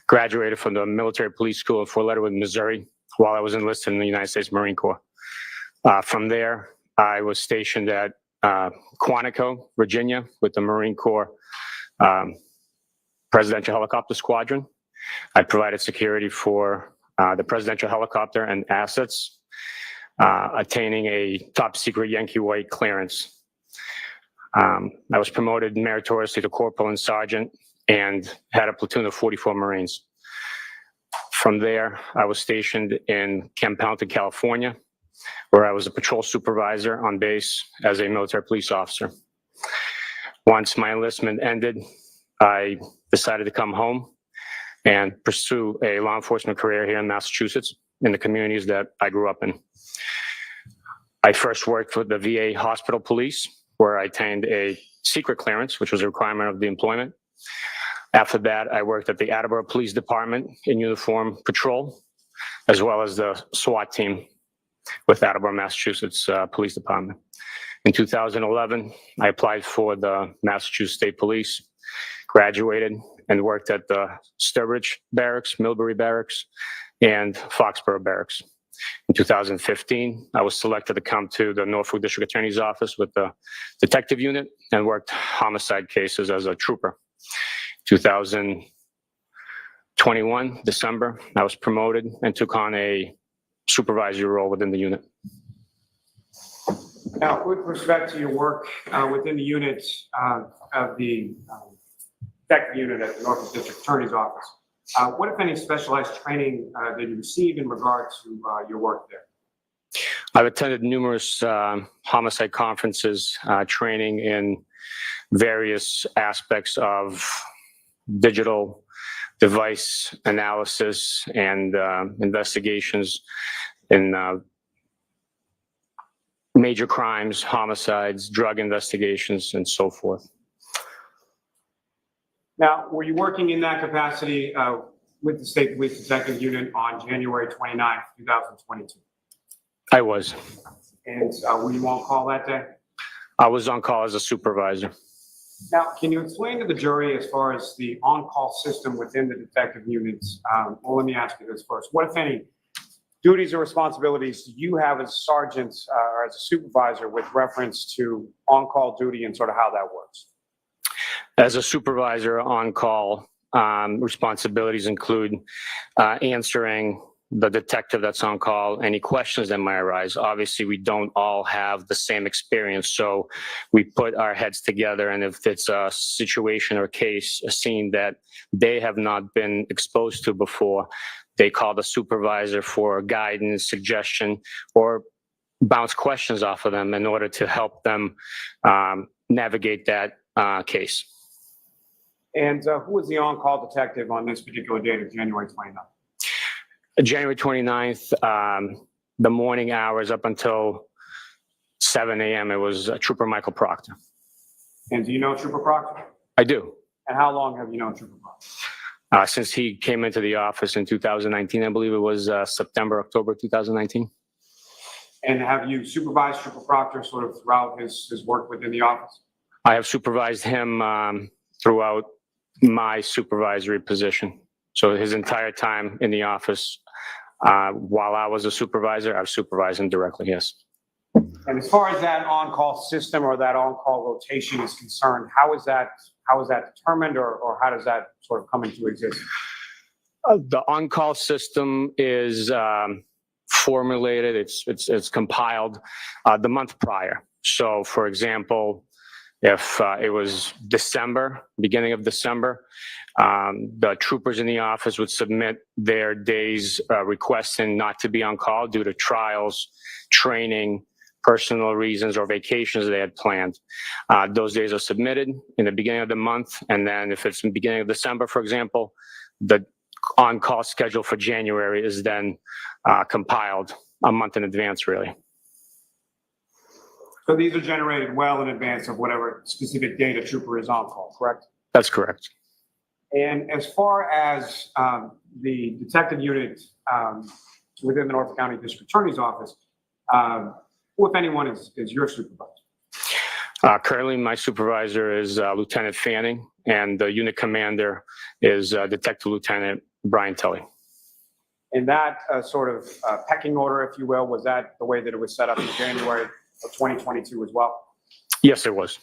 graduated from the military police school in Fort Leonard, Missouri, while I was enlisted in the United States Marine Corps. From there, I was stationed at Quantico, Virginia, with the Marine Corps Presidential Helicopter Squadron. I provided security for the presidential helicopter and assets, attaining a top secret Yankee White clearance. I was promoted meritoriously to corporal and sergeant and had a platoon of 44 Marines. From there, I was stationed in Canton, California, where I was a patrol supervisor on base as a military police officer. Once my enlistment ended, I decided to come home and pursue a law enforcement career here in Massachusetts in the communities that I grew up in. I first worked for the VA Hospital Police, where I attained a secret clearance, which was a requirement of the employment. After that, I worked at the Attleboro Police Department in uniform patrol, as well as the SWAT team with Attleboro, Massachusetts Police Department. In 2011, I applied for the Massachusetts State Police, graduated, and worked at the Sturbridge Barracks, Millbury Barracks, and Foxborough Barracks. In 2015, I was selected to come to the Norfolk District Attorney's Office with the detective unit and worked homicide cases as a trooper. 2021, December, I was promoted and took on a supervisory role within the unit. Now, with respect to your work within the unit of the detective unit at the Norfolk District Attorney's Office, what, if any, specialized training did you receive in regard to your work there? I've attended numerous homicide conferences, training in various aspects of digital device analysis and investigations in major crimes, homicides, drug investigations, and so forth. Now, were you working in that capacity with the State Police Detective Unit on January 29th, 2022? I was. And were you on call that day? I was on call as a supervisor. Now, can you explain to the jury as far as the on-call system within the detective units? Well, let me ask you this first. What, if any, duties or responsibilities do you have as a sergeant or as a supervisor with reference to on-call duty and sort of how that works? As a supervisor on call, responsibilities include answering the detective that's on call any questions that might arise. Obviously, we don't all have the same experience, so we put our heads together, and if it's a situation or case, a scene that they have not been exposed to before, they call the supervisor for guidance, suggestion, or bounce questions off of them in order to help them navigate that case. And who was the on-call detective on this particular date of January 29th? January 29th, the morning hours up until 7 a.m., it was Trooper Michael Proctor. And do you know Trooper Proctor? I do. And how long have you known Trooper Proctor? Since he came into the office in 2019, I believe it was September, October 2019. And have you supervised Trooper Proctor sort of throughout his work within the office? I have supervised him throughout my supervisory position. So his entire time in the office, while I was a supervisor, I've supervised him directly, yes. And as far as that on-call system or that on-call rotation is concerned, how is that determined, or how does that sort of come into existence? The on-call system is formulated, it's compiled the month prior. So for example, if it was December, beginning of December, the troopers in the office would submit their days requesting not to be on call due to trials, training, personal reasons, or vacations they had planned. Those days are submitted in the beginning of the month, and then if it's in the beginning of December, for example, the on-call schedule for January is then compiled a month in advance, really. So these are generated well in advance of whatever specific date a trooper is on call, correct? That's correct. And as far as the detective unit within the Norfolk County District Attorney's Office, who, if anyone, is your supervisor? Currently, my supervisor is Lieutenant Fanning, and the unit commander is Detective Lieutenant Brian Tully. In that sort of pecking order, if you will, was that the way that it was set up in January of 2022 as well? Yes, it was.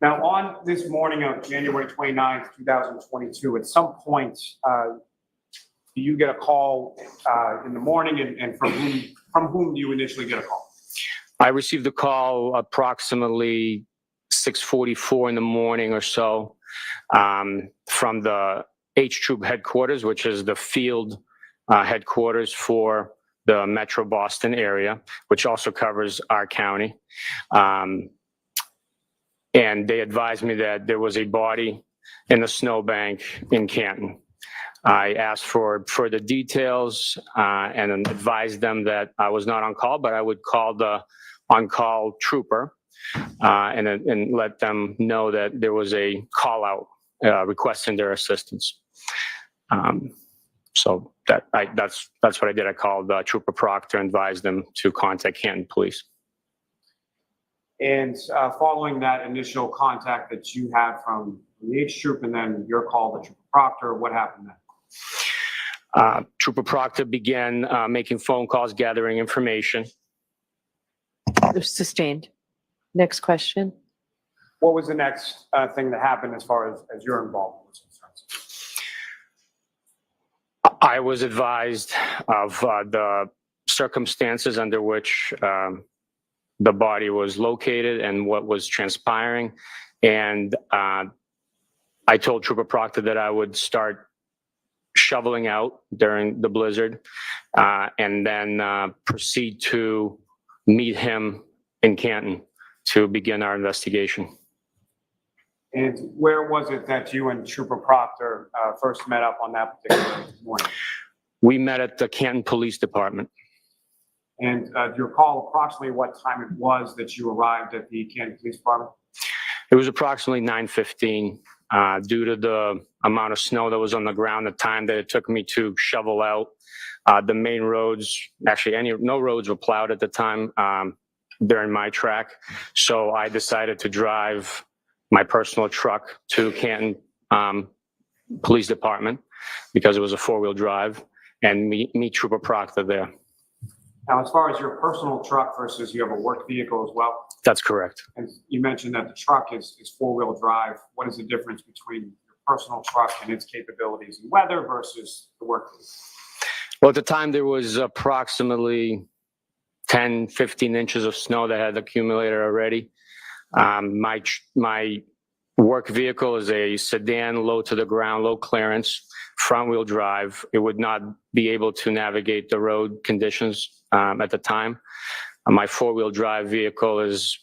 Now, on this morning of January 29th, 2022, at some point, do you get a call in the morning, and from whom do you initially get a call? I received a call approximately 6:44 in the morning or so from the H Troop headquarters, which is the field headquarters for the Metro Boston area, which also covers our county. And they advised me that there was a body in the snowbank in Canton. I asked for further details and advised them that I was not on call, but I would call the on-call trooper and let them know that there was a call out requesting their assistance. So that's what I did. I called Trooper Proctor and advised them to contact Canton Police. And following that initial contact that you had from the H Troop and then your call to Trooper Proctor, what happened then? Trooper Proctor began making phone calls, gathering information. Sustained. Next question. What was the next thing that happened as far as your involvement was concerned? I was advised of the circumstances under which the body was located and what was transpiring. And I told Trooper Proctor that I would start shoveling out during the blizzard and then proceed to meet him in Canton to begin our investigation. And where was it that you and Trooper Proctor first met up on that particular morning? We met at the Canton Police Department. And do you recall approximately what time it was that you arrived at the Canton Police Department? It was approximately 9:15. Due to the amount of snow that was on the ground, the time that it took me to shovel out the main roads, actually no roads were plowed at the time during my track. So I decided to drive my personal truck to Canton Police Department because it was a 4-wheel drive and meet Trooper Proctor there. Now, as far as your personal truck versus you have a work vehicle as well? That's correct. And you mentioned that the truck is 4-wheel drive. What is the difference between your personal truck and its capabilities in weather versus the work vehicle? Well, at the time, there was approximately 10, 15 inches of snow that had accumulated already. My work vehicle is a sedan, low to the ground, low clearance, front wheel drive. It would not be able to navigate the road conditions at the time. My four-wheel drive vehicle is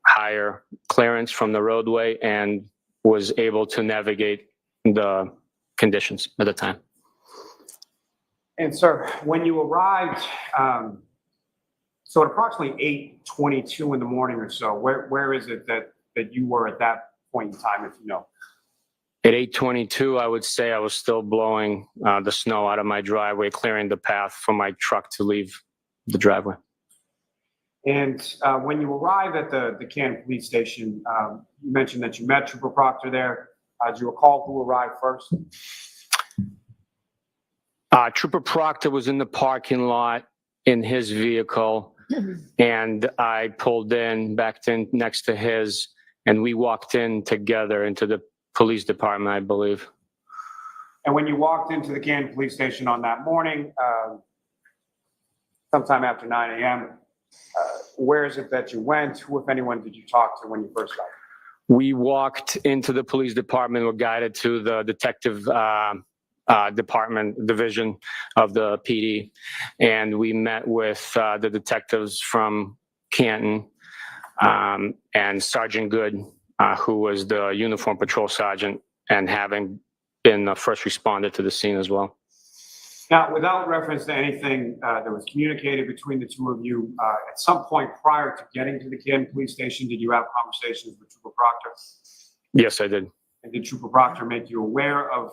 higher clearance from the roadway and was able to navigate the conditions at the time. And sir, when you arrived, so at approximately 8:22 in the morning or so, where is it that you were at that point in time, if you know? At 8:22, I would say I was still blowing the snow out of my driveway, clearing the path for my truck to leave the driveway. And when you arrived at the Canton police station, you mentioned that you met Trooper Proctor there. Do you recall who arrived first? Trooper Proctor was in the parking lot in his vehicle, and I pulled in, backed in next to his, and we walked in together into the police department, I believe. And when you walked into the Canton police station on that morning, sometime after 9 a.m., where is it that you went? Who, if anyone, did you talk to when you first got there? We walked into the police department, were guided to the detective department division of the PD, and we met with the detectives from Canton and Sergeant Good, who was the uniform patrol sergeant and having been the first responder to the scene as well. Now, without reference to anything that was communicated between the two of you, at some point prior to getting to the Canton police station, did you have conversations with Trooper Proctor? Yes, I did. And did Trooper Proctor make you aware of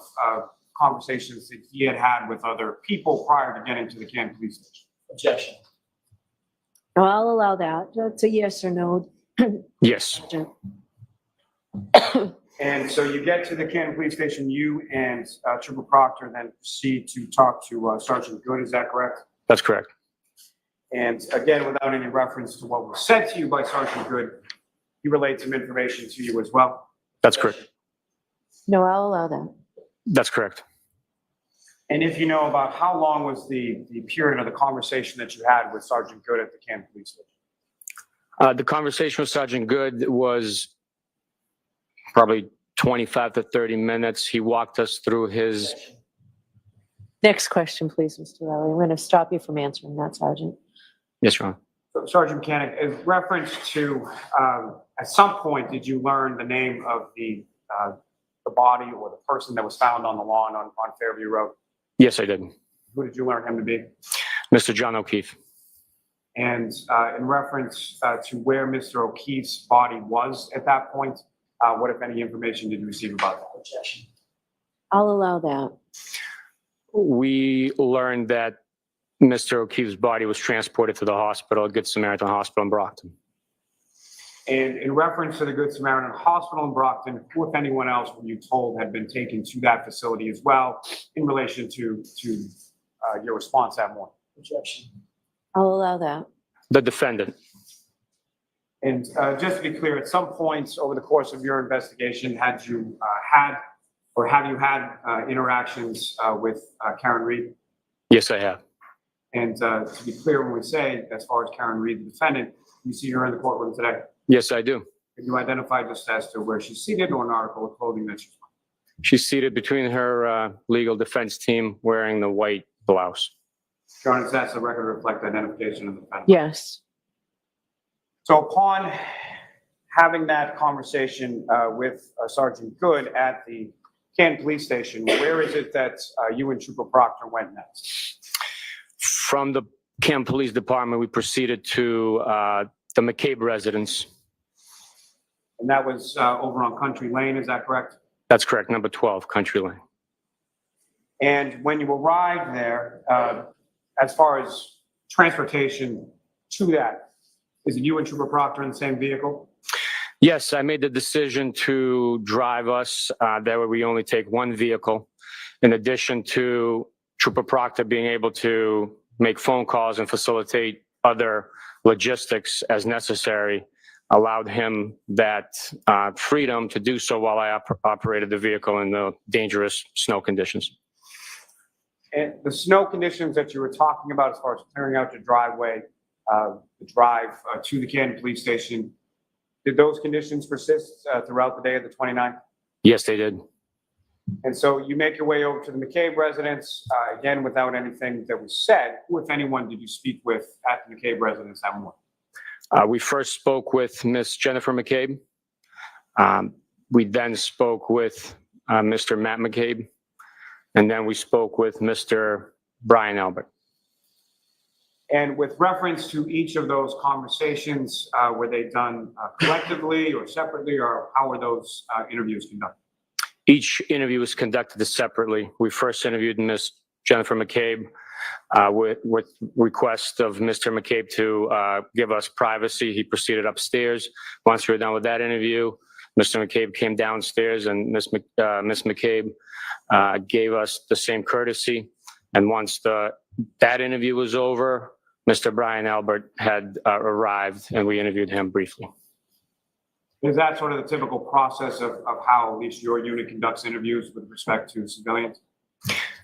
conversations that he had had with other people prior to getting to the Canton police station? Objection. No, I'll allow that. That's a yes or no. Yes. And so you get to the Canton police station, you and Trooper Proctor then proceed to talk to Sergeant Good, is that correct? That's correct. And again, without any reference to what was said to you by Sergeant Good, he relayed some information to you as well? That's correct. No, I'll allow that. That's correct. And if you know about how long was the period of the conversation that you had with Sergeant Good at the Canton police station? The conversation with Sergeant Good was probably 25 to 30 minutes. He walked us through his... Next question, please, Mr. Lally. I'm going to stop you from answering that, Sergeant. Yes, Your Honor. So, Sergeant Mechanic, in reference to, at some point, did you learn the name of the body or the person that was found on the lawn on Fairview Road? Yes, I did. Who did you learn him to be? Mr. John O'Keefe. And in reference to where Mr. O'Keefe's body was at that point, what, if any, information did you receive about that? Objection. I'll allow that. We learned that Mr. O'Keefe's body was transported to the hospital, Good Samaritan Hospital in Brockton. And in reference to the Good Samaritan Hospital in Brockton, who, if anyone else, were you told had been taken to that facility as well in relation to your response that morning? Objection. I'll allow that. The defendant. And just to be clear, at some points over the course of your investigation, have you had interactions with Karen Reed? Yes, I have. And to be clear, when we say, as far as Karen Reed, the defendant, you see her in the courtroom today? Yes, I do. Can you identify just as to where she's seated or an article of clothing that she's wearing? She's seated between her legal defense team wearing the white blouse. Your Honor, that's the record reflect identification of the defendant? Yes. So upon having that conversation with Sergeant Good at the Canton police station, where is it that you and Trooper Proctor went next? From the Canton Police Department, we proceeded to the McCabe residence. And that was over on Country Lane, is that correct? That's correct, number 12, Country Lane. And when you arrived there, as far as transportation to that, is it you and Trooper Proctor in the same vehicle? Yes, I made the decision to drive us. That way we only take one vehicle. In addition to Trooper Proctor being able to make phone calls and facilitate other logistics as necessary, allowed him that freedom to do so while I operated the vehicle in the dangerous snow conditions. And the snow conditions that you were talking about as far as clearing out your driveway, the drive to the Canton police station, Did those conditions persist throughout the day of the 29th? Yes, they did. And so you make your way over to the McCabe residence, again, without anything that was said. Who, if anyone, did you speak with at the McCabe residence that morning? We first spoke with Miss Jennifer McCabe. We then spoke with Mr. Matt McCabe, and then we spoke with Mr. Brian Albert. And with reference to each of those conversations, were they done collectively or separately, or how were those interviews conducted? Each interview was conducted separately. We first interviewed Miss Jennifer McCabe with request of Mr. McCabe to give us privacy. He proceeded upstairs. Once we were done with that interview, Mr. McCabe came downstairs, and Miss McCabe gave us the same courtesy. And once that interview was over, Mr. Brian Albert had arrived, and we interviewed him briefly. Is that sort of the typical process of how at least your unit conducts interviews with respect to civilians?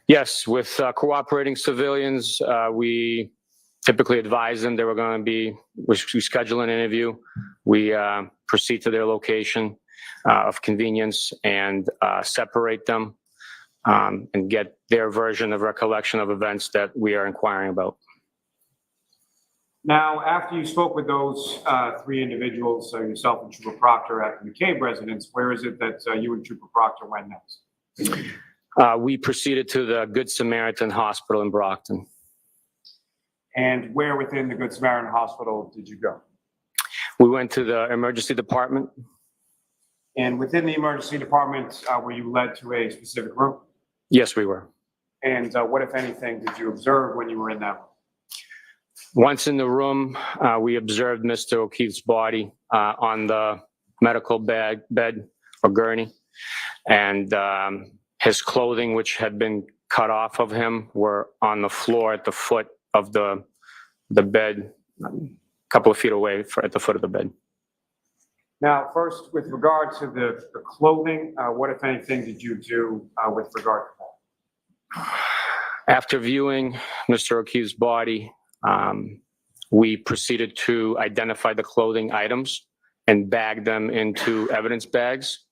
Yes, with cooperating civilians, we typically advise them they were going to be, we schedule an interview. We proceed to their location of convenience and separate them and get their version of recollection of events that we are inquiring about. Now, after you spoke with those three individuals, yourself and Trooper Proctor at the McCabe residence, where is it that you and Trooper Proctor went next? We proceeded to the Good Samaritan Hospital in Brockton. And where within the Good Samaritan Hospital did you go? We went to the emergency department. And within the emergency department, were you led to a specific room? Yes, we were. And what, if anything, did you observe when you were in that room? Once in the room, we observed Mr. O'Keefe's body on the medical bed or gurney, and his clothing, which had been cut off of him, were on the floor at the foot of the bed, a couple of feet away at the foot of the bed. Now, first, with regard to the clothing, what, if anything, did you do with regard to that? After viewing Mr. O'Keefe's body, we proceeded to identify the clothing items and bag them into evidence bags,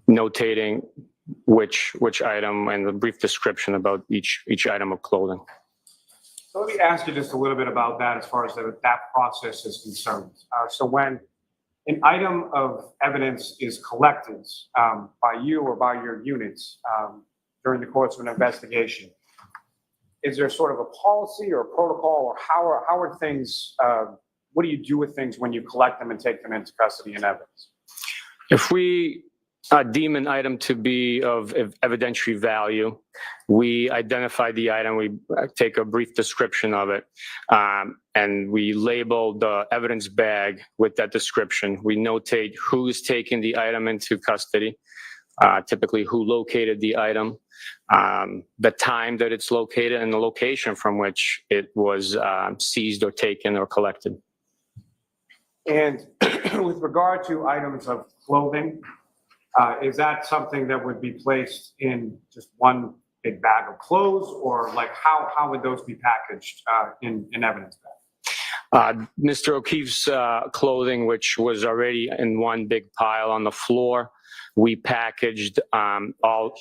notating which item and a brief description about each item of clothing. So let me ask you just a little bit about that as far as that process is concerned. So when an item of evidence is collected by you or by your units during the course of an investigation, is there sort of a policy or a protocol, or how are things, what do you do with things when you collect them and take them into custody and evidence? If we deem an item to be of evidentiary value, we identify the item, we take a brief description of it, and we label the evidence bag with that description. We notate who's taking the item into custody, typically who located the item, the time that it's located, and the location from which it was seized or taken or collected. And with regard to items of clothing, is that something that would be placed in just one big bag of clothes, or like how would those be packaged in evidence bags? Mr. O'Keefe's clothing, which was already in one big pile on the floor, we packaged all.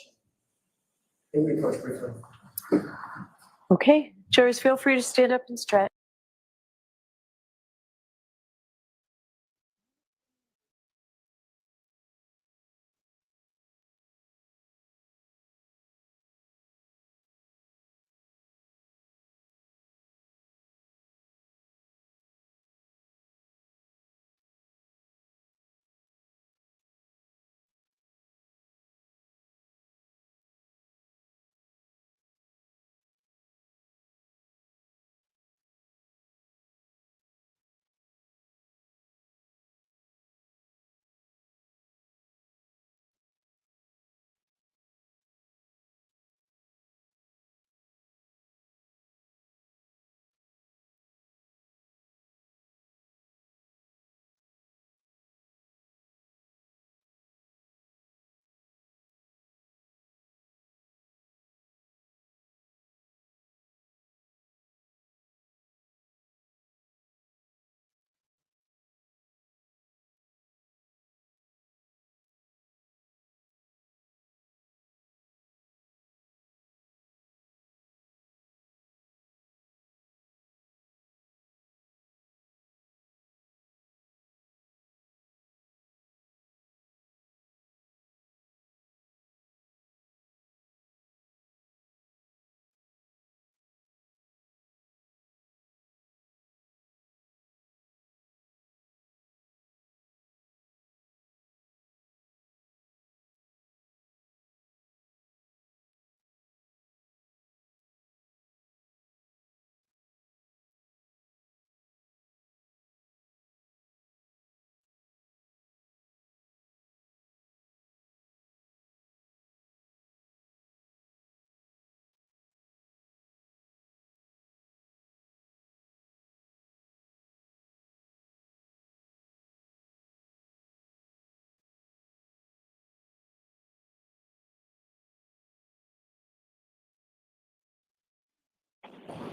Okay, jurors, feel free to stand up and stretch.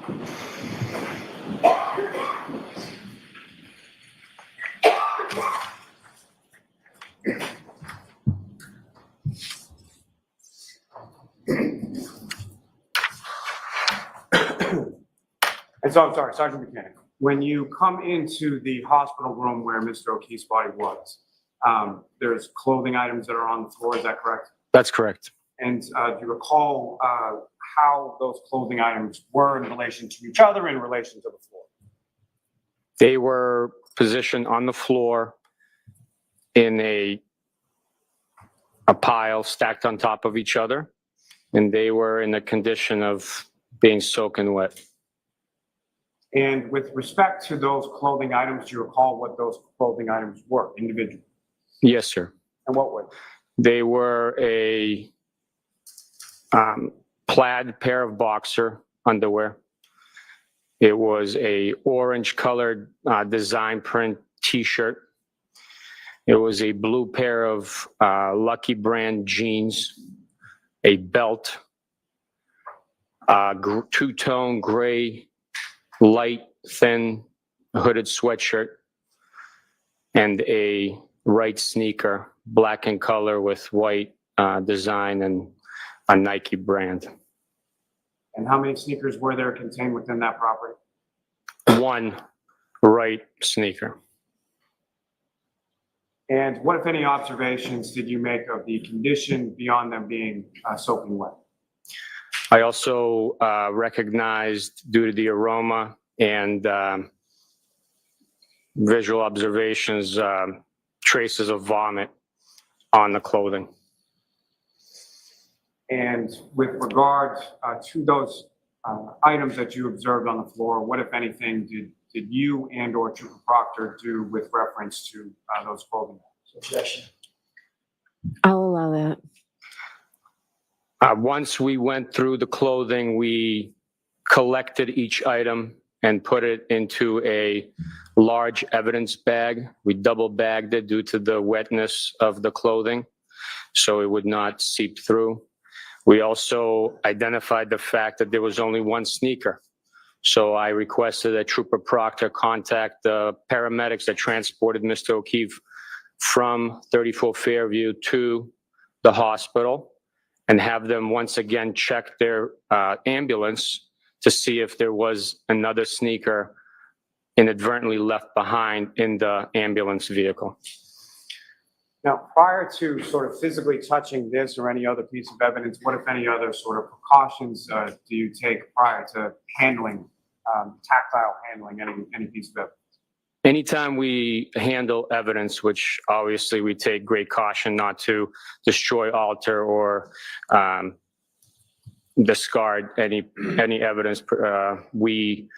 And so, I'm sorry, Sergeant Buchanan, when you come into the hospital room where Mr. O'Keefe's body was, there's clothing items that are on the floor, is that correct? That's correct. And do you recall how those clothing items were in relation to each other, in relation to the floor? They were positioned on the floor in a pile stacked on top of each other, and they were in the condition of being soaking wet. And with respect to those clothing items, do you recall what those clothing items were individually? Yes, sir. And what were They were a plaid pair of boxer underwear. It was a orange colored design print t-shirt. It was a blue pair of Lucky brand jeans, a belt, two-tone gray, light, thin, hooded sweatshirt, and a right sneaker, black in color with white design and a Nike brand. And how many sneakers were there contained within that property? One right sneaker. And what, if any, observations did you make of the condition beyond them being soaking wet? I also recognized, due to the aroma and visual observations, traces of vomit on the clothing. And with regard to those items that you observed on the floor, what, if anything, did you and or Trooper Proctor do with reference to those clothing? Objection. I'll allow that. Once we went through the clothing, we collected each item and put it into a large evidence bag. We double bagged it due to the wetness of the clothing, so it would not seep through. We also identified the fact that there was only one sneaker. So I requested that Trooper Proctor contact the paramedics that transported Mr. O'Keefe from 34 Fairview to the hospital and have them once again check their ambulance to see if there was another sneaker inadvertently left behind in the ambulance vehicle. Now, prior to sort of physically touching this or any other piece of evidence, what, if any, other sort of precautions do you take prior to handling, tactile handling any piece of evidence? Anytime we handle evidence, which obviously we take great caution not to destroy, alter, or discard any evidence, we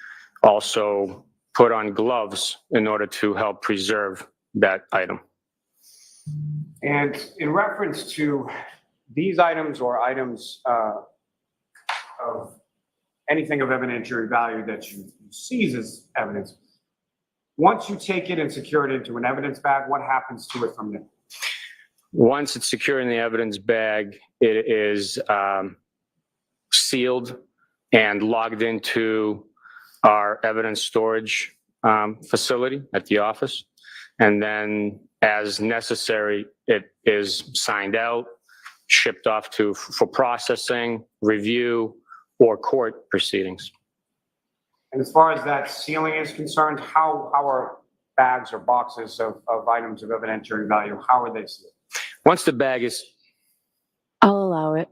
also put on gloves in order to help preserve that item. And in reference to these items or items of anything of evidentiary value that you seize as evidence, once you take it and secure it into an evidence bag, what happens to it from there? Once it's secure in the evidence bag, it is sealed and logged into our evidence storage facility at the office. And then as necessary, it is signed out, shipped off for processing, review, or court proceedings. And as far as that sealing is concerned, how are bags or boxes of items of evidentiary value, how are they sealed? Once the bag is... I'll allow it.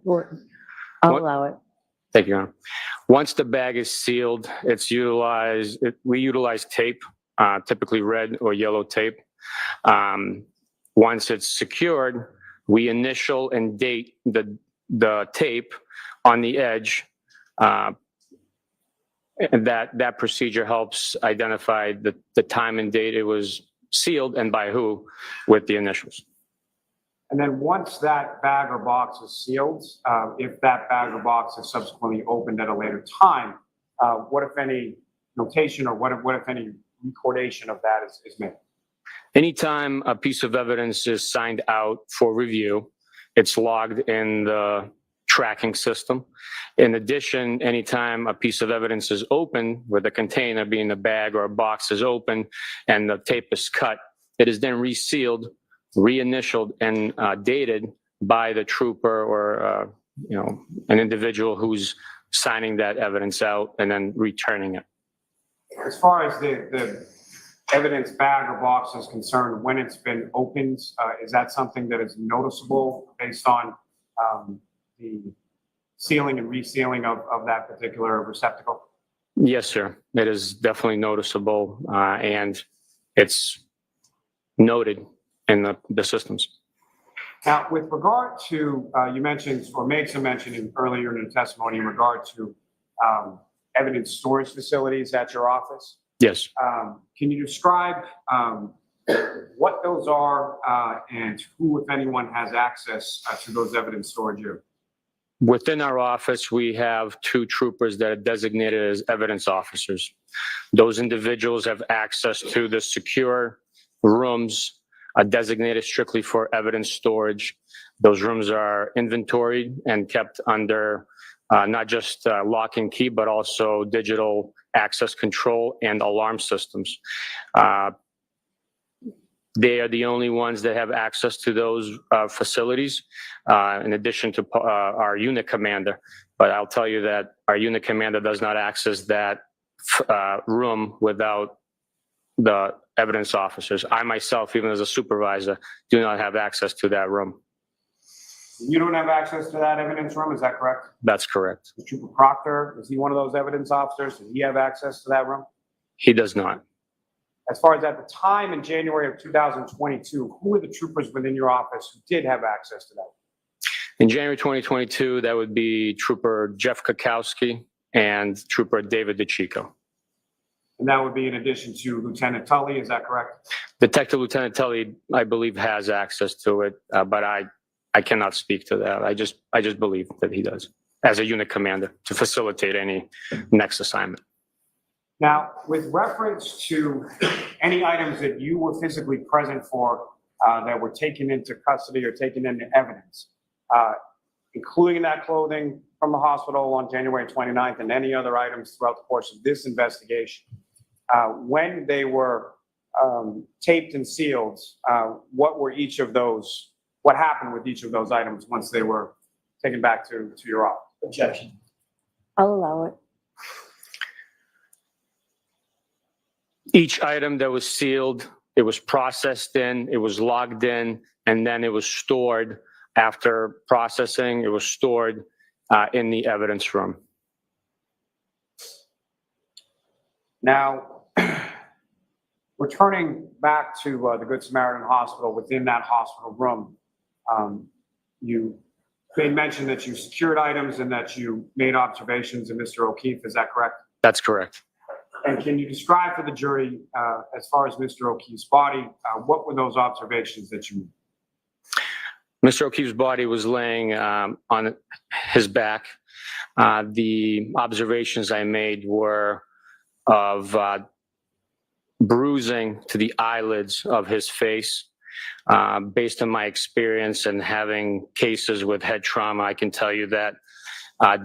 I'll allow it. Thank you, Your Honor. Once the bag is sealed, it's utilized, we utilize tape, typically red or yellow tape. Once it's secured, we initial and date the tape on the edge. And that procedure helps identify the time and date it was sealed and by who with the initials. And then once that bag or box is sealed, if that bag or box is subsequently opened at a later time, what, if any, notation or what, if any, recordation of that is made? Anytime a piece of evidence is signed out for review, it's logged in the tracking system. In addition, anytime a piece of evidence is open, with a container being a bag or a box is open and the tape is cut, it is then resealed, reinitialed, and dated by the trooper or an individual who's signing that evidence out and then returning it. As far as the evidence bag or box is concerned, when it's been opened, is that something that is noticeable based on the sealing and resealing of that particular receptacle? Yes, sir. It is definitely noticeable, and it's noted in the systems. Now, with regard to, you mentioned or made some mention earlier in the testimony in regard to evidence storage facilities at your office. Yes. Can you describe what those are and who, if anyone, has access to those evidence storage areas? Within our office, we have 2 troopers that are designated as evidence officers. Those individuals have access to the secure rooms designated strictly for evidence storage. Those rooms are inventoried and kept under not just lock and key, but also digital access control and alarm systems. They are the only ones that have access to those facilities, in addition to our unit commander. But I'll tell you that our unit commander does not access that room without the evidence officers. I myself, even as a supervisor, do not have access to that room. You don't have access to that evidence room, is that correct? That's correct. Trooper Proctor, is he one of those evidence officers? Does he have access to that room? He does not. As far as at the time in January of 2022, who were the troopers within your office who did have access to that? In January 2022, that would be Trooper Jeff Kakowski and Trooper David DeChico. And that would be in addition to Lieutenant Tully, is that correct? Detective Lieutenant Tully, I believe, has access to it, but I cannot speak to that. I just believe that he does as a unit commander to facilitate any next assignment. Now, with reference to any items that you were physically present for that were taken into custody or taken into evidence, including that clothing from the hospital on January 29th and any other items throughout the course of this investigation, when they were taped and sealed, what happened with each of those items once they were taken back to your office? Objection. I'll allow it. Each item that was sealed, it was processed in, it was logged in, and then it was stored. After processing, it was stored in the evidence room. Now, returning back to the Good Samaritan Hospital, within that hospital room, you made mention that you secured items and that you made observations of Mr. O'Keefe. Is that correct? That's correct. And can you describe for the jury, as far as Mr. O'Keefe's body, what were those observations that you made? Mr. O'Keefe's body was laying on his back. The observations I made were of bruising to the eyelids of his face. Based on my experience and having cases with head trauma, I can tell you that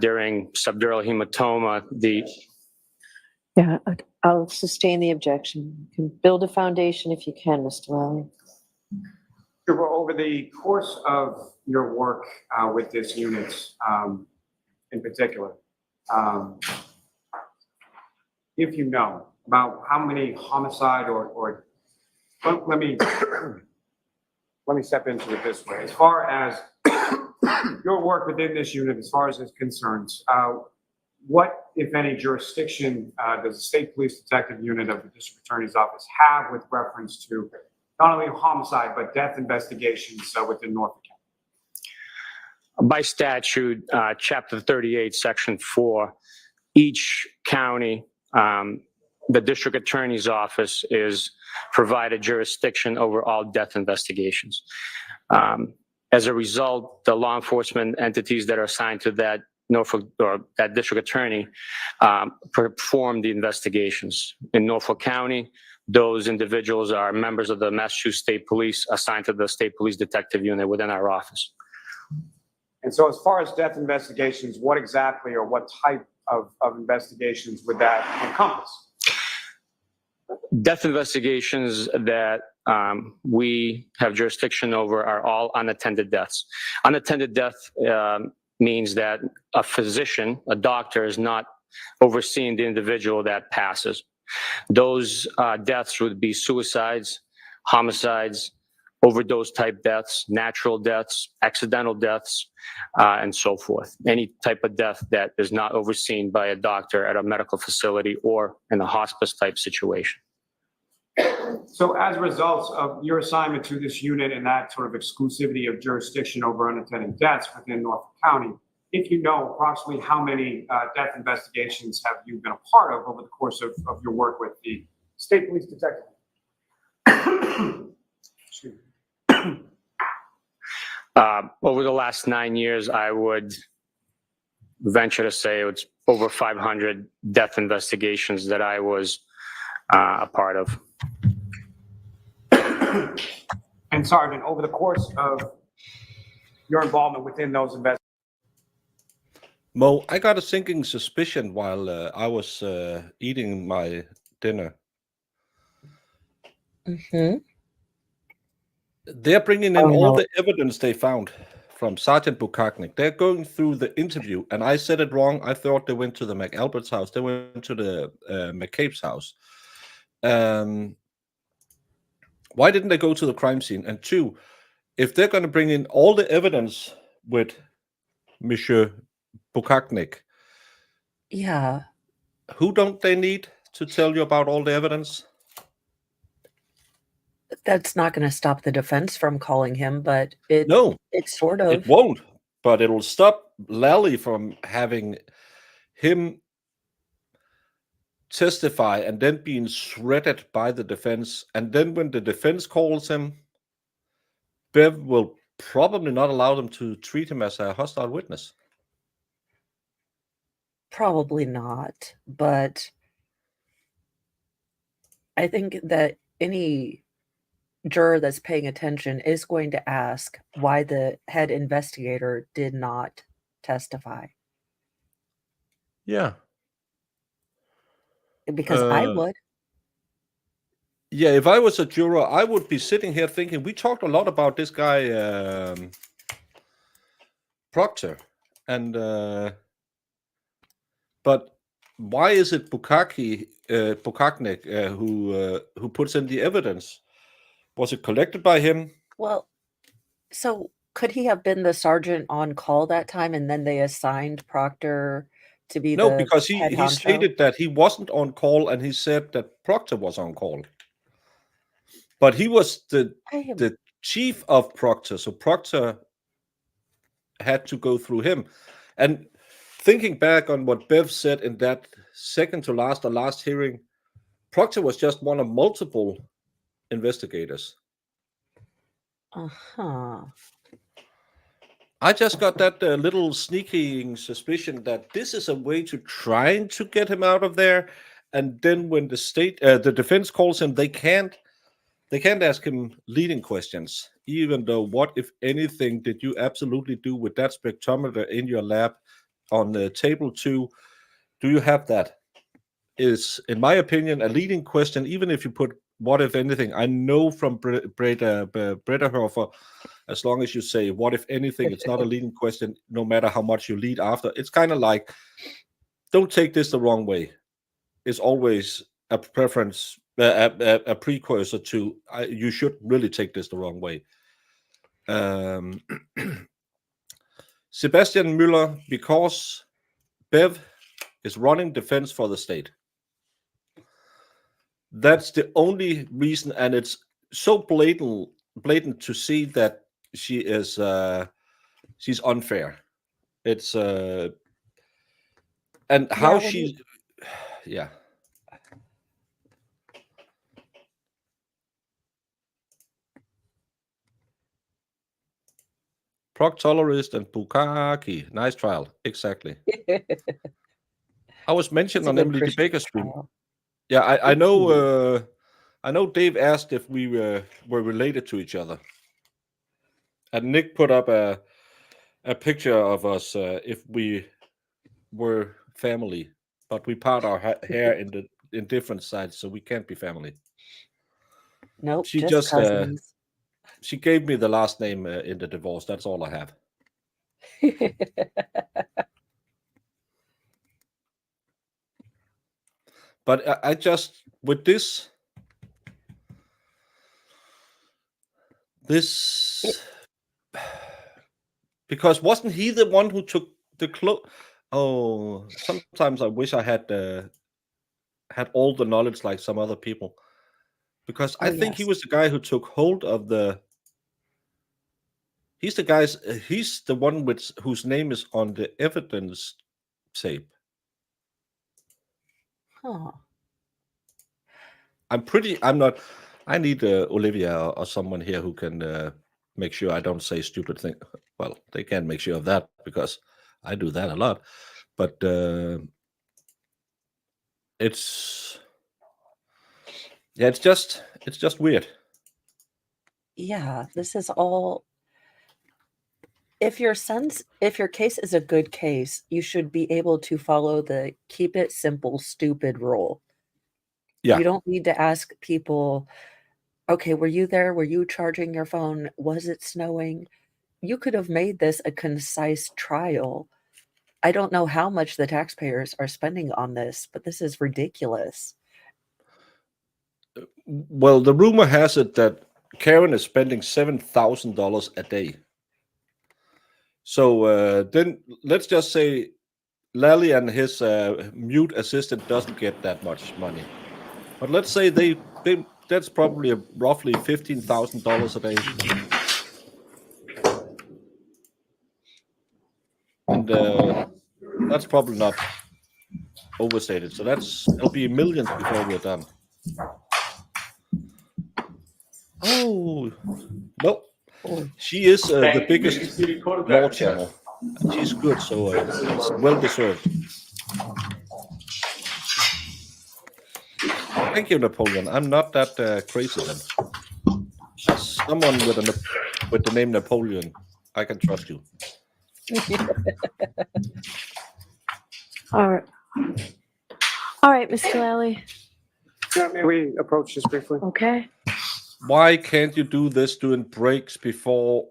during subdural hematoma, Yeah, I'll sustain the objection. You can build a foundation if you can, Mr. Lally. Over the course of your work with this unit in particular, if you know about how many homicide or let me step into it this way. As far as your work within this unit, as far as it's concerned, what, if any, jurisdiction does the State Police Detective Unit of the District Attorney's Office have with reference to not only homicide, but death investigations within Norfolk County? by statute, Chapter 38, Section 4, each county, the District Attorney's Office is provided jurisdiction over all death investigations. As a result, the law enforcement entities that are assigned to that Norfolk or that district attorney perform the investigations. In Norfolk County, those individuals are members of the Massachusetts State Police assigned to the State Police Detective Unit within our office. And so as far as death investigations, what exactly or what type of investigations would that encompass? Death investigations that we have jurisdiction over are all unattended deaths. Unattended death means that a physician, a doctor, is not overseeing the individual that passes. Those deaths would be suicides, homicides, overdose type deaths, natural deaths, accidental deaths, and so forth. Any type of death that is not overseen by a doctor at a medical facility or in a hospice type situation. So as a result of your assignment to this unit and that sort of exclusivity of jurisdiction over unattended deaths within Norfolk County, if you know approximately how many death investigations have you been a part of over the course of your work with the state police detective? Excuse me. Over the last 9 years, I would venture to say it's over 500 death investigations that I was a part of. And Sergeant, over the course of your involvement within those investigations, Mo, I got a sinking suspicion while I was eating my dinner. Mm-hmm. They're bringing in Oh, all no. the evidence they found from Sergeant Bukaknik. They're going through the interview, and I said it wrong. I thought they went to the McAlbert's house. They went to the McCabe's house. Why didn't they go to the crime scene? And two, if they're going to bring in all the evidence with Monsieur Bukaknik, Yeah. who don't they need to tell you about all the evidence? That's not going to stop the defense from calling him, but it sort of. It won't, but it'll stop Lally from having him testify and then being shredded by the defense. And then when the defense calls him, Bev will probably not allow them to treat him as a hostile witness. Probably not, but I think that any juror that's paying attention is going to ask why the head investigator did not testify. Yeah. Because I would. Yeah, if I was a juror, I would be sitting here thinking, we talked a lot about this guy, Proctor, and but why is it Bukaknik who puts in the evidence? Was it collected by him? Well, so could he have been the sergeant on call that time and then they assigned Proctor to be No, the because head he honcho? stated that he wasn't on call, and he said that Proctor was on call. But he was the chief of Proctor, so Proctor had to go through him. And thinking back on what Bev said in that second to last or last hearing, Proctor was just one of multiple investigators. Uh-huh. I just got that little sneaking suspicion that this is a way to trying to get him out of there. And then when the defense calls him, they can't ask him leading questions, even though what, if anything, did you absolutely do with that spectrometer in your lab on table 2? Do you have that? Is, in my opinion, a leading question, even if you put what, if anything. I know from Brederhofer, as long as you say what, if anything, it's not a leading question, no matter how much you lead after. It's kind of like, don't take this the wrong way. It's always a preference, a precursor to, you should really take this the wrong way. Sebastian Müller, because Bev is running defense for the state. That's the only reason, and it's so blatant to see that she is she's unfair. It's and how she yeah. Proctologist and Bukaki. Nice trial. Exactly. I was mentioned on Emily D. Baker's stream. Yeah, I know. I know Dave asked if we were related to each other, and Nick put up a a picture of us if we were family, but we part our hair in different sides, so we can't be family. Nope, She just just cousins. she gave me the last name in the divorce. That's all I have. But I just with this because wasn't he the one who took the clothes? Oh, sometimes I wish I had all the knowledge like some other people, because I think he Yes. was the guy who took hold of the. He's the one whose name is on the evidence tape. Huh. I'm not. I need Olivia or someone here who can make sure I don't say stupid things. Well, they can't make sure of that because I do that a lot. But it's just weird. Yeah, this is all. If your case is a good case, you should be able to follow the keep it simple, stupid rule. Yeah. You don't need to ask people, okay, were you there? Were you charging your phone? Was it snowing? You could have made this a concise trial. I don't know how much the taxpayers are spending on this, but this is ridiculous. Well, the rumor has it that Karen is spending $7,000 a day. So then let's just say Lally and his mute assistant doesn't get that much money. But let's say that's probably roughly $15,000 a day. And that's probably not overstated. So it'll be millions before we're done. Oh, no. She is the biggest law channel. She's good, so it's well deserved. Thank you, Napoleon. I'm not that crazy then. As someone with the name Napoleon, I can trust you. All right, Mr. Lally. May we approach this briefly? Okay. Why can't you do this during breaks before?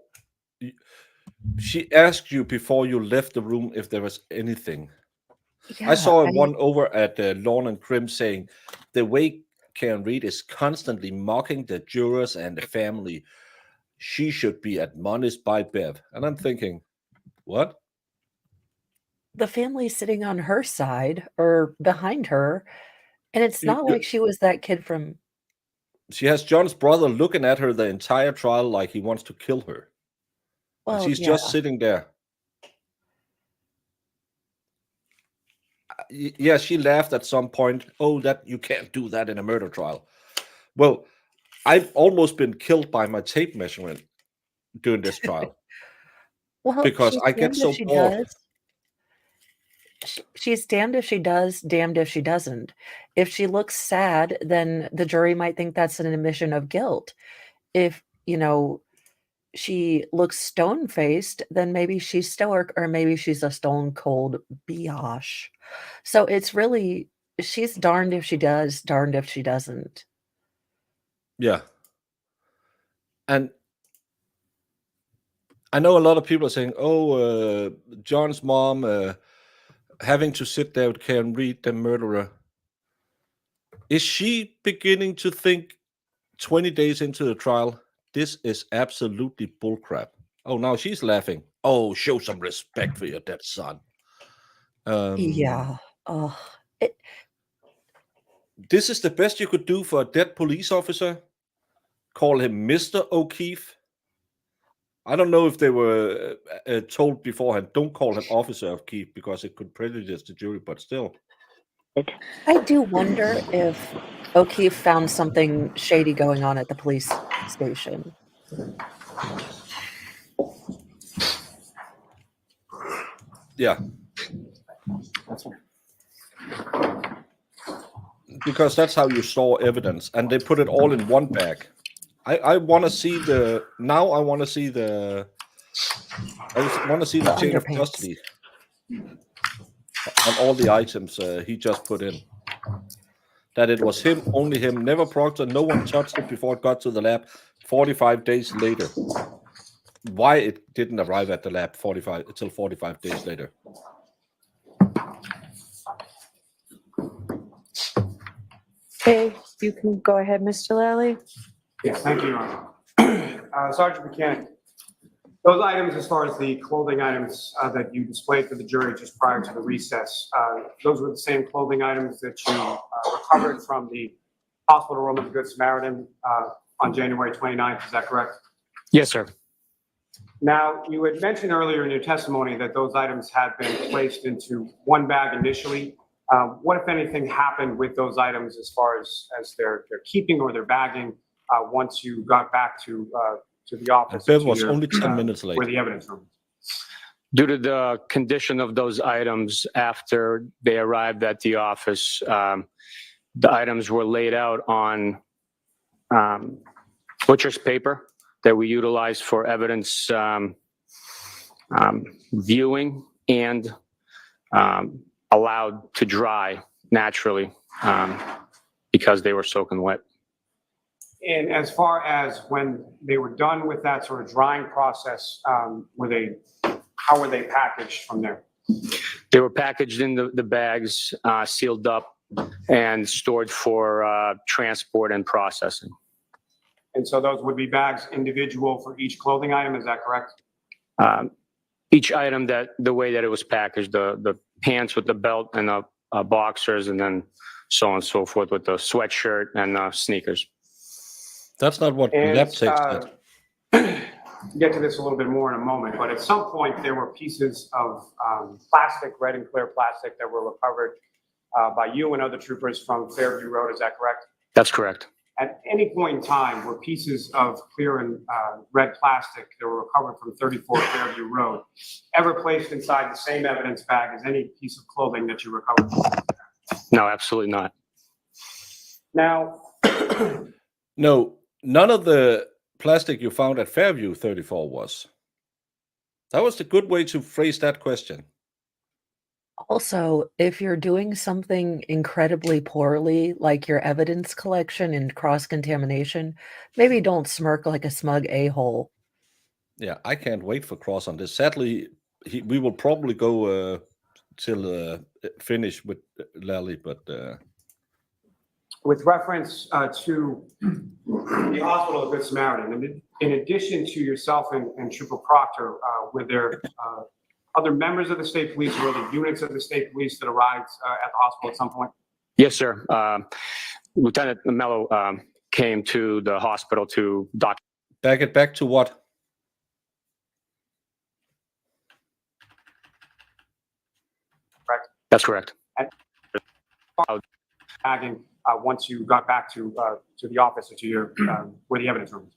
She asked you before you left the room if there was anything. I saw one over at Lawn and Crim saying the way Karen Reed is constantly mocking the jurors and the family. She should be admonished by Bev. And I'm thinking, what? The family's sitting on her side or behind her, and it's not like she was that kid from. She has John's brother looking at her the entire trial like he wants to kill her. Well, and she's yeah. just sitting there. Yeah, she laughed at some point. Oh, that you can't do that in a murder trial. Well, I've almost been killed by my tape measurement during this trial. Well, because she's I get damned so if she bored. does. She's damned if she does, damned if she doesn't. If she looks sad, then the jury might think that's an admission of guilt. If, she looks stone-faced, then maybe she's stoic or maybe she's a stone-cold biatch. So it's really, she's darned if she does, darned if she doesn't. Yeah. And I know a lot of people are saying, oh, John's mom having to sit there with Karen Reed, the murderer. Is she beginning to think 20 days into the trial, this is absolutely bullcrap? Oh, now she's laughing. Oh, show some respect for your dead son. Yeah. Oh, This is the best you could do for a dead police officer? Call him Mr. O'Keefe? I don't know if they were told beforehand, don't call him Officer O'Keefe because it could prejudice the jury, but still. I do wonder if O'Keefe found something shady going on at the police station. Yeah. Because that's how you store evidence, and they put it all in one bag. I want to see the I want to see the chain of Underpants. custody on all the items he just put in. That it was him, only him, never proctor, no one touched it before it got to the lab 45 days later. Why it didn't arrive at the lab 45 days later. Okay, you can go ahead, Mr. Lally. Yes, thank you, Your Honor. Sergeant Buchanan, those items, as far as the clothing items that you displayed for the jury just prior to the recess, those were the same clothing items that you recovered from the hospital room of the Good Samaritan on January 29th, is that correct? Yes, sir. Now, you had mentioned earlier in your testimony that those items had been placed into one bag initially. What, if anything, happened with those items as far as their keeping or their bagging once you got back to the office? That was only 10 minutes late. Where the evidence room. Due to the condition of those items after they arrived at the office, the items were laid out on butcher's paper that we utilized for evidence viewing and allowed to dry naturally because they were soaking wet. And as far as when they were done with that sort of drying process, how were they packaged from there? They were packaged in the bags, sealed up, and stored for transport and processing. And so those would be bags individual for each clothing item, is that correct? Each item the way that it was packaged, the pants with the belt and the boxers, and then so on and so forth with the sweatshirt and sneakers. That's not what lab takes said. Get to this a little bit more in a moment, but at some point there were pieces of plastic, red and clear plastic, that were recovered by you and other troopers from Fairview Road, is that correct? That's correct. At any point in time, were pieces of clear and red plastic that were recovered from 34 Fairview Road ever placed inside the same evidence bag as any piece of clothing that you recovered? No, absolutely not. Now, no, none of the plastic you found at Fairview 34 was. That was a good way to phrase that question. Also, if you're doing something incredibly poorly, like your evidence collection and cross-contamination, maybe don't smirk like a smug a-hole. Yeah, I can't wait for Cross on this. Sadly, we will probably go till finish with Lally, but with reference to the hospital of Good Samaritan, in addition to yourself and Trooper Proctor, were there other members of the state police or other units of the state police that arrived at the hospital at some point? Yes, sir. Lieutenant Mello came to the hospital to document. Back to what? Correct. That's correct. Bagging once you got back to the office or to your where the evidence room is.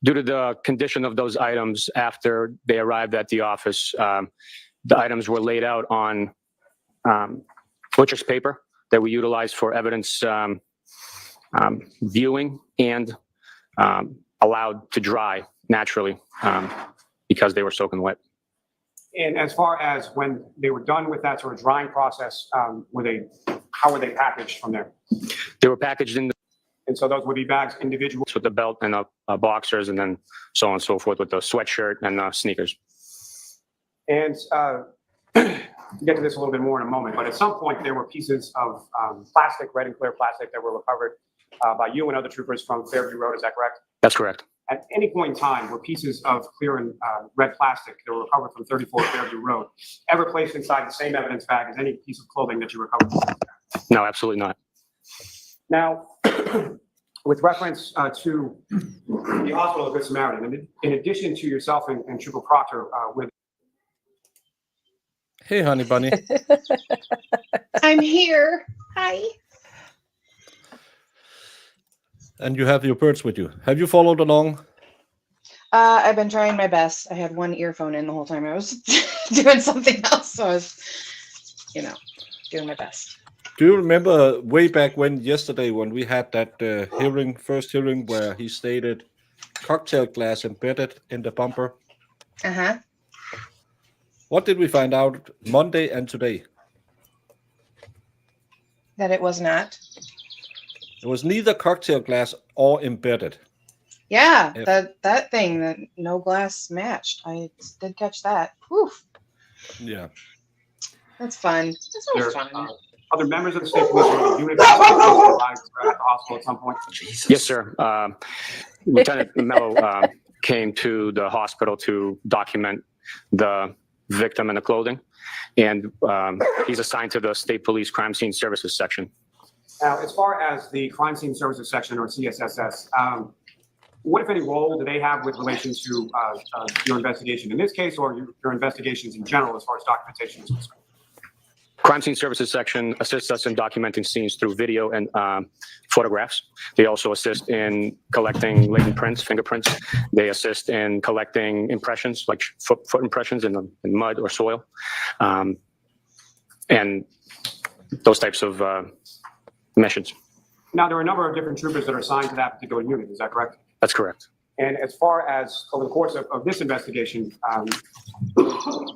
Due to the condition of those items after they arrived at the office, the items were laid out on butcher's paper that we utilized for evidence viewing and allowed to dry naturally because they were soaking wet. And as far as when they were done with that sort of drying process, how were they packaged from there? They were packaged in and so those would be bags individual with the belt and the boxers, and then so on and so forth with the sweatshirt and sneakers. And get to this a little bit more in a moment, but at some point there were pieces of plastic, red and clear plastic, that were recovered by you and other troopers from Fairview Road, is that correct? That's correct. At any point in time, were pieces of clear and red plastic that were recovered from 34 Fairview Road ever placed inside the same evidence bag as any piece of clothing that you recovered? No, absolutely not. Now, with reference to the hospital of Good Samaritan, in addition to yourself and Trooper Proctor, with hey, honey bunny. I'm here. Hi. And you have your birds with you. Have you followed along? I've been trying my best. I had one earphone in the whole time I was doing something else, so I was, doing my best. Do you remember way back yesterday when we had that first hearing where he stated cocktail glass embedded in the bumper? Uh-huh. What did we find out Monday and today? That it was not. It was neither cocktail glass or embedded. Yeah, If- that thing that no glass matched. I did catch that. Whew, Yeah. that's fun. That's always There, fun. Other members of the state police or the unit arrived at the hospital at some point? Yes, sir. Lieutenant Mello came to the hospital to document the victim and the clothing, and he's assigned to the state police crime scene services section. Now, as far as the crime scene services section or CSSS, what, if any, role do they have with relation to your investigation in this case or your investigations in general as far as documentation is concerned? Crime scene services section assists us in documenting scenes through video and photographs. They also assist in collecting latent prints, fingerprints. They assist in collecting impressions, like foot impressions in mud or soil, and those types of missions. Now, there are a number of different troopers that are assigned to that particular unit. Is that correct? That's correct. And as far as over the course of this investigation, how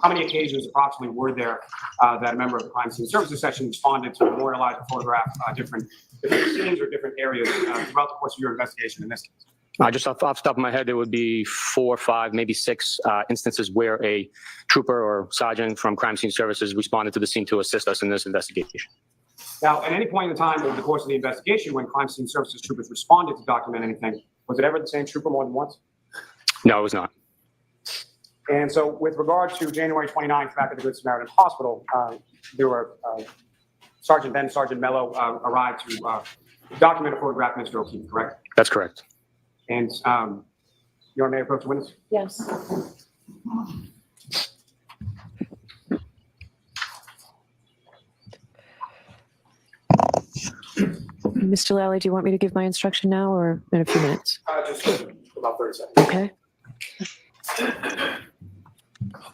many occasions approximately were there that a member of the crime scene services section responded to memorialize or photograph different scenes or different areas throughout the course of your investigation in this case? Just off the top of my head, there would be 4, 5, maybe 6 instances where a trooper or sergeant from crime scene services responded to the scene to assist us in this investigation. Now, at any point in time over the course of the investigation, when crime scene services troopers responded to document anything, was it ever the same trooper more than once? No, it was not. And so with regard to January 29th, back at the Good Samaritan Hospital, there were Sergeant Mello arrived to document and photograph Mr. O'Keefe, correct? That's correct. And Your Honor, may I approach the witness? Yes. Mr. Lally, do you want me to give my instruction now or in a few minutes? Just about 30 seconds. Okay.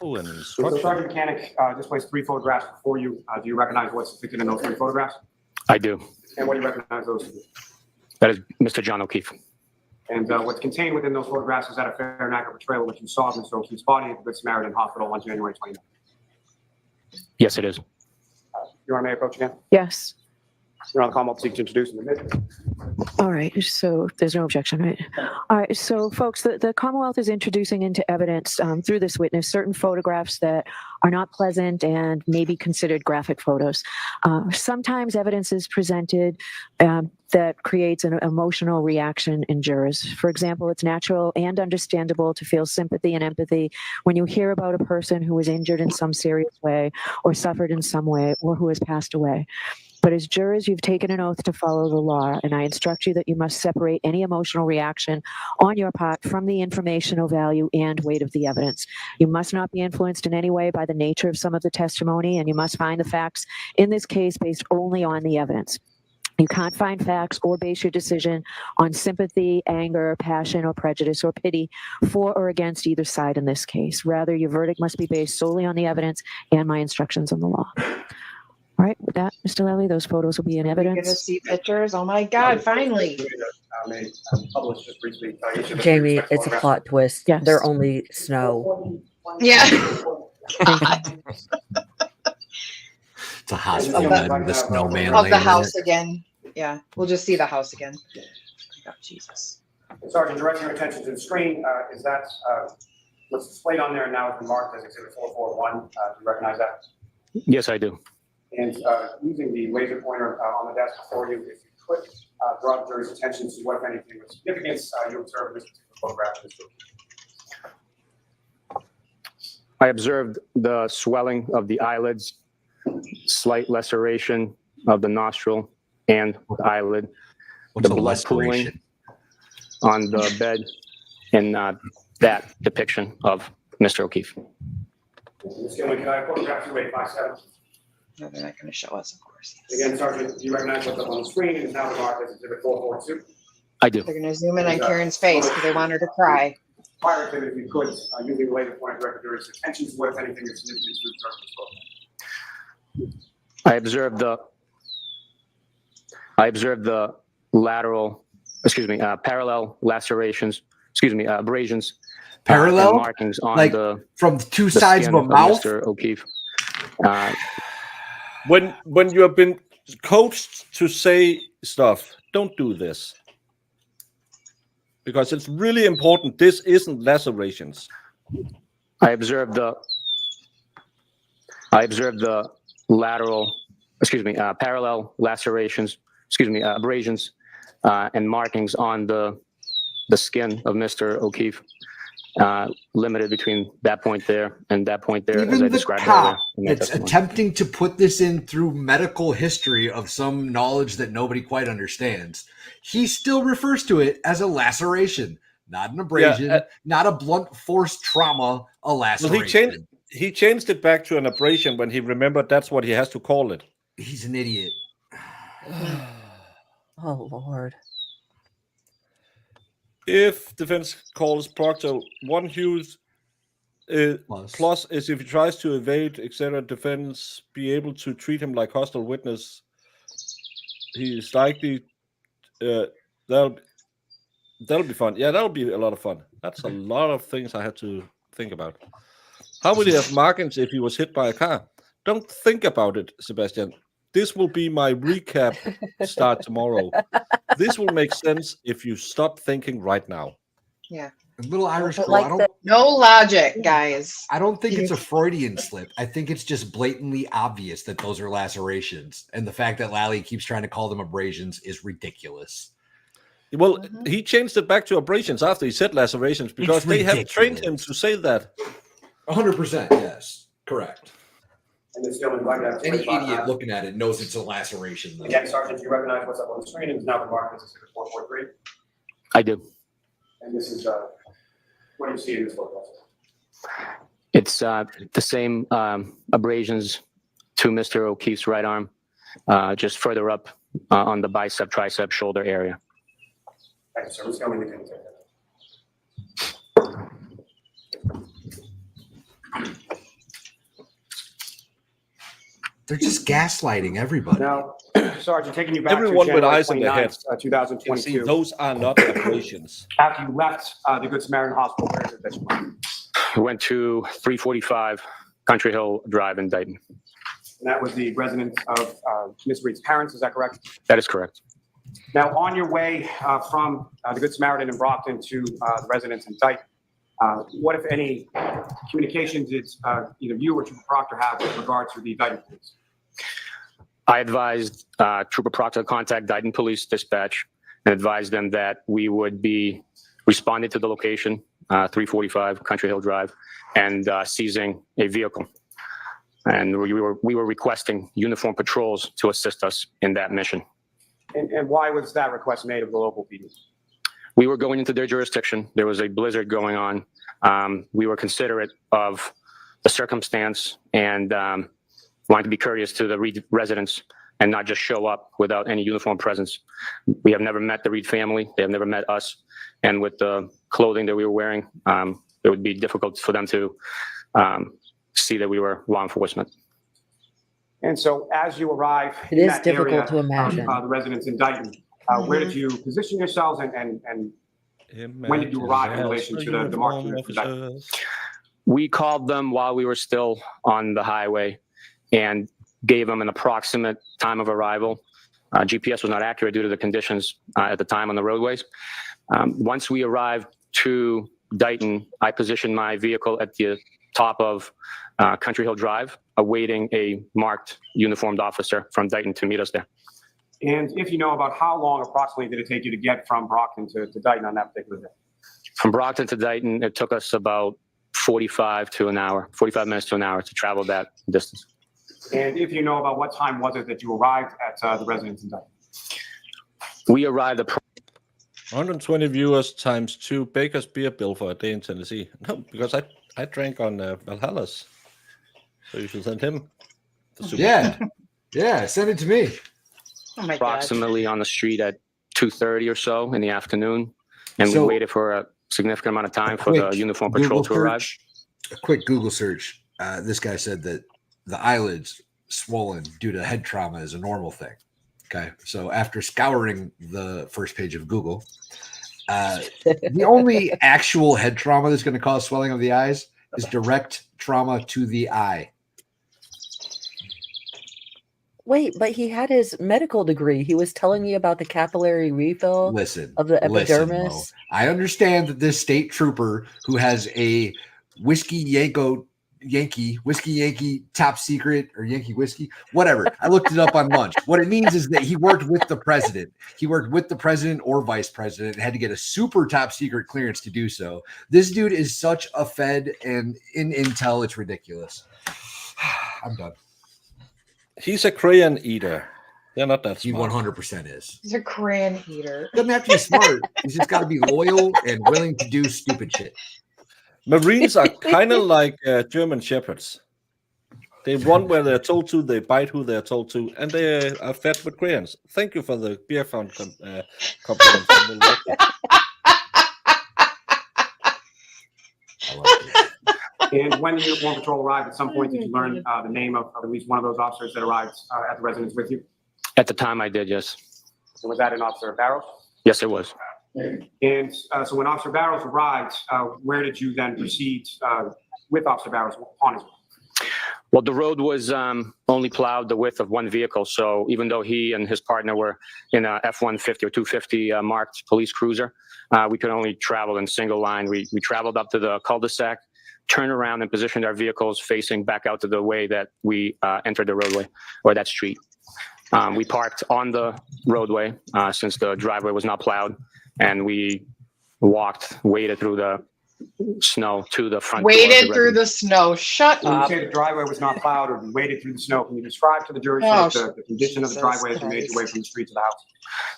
Oh, and So Sergeant Mechanic just placed 3 photographs before you. Do you recognize what's depicted in those 3 photographs? I do. And what do you recognize those to be? That is Mr. John O'Keefe. And what's contained within those photographs is that a fair and accurate portrayal of what you saw of Mr. O'Keefe's body at the Good Samaritan Hospital on January 29th. Yes, it is. Your Honor, may I approach again? Yes. Your Honor, the Commonwealth seeks to introduce in the midst. All right, so there's no objection, right? All right, so folks, the Commonwealth is introducing into evidence through this witness certain photographs that are not pleasant and may be considered graphic photos. Sometimes evidence is presented that creates an emotional reaction in jurors. For example, it's natural and understandable to feel sympathy and empathy when you hear about a person who was injured in some serious way or suffered in some way or who has passed away. But as jurors, you've taken an oath to follow the law, and I instruct you that you must separate any emotional reaction on your part from the informational value and weight of the evidence. You must not be influenced in any way by the nature of some of the testimony, and you must find the facts in this case based only on the evidence. You can't find facts or base your decision on sympathy, anger, passion, or prejudice or pity for or against either side in this case. Rather, your verdict must be based solely on the evidence and my instructions on the law. All right, with that, Mr. Lally, those photos will be in You're gonna evidence. see pictures. Oh my God! Finally. Published just recently. Jamie, it's a plot twist. Yes. They're only snow. Yeah. It's a hospital bed with a snowman Of laying the in house it. again. Yeah, we'll just see the house again. Oh, Jesus. Sergeant, directing your attention to the screen, is that what's displayed on there now has been marked as Exhibit 441. Do you recognize that? Yes, I do. And using the laser pointer on the desk before you, if you could draw the jury's attention to what, if anything, of significance you observed in this particular photograph. I observed the swelling of the eyelids, slight laceration of the nostril and the eyelid, What's the a blood pooling laceration? on the bed, and that depiction of Mr. O'Keefe. Ms. Gilman, can I photograph 2857? No, they're not going to show us, of course. Again, Sergeant, do you recognize what's up on the screen? It is now marked as Exhibit 442. I do. They're going to zoom in on Karen's face because they want her to cry. Prior to it, if you could, using the laser pointer, direct the jury's attention to what, if anything, is significant to observe in this photograph. I observed the parallel lacerations abrasions, Parallel? and markings on Like the from two the sides skin of a mouth? Mr. O'Keefe. When you have been coached to say stuff, don't do this. Because it's really important. This isn't lacerations. I observed the parallel lacerations, abrasions, and markings on the skin of Mr. O'Keefe, limited between that point there and that point there, as I Even the described cop earlier in my that's testimony. attempting to put this in through medical history of some knowledge that nobody quite understands, he still refers to it as a laceration, not an abrasion, not a blunt force trauma, a laceration. Well, he changed it back to an abrasion when he remembered that's what he has to call it. He's an idiot. Oh, Lord. If defense calls Proctor one huge plus is if he tries to evade, etc., defense be able to treat him like hostile witness. He is likely that'll be fun. Yeah, that'll be a lot of fun. That's a lot of things I had to think about. How would he have markings if he was hit by a car? Don't think about it, Sebastian. This will be my recap start tomorrow. This will make sense if you stop thinking right now. Yeah. A little Irish But girl. like no logic, guys. I don't think it's a Freudian slip. I think it's just blatantly obvious that those are lacerations. And the fact that Lally keeps trying to call them abrasions is ridiculous. Well, he changed it back to abrasions after he said lacerations because they have trained him to say that. 100%, yes. Correct. And this gentleman might have Any idiot looking at it knows it's a laceration. Though. Again, Sergeant, do you recognize what's up on the screen? It is now marked as 443. I do. And this is what do you see in this photo? It's the same abrasions to Mr. O'Keefe's right arm, just further up on the bicep, tricep, shoulder area. Thank you, sir. Let's go into it. They're just gaslighting everybody. Now, Sergeant, taking you back Everyone to with January eyes in their 29th, head. 2022. See, those are not abrasions. After you left the Good Samaritan Hospital, where is it that you went? We went to 345 Country Hill Drive in Dayton. And that was the residence of Ms. Reed's parents, is that correct? That is correct. Now, on your way from the Good Samaritan in Brockton to the residence in Dayton, what, if any, communications did either you or Trooper Proctor have with regard to the Dayton police? I advised Trooper Proctor to contact Dayton Police Dispatch and advised them that we would be responding to the location, 345 Country Hill Drive, and seizing a vehicle. And we were requesting uniformed patrols to assist us in that mission. And why was that request made of the local PD? We were going into their jurisdiction. There was a blizzard going on. We were considerate of the circumstance and wanted to be courteous to the Reed residents and not just show up without any uniform presence. We have never met the Reed family. They have never met us. And with the clothing that we were wearing, it would be difficult for them to see that we were law enforcement. And so as you arrive It in is that difficult area to imagine. of the residence in Dayton, where did you position yourselves and when did you arrive in relation to the march unit for Dayton? We called them while we were still on the highway and gave them an approximate time of arrival. GPS was not accurate due to the conditions at the time on the roadways. Once we arrived to Dayton, I positioned my vehicle at the top of Country Hill Drive, awaiting a marked uniformed officer from Dayton to meet us there. And if you know, about how long approximately did it take you to get from Brockton to Dayton on that particular day? From Brockton to Dayton, it took us about 45 minutes to an hour to travel that distance. And if you know, about what time was it that you arrived at the residence in Dayton? We arrived at 120 viewers times 2 Baker's beer bill for a day in Tennessee. No, because I drank on Valhalla's. So you should send him. Yeah, send it to me. Oh my approximately on the street at 2:30 or so in the afternoon. And So- we waited for a significant amount of time for the Quick uniform patrol Google to arrive. search. A quick Google search. This guy said that the eyelids swollen due to head trauma is a normal thing. Okay. So after scouring the first page of Google, The only actual head trauma that's going to cause swelling of the eyes is direct trauma to the eye. Wait, but he had his medical degree. He was telling me about the capillary refill of the epidermis. Mo, I understand that this state trooper who has a whiskey Yankee top secret or Yankee whiskey, whatever. I looked it up on lunch. What it means is that he worked with the president. He worked with the president or vice president and had to get a super top secret clearance to do so. This dude is such a Fed and in intel, it's ridiculous. I'm done. He's a crayon eater. They're not that smart. He 100% is. He's a crayon eater. Doesn't have to be smart. He's just got to be loyal and willing to do stupid shit. Marines are kind of like German shepherds. They run where they're told to, they bite who they're told to, and they are fed with crayons. Thank you for the beer fund compliment. And when the uniform patrol arrived, at some point, did you learn the name of at least one of those officers that arrived at the residence with you? At the time I did, yes. And was that an Officer Barrows? Yes, it was. And so when Officer Barrows arrived, where did you then proceed with Officer Barrows upon his? Well, the road was only plowed the width of one vehicle. So even though he and his partner were in a F-150 or 250 marked police cruiser, we could only travel in single line. We traveled up to the cul-de-sac, turned around and positioned our vehicles facing back out to the way that we entered the roadway or that street. We parked on the roadway since the driveway was not plowed, and we waded through the snow to the front door. Waded through the snow. Shut When you up. say the driveway was not plowed or you waded through the snow, can you describe to the jury the condition of the driveway as you made your way from the street to the house?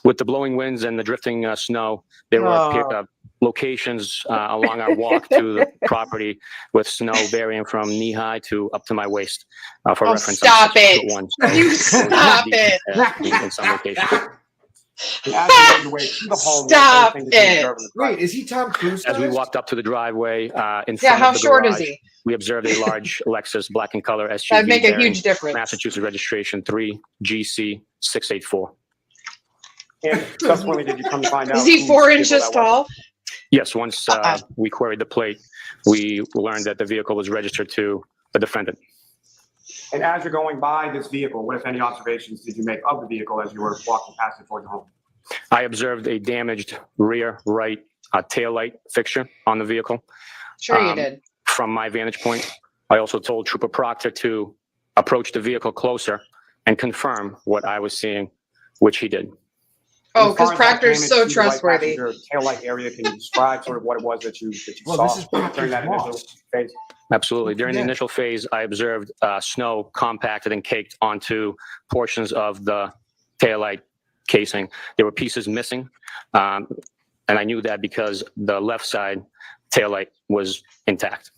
With the blowing winds and the drifting snow, there were locations along our walk to the property with snow varying from knee-high to up to my waist. For reference, stop it. You stop it. In some locations. Stop it. Wait, is he Tom Cruise? As we walked up to the driveway in front of how the short garage, is he? we observed a large Lexus black in color SUV. That'd make a bearing huge difference. Massachusetts registration 3GC684. And subsequently, did you come to find out? Is he 4 inches tall? Yes, once we queried the plate, we learned that the vehicle was registered to the defendant. And as you're going by this vehicle, what, if any, observations did you make of the vehicle as you were walking past it towards the home? I observed a damaged rear right taillight fixture on the vehicle. Sure you did. From my vantage point, I also told Trooper Proctor to approach the vehicle closer and confirm what I was seeing, which he did. Oh, because Proctor's so trustworthy. Taillight area, can you describe sort of what it was that you saw during that initial phase? Absolutely. During the initial phase, I observed snow compacted and caked onto portions of the taillight casing. There were pieces missing, and I knew that because the left side taillight was intact.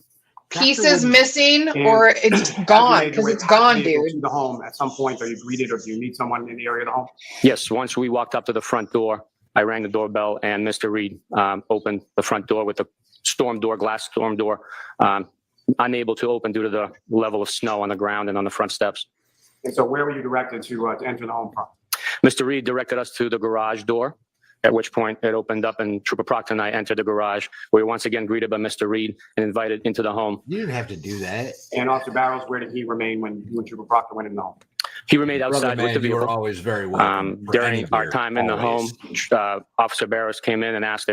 Pieces missing or it's gone? Because it's gone, dude. To the home at some point, are you greeted or do you meet someone in the area of the home? Yes, once we walked up to the front door, I rang the doorbell and Mr. Reed opened the front door with the glass storm door, unable to open due to the level of snow on the ground and on the front steps. And so where were you directed to enter the home from? Mr. Reed directed us to the garage door, at which point it opened up and Trooper Proctor and I entered the garage. We were once again greeted by Mr. Reed and invited into the home. You didn't have to do that. And Officer Barrows, where did he remain when you and Trooper Proctor went in the home? He remained outside with the vehicle. You were always very welcome. During our time in the home, Officer Barrows came in and asked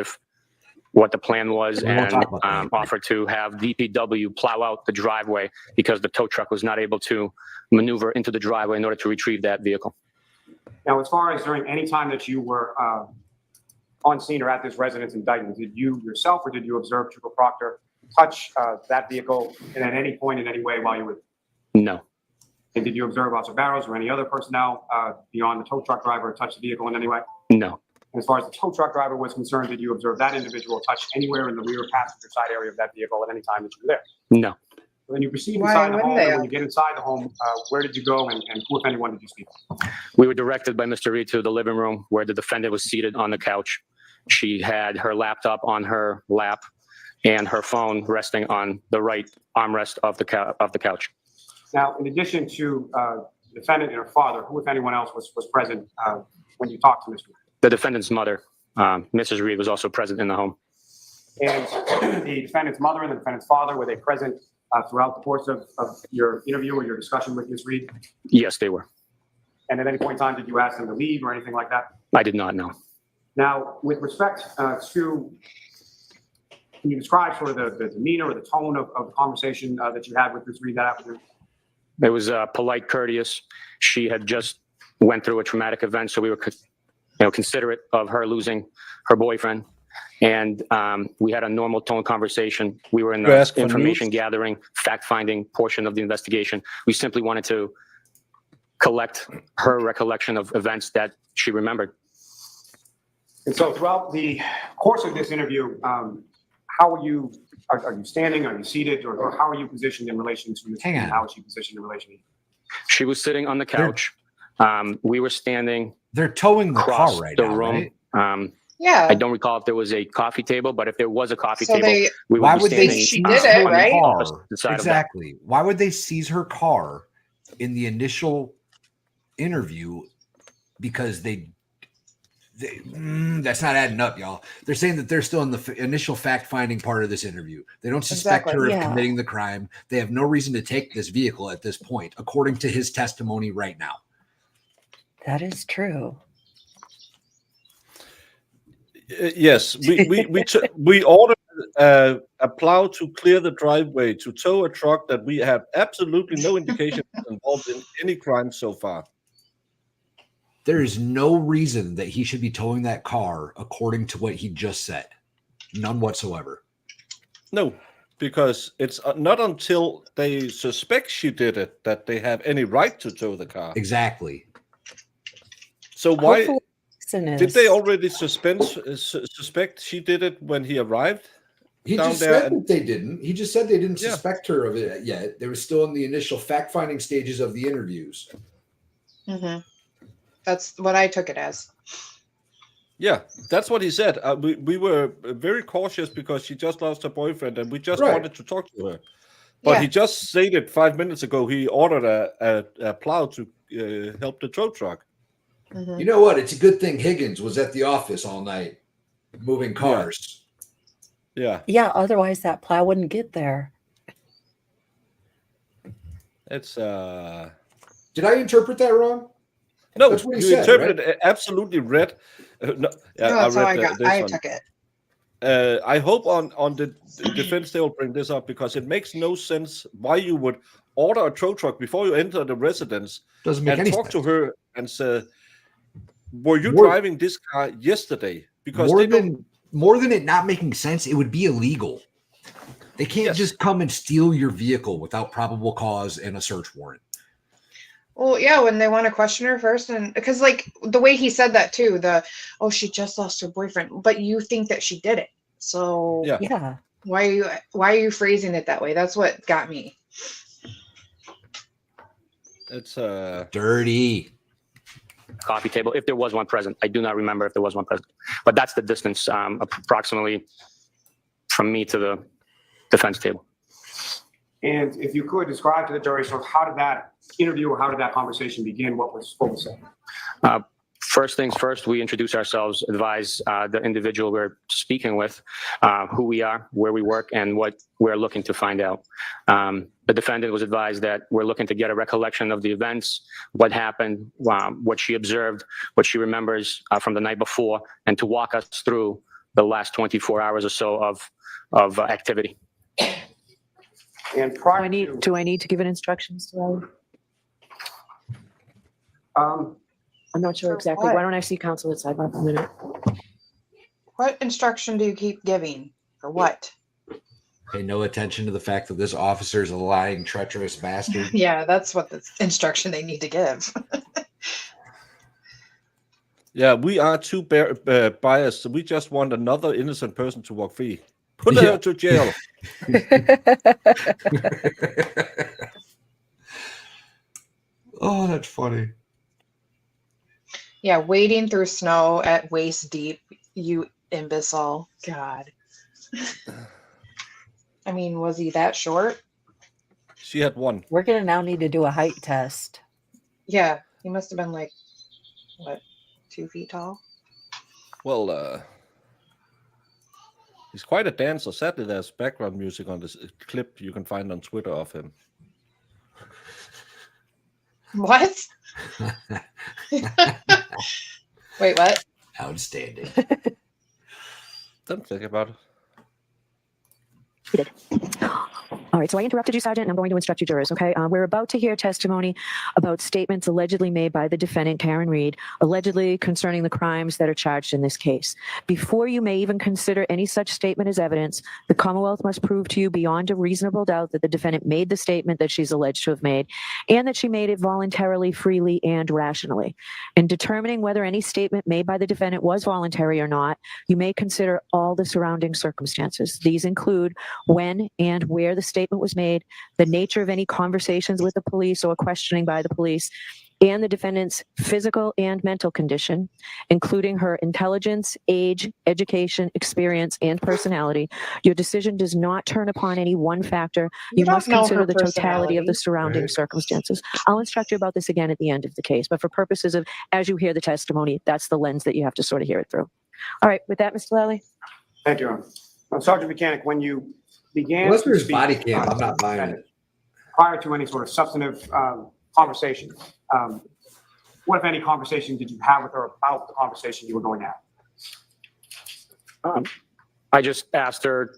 what the plan was and offered to have DPW plow out the driveway because the tow truck was not able to maneuver into the driveway in order to retrieve that vehicle. Now, as far as during any time that you were on scene or at this residence in Dighton, did you yourself or did you observe Trooper Proctor touch that vehicle and at any point in any way while you were? No. And did you observe Officer Barrows or any other personnel beyond the tow truck driver touch the vehicle in any way? No. As far as the tow truck driver was concerned, did you observe that individual touch anywhere in the rear passenger side area of that vehicle at any time that you were there? No. When you proceed inside the home, and when you get inside the home, where did you go and who, if anyone, did you speak to? We were directed by Mr. Reed to the living room where the defendant was seated on the couch. She had her laptop on her lap and her phone resting on the right armrest of the couch. Now, in addition to the defendant and her father, who, if anyone else, was present when you talked to Mr. Reed? The defendant's mother Mrs. Reed was also present in the home. And the defendant's mother and the defendant's father, were they present throughout the course of your interview or your discussion with Ms. Reed? Yes, they were. And at any point in time, did you ask them to leave or anything like that? I did not know. Now, with respect to, can you describe sort of the demeanor or the tone of the conversation that you had with Ms. Reed that afternoon? It was polite, courteous. She had just went through a traumatic event, so we were, considerate of her losing her boyfriend. And we had a normal tone conversation. We were in the information gathering, fact-finding portion of the investigation. We simply wanted to collect her recollection of events that she remembered. And so throughout the course of this interview, how are you, are you standing, are you seated, or how are you positioned in relation to Ms. Reed? How is she positioned in relation to you? She was sitting on the couch. We were standing. They're towing the car across right the now, room. right? Yeah. I don't recall if there was a coffee table, but if there was a coffee So table, they- we would Why be would they standing she seize did it, her right? car? opposite side of that. Exactly. Why would they seize her car in the initial interview? Because that's not adding up, y'all. They're saying that they're still in the initial fact-finding part of this interview. They don't suspect Exactly, her of yeah. committing the crime. They have no reason to take this vehicle at this point, according to his testimony right now. That is true. Yes, we ordered a plow to clear the driveway to tow a truck that we have absolutely no indication is involved in any crime so far. There is no reason that he should be towing that car, according to what he just said. None whatsoever. No, because it's not until they suspect she did it that they have any right to tow the car. Exactly. So why Hopefully did they already suspect she did it when he arrived? He down just there said that they didn't. He just said they didn't Yeah. suspect her of it yet. They were still in the initial fact-finding stages of the interviews. Mm-hmm. That's what I took it as. Yeah, that's what he said. We were very cautious because she just lost her boyfriend and we just Right. wanted to talk to her. But Yeah. he just stated 5 minutes ago he ordered a plow to help the tow truck. Mm-hmm. You know what? It's a good thing Higgins was at the office all night moving cars. Yeah, Yeah, otherwise that plow wouldn't get there. it's Did I interpret that wrong? no, That's what he you said, interpreted it absolutely read. No, No, that's how I got. this I one. took it. I hope on the defense they will bring this up because it makes no sense why you would order a tow truck before you enter the residence Doesn't make and any talk sense. to her and say, "Were you More- driving this car yesterday?" Because More they don't. more than it not making sense, it would be illegal. They can't Yes. just come and steal your vehicle without probable cause and a search warrant. Well, yeah, when they want to question her first, and because like the way he said that too, she just lost her boyfriend, but you think that she did it. So Yeah. Yeah. why are you phrasing it that way? That's what got me. It's Dirty. Coffee table, if there was one present. I do not remember if there was one present, but that's the distance approximately from me to the defense table. And if you could describe to the jury, sort of how did that interview or how did that conversation begin? What was said? First things first, we introduce ourselves, advise the individual we're speaking with, who we are, where we work, and what we're looking to find out. The defendant was advised that we're looking to get a recollection of the events, what happened, what she observed, what she remembers from the night before, and to walk us through the last 24 hours or so of activity. And Do prior I need to give it instructions to Riley? I'm not sure For exactly. what? Why don't I see counsel at sidebar for a minute? What instruction do you keep giving? For what? Pay no attention to the fact that this officer is a lying, treacherous bastard. Yeah, that's what the instruction they need to give. yeah, we are too biased. So we just want another innocent person to walk free. Put her to jail. Oh, that's funny. Yeah, wading through snow at waist deep, you imbecile. God. I mean, was he that short? She had one. We're gonna now need to do a height test. Yeah, he must have been like, what, 2 feet tall? Well, he's quite a dancer. Sadly, there's background music on this clip you can find on Twitter of him. What? Wait, what? Outstanding. Don't think about it. All right, so I interrupted you, Sergeant, and I'm going to instruct you jurors, okay? We're about to hear testimony about statements allegedly made by the defendant, Karen Reed, allegedly concerning the crimes that are charged in this case. Before you may even consider any such statement as evidence, the Commonwealth must prove to you beyond a reasonable doubt that the defendant made the statement that she's alleged to have made, and that she made it voluntarily, freely, and rationally. In determining whether any statement made by the defendant was voluntary or not, you may consider all the surrounding circumstances. These include when and where the statement was made, the nature of any conversations with the police or questioning by the police, and the defendant's physical and mental condition, including her intelligence, age, education, experience, and personality. Your decision does not turn upon any one factor. You don't must know consider her the totality of the personality. surrounding circumstances. I'll instruct you about this again at the end of the case, but for purposes of, as you hear the testimony, that's the lens that you have to sort of hear it through. All right, with that, Mr. Lally? Thank you, Your Honor. Sergeant Mechanic, when you began Unless to there's speak, body cam, I'm not buying it. prior to any sort of substantive conversation, what, if any, conversation did you have with her about the conversation you were going to have? I just asked her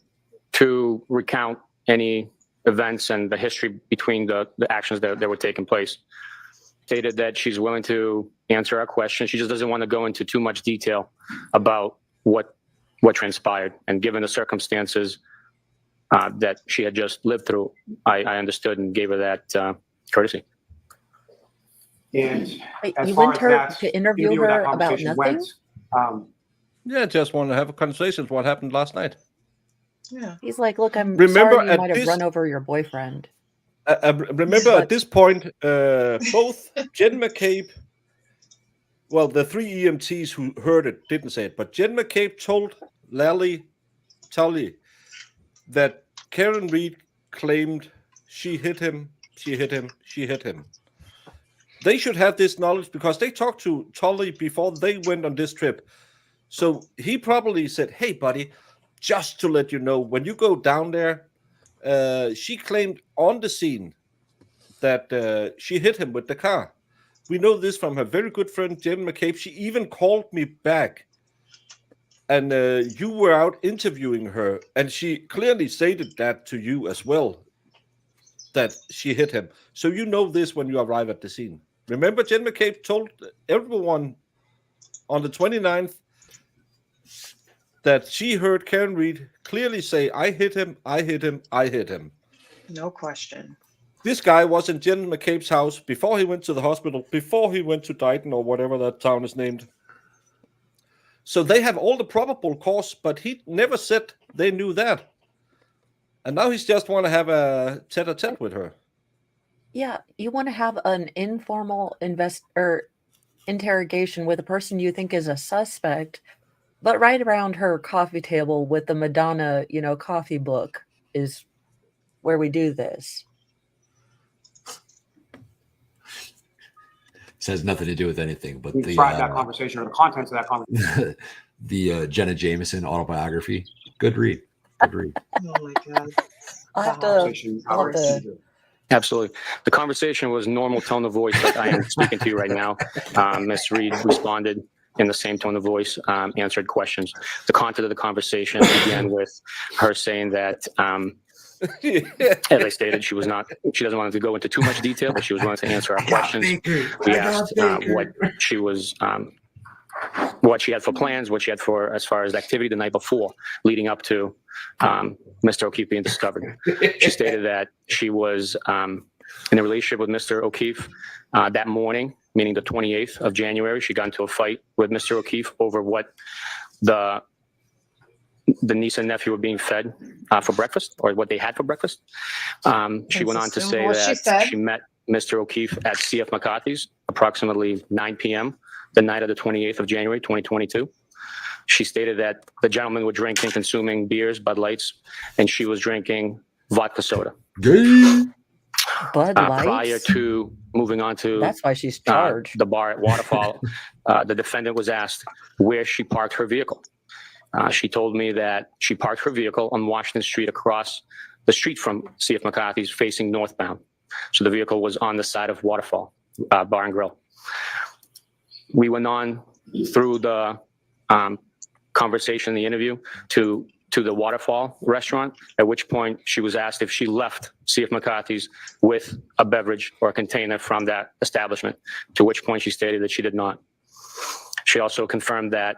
to recount any events and the history between the actions that were taking place. Stated that she's willing to answer our questions. She just doesn't want to go into too much detail about what transpired. And given the circumstances that she had just lived through, I understood and gave her that courtesy. And Wait, as you far went as her that to interview where that her about conversation nothing? went, Yeah, just want to have a conversation. What happened last night? Yeah. He's like, look, I'm Remember sorry you at might have this- run over your boyfriend. Remember at this point, both Jen McCabe, well, the three EMTs who heard it didn't say it, but Jen McCabe told Tully that Karen Reed claimed she hit him, she hit him, she hit him. They should have this knowledge because they talked to Tully before they went on this trip. So he probably said, hey, buddy, just to let you know, when you go down there, she claimed on the scene that she hit him with the car. We know this from her very good friend, Jen McCabe. She even called me back. And you were out interviewing her. And she clearly stated that to you as well, that she hit him. So you know this when you arrive at the scene. Remember, Jen McCabe told everyone on the 29th that she heard Karen Reed clearly say, I hit him, I hit him, I hit him. No question. This guy was in Jen McCabe's house before he went to the hospital, before he went to Tainted or whatever that town is named. So they have all the probable cause, but he never said they knew that. And now he's just want to have a tete-a-tete with her. Yeah, you want to have an informal interrogation with a person you think is a suspect, but right around her coffee table with the Madonna, coffee book is where we do this. This has nothing to do with anything, but we tried that conversation or the contents of that conversation. The Jenna Jameson autobiography. Good read. Good read. Oh my God. I'll have to Absolutely. The conversation was normal tone of voice like I am speaking to you right now. Ms. Reed responded in the same tone of voice, answered questions. The content of the conversation began with her saying that, as I stated, she doesn't want to go into too much detail, but she was willing to answer our questions. We asked what she had for plans, what she had for as far as activity the night before, leading up to Mr. O'Keefe being discovered. She stated that she was in a relationship with Mr. O'Keefe that morning, meaning the 28th of January. She got into a fight with Mr. O'Keefe over what the niece and nephew were being fed for breakfast, or what they had for breakfast. She went on to say that she met Mr. O'Keefe at C.F. McCarthy's approximately 9 p.m. the night of the 28th of January, 2022. She stated that the gentlemen were drinking, consuming beers, Bud Lights, and she was drinking vodka soda. Bud Lights? Prior to moving on to That's why she's charged. the bar at Waterfall, the defendant was asked where she parked her vehicle. She told me that she parked her vehicle on Washington Street across the street from C.F. McCarthy's facing northbound. So the vehicle was on the side of Waterfall Bar and Grill. We went on through the conversation, the interview, to the Waterfall restaurant, at which point she was asked if she left C.F. McCarthy's with a beverage or a container from that establishment, to which point she stated that she did not. She also confirmed that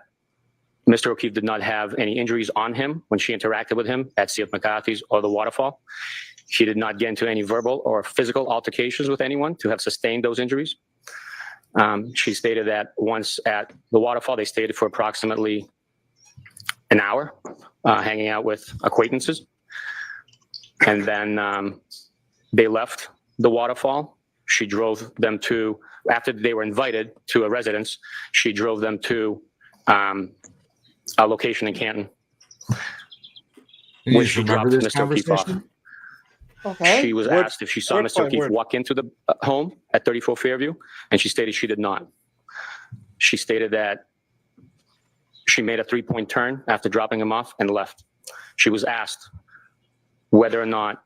Mr. O'Keefe did not have any injuries on him when she interacted with him at C.F. McCarthy's or the Waterfall. She did not get into any verbal or physical altercations with anyone to have sustained those injuries. She stated that once at the Waterfall, they stayed for approximately an hour, hanging out with acquaintances. And then they left the Waterfall. She drove them to, after they were invited to a residence, she drove them to a location in Canton. You Where just she remember dropped this Mr. O'Keefe off. conversation? Okay. She was asked if she saw Mr. O'Keefe walk into the home at 34 Fairview, and she stated she did not. She stated that she made a 3-point turn after dropping him off and left. She was asked whether or not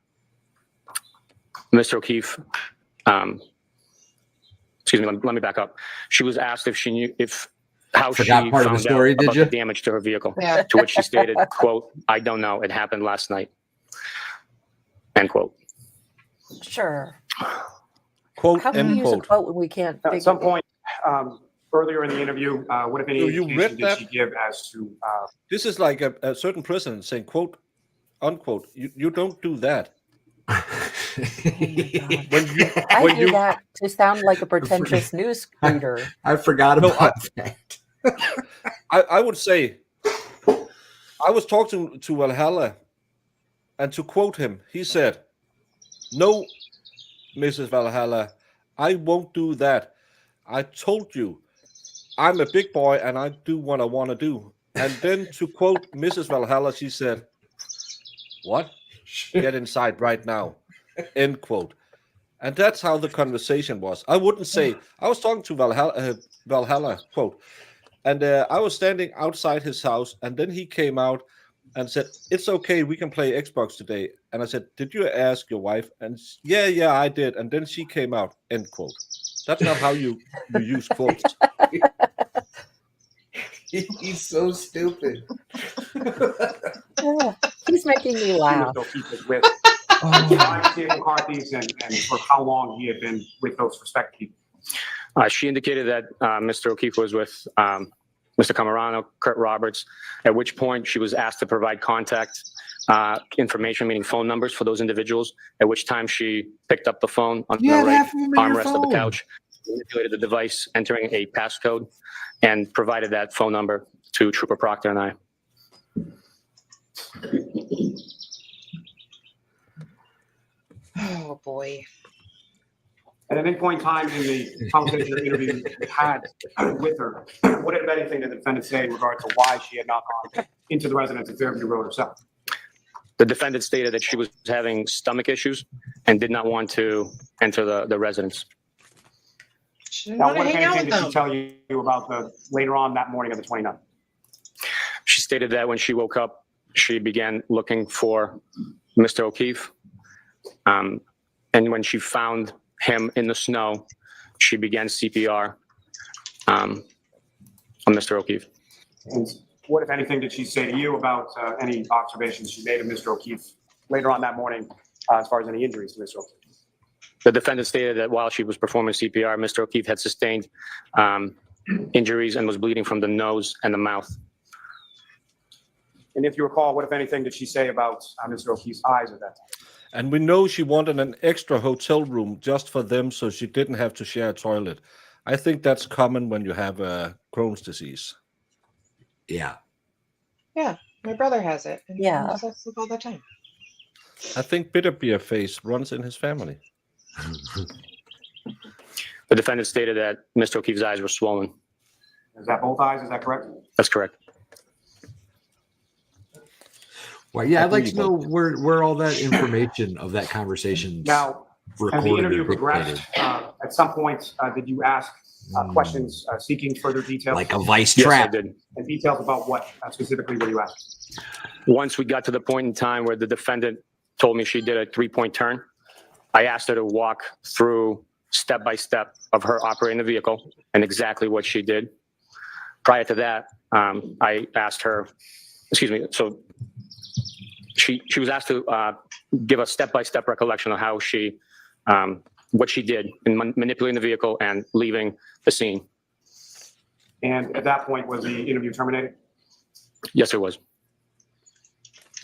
Mr. O'Keefe, excuse me, let me back up. She was asked if she knew, how she Forgot part of the found story, out did about you? the damage to her vehicle, Yeah. to which she stated, quote, "I don't know, it happened last night," end quote. Sure. Quote, How can end you use a quote. quote when we can't At figure some point earlier in the interview, what if any You indication read did that? she give as to This is like a certain president saying, quote, unquote. You don't do that. When you, I when do you, that to sound like a pretentious news reader. I forgot No, about that. I would say, I was talking to Valhalla, and to quote him, he said, "No, Mrs. Valhalla, I won't do that. I told you, I'm a big boy and I do what I want to do." And then to quote Mrs. Valhalla, she said, "What? Get inside right now." End quote. And that's how the conversation was. I wouldn't say, I was talking to Valhalla, quote, and I was standing outside his house, and then he came out and said, "It's okay, we can play Xbox today." And I said, "Did you ask your wife?" And yeah, I did. And then she came out, end quote. That's not how you use quotes. He's so stupid. He's making me laugh. Mr. O'Keefe was with why C.F. McCarthy's and for how long he had been with those respective people. She indicated that Mr. O'Keefe was with Mr. Camarano, Kurt Roberts, at which point she was asked to provide contact information, meaning phone numbers for those individuals, at which time she picked up the phone on the right armrest of the couch, manipulated the device, entering a passcode, and provided that phone number to Trooper Proctor and I. Oh, boy. At any point in time in the conversation or interview you had with her, what if anything did the defendant say in regard to why she had not gone into the residence at Fairview Road herself? The defendant stated that she was having stomach issues and did not want to enter the residence. She didn't Now, want to what if hang out anything with did she them. tell you about the later on that morning of the 29th? She stated that when she woke up, she began looking for Mr. O'Keefe. And when she found him in the snow, she began CPR on Mr. O'Keefe. And what, if anything, did she say to you about any observations she made of Mr. O'Keefe later on that morning as far as any injuries to Mr. O'Keefe? The defendant stated that while she was performing CPR, Mr. O'Keefe had sustained injuries and was bleeding from the nose and the mouth. And if you recall, what, if anything, did she say about Mr. O'Keefe's eyes at that time? And we know she wanted an extra hotel room just for them so she didn't have to share a toilet. I think that's common when you have Crohn's disease. Yeah. Yeah, my brother has it. And Yeah. he does that all the time. I think bitter beer face runs in his family. The defendant stated that Mr. O'Keefe's eyes were swollen. Is that both eyes? Is that correct? That's correct. Well, yeah, I'd like to know where all that information of that conversation Now, As the recorded interview or progressed, dictated. at some point, did you ask questions seeking further details? Like a vice Yes, I trap. did. And details about what specifically were you asked? Once we got to the point in time where the defendant told me she did a 3-point turn, I asked her to walk through step by step of her operating the vehicle and exactly what she did. Prior to that, I asked her, so she was asked to give a step by step recollection of how she, what she did in manipulating the vehicle and leaving the scene. And at that point, was the interview terminated? Yes, it was.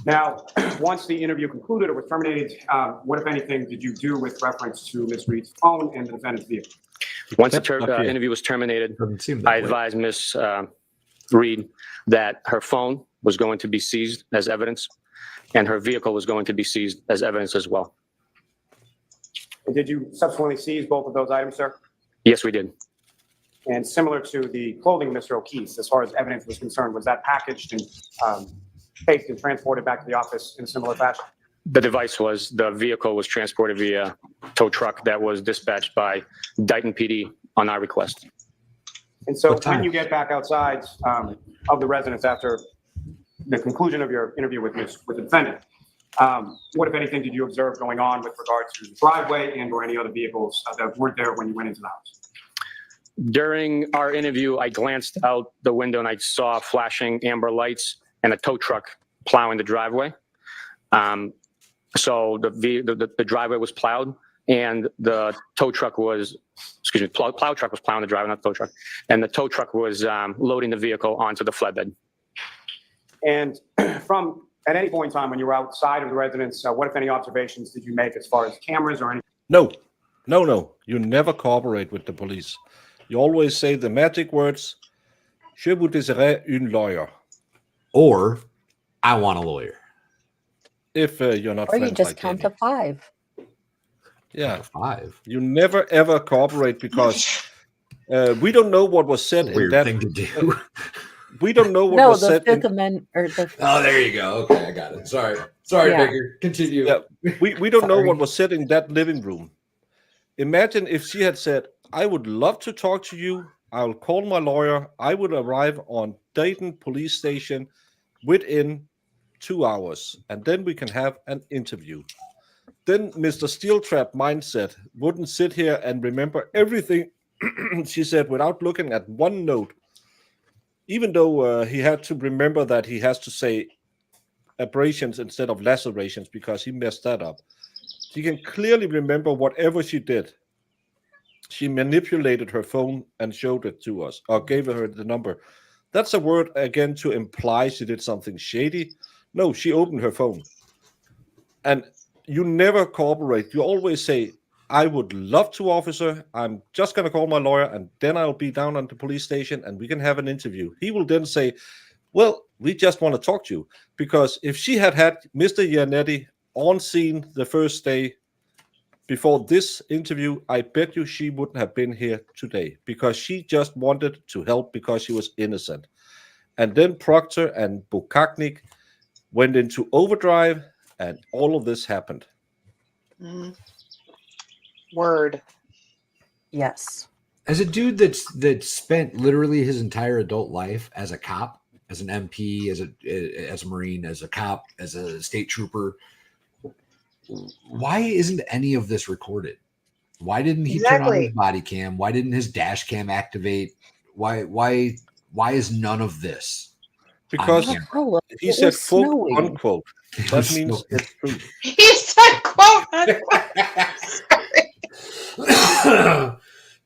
Now, once the interview concluded or was terminated, what, if anything, did you do with reference to Ms. Reed's phone and the defendant's vehicle? Once the interview was terminated, I advised Ms. Reed that her phone was going to be seized as evidence and her vehicle was going to be seized as evidence as well. And did you subsequently seize both of those items, sir? Yes, we did. And similar to the clothing of Mr. O'Keefe, as far as evidence was concerned, was that packaged and taped and transported back to the office in a similar fashion? The device was, the vehicle was transported via tow truck that was dispatched by Dayton PD on our request. And so when you get back outside of the residence after the conclusion of your interview with the defendant, what, if anything, did you observe going on with regard to the driveway and or any other vehicles that weren't there when you went into the house? During our interview, I glanced out the window and I saw flashing amber lights and a tow truck plowing the driveway. So the driveway was plowed and the tow truck was, plow truck was plowing the driveway, not the tow truck. And the tow truck was loading the vehicle onto the flatbed. And from at any point in time when you were outside of the residence, what, if any, observations did you make as far as cameras or anything? No. You never cooperate with the police. You always say the magic words, "Je vous désirais une lawyer." Or, I want a lawyer. If you're not Or you friends just like count Danny. to 5. Yeah. 5. You never ever cooperate because we don't know what was said in Weird that. thing to do. We don't know what No, was the said in. Fifth Amendment or the. Oh, there you go. Okay, I got it. Sorry, Yeah. Baker. Continue. Yeah, we don't know Sorry. what was said in that living room. Imagine if she had said, "I would love to talk to you. I'll call my lawyer. I would arrive on Dayton police station within 2 hours, and then we can have an interview." Then Mr. Steel Trap mindset wouldn't sit here and remember everything she said without looking at one note, even though he had to remember that he has to say abrasions instead of lacerations because he messed that up. She can clearly remember whatever she did. She manipulated her phone and showed it to us, or gave her the number. That's a word, again, to imply she did something shady. No, she opened her phone. And you never cooperate. You always say, "I would love to, officer. I'm just going to call my lawyer, and then I'll be down at the police station, and we can have an interview." He will then say, "Well, we just want to talk to you." Because if she had had Mr. Giannetti on scene the first day before this interview, I bet you she wouldn't have been here today because she just wanted to help because she was innocent. And then Proctor and Bukaknik went into overdrive and all of this happened. Word. Yes. As a dude that spent literally his entire adult life as a cop, as an MP, as a Marine, as a cop, as a state trooper, why isn't any of this recorded? Why didn't he turn on his body cam? Why didn't his dash cam activate? Why is none of this? Because on camera? he said quote unquote. That means it's true. He said quote unquote.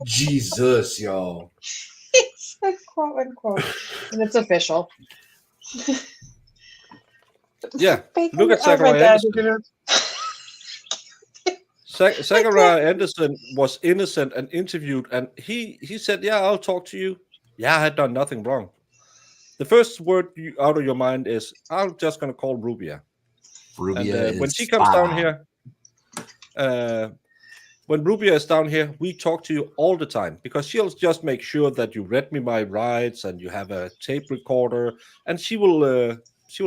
Jesus, y'all. He said quote unquote. And it's official. Yeah. Look at Zachariah Anderson. Zachariah Anderson was innocent and interviewed, and he said, "Yeah, I'll talk to you. Yeah, I had done nothing wrong." The first word out of your mind is, "I'm just going to call Rubia." Rubia and when she comes down here, when Rubia is down here, we talk to you all the time because she'll just make sure that you read me my rights and you have a tape recorder, and she will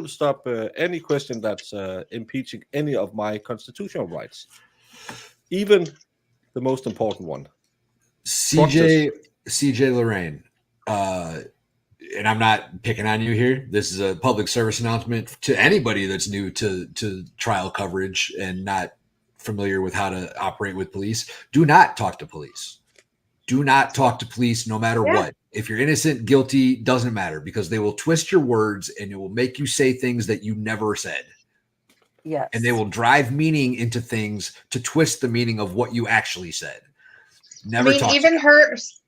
stop any question that's impeaching any of my constitutional rights. even the most important one. CJ Lorraine, and I'm not picking on you here. This is a public service announcement to anybody that's new to trial coverage and not familiar with how to operate with police. Do not talk to police. Do not talk to police no matter what. If you're innocent, guilty, doesn't matter, because they will twist your words and it will make you say things that you never said. Yes. And they will drive meaning into things to twist the meaning of what you actually said. Never I mean, talk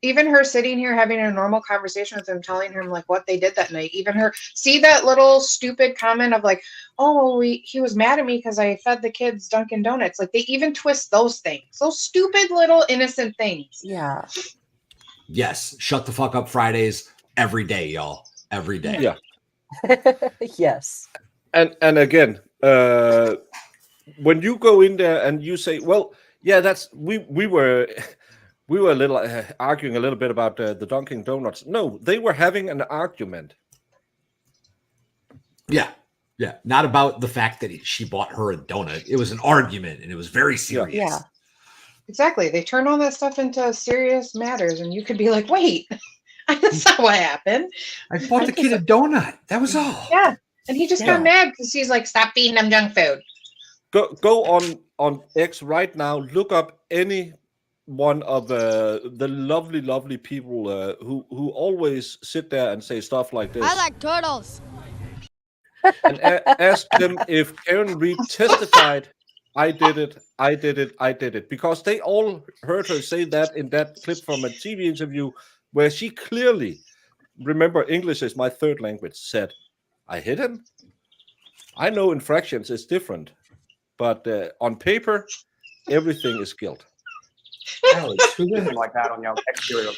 even her sitting here having a normal conversation with him, telling him like what they did that night. Even her, see that little stupid comment of like, oh, he was mad at me because I fed the kids Dunkin' Donuts. Like they even twist those things, those stupid little innocent things. Yeah. Yes. Shut the fuck up Fridays every day, y'all. Every day. Yeah. Yes. And again, when you go in there and you say, well, yeah, that's we were a little arguing a little bit about the Dunkin' Donuts. No, they were having an argument. Yeah. Yeah. Not about the fact that she bought her a donut. It was an argument and it was very serious. Yeah. Exactly. They turn all that stuff into serious matters, and you could be like, wait, that's not what happened. I bought the kid a donut. That was all. Yeah. And he just got mad because he's like, stop feeding them junk food. Go on X right now. Look up any one of the lovely people who always sit there and say stuff like this. I like turtles. And ask them if Karen Reed testified, I did it. Because they all heard her say that in that clip from a TV interview where she clearly, remember English is my third language, said, I hit him. I know infractions is different, but on paper, everything is guilt. Alex, who did like that on the exterior?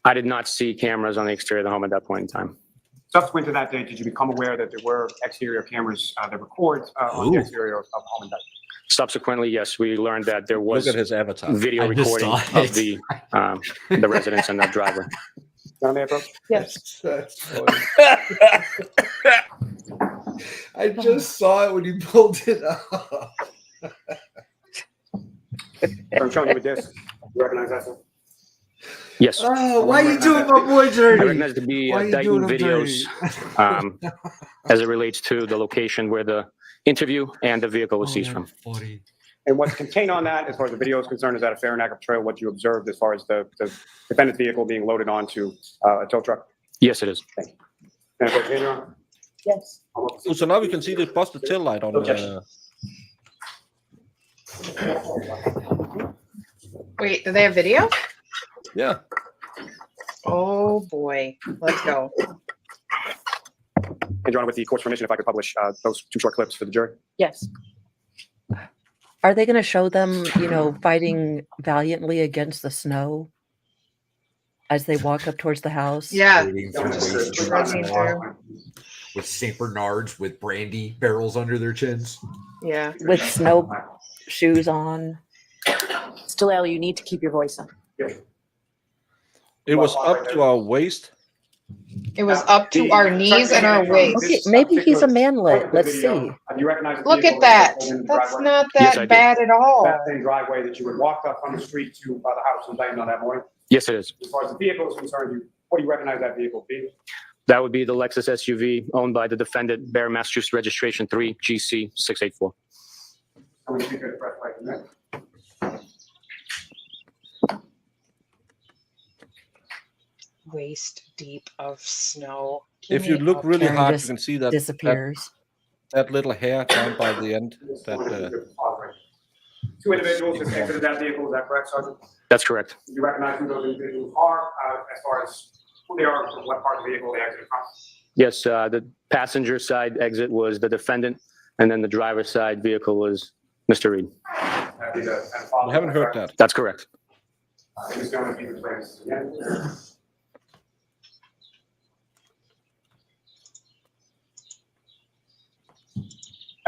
I did not see cameras on the exterior of the home at that point in time. Subsequent to that date, did you become aware that there were exterior cameras that record on the exterior of home and that? Subsequently, yes, we learned that there was Look at his avatar. video recording of the residence and the driveway. Down there, bro? Yes. That's funny. I just saw it when you pulled it up. I'm showing you with this. You recognize that, sir? Yes. Oh, why are you doing my boy dirty? I recognize to be Tainted videos as it relates to the location where the interview and the vehicle was seized from. And what's contained on that, as far as the video is concerned, is that a fair and accurate portrayal of what you observed as far as the defendant's vehicle being loaded onto a tow truck? Yes, it is. Thank you. And if I can, Yes. So now we can see the busted tail light on Wait, do they have video? Yeah. Oh boy. Let's go. And Your Honor, with the court's permission, if I could publish those 2 short clips for the jury. Yes. Are they going to show them, fighting valiantly against the snow as they walk up towards the house? Yeah. With St. Bernards with brandy barrels under their chins. Yeah. With snow shoes on. Still, you need to keep your voice up. It was up to our waist. It was up to our knees and our waist. Okay, maybe he's a manlet. Let's see. Look at that. That's not that bad at all. That same driveway that you would walk up on the street to the house on Tainted on that morning. Yes, it is. As far as the vehicle is concerned, what do you recognize that vehicle being? That would be the Lexus SUV owned by the defendant, Bear, Massachusetts, registration 3 GC 684. I'm going to take a press right from there. Waist deep of snow. If you look really Karen hard, you just can see that disappears. that little hair down by the end. That 2 individuals just exited that vehicle, is that correct, Sergeant? That's correct. Do you recognize who those individuals are as far as who they are and what part of the vehicle they exited from? Yes, the passenger side exit was the defendant, and then the driver's side vehicle was Mr. Reed. We haven't heard that. That's correct.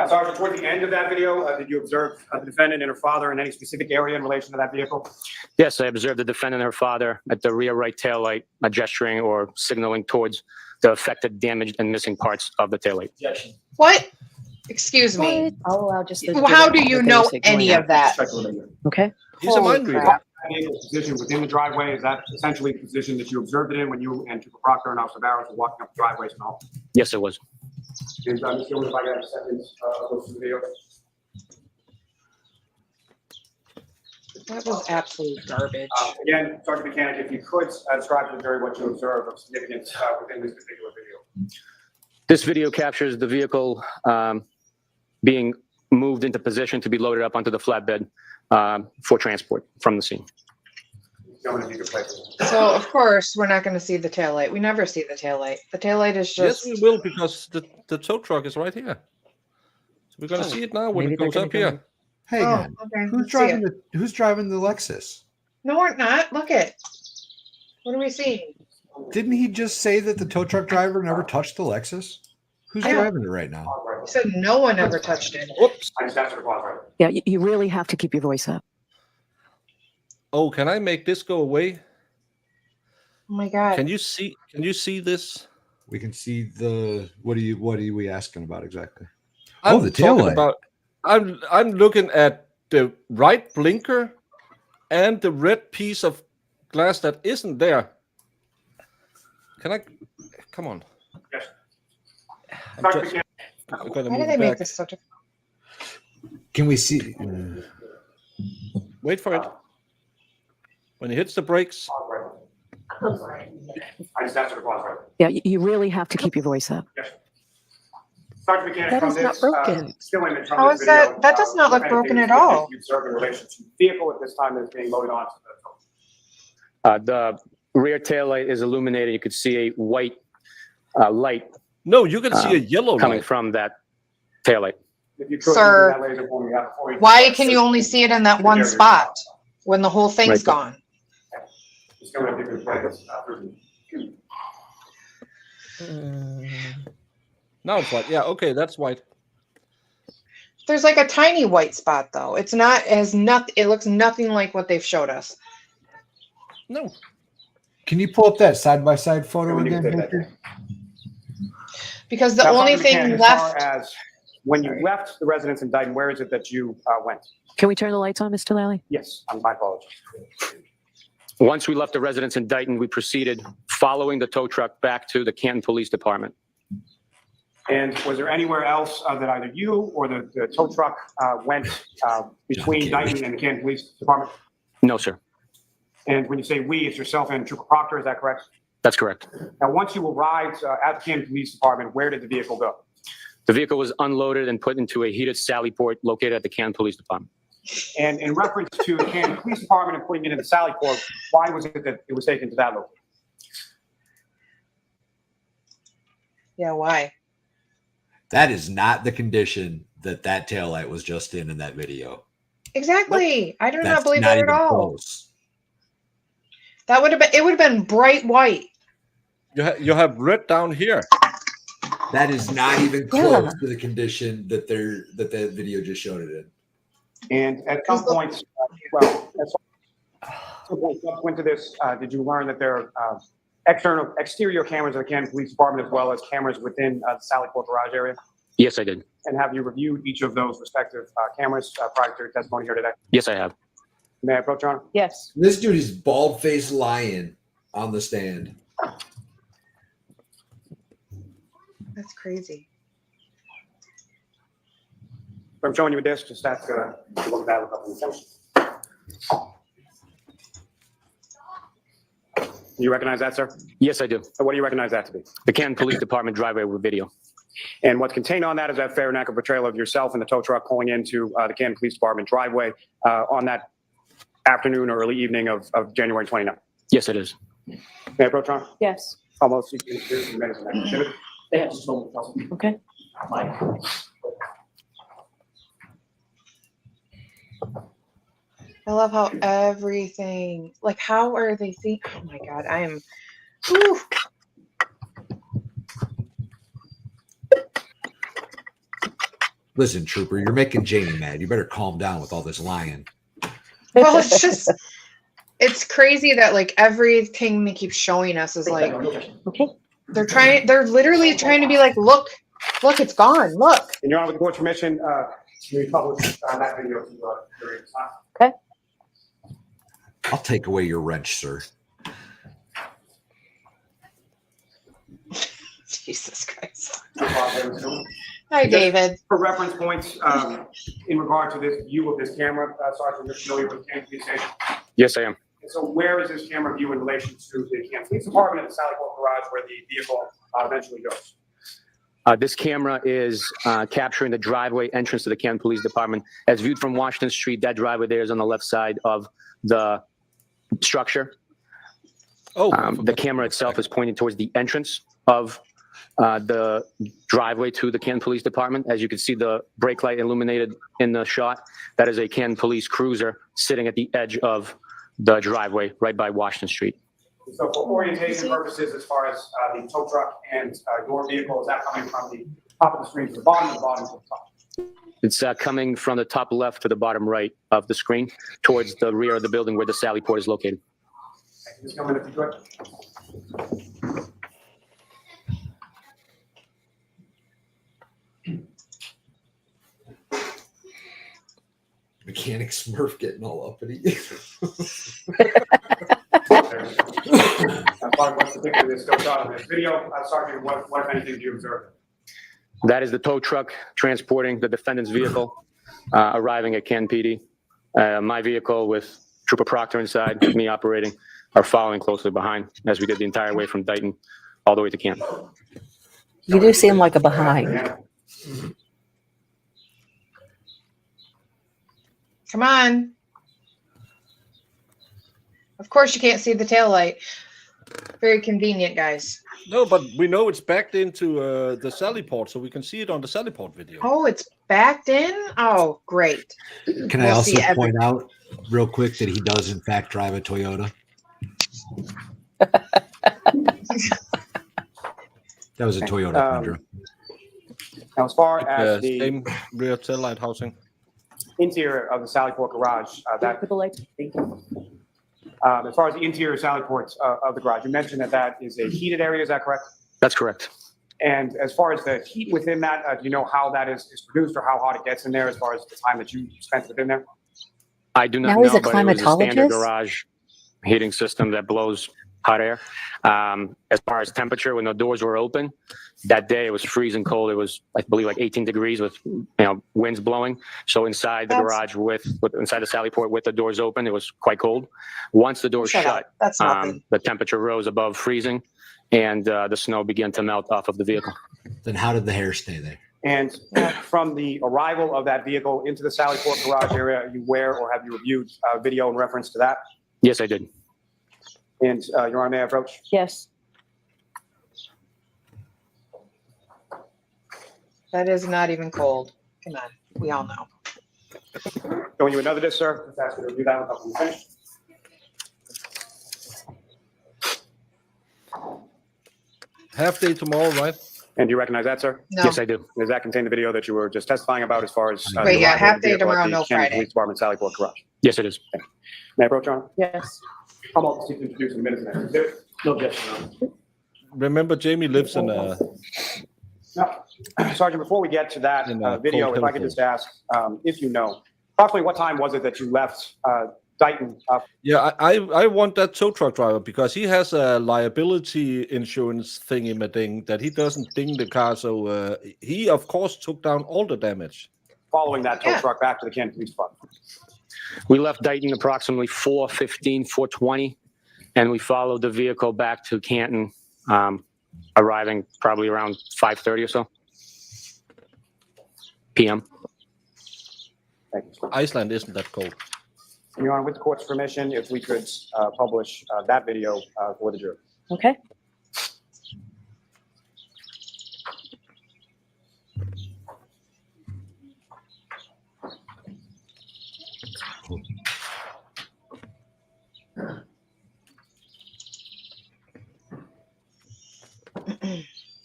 Sergeant, toward the end of that video, did you observe the defendant and her father in any specific area in relation to that vehicle? Yes, I observed the defendant and her father at the rear right tail light, gesturing or signaling towards the affected, damaged, and missing parts of the taillight. What? Excuse me. I'll allow just the. How do direct you that they know were signaling any of that? Okay. He's a Holy mind reader. crap. Position within the driveway, is that essentially the position that you observed it in when you and Trooper Proctor and Officer Barrows were walking up the driveways and all? Yes, it was. And Mr. Gilman, if I got a second, of the video. That was absolute garbage. Again, Sergeant Mechanic, if you could describe to the jury what you observed of significance within this particular video. This video captures the vehicle being moved into position to be loaded up onto the flatbed for transport from the scene. Gentlemen, if you could play this. So of course we're not going to see the taillight. We never see the taillight. The taillight is just. Yes, we will, because the tow truck is right here. So we're gonna see it now when it goes up here. Hey, man, okay. who's Let's see driving it. who's driving the Lexus? No, we're not. Look it. What are we seeing? Didn't he just say that the tow truck driver never touched the Lexus? Who's Yeah. driving it right now? You said no one ever touched it. Oops. I just asked for the applause, right? Yeah, you really have to keep your voice up. Oh, can I make this go away? Oh my god. Can you see this? We can see the what are we asking about exactly? I'm the talking taillight. about. I'm looking at the right blinker and the red piece of glass that isn't there. Can I? Come on. Yes. I'm Sergeant just- Mechanic, I'm gonna Why move did they back. make this so difficult? Can we see? Wait for it. When he hits the brakes. I just asked for the applause, right? Yeah, you really have to keep your voice up. Yes. Sergeant Mechanic, That from is not this, broken. still image from How this is that? video, That does not look what broken anything at all. You observe in relation to the vehicle at this time that is being loaded onto the tow. The rear tail light is illuminated. You could see a white light No, you can see a yellow coming light. from that tail light. If you could, Sir, use that laser for me, before you- Why can you only see it in that one spot when the whole thing's Right. gone? Just go ahead and do the play this, Now it's white. Yeah, okay, that's white. There's like a tiny white spot though. It's not as it looks nothing like what they've showed us. No. Can you pull up that side by side photo When you again, did that. Victor? Because the Now, only Sergeant thing Mechanic, left. As far as when you left the residence in Dayton, where is it that you went? Can we turn the lights on, Mr. Lally? Yes, my apologies. Once we left the residence in Dayton, we proceeded following the tow truck back to the Canton Police Department. And was there anywhere else that either you or the tow truck went between Dayton and the Canton Police Department? No, sir. And when you say we, it's yourself and Trooper Proctor, is that correct? That's correct. Now, once you arrived at the Canton Police Department, where did the vehicle go? The vehicle was unloaded and put into a heated sally port located at the Canton Police Department. And in reference to the Canton Police Department and putting it in the sally port, why was it that it was taken to that location? Yeah, why? That is not the condition that taillight was just in that video. Exactly. I do not That's believe not that at even all. close. That would have been. It would have been bright white. You have red down here. That is not even close to the condition that the video just showed it in. And at some point, subsequent to this, did you learn that there are exterior cameras of the Canton Police Department as well as cameras within the Sally Port garage area? Yes, I did. And have you reviewed each of those respective cameras prior to your testimony here today? Yes, I have. May I approach, Your Honor? Yes. This dude is bald-faced lying on the stand. That's crazy. I'm showing you a disc, just ask to look at that, look up in the phone. You recognize that, sir? Yes, I do. What do you recognize that to be? The Canton Police Department driveway with video. And what's contained on that is that fair and accurate portrayal of yourself and the tow truck pulling into the Canton Police Department driveway on that afternoon or early evening of January 29th. Yes, it is. May I approach, Your Honor? Yes. Almost 15 minutes in that exhibit. Okay. I love how everything. Like, how are they think? Oh my god, I am. Whew. Listen, Trooper, you're making Jamie mad. You better calm down with all this lying. Well, it's just. It's crazy that like everything they keep showing us is like. Okay. They're literally trying to be like, look Look, it's gone. Look. And Your Honor, with the court's permission, we publish that video to jury this time. Okay. I'll take away your wrench, sir. Jesus Christ. Hi, Just David. For reference points, in regard to this view of this camera, Sergeant, you're familiar with Canton Police Station? Yes, I am. So where is this camera view in relation to the Canton Police Department and the Sally Port Garage where the vehicle eventually goes? This camera is capturing the driveway entrance to the Canton Police Department. As viewed from Washington Street, that driveway there is on the left side of the structure. The camera itself is pointing towards the entrance of the driveway to the Canton Police Department. As you can see, the brake light illuminated in the shot. That is a Canton Police cruiser sitting at the edge of the driveway right by Washington Street. So for orientation purposes, as far as the tow truck and your vehicle, is that coming from the top of the screen to the bottom to the top? It's coming from the top left to the bottom right of the screen towards the rear of the building where the Sally Port is located. Just come in if you could. Mechanic Smurf getting all uppity. What's the picture of this still shot in this video? Sergeant, what if anything do you observe? That is the tow truck transporting the defendant's vehicle, arriving at Canton PD. My vehicle with Trooper Proctor inside, me operating, are following closely behind as we did the entire way from Dayton all the way to Canton. You do seem like a behind. Come on. Of course you can't see the tail light. Very convenient, guys. No, but we know it's backed into the Sally Port, so we can see it on the Sally Port video. Oh, it's backed in? Oh, great. Can I also point out real quick that he does in fact drive a Toyota? That was a Toyota Tundra. Now, as far as the same rear taillight housing. interior of the Sally Port garage, as far as the interior Sally Ports of the garage, you mentioned that that is a heated area. Is that correct? That's correct. And as far as the heat within that, do you know how that is produced or how hot it gets in there as far as the time that you spent within there? I do not Now know, he's a but it was a standard climatologist? garage heating system that blows hot air. As far as temperature, when the doors were open, that day it was freezing cold. It was, I believe, like 18 degrees with winds blowing. So inside the garage inside the Sally Port with the doors open, it was quite cold. Once the doors shut, That's nothing. the temperature rose above freezing, and the snow began to melt off of the vehicle. Then how did the hair stay there? And from the arrival of that vehicle into the Sally Port garage area, are you aware or have you reviewed video in reference to that? Yes, I did. And Your Honor, may I approach? Yes. That is not even cold. Come on. We all know. Showing you another disc, sir. Just ask you to review that one until we finish. Half day tomorrow, right? And do you recognize that, sir? No. Yes, I do. Does that contain the video that you were just testifying about as far as Wait, the yeah, arrival of half the day vehicle at tomorrow, the no Canton Friday. Police Department Sally Port garage? Yes, it is. May I approach, Your Honor? Yes. I'm all to introduce in a minute. No objection, Your Honor. Remember, Jamie lives in a. Now, Sergeant, before we get to that In a video, cold if I could hillside. just ask, if you know, approximately what time was it that you left Dayton? Yeah, I want that tow truck driver because he has a liability insurance thingy that he doesn't ding the car. So he, of course, took down all the damage. Following that tow truck back to the Canton Police Department? We left Dayton approximately 4:15, 4:20, and we followed the vehicle back to Canton, arriving probably around 5:30 or so p.m. Thank you, sir. Iceland isn't that cold. Your Honor, with the court's permission, if we could publish that video for the jury. Okay.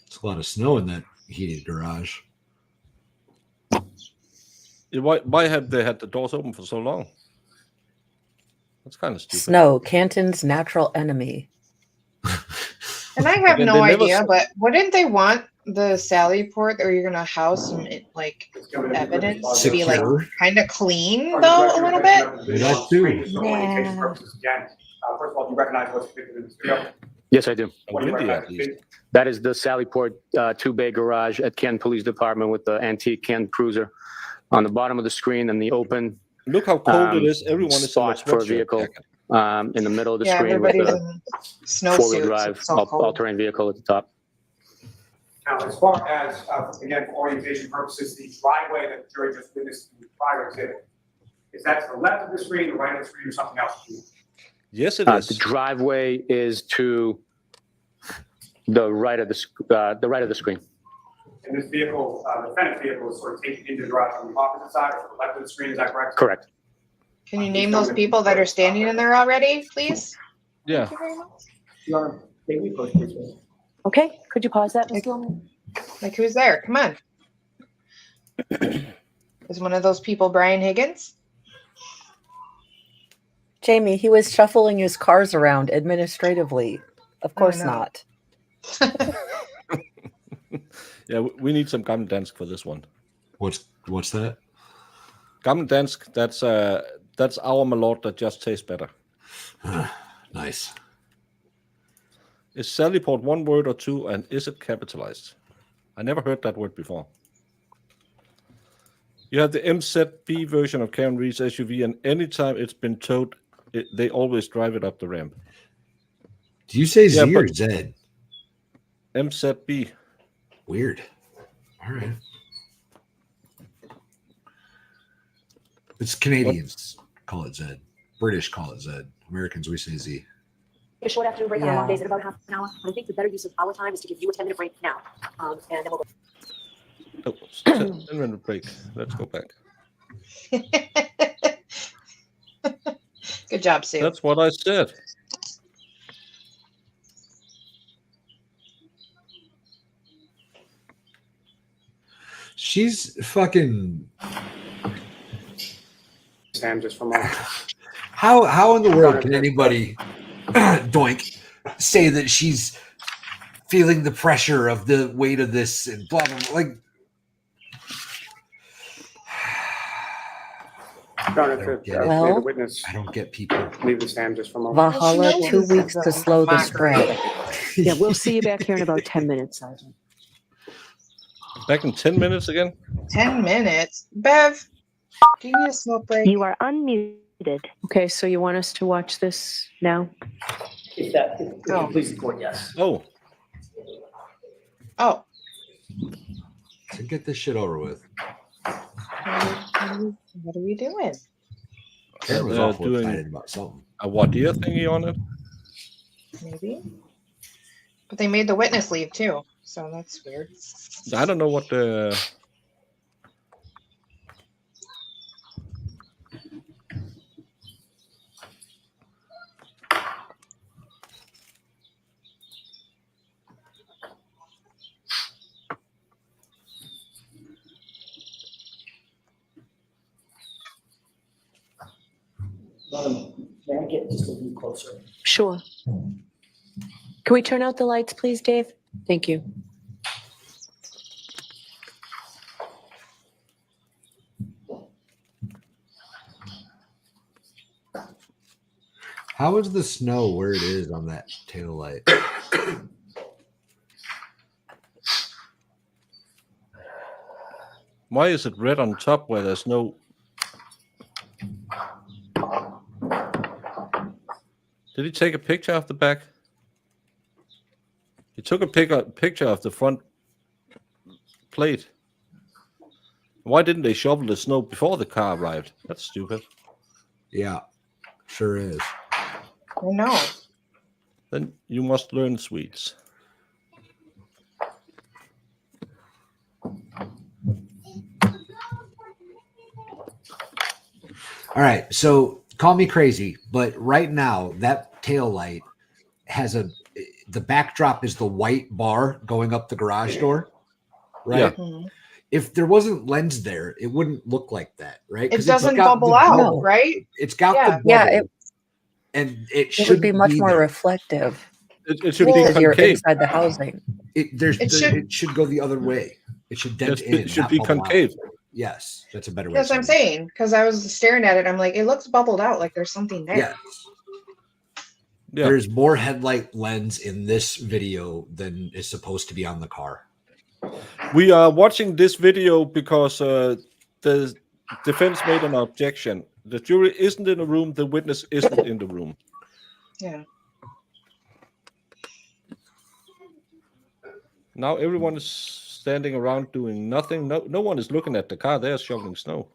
It's a lot of snow in that heated garage. Why have they had the doors open for so long? That's kind of stupid. Snow, Canton's natural enemy. And I have They no never idea, s- but wouldn't they want the Sally port, or you're gonna house some like evidence to be like Secure. kind of clean though a little bit? That too. Yeah. First of all, do you recognize what's depicted in this video? Yes, I do. What do you Windy recognize at as least. being? That is the Sallyport two-bay garage at Canton Police Department with the antique Canton Cruiser on the bottom of the screen and the open Look how cold it is. Everyone is in a spot for a sweatshirt vehicle jacket. in the middle of the Yeah, screen with everybody's the in four-wheel snowsuits. drive It's so cold. all-terrain vehicle at the top. Now, as far as, again, for orientation purposes, the driveway that the jury just witnessed in the prior exhibit, is that to the left of the screen, the right of the screen, or something else? Yes, it is. The driveway is to the right of the screen. And this vehicle, the defendant's vehicle is sort of taken into the garage on the opposite side or to the left of the screen, is that correct? Correct. Can you name those people that are standing in there already, please? Yeah. Thank you very much. You want to take me close, please? Okay, could you pause that, Ms. Gilman? Like who's there? Come on. Is one of those people Brian Higgins? Jamie, he was shuffling his cars around administratively. Of course know. not. Yeah, we need some Gamle Dansk for this one. What's that? Gamle Dansk, that's our Malort that just tastes better. Nice. Is Sallyport one word or two, and is it capitalized? I never heard that word before. You have the MZB version of Karen Reed's SUV, and anytime it's been towed, they always drive it up the ramp. Do you say Z or Z? MZB. Weird. All right. It's Canadians call it Z. British call it Z. Americans, we say Z. A short afternoon break on long days at about half an hour. I think the better use of our time is to give you a 10-minute break now. And then we'll go. Oh, 10-minute break. Let's go back. Good job, Sue. That's what I said. She's fucking. Sam, just for a moment. How in the world can anybody doink say that she's feeling the pressure of the weight of this and blah blah blah? Like, Well, witness. I don't get people. Leave the stand just for a moment. Valhalla, 2 weeks to slow the spread. Yeah, we'll see you back here in about 10 minutes, Sergeant. Back in 10 minutes again? 10 minutes. Bev, do you need a smoke break? You are unmuted. Okay, so you want us to watch this now? If you please report, yes. Oh. Oh. So get this shit over with. What are we doing? Karen was awful excited about something. A Wadia thingy on it? Maybe. But they made the witness leave too, so that's weird. I don't know what the... May I get just a little closer? Sure. Can we turn out the lights, please, Dave? Thank you. How is the snow where it is on that Taillight? Why is it red on top where there's no... Did he take a picture of the back? He took a picture of the front plate. Why didn't they shovel the snow before the car arrived? That's stupid. Yeah, sure is. I know. Then you must learn Swedes. All right, so call me crazy, but right now that Taillight has the backdrop is the white bar going up the garage door, right? Yeah. If there wasn't lens there, it wouldn't look like that, right? It doesn't bubble out, right? It's got Yeah. the bubble, and it should would be much more reflective. It should be Because you're concave. inside the housing. It should go the other way. It should dent in. It should not be bubble out. concave. Yes, that's a better way. That's what I'm saying. Because I was staring at it. I'm like, it looks bubbled out. Like there's something there. Yeah. There's more headlight lens in this video than is supposed to be on the car. We are watching this video because the defense made an objection. The jury isn't in the room. The witness isn't in the room. Yeah. Now everyone is standing around doing nothing. No one is looking at the car. They're shoveling snow.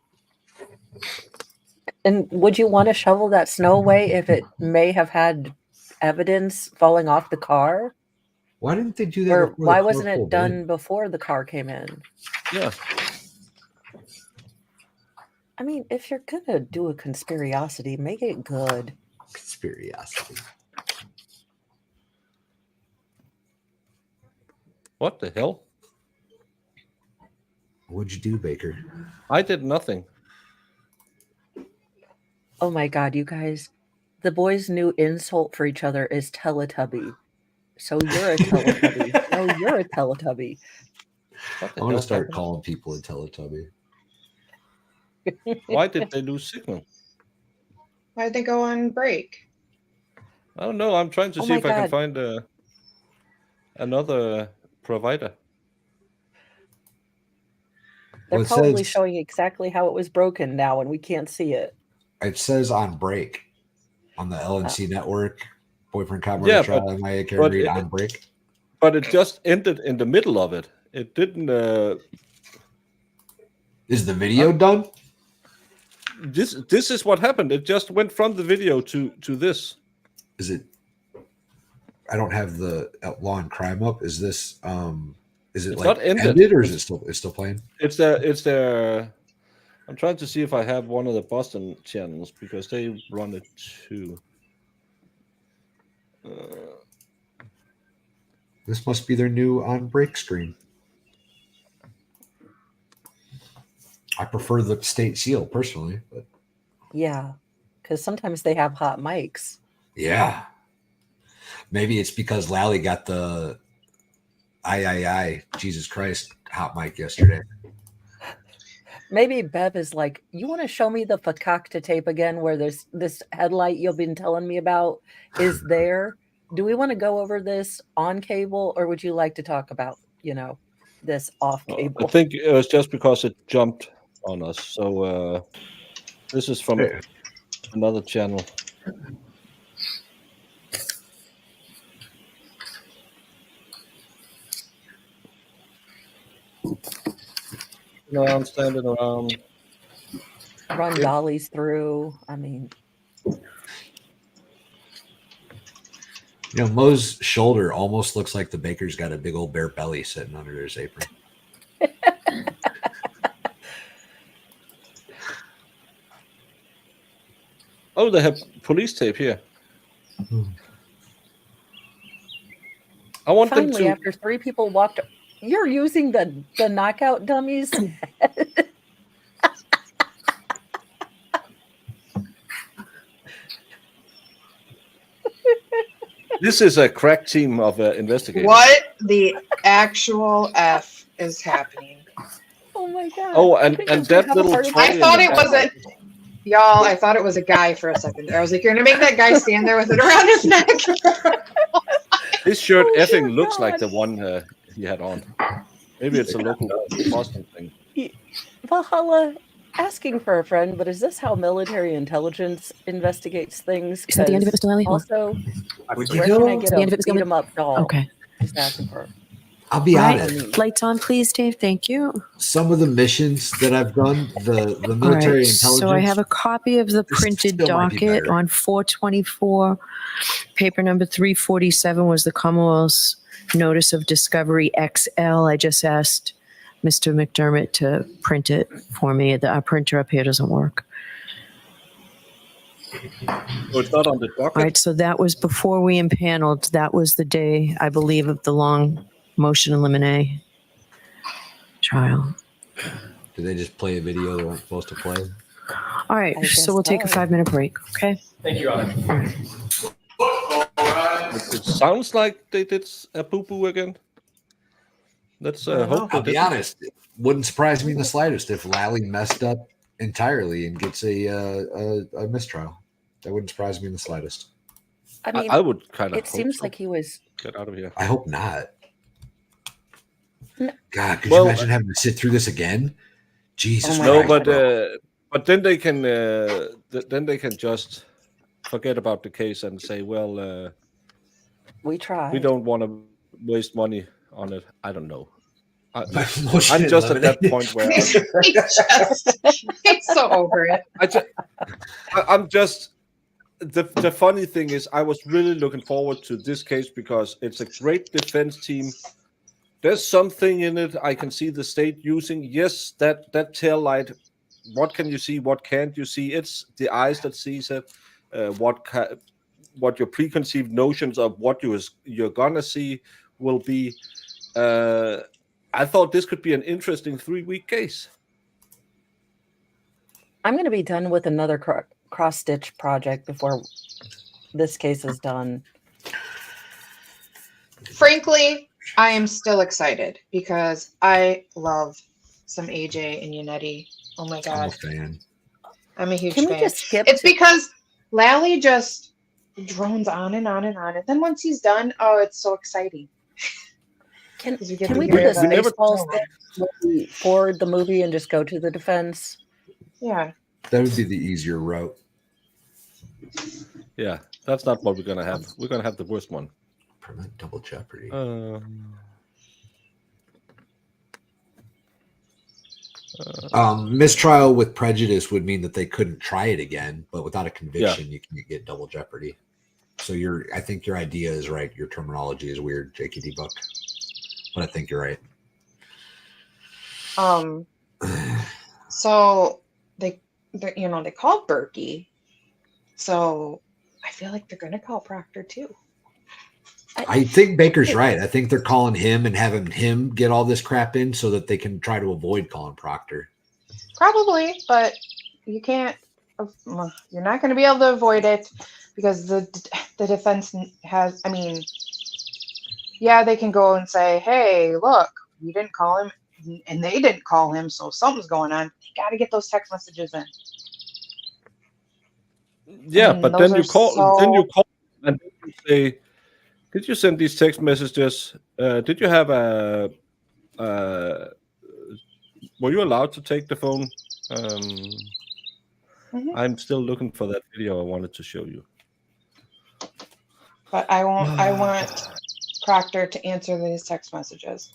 And would you want to shovel that snow away if it may have had evidence falling off the car? Why didn't they do that? Or before why the car wasn't it pulled done in? before the car came in? Yeah. I mean, if you're gonna do a conspiracy, make it good. Conspiracy. What the hell? What'd you do, Baker? I did nothing. Oh my God, you guys. The boys' new insult for each other is Teletubby. So you're a Teletubby. No, you're a Teletubby. I want to start calling people a Teletubby. Why did they lose signal? Why'd they go on break? I don't know. I'm trying to Oh see my if I can God. find another provider. They're Well, it probably says- showing exactly how it was broken now, and we can't see it. It says on break on the LNC network. Boyfriend cop Yeah, trial. but- MIA can but read it- on break. But it just ended in the middle of it. It didn't. Is the video done? This is what happened. It just went from the video to this. Is it? I don't have the Law and Crime up. Is this? Is it It's like not ended. ended or is it still playing? It's their. I'm trying to see if I have one of the Boston channels because they run it too. This must be their new on break screen. I prefer the state seal personally, but Yeah, because sometimes they have hot mics. yeah, maybe it's because Lally got the Jesus Christ hot mic yesterday. Maybe Bev is like, you want to show me the fakakta tape again where there's this headlight you've been telling me about is there? Do we want to go over this on cable or would you like to talk about, this off cable? I think it was just because it jumped on us. So this is from another channel. I'm standing around. Run dollies through. I mean, Mo's shoulder almost looks like the baker's got a big old bare belly sitting under his apron. Oh, they have police tape here. I want them finally, to. after 3 people walked, you're using the knockout dummies. This is a crack team of investigators. What the actual F is happening? Oh my God. Oh, and that little. I thought it was a y'all. I thought it was a guy for a second there. I was like, "You're gonna make that guy stand there with it around his neck." This shirt effing looks like the one he had on. Maybe it's a local Boston thing. Valhalla, asking for a friend, but is this how military intelligence investigates things? Is that the end of it, Mr. Lally? Also, Would where you can I go? get The end of a it was beat gonna- 'em up doll? Okay. Just asking for. I'll be All right. honest. Lights on, please, Dave. Thank you. Some of the missions that I've done, the All military right. intelligence. So I have a copy of the This printed still might be docket better. on 424. Paper number 347 was the Commonwealth's Notice of Discovery XL. I just asked Mr. McDermott to print it for me. Our printer up here doesn't work. Oh, it's not on the docket. All right, so that was before we impaneled. That was the day, I believe, of the long motion in limine trial. Did they just play a video they weren't supposed to play? All right, I guess so we'll take a so. 5-minute break, okay? Thank you, Honor. All right. It sounds like they did a poo-poo again. Let's hope I'll they be didn't. honest. It wouldn't surprise me in the slightest if Lally messed up entirely and gets a mistrial. That wouldn't surprise me in the slightest. I mean, I would kind of. it seems like he was. Get out of here. I hope not. No. God, could Well, you imagine having to sit through this again? Jesus my Christ, No, bro. but then they can just forget about the case and say, well, We tried. we don't want to waste money on it. I don't know. I'm Motion just at that eliminated. point where He's so over it. I'm just the funny thing is I was really looking forward to this case because it's a great defense team. There's something in it I can see the state using. Yes, that tail light. What can you see? What can't you see? It's the eyes that sees it. What your preconceived notions of what you're gonna see will be. I thought this could be an interesting 3-week case. I'm going to be done with another cross-stitch project before this case is done. Frankly, I am still excited because I love some AJ and Unetti. Oh my I'm a god, fan. I'm a huge Can we fan. just skip It's to- because Lally just drones on and on and on, and then once he's done, oh, it's so exciting. Can 'Cause we get Can to we hear do this the- baseball stick where we forward the movie and just go to the defense? Yeah. That would be the easier route. Yeah, that's not what we're gonna have. We're gonna have the worst one. Prevent double jeopardy. Mistrial with prejudice would mean that they couldn't try it again, but without a conviction, you can't get double jeopardy. So I think your idea is right. Your terminology is weird, JKD Buck, but I think you're right. So they called Berkey. So I feel like they're gonna call Proctor too. I think Baker's right. I think they're calling him and having him get all this crap in so that they can try to avoid calling Proctor. Probably, but you can't. You're not going to be able to avoid it because the defense has. I mean, yeah, they can go and say, "Hey, look, you didn't call him, and they didn't call him, so something's going on." You got to get those text messages in. Yeah, And but those then you are call. Then so- you call and you say, "Did you send these text messages? Did you have a? Were you allowed to take the phone?" I'm still looking for that video I wanted to show you. But I want Proctor to answer these text messages.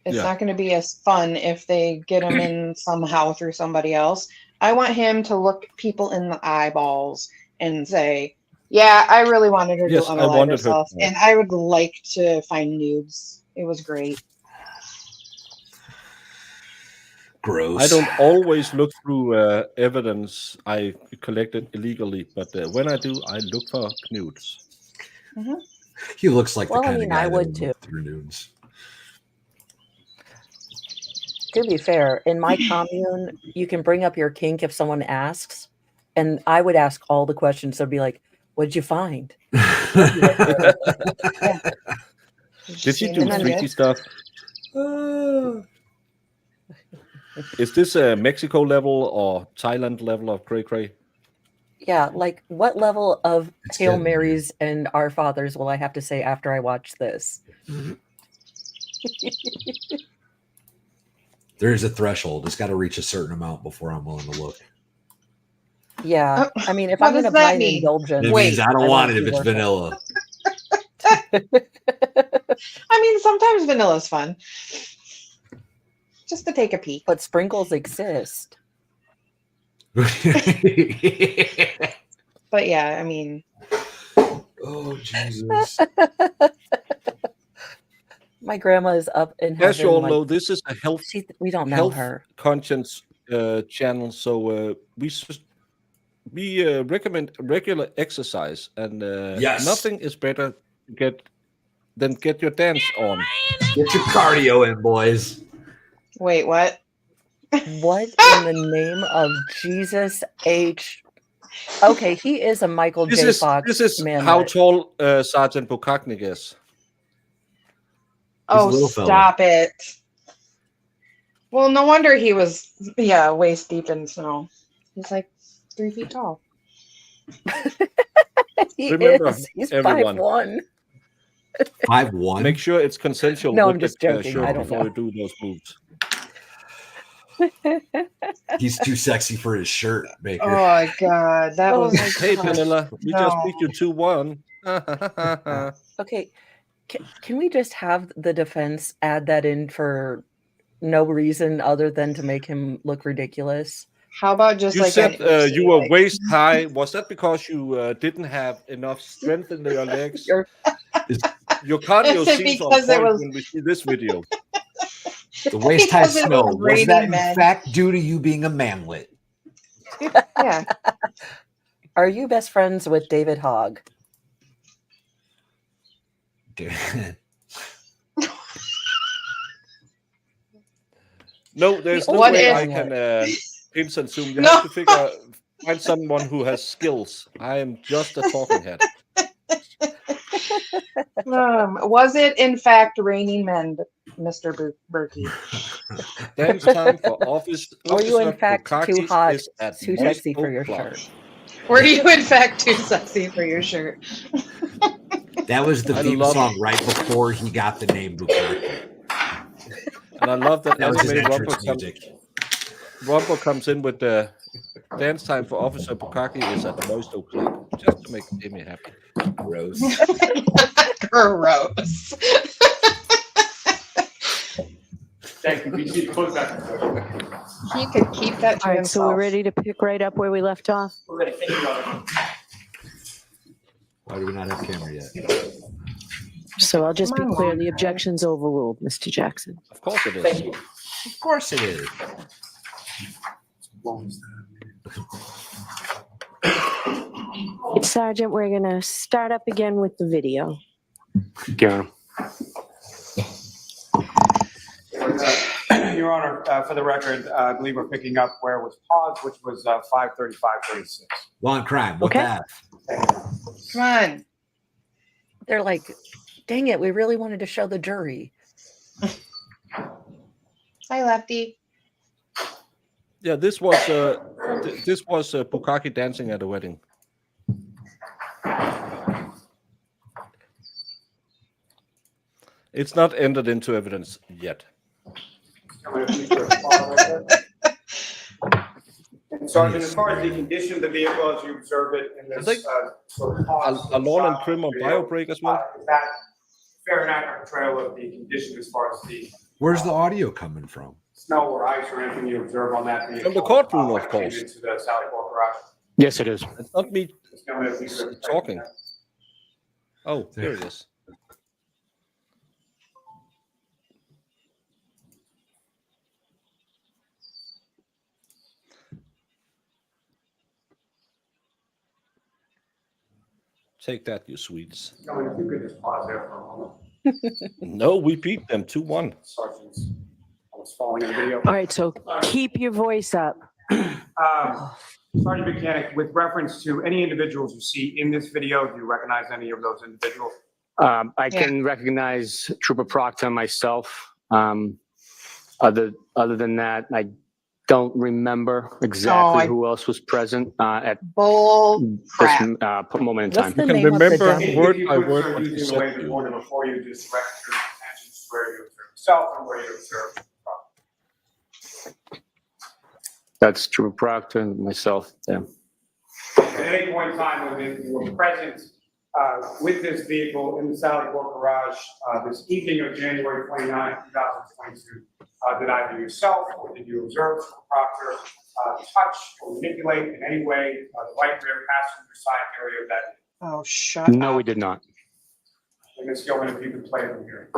It's Yeah. not going to be as fun if they get him in somehow through somebody else. I want him to look people in the eyeballs and say, "Yeah, I really wanted her Yes, to I unalive wanted her herself, to. and I would like to find nudes. It was great." Gross. I don't always look through evidence I collected illegally, but when I do, I look for nudes. He looks like Well, the I kind mean, of guy I that would would too. look through nudes. To be fair, in my commune, you can bring up your kink if someone asks, and I would ask all the questions. So I'd be like, "What'd you find?" Did you do freaky stuff? Is this a Mexico level or Thailand level of cray cray? Yeah, like what level of Hail getting Marys and Our Fathers will I have to say after I watch this? There's a threshold. It's got to reach a certain amount before I'm willing to look. Yeah, I mean, if what I'm going to does that buy an mean? indulgence, It means I don't want it if to it's worth it. vanilla. I mean, sometimes vanilla's fun. Just to take a peek. But sprinkles exist. But yeah, I mean, Oh, Jesus. My grandma is up in As you all heaven, know, like, this is a health we don't know health her. conscience channel, so we recommend regular exercise, and Yes. nothing is better than get your dance on. Get your cardio in, boys. wait, what? What in the name of Jesus H? Okay, he is a Michael J. Fox This is man. how tall Sergeant Bukaknik is. Oh, little fella. stop it. Well, no wonder he was, waist deep in snow. He's like 3 feet tall. He Remember, is. He's everyone. 5'1". 5'1". Make sure it's consensual No, with I'm just the joking. shirt I don't before know. you do those moves. He's too sexy for his shirt, Baker. Oh my god, that was like, Hey, Vanilla, we just beat you 2-1. Okay, can we just have the defense add that in for no reason other than to make him look ridiculous? How about just You like said an you were like- waist high. Was that because you didn't have enough strength in your legs? Your cardio Is it seems on because it point was- when we see this video. The waist high Because it snow, was was that raining, in man. fact due to you being a manlet? Yeah. Are you best friends with David Hogg? No, there's no What way if- I can pinch and zoom. You No. have to find someone who has skills. I am just a talking head. Was it in fact raining men, Mr. Berkey? Dance time for office. Were you in Officer fact too Bukakis hot, is at too Moist sexy for Oak your Plaza. shirt? Were you in fact too sexy for your shirt? That was the I theme love- song right before he got the name Bukaki. And I love that That was his anime entrance music. Rumble comes in with the dance time for Officer Bukaki is at the Moist Oak Club, just to make Amy happy. Gross. Gross. Thank you. BC, close back. He could keep that to All right, himself. so we're ready to pick right up where we left off. We're ready. Thank you, Robert. Why do we not have camera yet? So I'll just be Come on, clear, Lauren. the objection's overruled, Mr. Jackson. Of course it is. Thank you. Of course it is. Sergeant, we're going to start up again with the video. Yeah. Your Honor, for the record, I believe we're picking up where it was paused, which was 5:35:36. Law and crime. What Okay. that? Come on. They're like, dang it, we really wanted to show the jury. Hi, Lefty. Yeah, this was Bukaki dancing at a wedding. It's not entered into evidence yet. Sergeant, as far as the condition of the vehicle as you observe it in this sort of pause, A lawn and shot trim on video, bio break as well. is that fair and accurate portrayal of the condition as far as the Where's the audio coming from? snow or ice or anything you observe on that vehicle? From the courtroom, when of it came course. into the Sally Port garage? Yes, it is. It's not me There's no way that we could- talking. Oh, there it is. Take that, you Swedes. No, if you could just pause there for a moment. No, we beat them 2-1. Sergeant's almost falling in the video. All right, so keep your voice up. Sergeant Mechanic, with reference to any individuals you see in this video, do you recognize any of those individuals? I can recognize Trooper Proctor myself. Other than that, I don't remember exactly who else was present at Bull this crap. moment in What's time. the You can name of the remember dummy? word If you by could, word sir, what he using the said way to the you. order before you just direct your attention to where you observe yourself and where you observe. That's Trooper Proctor and myself. Yeah. At any point in time when you were present with this vehicle in the Sally Port garage this evening of January 29, 2022, did either yourself or did you observe Proctor touch or manipulate in any way the right rear passenger side area of that? Oh, shut No, up. we did not. Ms. Gilman, if you could play them here.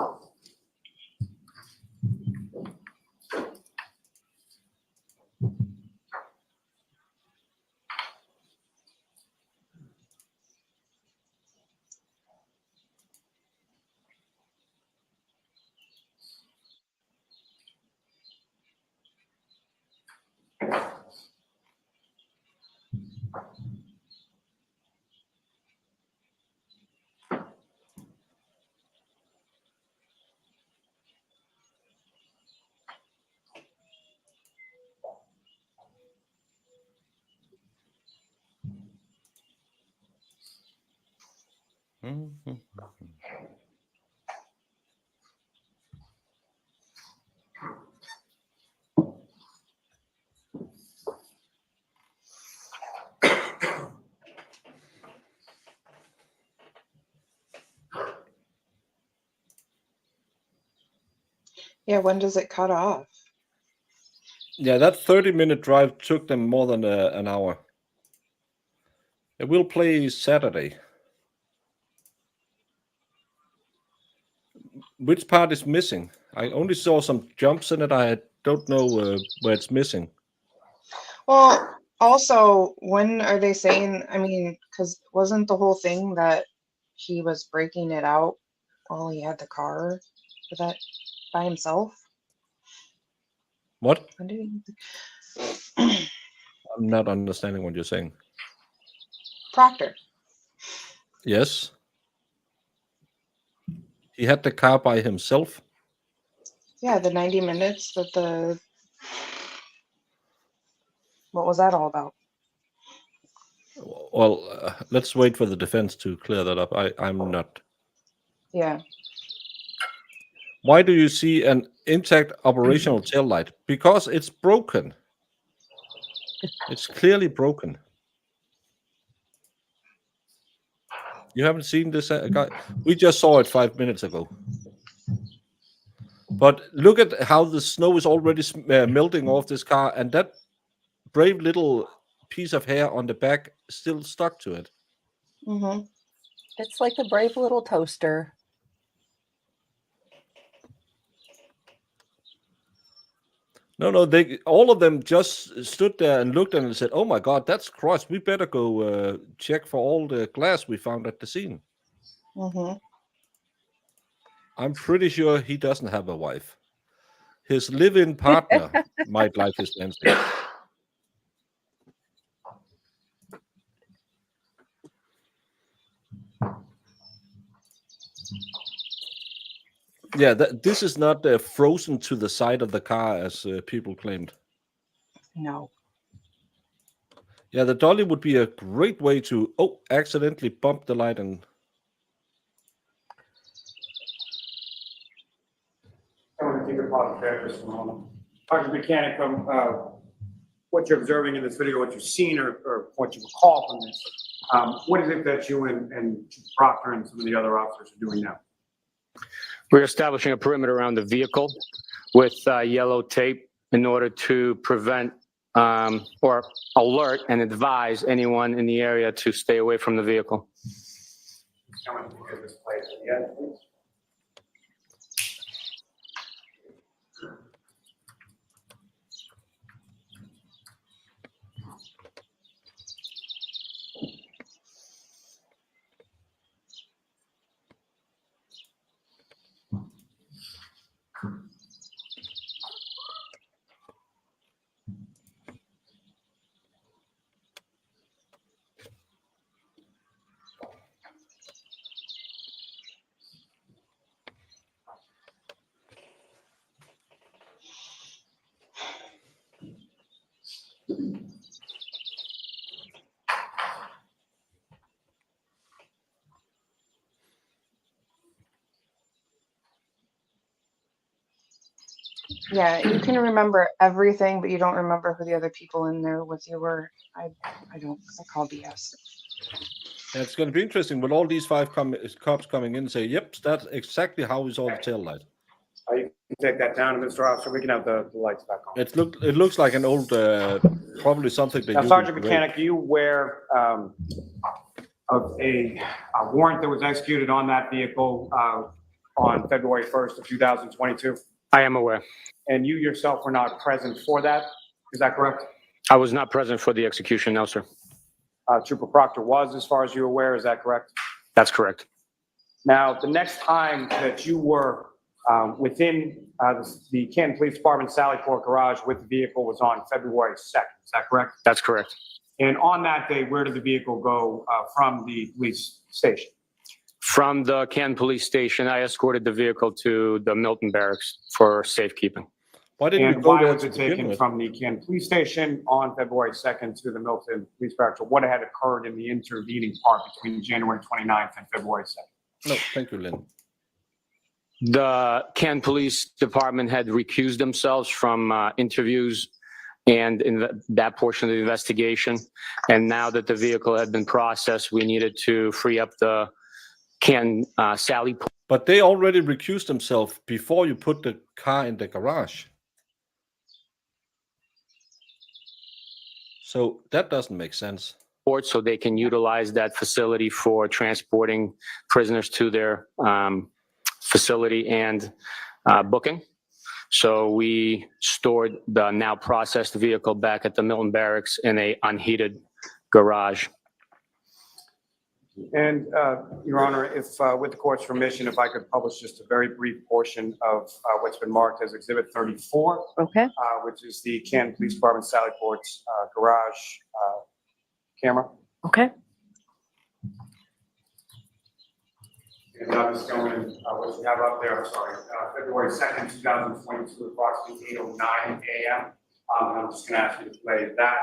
Mhm. Yeah, when does it cut off? Yeah, that 30-minute drive took them more than an hour. It will play Saturday. Which part is missing? I only saw some jumps in it. I don't know where it's missing. Well, also, when are they saying, I mean, because wasn't the whole thing that he was breaking it out while he had the car for that by himself? What? When did he- I'm not understanding what you're saying. Proctor. Yes. He had the car by himself. Yeah, the 90 minutes that the. What was that all about? Well, let's wait for the defense to clear that up. I'm not. Yeah. Why do you see an intact operational tail light? Because it's broken. It's clearly broken. You haven't seen this guy? We just saw it 5 minutes ago. But look at how the snow is already melting off this car, and that brave little piece of hair on the back still stuck to it. Mm-hmm. It's like a brave little toaster. No, they all of them just stood there and looked and said, "Oh my God, that's crushed. We better go check for all the glass we found at the scene." Mm-hmm. I'm pretty sure he doesn't have a wife. His live-in partner might like his dancing. Yeah, this is not frozen to the side of the car as people claimed. No. Yeah, the dolly would be a great way to accidentally bump the light and. I want to take a pause there just a moment. Sergeant Mechanic, what you're observing in this video, what you've seen or what you recall from this, what is it that you and Proctor and some of the other officers are doing now? We're establishing a perimeter around the vehicle with yellow tape in order to prevent or alert and advise anyone in the area to stay away from the vehicle. I want to get this played at the end, please. Yeah, you can remember everything, but you don't remember who the other people in there with you were. I call BS. Yeah, it's going to be interesting when all these five cops coming in and say, "Yep, that's exactly how we saw the tail light." You can take that down, Mr. Officer. We can have the lights back on. It looks like an old, probably something that Now, you. Sergeant Mechanic, are you aware of a warrant that was executed on that vehicle on February 1st of 2022? I am aware. And you yourself were not present for that, is that correct? I was not present for the execution, no, sir. Trooper Proctor was, as far as you're aware, is that correct? That's correct. Now, the next time that you were within the Canton Police Department Sallyport garage with the vehicle was on February 2nd, is that correct? That's correct. And on that day, where did the vehicle go from the police station? From the Canton Police Station, I escorted the vehicle to the Milton Barracks for safekeeping. Why didn't you And go why there was to it begin taken with? from the Canton Police Station on February 2nd to the Milton Police Barracks? Or what had occurred in the intervening part between January 29th and February 2nd? No, thank you, Lynn. The Canton Police Department had recused themselves from interviews and in that portion of the investigation. And now that the vehicle had been processed, we needed to free up the Canton Sally. But they already recused themselves before you put the car in the garage. So that doesn't make sense. So they can utilize that facility for transporting prisoners to their facility and booking. So we stored the now processed vehicle back at the Milton Barracks in a unheated garage. And Your Honor, if with the court's permission, if I could publish just a very brief portion of what's been marked as Exhibit 34. Okay. Which is the Canton Police Department Sally Port's garage camera. Okay. And I'm just going, what you have up there, I'm sorry, February 2nd, 2022, approximately 8:09 a.m. I'm just going to ask you to play that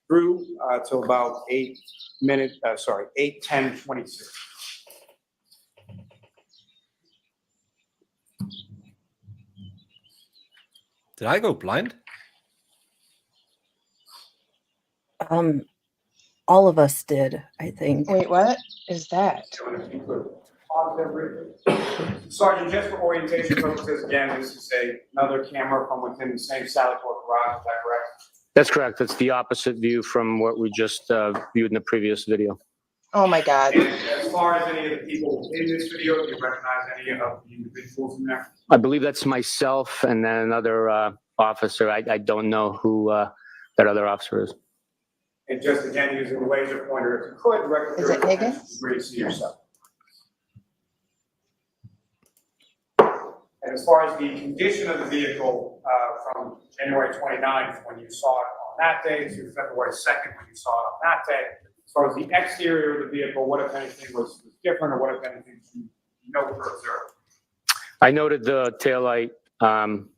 through till about 8:10:26. Did I go blind? All of us did, I think. Wait, what is that? Sergeant, just for orientation purposes, again, this is another camera from within the same Sally Port garage, is that correct? That's correct. That's the opposite view from what we just viewed in the previous video. Oh my God. And as far as any of the people in this video, do you recognize any of the individuals in there? I believe that's myself and then another officer. I don't know who that other officer is. And just again, using the laser pointer, if you could, direct Is it Higgins? where you see yourself. And as far as the condition of the vehicle from January 29th, when you saw it on that day, to February 2nd, when you saw it on that day, as far as the exterior of the vehicle, what if anything was different, or what if anything you noted or observed? I noted the taillight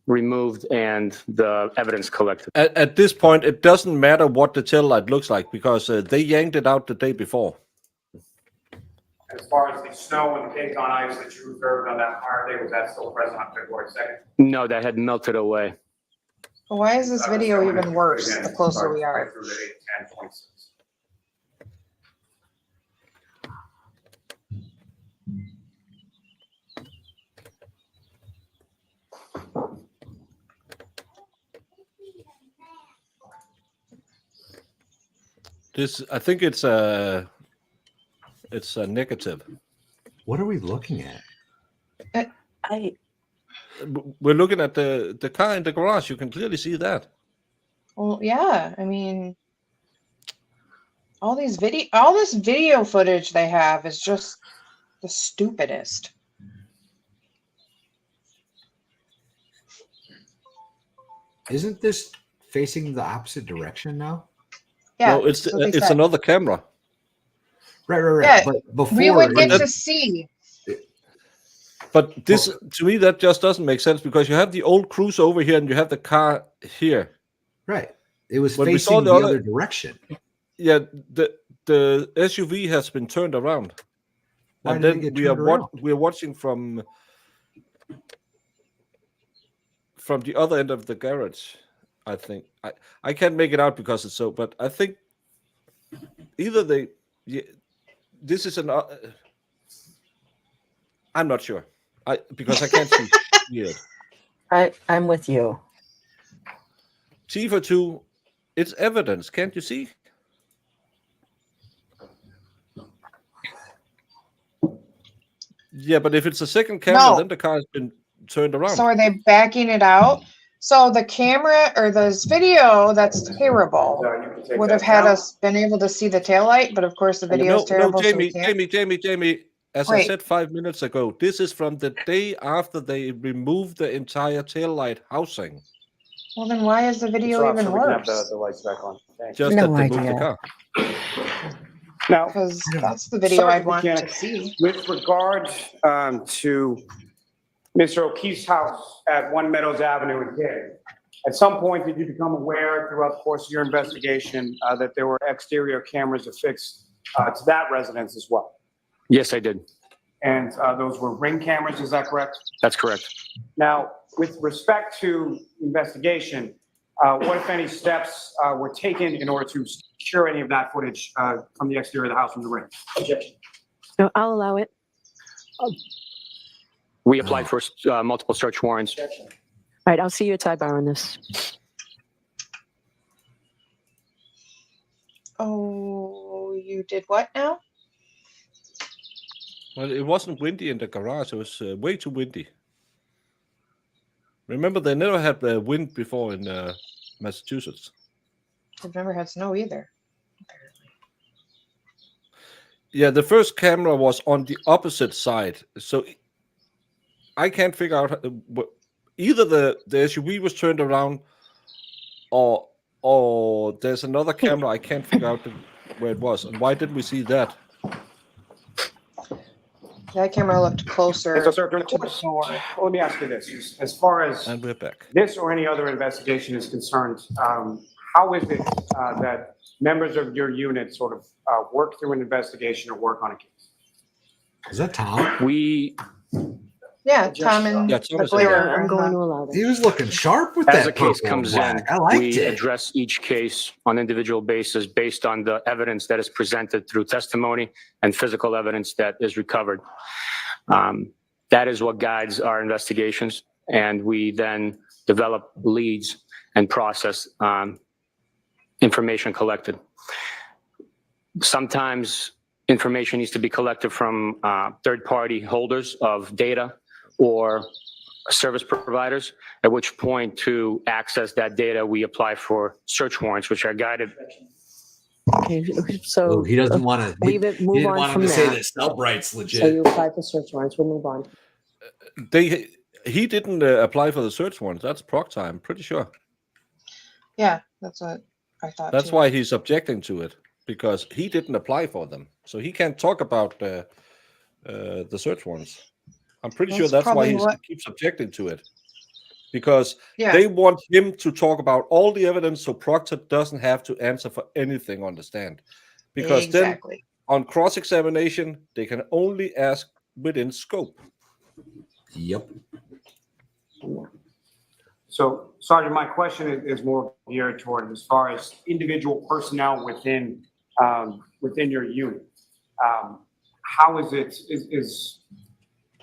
removed and the evidence collected. At this point, it doesn't matter what the tail light looks like because they yanked it out the day before. As far as the snow and the cake on ice that you observed on that prior day, was that still present on February 2nd? No, that had melted away. Why is this video even worse the closer we are? Through the 8:10:26. This, I think it's a negative. What are we looking at? We're looking at the car in the garage. You can clearly see that. Well, yeah, I mean, all this video footage they have is just the stupidest. Isn't this facing the opposite direction now? Yeah, no, it's that's what they it's said. another camera. Right. Yeah, But before we would get it- to see. But this, to me, that just doesn't make sense because you have the old cruiser over here and you have the car here. Right. It was When we saw facing the the other- other direction. Yeah, the SUV has been turned around, Why and did it then get we are turned around? we are watching from the other end of the garage. I think I can't make it out because it's so. But I think either this is an. I'm not sure. Because I can't see it. I'm with you. T for 2, it's evidence. Can't you see? Yeah, but if it's a second camera, No. then the car has been turned around. So are they backing it out? So the camera or this video that's terrible would have had us been able to see the taillight, but of course the video is terrible. so we can't. Jamie. As I Wait. said 5 minutes ago, this is from the day after they removed the entire taillight housing. Well, then why is the video So, even so we can have worse? the lights back on. Thanks. Just No that they moved the idea. car. Now, Because that's the video I'd Sergeant want Buchanan, to see. with regard to Mr. O'Keefe's house at One Meadows Avenue in Canton. At some point, did you become aware throughout the course of your investigation that there were exterior cameras affixed to that residence as well? Yes, I did. And those were Ring cameras, is that correct? That's correct. Now, with respect to investigation, what, if any, steps were taken in order to secure any of that footage from the exterior of the house from the Ring? Objection. No, I'll allow it. We applied for multiple search warrants. Objection. All right, I'll see you at sidebar on this. Oh, you did what now? Well, it wasn't windy in the garage. It was way too windy. Remember, they never had wind before in Massachusetts. I've never had snow either. Yeah, the first camera was on the opposite side, so I can't figure out either the SUV was turned around, or there's another camera. I can't figure out where it was, and why didn't we see that? That camera looked closer And so, sir, during the to the course, door. let me ask you this. As far as And we're back. this or any other investigation is concerned, how is it that members of your unit sort of work through an investigation or work on a case? Is that Tom? We, Yeah, Tom and Yeah, Tom the is lawyer. I'm going to allow He this. was looking sharp with as that a case purple comes and in, black. I liked we it. address each case on individual basis based on the evidence that is presented through testimony and physical evidence that is recovered. That is what guides our investigations, and we then develop leads and process information collected. Sometimes information needs to be collected from third-party holders of data or service providers, at which point to access that data, we apply for search warrants, which are guided. Okay, so Oh, he doesn't want to. leave it, move didn't on want him from to say that. that Cellbright's legit. So you apply for search warrants. We'll move on. He didn't apply for the search warrant. That's Proctor, I'm pretty sure. Yeah, that's what I thought. That's too. why he's objecting to it, because he didn't apply for them, so he can't talk about the search warrants. I'm pretty sure that's why probably he what- keeps objecting to it, because Yeah. they want him to talk about all the evidence, so Proctor doesn't have to answer for anything on the stand. Because Exactly. then on cross-examination, they can only ask within scope. Yep. So, Sergeant, my question is more geared toward as far as individual personnel within your unit. How is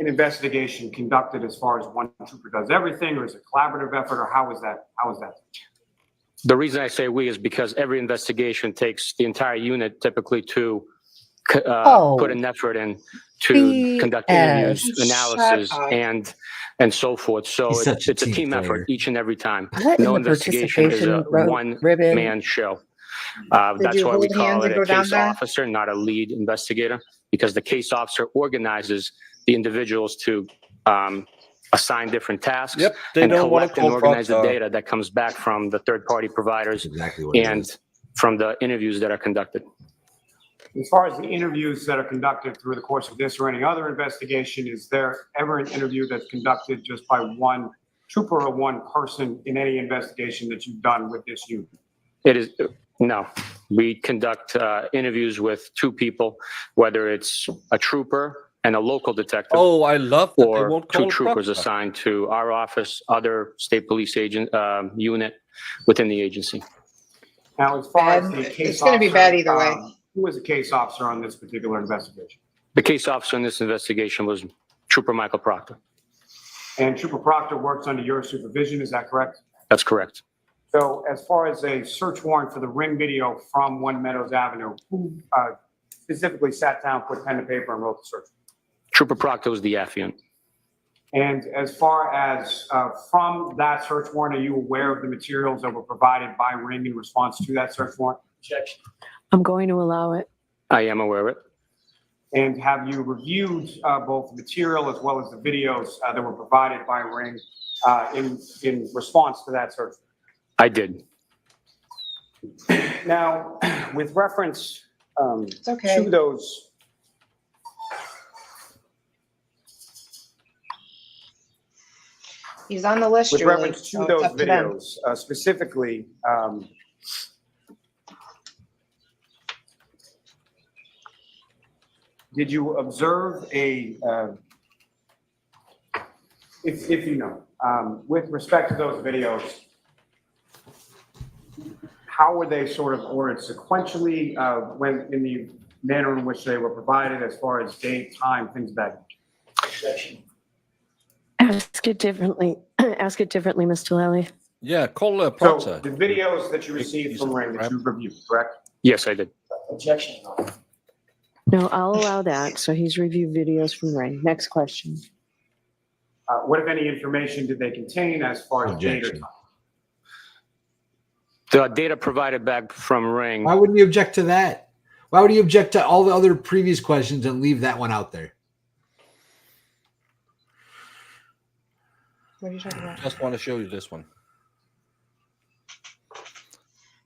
an investigation conducted as far as one trooper does everything, or is it a collaborative effort, or how is that? The reason I say we is because every investigation takes the entire unit typically to put an effort in to conduct interviews, analysis, Shut up. and so forth. So He's such it's a a team team effort player. each and every time. What in No the investigation is a participation ribbon? one-man show. Did That's you why we hold hands call it and a go down case there? officer, not a lead investigator, because the case officer organizes the individuals to assign different tasks Yep, they and don't want to collect and call organize the Proctor. data that comes back from the third-party providers Exactly what it and is. from the interviews that are conducted. As far as the interviews that are conducted through the course of this or any other investigation, is there ever an interview that's conducted just by one trooper or one person in any investigation that you've done with this unit? It is, no, we conduct interviews with two people, whether it's a trooper and a local detective. Oh, I love that they Or won't two call troopers Proctor. assigned to our office, other state police agent, unit within the agency. Now, as far as Bad. the case It's gonna be officer, bad either way. Who was the case officer on this particular investigation? The case officer in this investigation was Trooper Michael Proctor. And Trooper Proctor works under your supervision, is that correct? That's correct. So as far as a search warrant for the Ring video from One Meadows Avenue, who specifically sat down, put pen to paper, and wrote the search? Trooper Proctor was the affiant. And as far as from that search warrant, are you aware of the materials that were provided by Ring in response to that search warrant? Objection. I'm going to allow it. I am aware of it. And have you reviewed both the material as well as the videos that were provided by Ring in response to that search? I did. Now, with reference It's okay. to those He's on the list, With Julie. reference to so it's those up to them. videos, specifically, did you observe if you know, with respect to those videos, how were they sort of ordered sequentially, when in the manner in which they were provided as far as date, time, things of that? Ask it differently. Ask it differently, Mr. Lally. Yeah, call So Proctor. the videos that you received from Ring that you reviewed, correct? Yes, I did. Objection. No, I'll allow that. So he's reviewed videos from Ray. Next question. What, if any, information did they contain as far as date or Objection. time? The data provided back from Ring. Why wouldn't you object to that? Why would you object to all the other previous questions and leave that one out there? What are you talking about? Just want to show you this one.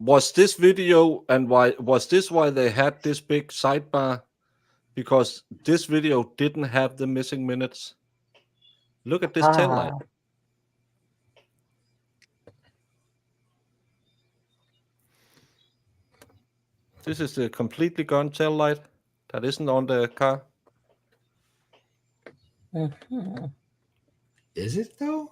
Was this video and why was this why they had this big sidebar? Because this video didn't have the missing minutes. Look at this taillight. This is the completely gone taillight that isn't on the car. Is it though?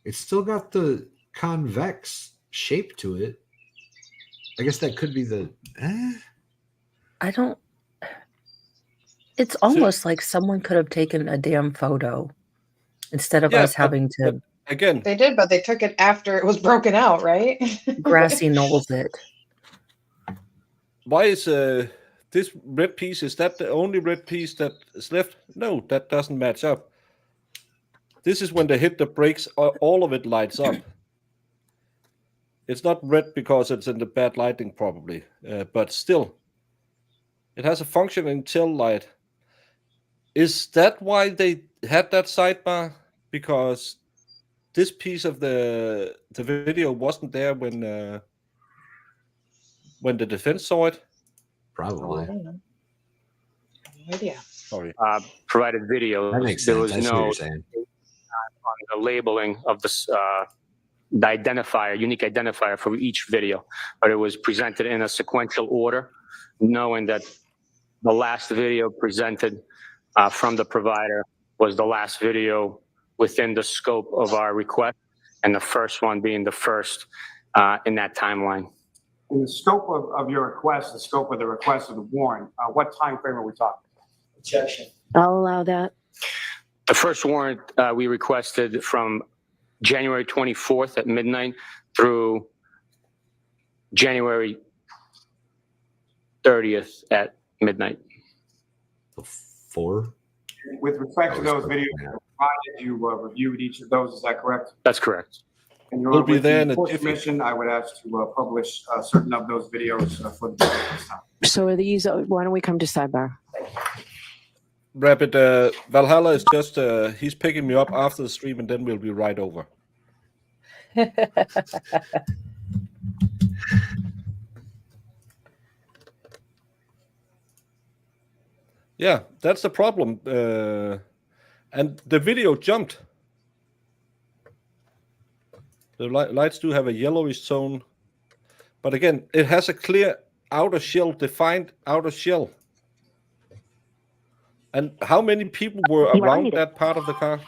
It's still got the convex shape to it. I guess that could be the. I don't. It's almost like someone could have taken a damn photo instead of us having to. Again, They did, but they took it after it was broken out, right? Grassy knolls it. Why is this red piece, is that the only red piece that is left? No, that doesn't match up. This is when they hit the brakes, all of it lights up. It's not red because it's in the bad lighting probably, but still. It has a functioning tail light. Is that why they had that sidebar? Because this piece of the video wasn't there when the defense saw it? Probably. No idea. Sorry. Provided video. That makes There sense. was I see what no you're saying. on the labeling of the identifier, unique identifier for each video, but it was presented in a sequential order, knowing that the last video presented from the provider was the last video within the scope of our request, and the first one being the first in that timeline. In the scope of your request, the scope of the request of the warrant, what time frame are we talking? Objection. I'll allow that. The first warrant we requested from January 24th at midnight through January 30th at midnight. 4? With respect to those videos provided, you reviewed each of those, is that correct? That's correct. And We'll be there in a court jiffy. commission, I would ask to publish certain of those videos for the this time. So are these? Why don't we come to sidebar? Rapid, Valhalla is just, he's picking me up after the stream and then we'll be right over. Yeah, that's the problem. And the video jumped. The lights do have a yellowish tone. But again, it has a clear outer shell, defined outer shell. And how many people were around that part of the car?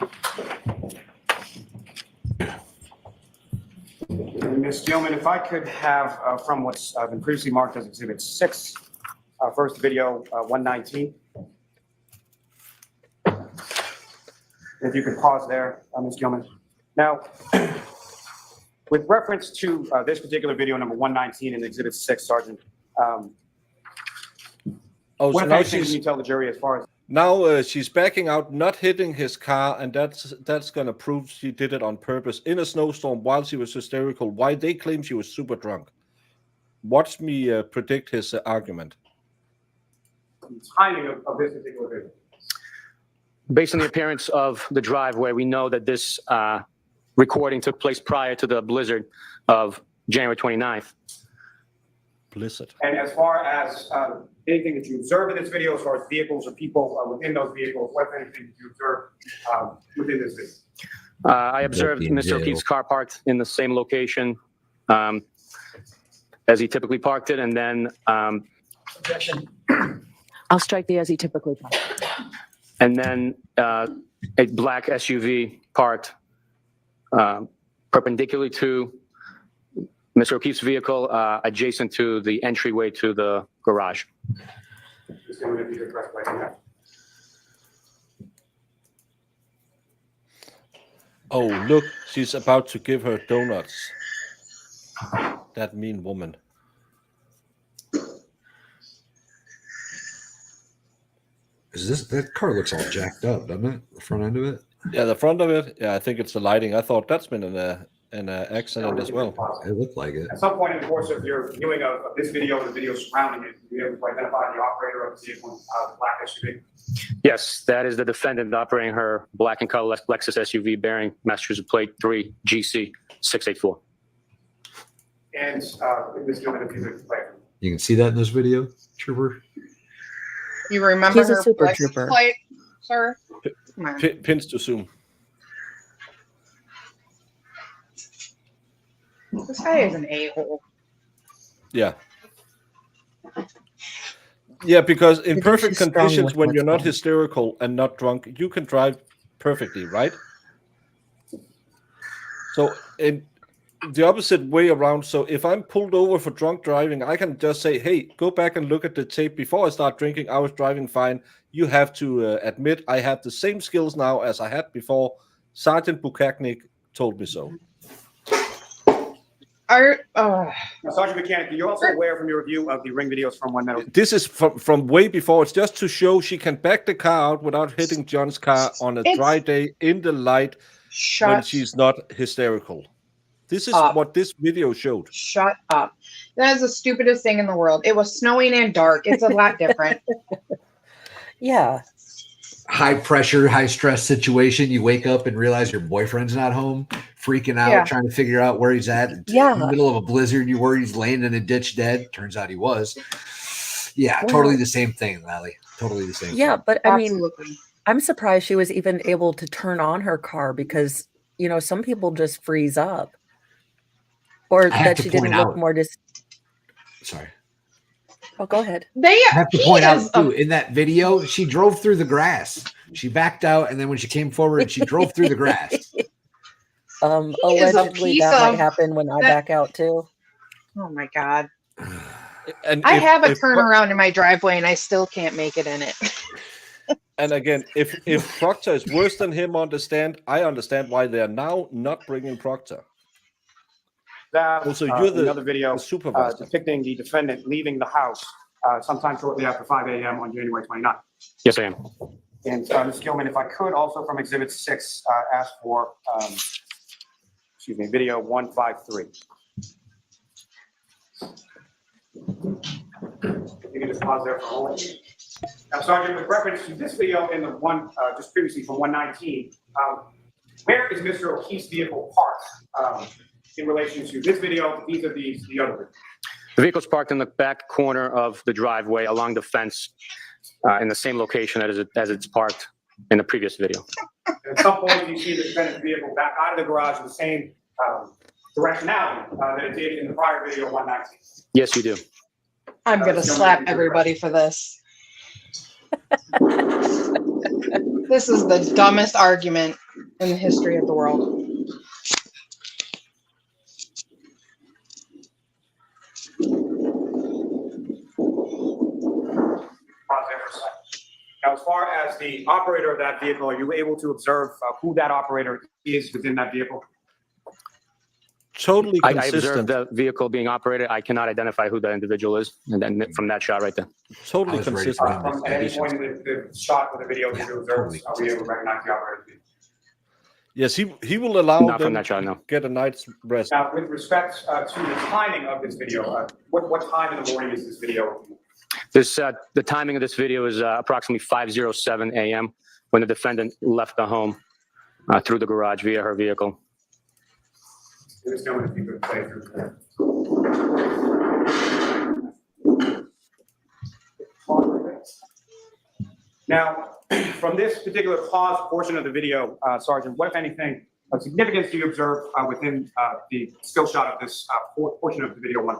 Ms. Gilman, if I could have from what's been previously marked as Exhibit 6, first video 119. If you could pause there, Ms. Gilman. Now, with reference to this particular video, number 119 in Exhibit 6, Sergeant, what if anything can you tell the jury as far as... Now she's backing out, not hitting his car, and that's going to prove she did it on purpose in a snowstorm while she was hysterical. Why they claim she was super drunk. Watch me predict his argument. Timing of this particular video. Based on the appearance of the driveway, we know that this recording took place prior to the blizzard of January 29th. Blizzard. And as far as anything that you observe in this video, as far as vehicles or people within those vehicles, what anything did you observe within this video? I observed Mr. O'Keefe's car parked in the same location as he typically parked it, and then I'll strike the as he typically parks. and then a black SUV parked perpendicularly to Mr. O'Keefe's vehicle, adjacent to the entryway to the garage. Oh, look, she's about to give her donuts. That mean woman. That car looks all jacked up, doesn't it? The front end of it? Yeah, the front of it. Yeah, I think it's the lighting. I thought that's been an accident as well. It looked like it. At some point in the course of your viewing of this video and the video surrounding it, you able to identify the operator of the vehicle, black SUV? Yes, that is the defendant operating her black and color Lexus SUV bearing Massachusetts plate 3 GC 684. And this gentleman, if you could play. You can see that in this video, Trooper? You remember He's a her super license trooper. plate, sir? Come on. Pins to zoom. This guy is an a-hole. Yeah. Yeah, because in Maybe perfect she's strong conditions, with when what's you're not wrong. hysterical and not drunk, you can drive perfectly, right? So in the opposite way around, so if I'm pulled over for drunk driving, I can just say, hey, go back and look at the tape. Before I start drinking, I was driving fine. You have to admit I have the same skills now as I had before. Sergeant Bukaknik told me so. Sergeant Mechanic, are you also aware from your review of the ring videos from 1 minute? This is from way before. It's just to show she can back the car out without hitting John's car on a dry day in the light when she's not hysterical. This is what this video showed. Shut up. That is the stupidest thing in the world. It was snowing and dark. It's a lot different. Yeah. High pressure, high stress situation. You wake up and realize your boyfriend's not home, freaking out, Yeah. trying to figure out where he's at. Yeah. In the middle of a blizzard, you worry he's laying in a ditch dead. Turns out he was. Yeah, Well- totally the same thing, Lally. Totally the same Yeah, thing. but I mean, Absolutely. I'm surprised she was even able to turn on her car because, you know, some people just freeze up. Or I have that to she didn't point look out- more Sorry. Oh, go ahead. I have to point out too, in that video, she drove through the grass. She backed out, and then when she came forward, and she drove through the grass. He is a Allegedly piece that might of- happen when I back out too. Oh my God. And I if- have a if- turnaround in my driveway and I still can't make it in it. And again, if Proctor is worse than him on the stand, I understand why they're now not bringing Proctor. That Also, you're the another video supervisor. depicting the defendant leaving the house sometime shortly after 5 a.m. on January 29th. Yes, I am. And Ms. Gilman, if I could also from Exhibit 6 ask for, video 153. You can just pause there for a moment. Now, Sergeant, with reference to this video and the one just previously from 119, where is Mr. O'Keefe's vehicle parked in relation to this video vis-a-vis the other video? The vehicle's parked in the back corner of the driveway along the fence in the same location as it's parked in the previous video. At some point, you see the defendant's vehicle back out of the garage in the same directionality that it did in the prior video 119. Yes, you do. I'm going to slap everybody for this. This is the dumbest argument in the history of the world. Pause there for a second. Now, as far as the operator of that vehicle, are you able to observe who that operator is within that vehicle? Totally I consistent. observed the vehicle being operated. I cannot identify who the individual is, and then from that shot right there. Totally consistent. From at any point in the shot of the video that you observed, are we able to recognize the operator? Yes, he will allow Not them from that shot, no. get a night's rest. Now, with respect to the timing of this video, what time in the morning is this video? The timing of this video is approximately 5:07 a.m. when the defendant left the home through the garage via her vehicle. Ms. Gilman, if you could play through there. Now, from this particular pause portion of the video, Sergeant, what, if anything, of significance do you observe within the still shot of this portion of the video 1-5?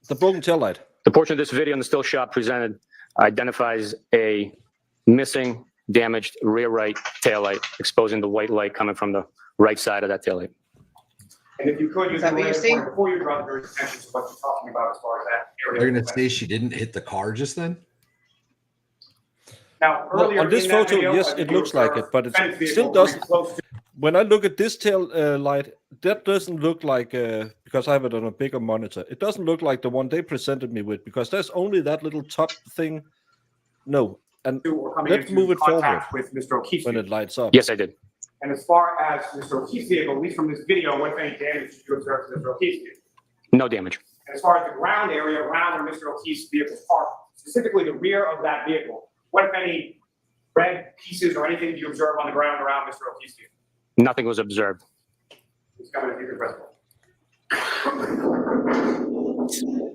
The broken taillight. The portion of this video in the still shot presented identifies a missing, damaged rear right taillight, exposing the white light coming from the right side of that taillight. And if you could, use that what you see? before you draw your attention to what you're talking about as far as that area. They're going to say she didn't hit the car just then? Now, Well, earlier on this in that photo, video, yes, you it looks like it, but it fence still vehicle doesn't. close to- When I look at this tail light, that doesn't look like, because I have it on a bigger monitor, it doesn't look like the one they presented me with, because there's only that little top thing. No, and or coming let's into move it forward contact with Mr. O'Keefe's when it vehicle. lights up. Yes, I did. And as far as Mr. O'Keefe's vehicle, at least from this video, what, if any, damage did you observe to Mr. O'Keefe's vehicle? No damage. And as far as the ground area around where Mr. O'Keefe's vehicle is parked, specifically the rear of that vehicle, what, if any, red pieces or anything do you observe on the ground around Mr. O'Keefe's vehicle? Nothing was observed. He's coming if you could press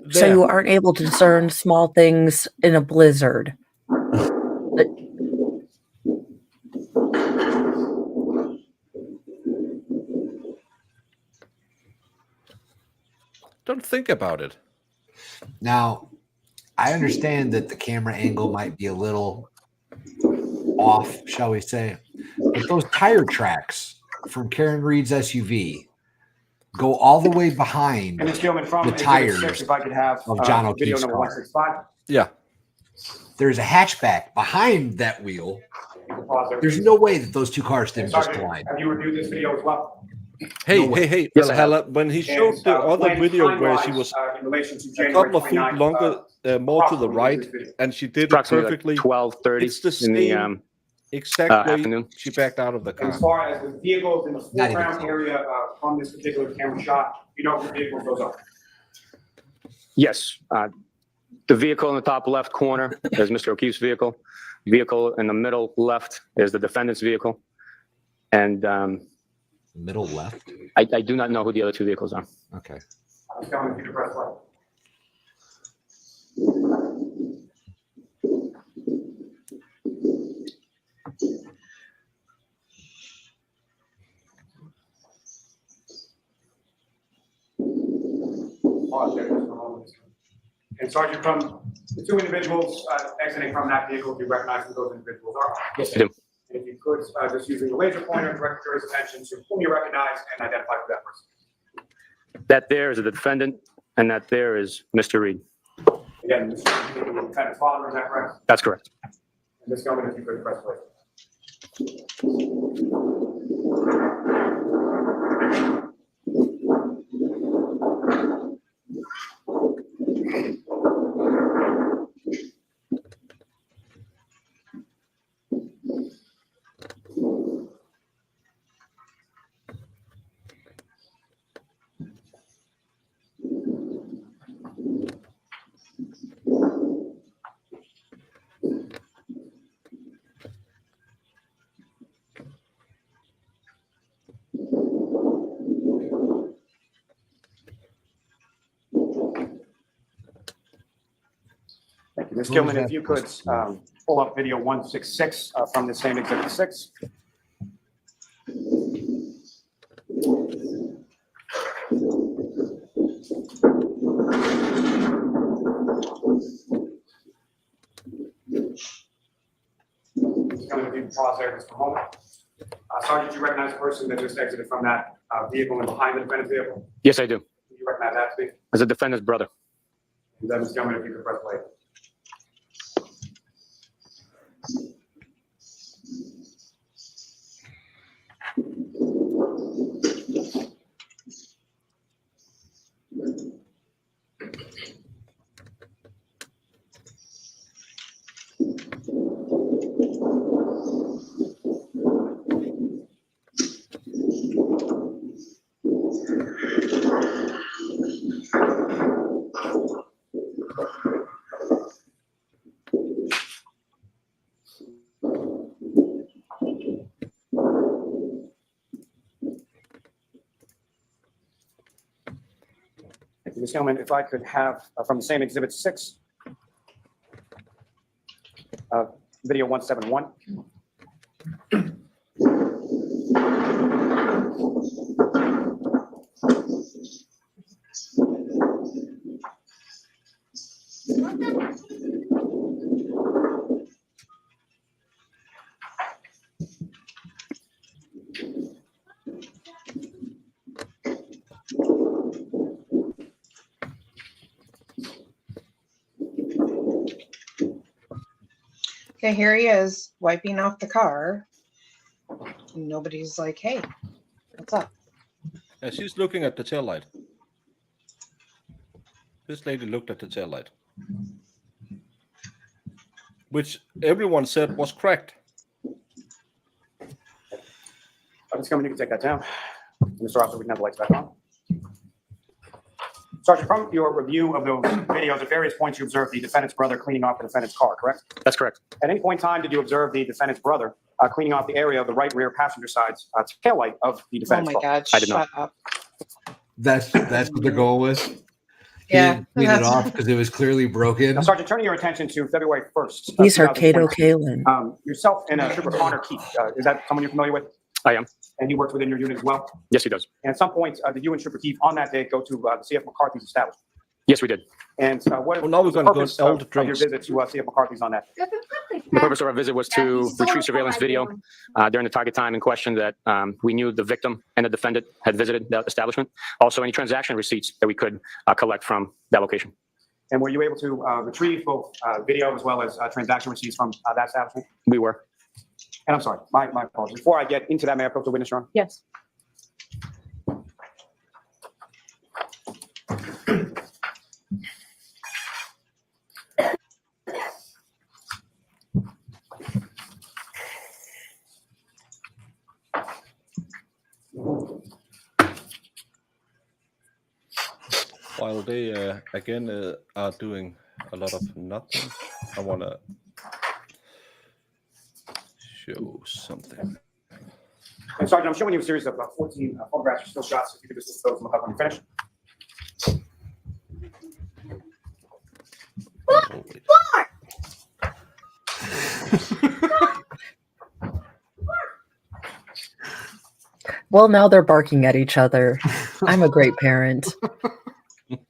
play. So you aren't able to discern small things in a blizzard. Don't think about it. Now, I understand that the camera angle might be a little off, shall we say, but those tire tracks from Karen Reed's SUV go all the way behind And Ms. Gilman, from the Exhibit tires 6, if I could have of John video O'Keefe's number car. 165. Yeah. There's a hatchback behind that wheel. Pause there, There's please. no way that those two cars And didn't just Sergeant, collide. have you reviewed this video as well? Hey, No hey, way. hey, Yes, I have. when he showed the other when video where she time-wise, was in relation to a January couple of feet 29th, longer, more to the approximately right, this video. and she did it Approximately perfectly. like 12:30 It's the in the same exact way afternoon. she backed out of the And as car. far as the vehicles in the Not even foreground close. area from this particular camera shot, you know what vehicles those are? Yes. The vehicle in the top left corner is Mr. O'Keefe's vehicle. Vehicle in the middle left is the defendant's vehicle. And Middle left. I do not know who the other two vehicles are. Okay. I'm telling you to press play. Pause there just for a moment. And Sergeant, from the two individuals exiting from that vehicle, do you recognize who those individuals are? Yes, I do. And if you could, just using the laser pointer, direct your attention to whom you recognize and identify who that person. That there is the defendant, and that there is Mr. Reed. Again, Mr. Defendant's father, is that correct? That's correct. And Ms. Gilman, if you could press play. Thank you. Ms. Gilman, if you could pull up video 166 from the same Exhibit 6. Ms. Gilman, if you can pause there just for a moment. Sergeant, do you recognize the person that just exited from that vehicle and behind the defendant's vehicle? Yes, I do. Do you recognize that to be? As a defendant's brother. And then Ms. Gilman, if you could press play. Ms. Hillman, if I could have from the same Exhibit 6. Video 171. Okay, here he is wiping off the car. And nobody's like, hey, what's up? Yeah, she's looking at the taillight. This lady looked at the taillight, which everyone said was cracked. Sergeant Scumming, you can take that down. Mr. Officer, we can have the lights back on. Sergeant, from your review of those videos, at various points you observed the defendant's brother cleaning off the defendant's car, correct? That's correct. At any point in time, did you observe the defendant's brother cleaning off the area of the right rear passenger side's taillight of the Oh defendant's my car? God, I did not. shut up. That's what they're going with. He Yeah, didn't clean it that's- off because it was clearly broken. Now, Sergeant, turning your attention to February 1st. He's her 2020. Kato Kalin. Yourself and Trooper Connor Keith, is that someone you're familiar with? I am. And he works within your unit as well? Yes, he does. And at some point, did you and Trooper Keith on that day go to CF McCarthy's establishment? Yes, we did. And what Well, now we're was the gonna go purpose all of the your drinks. visit to CF McCarthy's on that? The purpose of our visit was to retrieve surveillance video during the target time in question that we knew the victim and the defendant had visited that establishment. Also, any transaction receipts that we could collect from that location. And were you able to retrieve both video as well as transaction receipts from that establishment? We were. And I'm sorry, my apologies. Before I get into that, may I approach the witness, Your Honor? Yes. While they again are doing a lot of nothing, I want to show something. And Sergeant, I'm showing you a series of 14 photographs or still shots. If you could just look those up when you finish. Well, now they're barking at each other. I'm a great parent.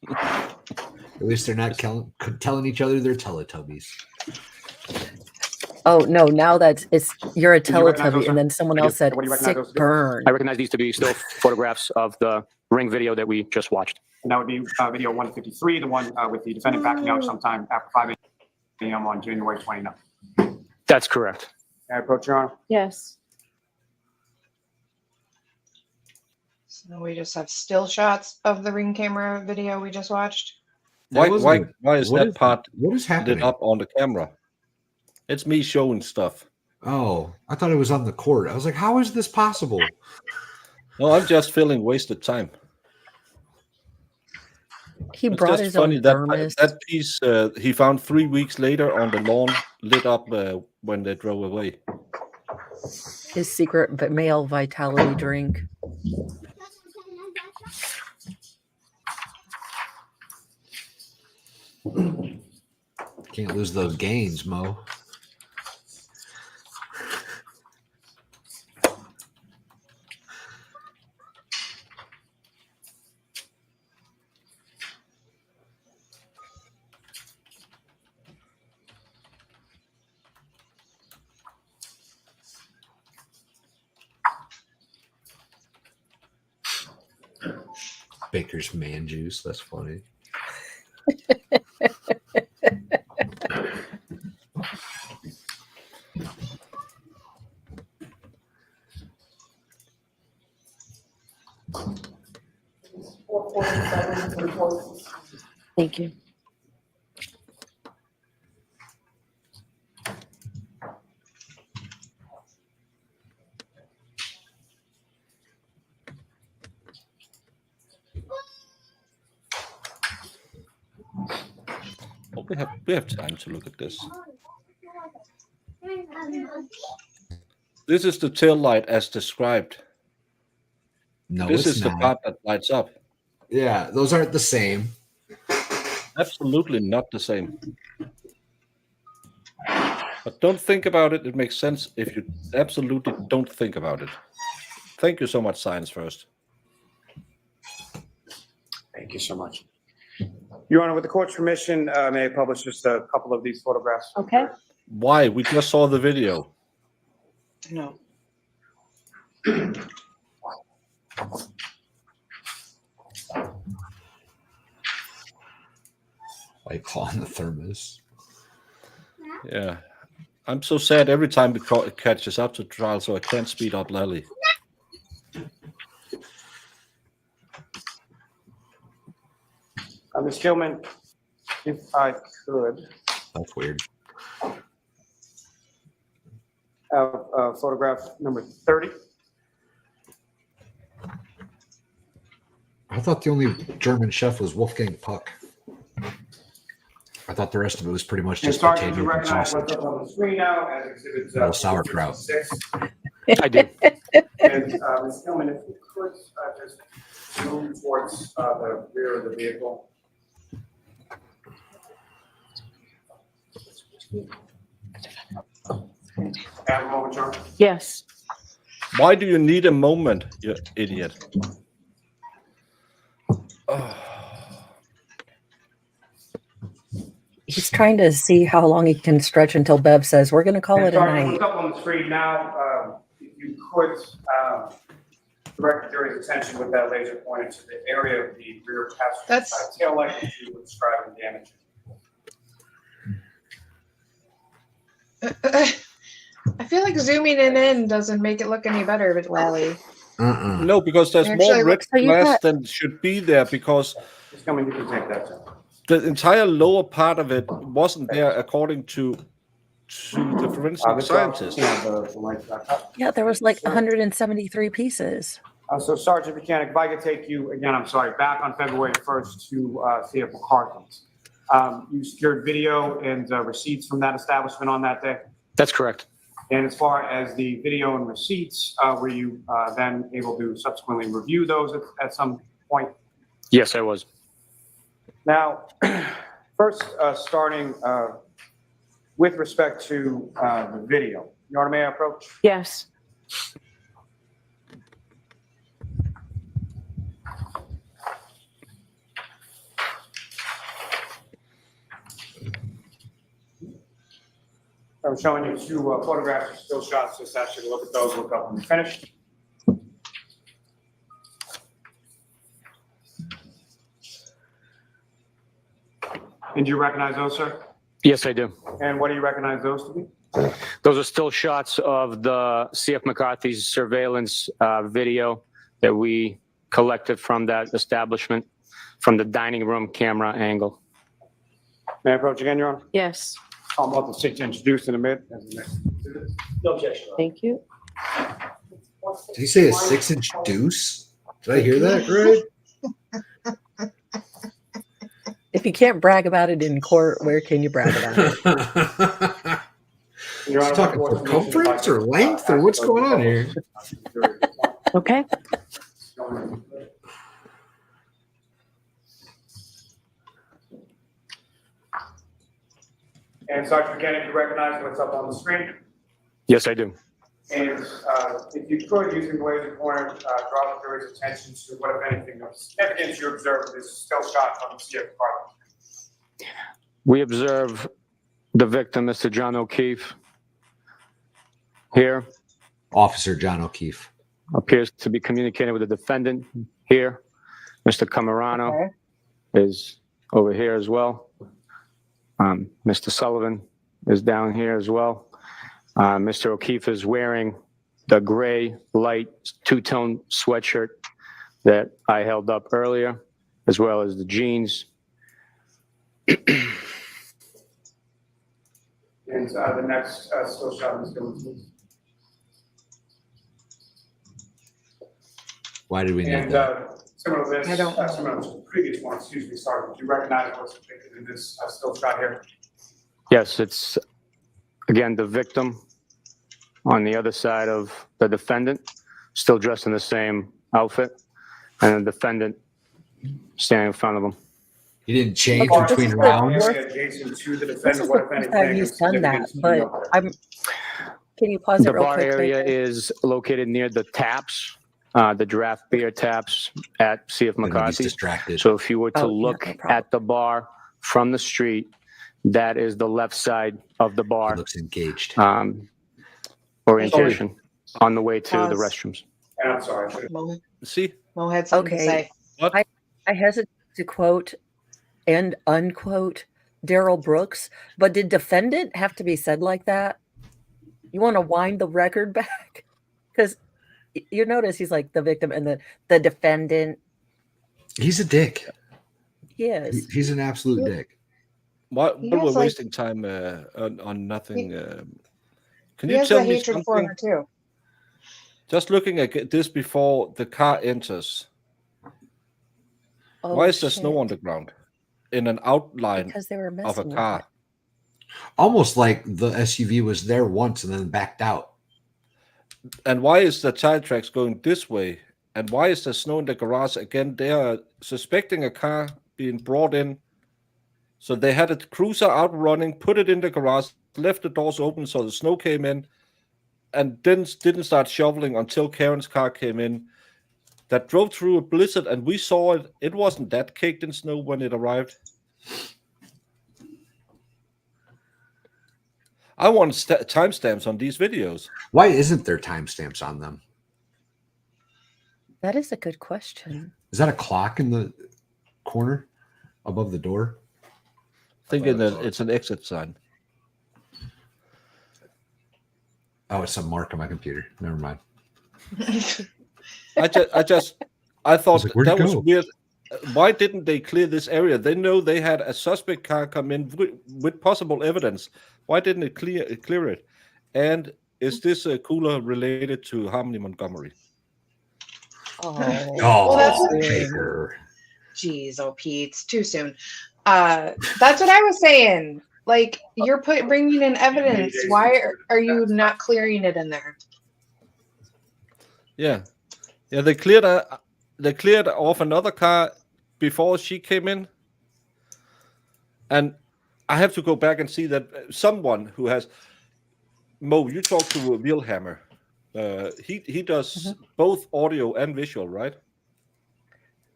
At least they're not telling each other they're Teletubbies. Oh no! Now that you're a Did you recognize Teletubby, those, and then someone else said What do you recognize sick those? burn. I recognize these to be still photographs of the ring video that we just watched. And that would be video 153, the one with the defendant backing out sometime after 5 a.m. on January 29th. That's correct. May I approach, Your Honor? Yes. So we just have still shots of the ring camera video we just watched. Why is what that is- part what is lit happening? up on the camera? It's me showing stuff. Oh, I thought it was on the court. I was like, how is this possible? No, I'm just feeling wasted time. He It's brought just his funny own that thermos. that piece he found 3 weeks later on the lawn, lit up when they drove away. His secret male vitality drink. Can't lose those gains, Mo. Baker's man juice. That's funny. Thank you. Oh, we have time to look at this. This is the tail light as described. No, this it's is not. the part that lights up. Yeah, those aren't the same. Absolutely not the same. But don't think about it. It makes sense if you absolutely don't think about it. Thank you so much, Science First. Thank you so much. Your Honor, with the court's permission, may I publish just a couple of these photographs? Okay. Why? We just saw the video. No. Like claw on the thermos. Yeah. I'm so sad every time it catches up to trial, so I can't speed up Lally. Ms. Gilman, if I could. That's weird. Photograph number 30. I thought the only German chef was Wolfgang Puck. I thought the rest of it was pretty much just Sergeant, potato you and recognize sausage. what's up on the screen now as exhibits Little sauerkraut. 6. I do. And Ms. Gilman, if you could just move towards the rear of the vehicle. Have a moment, John. Yes. Why do you need a moment, you idiot? He's trying to see how long he can stretch until Bev says, we're going to call it a Sergeant, night. what's up on the screen now, if you could direct the jury's attention with that laser pointed to the area of the rear passenger side tail light that you were describing damage. I feel like zooming in doesn't make it look any better with Lally. No, because there's Actually, more red looks like you glass got- than should be there because Ms. Gilman, you can take that, sir. the entire lower part of it wasn't there according to the forensic scientist. Yeah, there was like 173 pieces. So Sergeant Mechanic, if I could take you, again, I'm sorry, back on February 1st to Theater McCarthy's. You secured video and receipts from that establishment on that day? That's correct. And as far as the video and receipts, were you then able to subsequently review those at some point? Yes, I was. Now, first, starting with respect to the video, Your Honor, may I approach? Yes. I'm showing you two photographs of still shots. Just ask you to look at those, look up when you're finished. And do you recognize those, sir? Yes, I do. And what do you recognize those to be? Those are still shots of the CF McCarthy's surveillance video that we collected from that establishment from the dining room camera angle. May I approach again, Your Honor? Yes. I'm about to seek to introduce in a minute. No objection. Thank you. Did he say a 6-inch deuce? Did I hear that, Greg? If you can't brag about it in court, where can you brag about it? Your He's Honor, talking with your permission, circumference if I or could, length or ask what's those going on photos. here? Okay. And Sergeant Mechanic, you recognize what's up on the screen? Yes, I do. And if you could, using the laser pointer, draw the jury's attention to what, if anything, of significance you observed with this still shot from the CF McCarthy. We observe the victim, Mr. John O'Keefe, here. Officer John O'Keefe. Appears to be communicating with the defendant here. Mr. Camerano is over here as well. Mr. Sullivan is down here as well. Mr. O'Keefe is wearing the gray light two-tone sweatshirt that I held up earlier, as well as the jeans. And the next still shot is going to. Why did we need And that? similar to this, I don't know. similar to the previous one, excuse me, Sergeant, do you recognize what's depicted in this still shot here? Yes, it's, again, the victim on the other side of the defendant, still dressed in the same outfit, and the defendant standing in front of him. He didn't change Okay, between this is rounds. Adjacent to the This defendant, is what the if first time anything he's of done that, significance to but note? can you pause it The real bar quick? area Tainted? is located near the taps, the draft beer taps at CF I think he's McCarthy. distracted. So if you were to Oh, yeah, look no problem. at the bar from the street, that is the left side of the He bar looks engaged. orientation on the way to the Pause. restrooms. And I'm sorry. I should- Mo, See? Mo had something to Okay, say. What? I hesitate to quote and unquote Daryl Brooks, but did defendant have to be said like that? You want to wind the record back? Because you notice he's like the victim and the defendant. He's a dick. He is. He's an absolute dick. Why He we're has, like- wasting time on nothing? Can He you has tell a me hatred for something? her too. Just looking at this before the car enters, Oh, why is there snow shit. on the ground in an outline Because they were of a messing with car? it. Almost like the SUV was there once and then backed out. And why is the tire tracks going this way? And why is there snow in the garage again? They are suspecting a car being brought in. So they had a cruiser out running, put it in the garage, left the doors open so the snow came in, and then didn't start shoveling until Karen's car came in. That drove through a blizzard, and we saw it. It wasn't that caked in snow when it arrived. I want timestamps on these videos. Why isn't there timestamps on them? That is a good question. Is that a clock in the corner above the door? Thinking that it's an exit sign. Oh, it's some mark on my computer. Never mind. I thought like, where'd that it was go? weird. Why didn't they clear this area? They know they had a suspect car come in with possible evidence. Why didn't it clear it? And is this cooler related to Harmony Montgomery? Oh, Well, that's what- Baker. Jeez, oh Pete, it's too soon. That's what I was saying. Like you're bringing in evidence. Why are you not clearing it in there? Yeah, they cleared off another car before she came in, and I have to go back and see that someone who has Mo. You talk to Wilhammer. He does both audio and visual, right?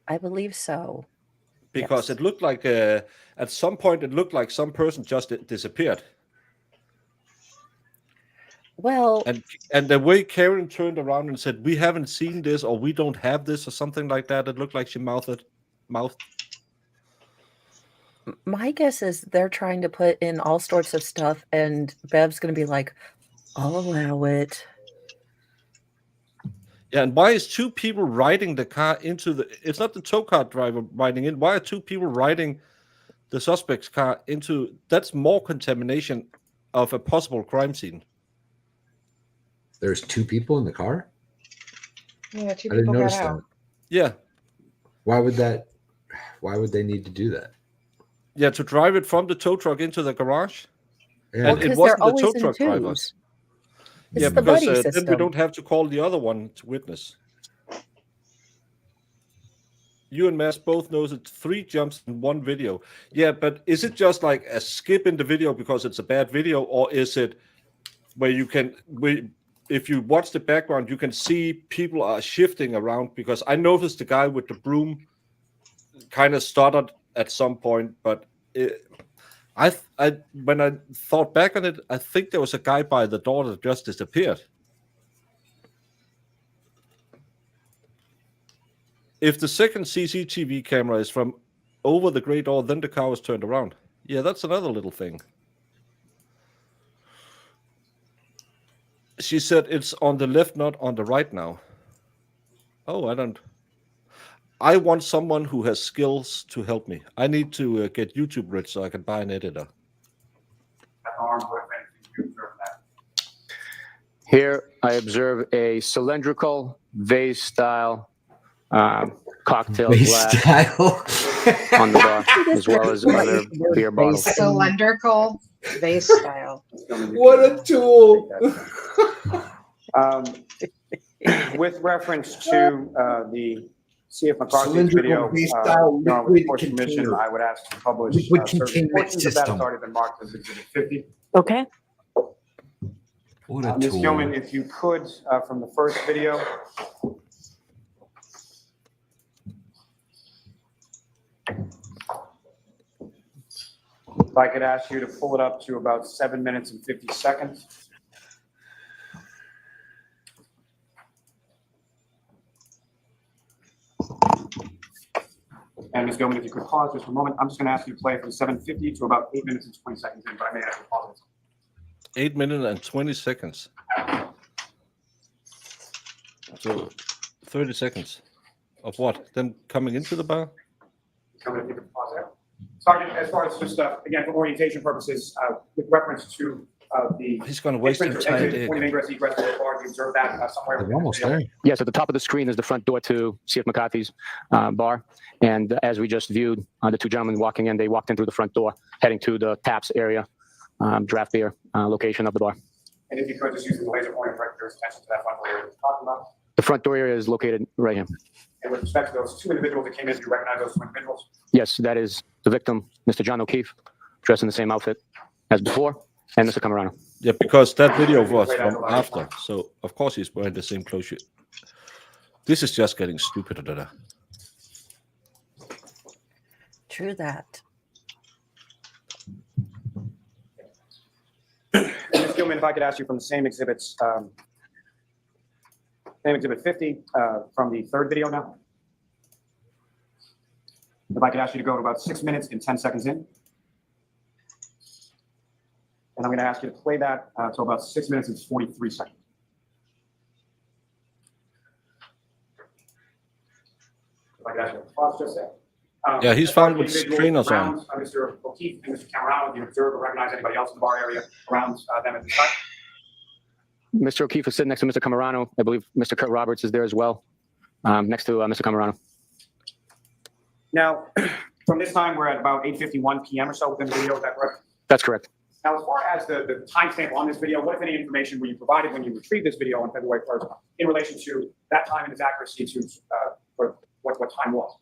I believe so. Because it looked like at some point it looked like some person just disappeared. Well, And the way Karen turned around and said, "We haven't seen this," or "We don't have this," or something like that, it looked like she mouthed. my guess is they're trying to put in all sorts of stuff, and Bev's going to be like, I'll allow it. Yeah, and why is two people riding the car into the? It's not the tow car driver riding in. Why are two people riding the suspect's car into? That's more contamination of a possible crime scene. There's two people in the car? Yeah, two I didn't people got notice out. that. Yeah, Why would they need to do that? yeah, to drive it from the tow truck into the garage. Yeah. And Well, it 'cause wasn't they're the always tow in truck driver. twos. It's Yeah, the because buddy then we system. don't have to call the other one to witness. You and Mass both knows it's 3 jumps in one video. Yeah, but is it just like a skip in the video because it's a bad video, or is it where if you watch the background, you can see people are shifting around? Because I noticed the guy with the broom kind of stuttered at some point, but when I thought back on it, I think there was a guy by the door that just disappeared. If the second CCTV camera is from over the great door, then the car was turned around. Yeah, that's another little thing. She said it's on the left, not on the right now. Oh, I want someone who has skills to help me. I need to get YouTube rich so I can buy an editor. Here, I observe a cylindrical vase style cocktail Vase glass style. on the bar, as well as other beer bottles. Cylindrical vase style. What a tool. With reference to the See if McCarthy's Cylindrical video, base style with liquid court's permission, container. I would ask to publish Liquid certain containment portions of that system. has already been marked as Exhibit 50. Okay. What a Ms. tool. Gilman, if you could, from the first video. If I could ask you to pull it up to about 7 minutes and 50 seconds. And Ms. Gilman, if you could pause just for a moment, I'm just going to ask you to play from 7:50 to about 8 minutes and 20 seconds in, but I may have to pause it. 8 minutes and 20 seconds. So 30 seconds of what? Them coming into the bar? Gilman, if you could pause there. Sergeant, as far as just, again, for orientation purposes, with reference to the He's going to waste the entire day. point of ingress, egress, of the bar, you observe that somewhere. We're almost there. Yes, at the top of the screen is the front door to C.F. McCarthy's bar. And as we just viewed, the two gentlemen walking in, they walked in through the front door, heading to the taps area, draft beer location of the bar. And if you could just use the laser pointer to direct your attention to that front door area we're talking about. The front door area is located right here. And with respect to those two individuals that came in, do you recognize those two individuals? Yes, that is the victim, Mr. John O'Keefe, dressed in the same outfit as before, and Mr. Camerano. Yeah, because that video was from after. So, of course, he's wearing the same clothes. This is just getting stupider. True that. Ms. Gilman, if I could ask you from the same exhibits, same exhibit 50 from the third video now. If I could ask you to go to about 6 minutes and 10 seconds in. And I'm going to ask you to play that to about 6 minutes and 43 seconds. If I could ask you to pause just there. Yeah, he's found with trainers on. Mr. O'Keefe and Mr. Camerano, do you observe or recognize anybody else in the bar area around them at the time? Mr. O'Keefe is sitting next to Mr. Camerano. I believe Mr. Kurt Roberts is there as well, next to Mr. Camerano. Now, from this time, we're at about 8:51 p.m. or so within the video, is that correct? That's correct. Now, as far as the timestamp on this video, what, if any, information were you provided when you retrieved this video on February 1st in relation to that time and its accuracy to what time was?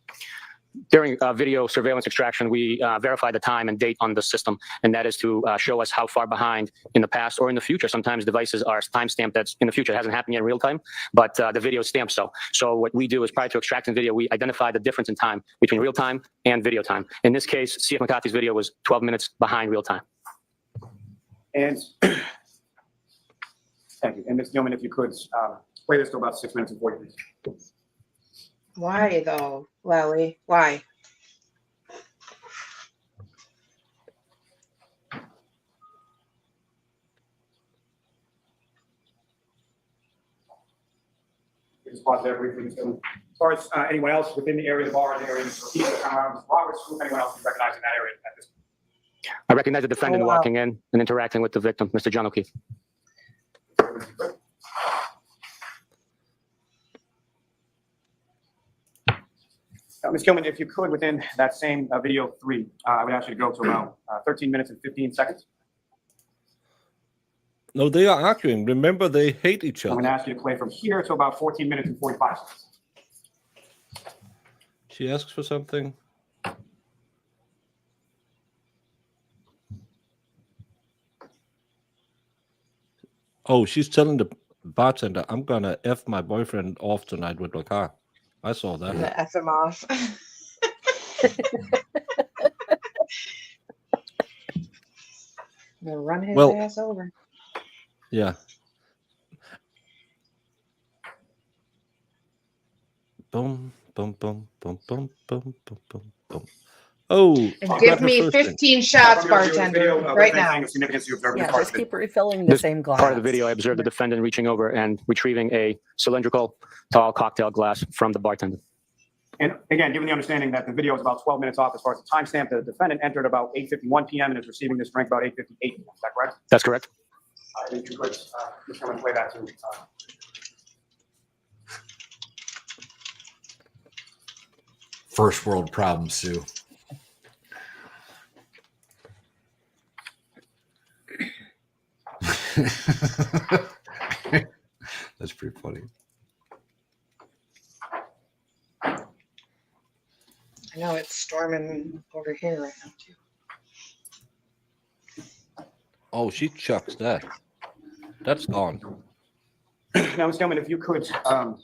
During video surveillance extraction, we verify the time and date on the system, and that is to show us how far behind in the past or in the future. Sometimes devices are timestamped that's in the future. It hasn't happened yet in real time, but the video is stamped so. So what we do is prior to extracting video, we identify the difference in time between real time and video time. In this case, C.F. McCarthy's video was 12 minutes behind real time. And thank you. And Ms. Gilman, if you could play this to about 6 minutes and 40 minutes. Why though, Lally? Why? Just pause there briefly. Ms. Gilman. As far as anyone else within the area of the bar, the area of Roberts, who anyone else you recognize in that area at this point? I recognize the defendant walking in and interacting with the victim, Mr. John O'Keefe. Ms. Gilman, if you could, within that same video 3, I would ask you to go to about 13 minutes and 15 seconds. No, they are arguing. Remember, they hate each I'm other. going to ask you to play from here to about 14 minutes and 45 seconds. She asks for something. Oh, she's telling the bartender, I'm going to F my boyfriend off tonight with my car. I saw that. I'm gonna F him off. I'm gonna run his ass over. Yeah. Boom, boom, boom, boom, boom, boom, boom, boom, boom. Oh, And give me 15 shots, bartender, right now. Yeah, just keep refilling the This same glass. part of the video, I observed the defendant reaching over and retrieving a cylindrical tall cocktail glass from the bartender. And again, given the understanding that the video is about 12 minutes off as far as the timestamp, the defendant entered about 8:51 p.m. and is receiving this drink about 8:58 p.m. Is that correct? That's correct. If you could, just come and play that too. First world problem, Sue. That's pretty funny. I know it's storming over here right now too. Oh, she chucks that. That's gone. Now, Ms. Gilman, if you could go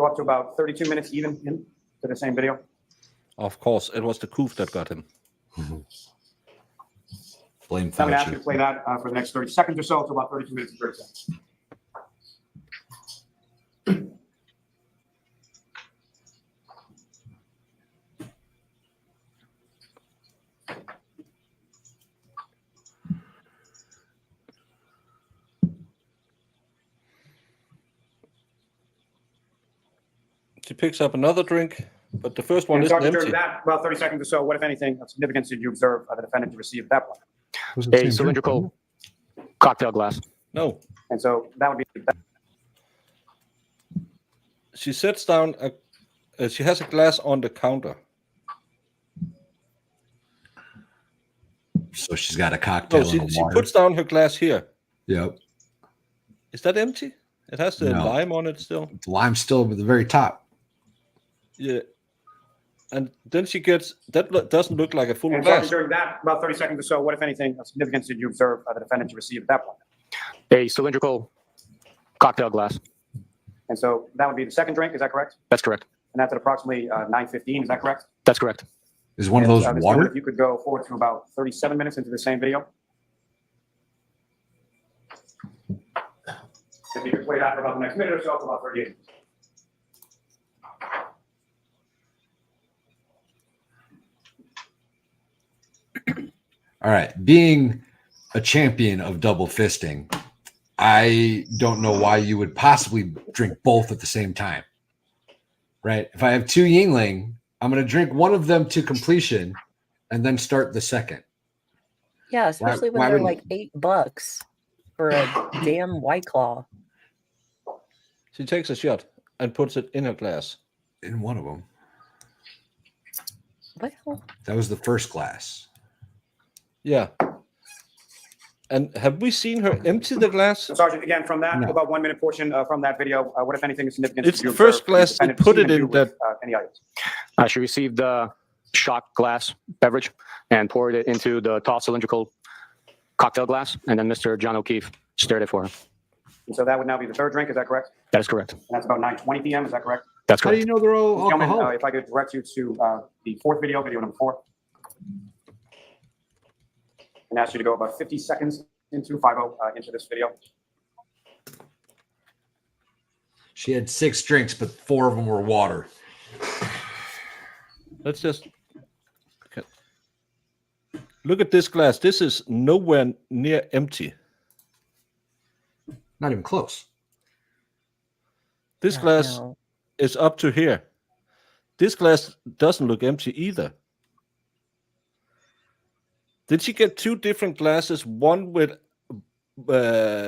up to about 32 minutes even into the same video. Of course, it was the coof that got him. Blame I'm going to ask you Fauci. to play that for the next 30 seconds or so, to about 32 minutes and 30 seconds. She picks up another drink, but the first one And isn't Sergeant, during empty. that, about 30 seconds or so, what, if anything, of significance did you observe the defendant to receive at that point? A cylindrical cocktail glass. No. And so that would be. She sits down. She has a glass on the counter. So she's got a cocktail No, in the she water. puts down her glass here. Yep. Is that empty? It has the No. lime on it still. The lime's still at the very top. Yeah. And then she gets, that doesn't look like a full And glass. Sergeant, during that, about 30 seconds or so, what, if anything, of significance did you observe the defendant to receive at that point? A cylindrical cocktail glass. And so that would be the second drink, is that correct? That's correct. And that's at approximately 9:15, is that correct? That's correct. Is one of those Ms. Gilman, water? if you could go forward to about 37 minutes into the same video. If you could play that for about the next minute or so, for about 38. All right. Being a champion of double fisting, I don't know why you would possibly drink both at the same time. Right? If I have two Yingling, I'm going to drink one of them to completion and then start the second. Yeah, especially when why they're wouldn't- like $8 for a damn White Claw. She takes a shot and puts it in her glass. In one of them. Well, That was the first glass. Yeah. And have we seen her empty the glass? Sergeant, again, from that No. about 1 minute portion from that video, what, if anything, is significant? It's the first glass to put it in that. Any items? She received the shot glass beverage and poured it into the tall cylindrical cocktail glass, and then Mr. John O'Keefe stirred it for her. And so that would now be the third drink, is that correct? That is correct. And that's about 9:20 p.m., is that correct? That's How do correct. you know they're all Gentlemen, alcoholic? if I could direct you to the fourth video, video number 4. And ask you to go about 50 seconds into this video. She had 6 drinks, but 4 of them were water. Let's just look at this glass. This is nowhere near empty. Not even close. This glass is up to here. This glass doesn't look empty either. Did she get 2 different glasses? One with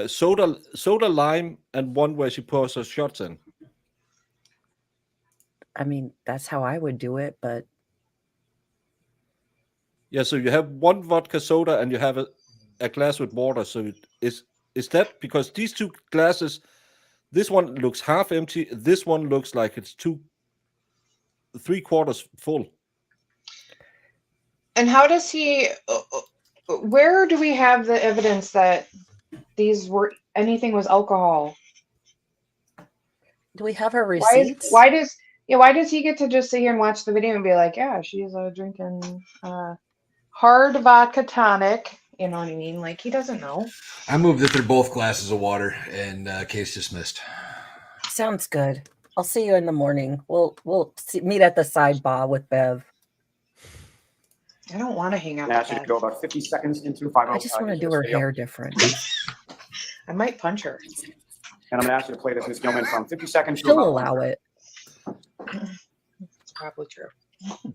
soda lime, and one where she pours her shots in. I mean, that's how I would do it, but Yeah, so you have one vodka soda and you have a glass with water. So is that because these 2 glasses, this one looks half empty, this one looks like it's 3/4 full. And how does he? Where do we have the evidence that anything was alcohol? do we have her Why receipts? why does he get to just sit here and watch the video and be like, yeah, she's drinking hard vodka tonic? You know what I mean? Like, he doesn't know. I move that they're both glasses of water, and case dismissed. Sounds good. I'll see you in the morning. We'll meet at the sidebar with Bev. I don't want to hang out And with ask you to that. go about 50 seconds into 50. I just want to do her hair different. I might punch her. And I'm going to ask you to play this, Ms. Gilman, from 50 seconds to She'll about allow it. It's probably true.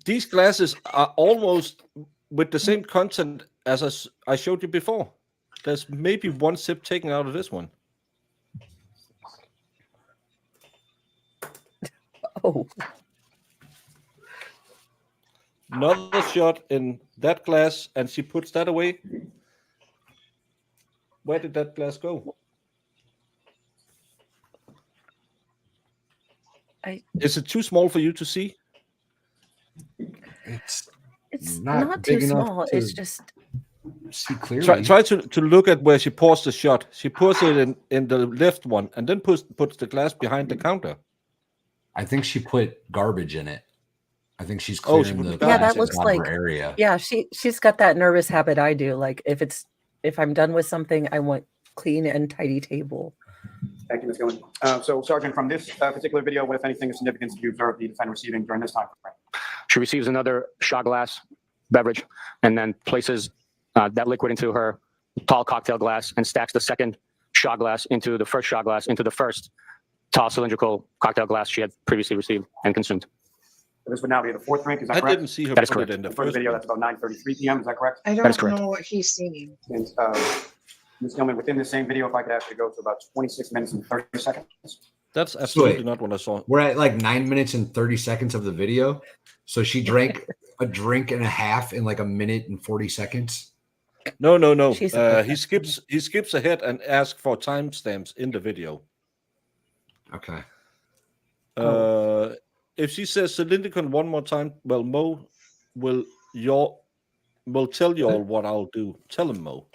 These glasses are almost with the same content as I showed you before. There's maybe one sip taken out of this one. Oh, Another shot in that glass, and she puts that away. Where did that glass go? Is it too small for you to see? It's not not big too enough small. to It's just see clearly. Try to look at where she pours the shot. She pours it in the left one and then puts the glass behind the counter. I think she put garbage in it. I think she's Oh, she clearing put the yeah, garbage that in looks it. out like of her area. yeah, she's got that nervous habit I do. Like if I'm done with something, I want clean and tidy table. Thank you, Ms. Gillen. So, Sergeant, from this particular video, what, if anything, of significance do you observe the defendant receiving during this time frame? She receives another shot glass beverage and then places that liquid into her tall cocktail glass and stacks the second shot glass into the first shot glass into the first tall cylindrical cocktail glass she had previously received and consumed. So this would now be the fourth drink, is that I correct? didn't see her That is put it correct. in the For the first video, one. that's about 9:33 p.m., is that correct? I That is don't correct. know what he's seeing. And, Ms. Gilman, within the same video, if I could ask you to go to about 26 minutes and 30 seconds. That's absolutely Wait. not what I saw. We're at like 9 minutes and 30 seconds of the video. So she drank a drink and a half in like a minute and 40 seconds. No. She's a He skips ahead and asks for timestamps in the video. Okay. If she says Cylindicon one more time, well, Mo will tell you all what I'll do. Tell him, Mo.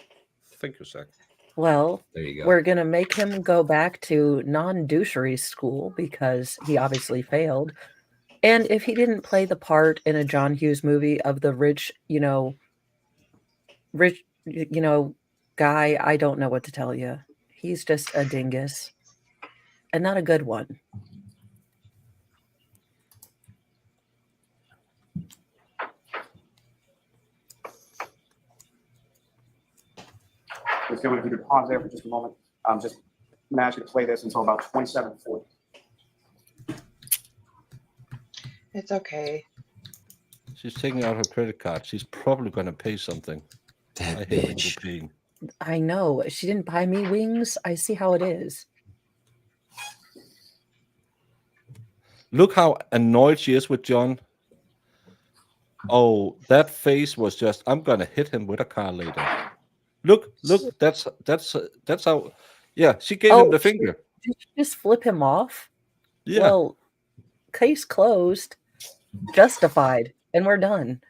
Thank you, Zach. Well, There you go. we're gonna make him go back to non-douchery school because he obviously failed. And if he didn't play the part in a John Hughes movie of the rich, guy, I don't know what to tell you. He's just a dingus. And not a good one. Ms. Gilman, if you could pause there for just a moment. Just I'm gonna ask you to play this until about 27:40. It's okay. She's taking out her credit card. She's probably going to pay something. That I hate bitch. people paying. I know. She didn't buy me wings. I see how it is. Look how annoyed she is with John. Oh, that face was just, I'm going to hit him with a car later. Look, that's how, yeah, she gave him the finger. Did you just flip him off? Yeah. Well, case closed, justified, and we're done.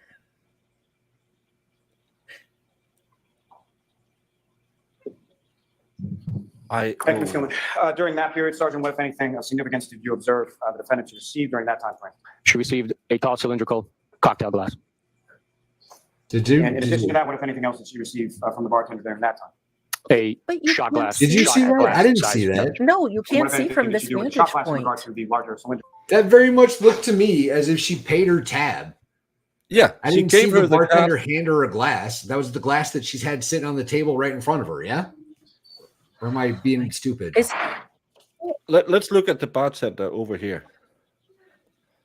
Thank you, Ms. Gilman. During that period, Sergeant, what, if anything, of significance did you observe the defendant to receive during that time frame? She received a tall cylindrical cocktail glass. Did you? And in addition to that, what, if anything else, did she receive from the bartender during that time? A But you shot can't glass. Did you shot see that? glass I didn't size see that. beverage. No, you And can't what, if see anything, from did this she do with the vantage shot glass in point. regard to the larger cylinder? That very much looked to me as if she paid her tab. Yeah, I she didn't see gave the her the bartender card. hand her a glass. That was the glass that she's had sitting on the table right in front of her. Yeah. Or am I being stupid? Let's look at the bartender over here.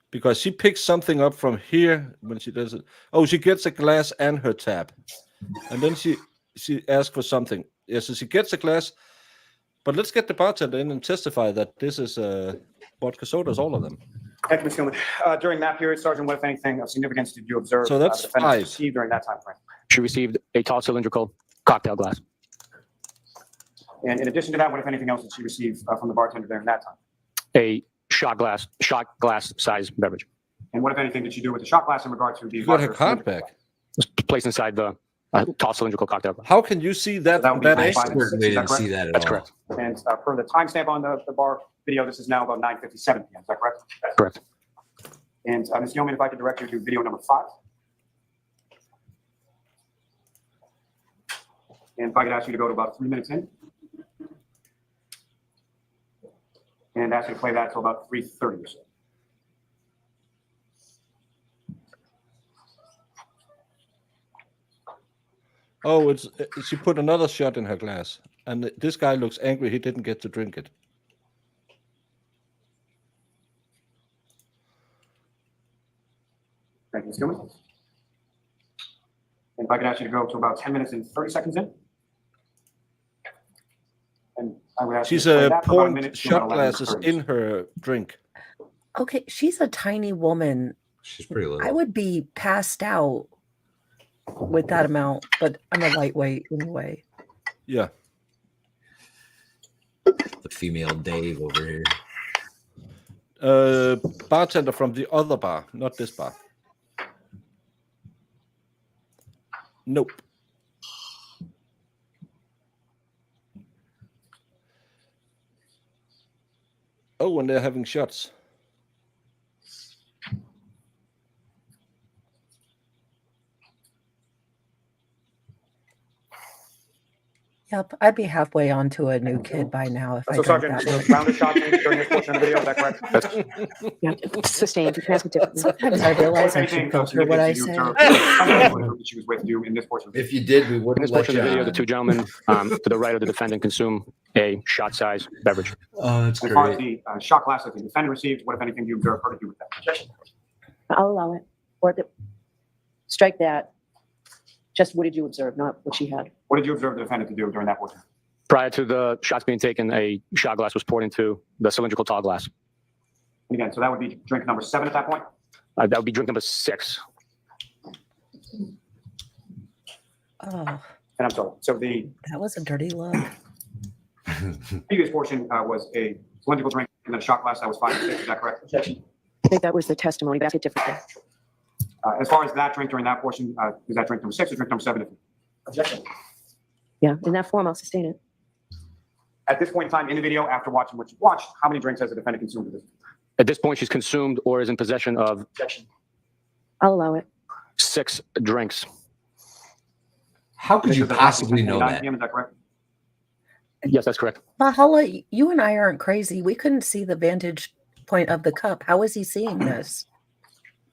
Because she picks something up from here when she does it. Oh, she gets a glass and her tab. And then she asks for something. Yeah, so she gets a glass. But let's get the bartender in and testify that this is vodka sodas, all of them. Thank you, Ms. Gilman. During that period, Sergeant, what, if anything, of significance did you observe So that's the defendant to 5. receive during that time frame? She received a tall cylindrical cocktail glass. And in addition to that, what, if anything else, did she receive from the bartender during that time? A shot glass size beverage. And what, if anything, did she do with the shot glass in regard to the You got her larger card cylinder? back. It was placed inside the tall cylindrical cocktail glass. How can you see that? That would be that fine. angle? I certainly didn't see that at That's all. correct. And per the timestamp on the bar video, this is now about 9:57 p.m. Is that correct? Correct. And Ms. Gilman, if I could direct you to video number 5. And if I could ask you to go to about 3 minutes in. And ask you to play that until about 3:30 or so. Oh, she put another shot in her glass. And this guy looks angry he didn't get to drink it. Thank you, Ms. Gilman. And if I could ask you to go to about 10 minutes and 30 seconds in. And I would ask She's you to play that for about a pouring minute to shot about glasses 11:30. in her drink. Okay, she's a tiny woman. She's pretty little. I would be passed out with that amount, but I'm a lightweight anyway. Yeah. The female Dave over here. Bartender from the other bar, not this bar. Nope. Oh, and they're having shots. Yep, I'd be halfway onto a new kid by now if I So drank Sergeant, that the one. round of shots during this portion of the video, is that correct? Yeah, sustained. You can ask me to. Sometimes I realize I should filter what I say. She was with you in this portion. If you did, we In wouldn't this let portion of you the video, on. the two gentlemen to the right of the defendant consume a shot-sized beverage. Oh, that's As far as great. the shot glass that the defendant received, what if anything do you observe her to do with that? Objection. I'll allow it. Or strike that. Just what did you observe, not what she had. What did you observe the defendant to do during that portion? Prior to the shots being taken, a shot glass was poured into the cylindrical tall glass. And again, so that would be drink number 7 at that point? That would be drink number 6. Oh, And I'm sorry, so the that was a dirty look. previous portion was a cylindrical drink and then a shot glass that was 5 and 6, is that correct? Objection. I think that was the testimony, but I did differently. As far as that drink during that portion, is that drink number 6 or drink number 7? Objection. Yeah, in that form, I'll sustain it. At this point in time in the video, after watching what you watched, how many drinks has the defendant consumed at this? At this point, she's consumed or is in possession of Objection. I'll allow it. 6 drinks. How could you This is at possibly know 9 that? PM, is that correct? Yes, that's correct. Mahala, you and I aren't crazy. We couldn't see the vantage point of the cup. How is he seeing this?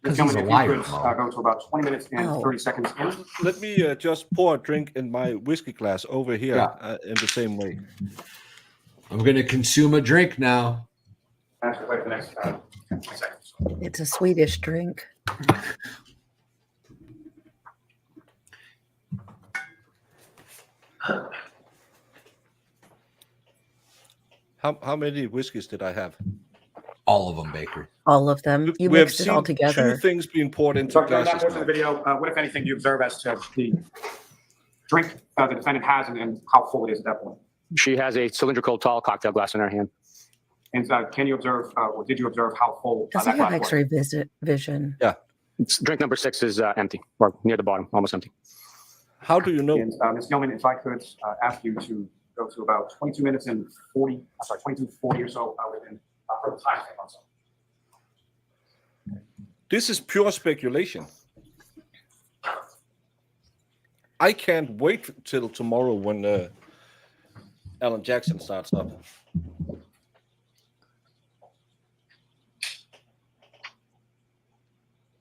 This Because he's gentleman, a if liar, you could Mo. go to about 20 minutes and Oh. 30 seconds in. Let me just pour a drink in my whiskey glass over here Yeah. in the same way. I'm going to consume a drink now. Ask wait for the next 10 seconds. It's a Swedish drink. How many whiskeys did I have? All of them, Baker. All of them. You We have mixed it all seen together. 2 things being poured into So during that glasses. portion of the video, what if anything do you observe as to the drink the defendant has and how full it is at that point? She has a cylindrical tall cocktail glass in her hand. And can you observe, or did you observe how full Does that he have glass was? X-ray vision? Drink number 6 is empty, or near the bottom, almost empty. How do you know? And Ms. Gilman, if I could ask you to go to about 22 minutes and 40, I'm sorry, 22:40 or so within her time frame also. This is pure speculation. I can't wait till tomorrow when Alan Jackson starts up.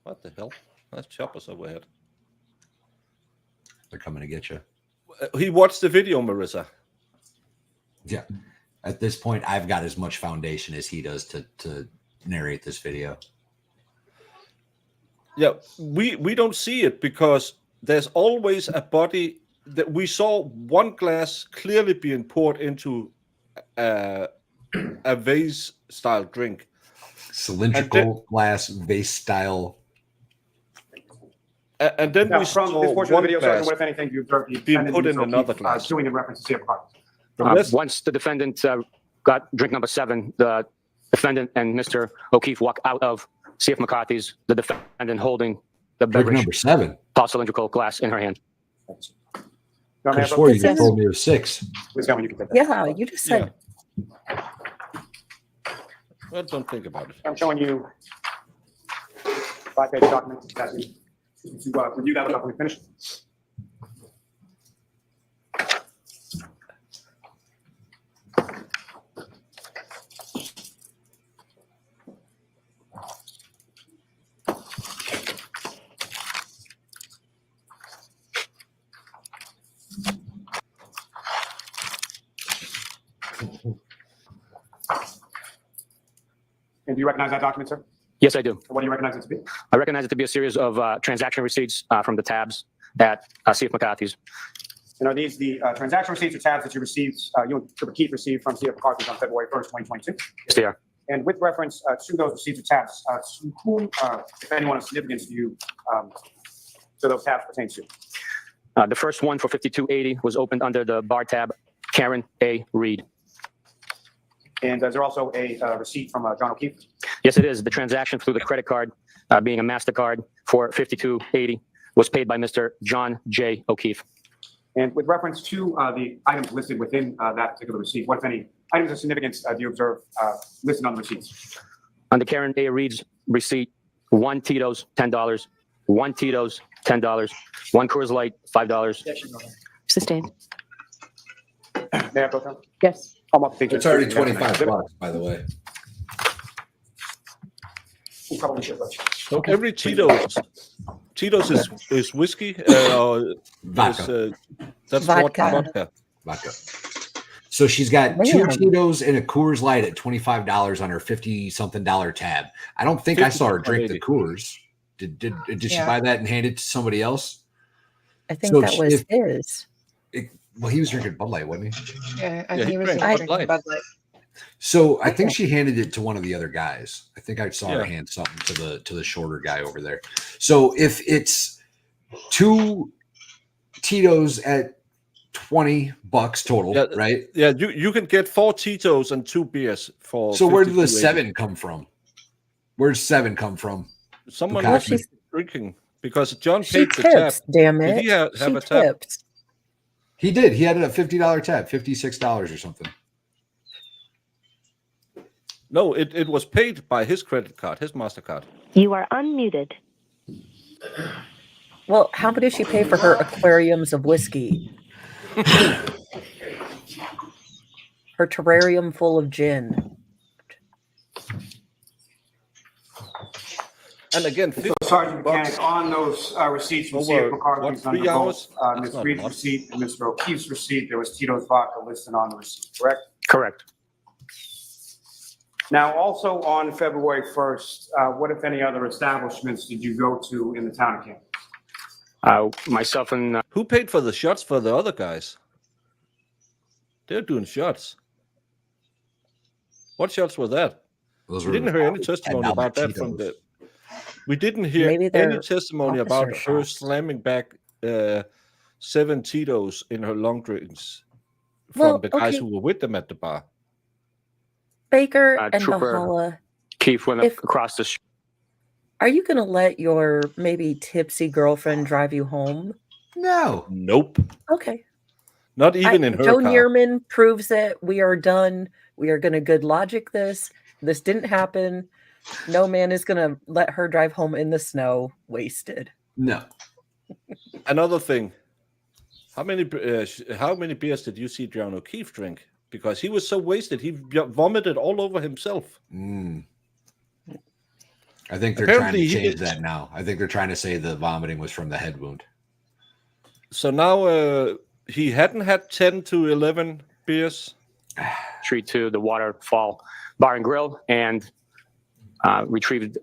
What the hell? That's choppers overhead. They're coming to get you. He watched the video, Marissa. Yeah. At this point, I've got as much foundation as he does to narrate this video. Yeah, we don't see it because there's always a body that we saw one glass clearly being poured into a vase style drink. Cylindrical glass vase style. And then Now, we from saw this portion of one the video, Sergeant, glass what if anything do you observe the being defendant put in Ms. another O'Keefe, glass. doing in reference to see a Once the defendant got drink number 7, the defendant and Mr. O'Keefe walk out of C.F. McCarthy's, the defendant holding the Drink beverage, number 7. tall cylindrical glass in her hand. I could have swore you told me it was 6. Ms. Gilman, you can take that. Yeah, you just said. Well, don't think about it. I'm showing you 5-page document. Asking you to review that when we finish. And do you recognize that document, sir? Yes, I do. What do you recognize it to be? I recognize it to be a series of transaction receipts from the tabs at C.F. McCarthy's. And are these the transaction receipts or tabs that you received, you and Trooper Keith received from C.F. McCarthy's on February 1st, 2022? Yes, they are. And with reference to those receipts or tabs, to whom, if anyone of significance to you, do those tabs pertain to? The first one for 5280 was opened under the bar tab, Karen A. Reed. And is there also a receipt from John O'Keefe? Yes, it is. The transaction through the credit card, being a MasterCard for 5280, was paid by Mr. John J. O'Keefe. And with reference to the items listed within that particular receipt, what, if any, items of significance do you observe listed on the receipts? Under Karen A. Reed's receipt, 1 Tito's, $10, 1 Tito's, $10, 1 Coors Light, $5. Sustained. May I have those? Yes. It's already $25, by the way. You probably should let you. So every Tito's is whiskey or Vodka. That's Vodka. vodka. So she's got Man. 2 Tito's and a Coors Light at $25 on her $50-something tab. I don't think I saw her drink the Coors. Did she Yeah. buy that and hand it to somebody else? I think So that she- was his. Well, he was drinking Bud Light, wasn't he? Yeah, Yeah, he he was drank drinking Bud Light. Bud Light. So I think she handed it to one of the other guys. I think I saw her Yeah. hand something to the shorter guy over there. So if it's 2 Tito's at $20 total, Yeah, right? Yeah, you can get 4 Tito's and 2 beers for. So where did the 52.80. 7 come from? Where's 7 come from? Someone Well, was she's- drinking because John She paid the tab. tips, damn Did it. he have She a tab? tipped. He did. He had a $50 tab, $56 or something. No, it was paid by his credit card, his MasterCard. You are unmuted. Well, how much did she pay for her aquariums of whiskey? Her terrarium full of gin. And again, So, 50 Sergeant bucks. Mechanic, on those receipts from Over, C.F. McCarthy's what, under 3 both hours? That's Ms. not Reed's enough. receipt and Mr. O'Keefe's receipt, there was Tito's vodka listed on the receipt, correct? Correct. Now, also on February 1st, what, if any, other establishments did you go to in the town of Canton? Myself and Who paid for the shots for the other guys? They're doing shots. What shots were that? Those We were didn't hear any testimony $10 about that from Tito's. the. We didn't hear Maybe they're any testimony about officer her shots. slamming back 7 Tito's in her long drinks from Well, the guys okay. who were with them at the bar. Baker and Trooper Valhalla, Keefe went If- across the street. are you going to let your maybe tipsy girlfriend drive you home? No. Nope. Okay. Not even in her Joe car. Neerman proves it. We are done. We are going to good logic this. This didn't happen. No man is going to let her drive home in the snow wasted. No. Another thing. How many beers did you see John O'Keefe drink? Because he was so wasted, he vomited all over himself. I think they're trying Apparently to he change did- that now. I think they're trying to say the vomiting was from the head wound. So now he hadn't had 10 to 11 beers. Street to the Waterfall Bar and Grill and retrieved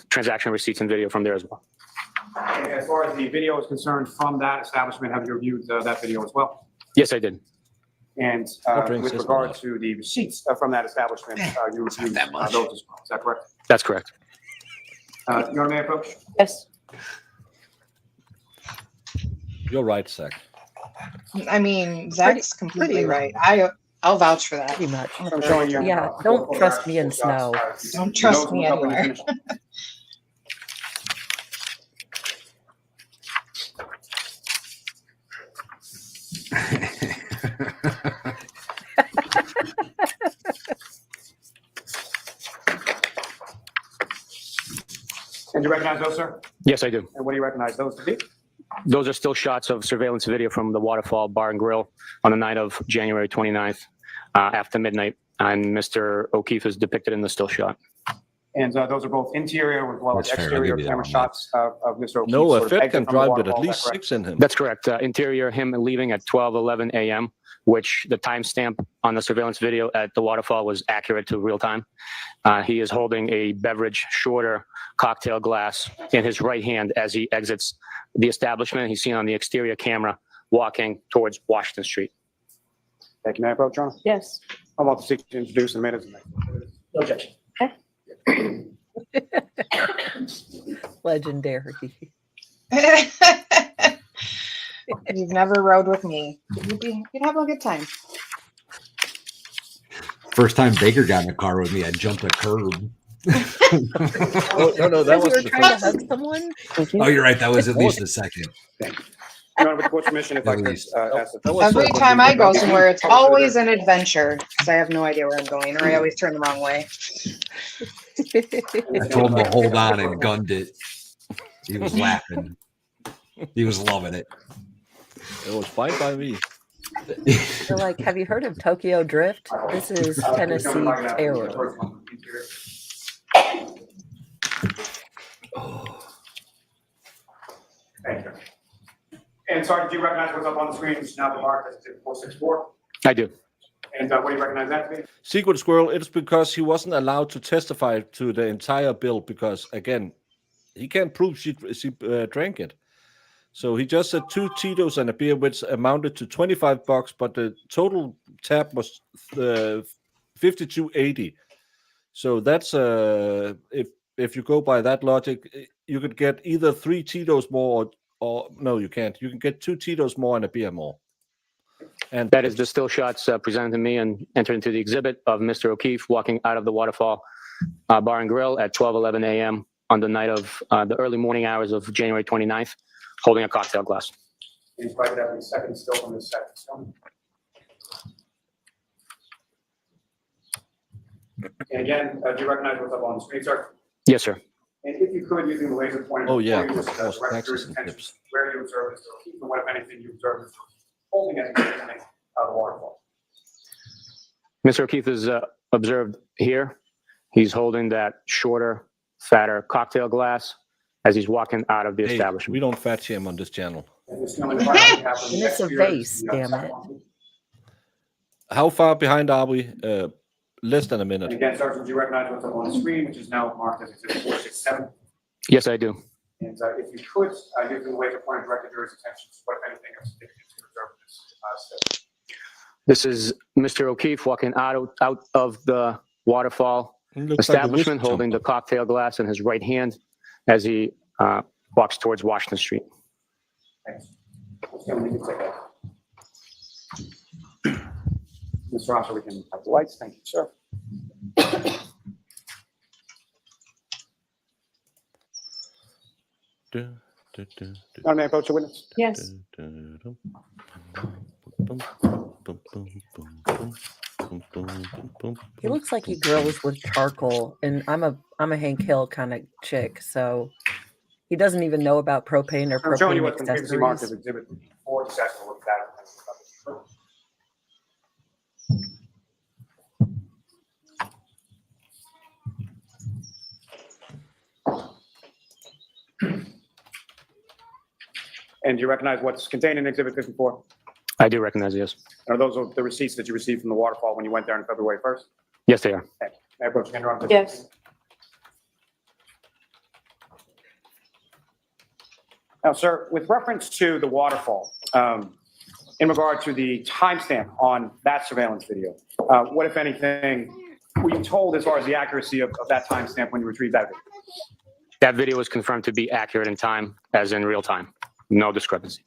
transaction receipts and video from there as well. As far as the video is concerned from that establishment, have you reviewed that video as well? Yes, I did. And What drinks with this regard one? to the receipts from that establishment, you reviewed that much. those as well. Is that correct? That's correct. Your Honor, may I approach? Yes. You're right, Zach. I mean, Zach's completely pretty right. I'll vouch for that. Pretty much. I'm showing you. Yeah, don't trust me in snow. Don't trust Those me will help when you anywhere. finish. And you recognize those, sir? Yes, I do. And what do you recognize those to be? Those are still shots of surveillance video from the Waterfall Bar and Grill on the night of January 29th after midnight. And Mr. O'Keefe is depicted in the still shot. And those are both interior as well as That's fair. I'll exterior give you that camera one, shots of Mr. O'Keefe. No, sort a of Fed exit can from the drive with at waterfall, is least that correct? 6 in him. That's correct. Interior, him leaving at 12:11 a.m., which the timestamp on the surveillance video at the Waterfall was accurate to real time. He is holding a beverage shorter cocktail glass in his right hand as he exits the establishment. He's seen on the exterior camera walking towards Washington Street. Thank you. May I approach, Your Honor? Yes. I want to seek to introduce in minutes. No objection. Legendary. You've never rode with me. You'd have a good time. First time Baker got in the car with me, I jumped a curb. Oh, no, that Because was you were the trying to first. hug someone. Oh, you're right. That was at least the second. Your Honor, with the court's permission, if I could least. ask the Every time I go somewhere, it's always an adventure because I have no idea where I'm going, or I always turn the wrong way. I told him to hold on and gunned it. He was laughing. He was loving it. It was fine by me. They're like, have you heard of Tokyo Drift? This is Tennessee terror. Thank you. And Sergeant, do you recognize what's up on the screen, which is now marked as exhibit 464? I do. And what do you recognize that to be? Secret Squirrel, it's because he wasn't allowed to testify to the entire bill because, again, he can't prove she drank it. So he just said 2 Tito's and a beer, which amounted to $25, but the total tab was $52.80. So that's if you go by that logic, you could get either 3 Tito's more, or no, you can't. You can get 2 Tito's more and a beer more. And that is the still shots presented to me and entered into the exhibit of Mr. O'Keefe walking out of the Waterfall Bar and Grill at 12:11 a.m. on the night of the early morning hours of January 29th, holding a cocktail glass. Please write that in second still from this second still. And again, do you recognize what's up on the screen, sir? Yes, sir. And if you could, using the laser pointer. Oh, yeah, before you, of course, direct taxes your and attention tips. where you observe Mr. O'Keefe and what, if anything, you observe Mr. O'Keefe holding as he was coming out of the waterfall. Mr. O'Keefe is observed here. He's holding that shorter, fatter cocktail glass as he's walking out of the Hey, establishment. we don't fat shame on this channel. And this gentleman finally happened And it's next a to vase, your, damn second it. one. How far behind are we? Less than a And minute. again, Sergeant, do you recognize what's up on the screen, which is now marked as exhibit 467? Yes, I do. And if you could, using the laser pointer, direct the jury's attention to what, if anything, of significance you observe in this step. This is Mr. O'Keefe walking out of the Waterfall Looks like a establishment, whisk holding the jumper. cocktail glass in his right hand as he walks towards Washington Street. Thanks. Let's go, we can take that. Mr. Officer, we can have the lights. Thank you, sir. May I approach a witness? Yes. He looks like he grills with charcoal, and I'm a Hank Hill kind of chick, so he doesn't even know about propane or I'm showing you propane what's been previously marked as accessories. exhibit 4, the section with that. And do you recognize what's contained in Exhibit 54? I do recognize this. Are those the receipts that you received from the waterfall when you went there on February 1st? Yes, they are. Okay. May I approach again, Your Honor? Yes. Now, sir, with reference to the waterfall, in regard to the timestamp on that surveillance video, what, if anything, were you told as far as the accuracy of that timestamp when you retrieved that video? That video was confirmed to be accurate in time, as in real time. No discrepancy.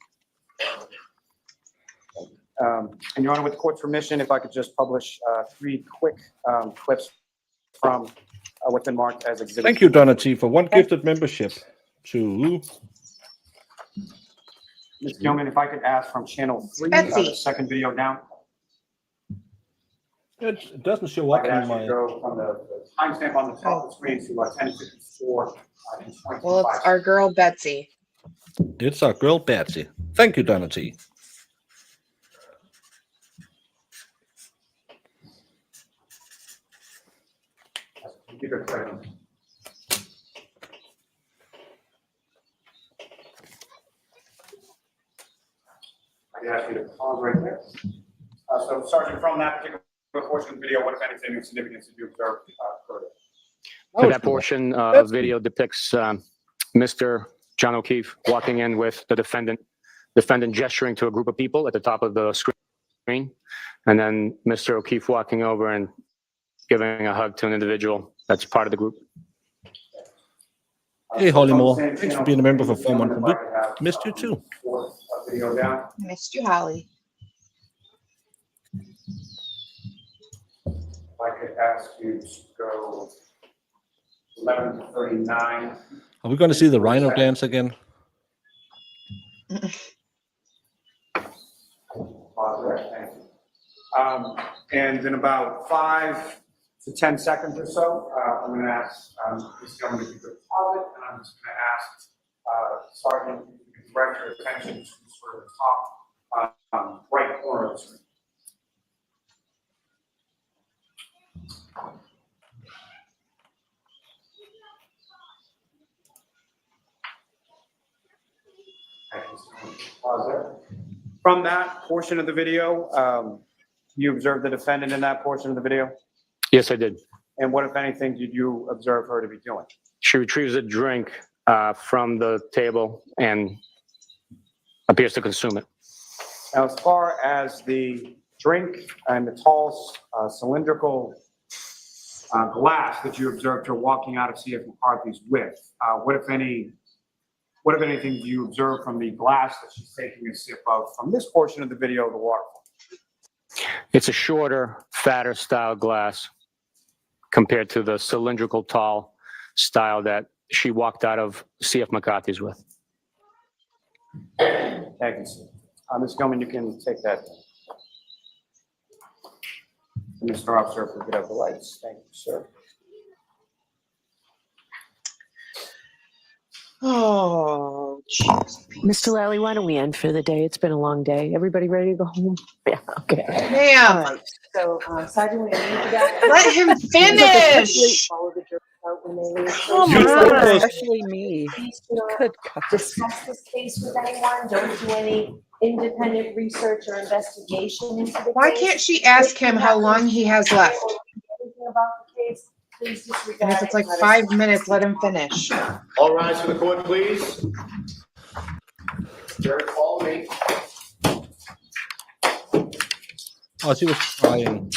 And Your Honor, with the court's permission, if I could just publish 3 quick clips from what's been marked as exhibit. Thank you, Donati, for 1 gifted membership to. Mr. Gilman, if I could ask from channel 3, Betsy. the second video down. It doesn't show I up could in ask you to my. go from the timestamp on the top of the screen to 10:54 and 25. Well, it's our girl Betsy. It's our girl Betsy. Thank you, Donati. Keep it quick. I can ask you to pause right there. So, Sergeant, from that particular portion of the video, what, if anything, of significance did you observe further? So that portion of video depicts Mr. John O'Keefe walking in with the defendant gesturing to a group of people at the top of the screen, and then Mr. O'Keefe walking over and giving a hug to an individual that's part of the group. Hey, Hollymore. Thanks for being a member for 4 months. We missed you too. Video down. Missed you, Holly. If I could ask you to go 11:39. Are we going to see the rhino dance again? Pause there, thank you. And in about 5 to 10 seconds or so, I'm going to ask Ms. Gilman to keep the deposit, and I'm just going to ask Sergeant to direct your attention to sort of the top right corner of the screen. Pause there. From that portion of the video, you observed the defendant in that portion of the video? Yes, I did. And what, if anything, did you observe her to be doing? She retrieves a drink from the table and appears to consume it. Now, as far as the drink and the tall cylindrical glass that you observed her walking out of C.F. McCarthy's with, what, if anything, do you observe from the glass that she's taking a sip of from this portion of the video of the waterfall? It's a shorter, fatter style glass compared to the cylindrical tall style that she walked out of C.F. McCarthy's with. Thank you, sir. Ms. Gilman, you can take that. Mr. Officer, if we could have the lights. Thank you, sir. Oh, jeez. Mr. Lally, why don't we end for the day? It's been a long day. Everybody ready to go home? Yeah, okay. Damn. So, Sergeant, we need you guys. Let him finish. Follow the jury out when they leave. Come on, especially me. Please do not Good God. discuss this case with anyone. Don't do any independent research or investigation into the case. Why can't she ask him how long he has left? Anything about the case, please disregard. And if it's like it. 5 minutes, let him finish. All rise for the court, please. Jury, call me. Oh, she was crying.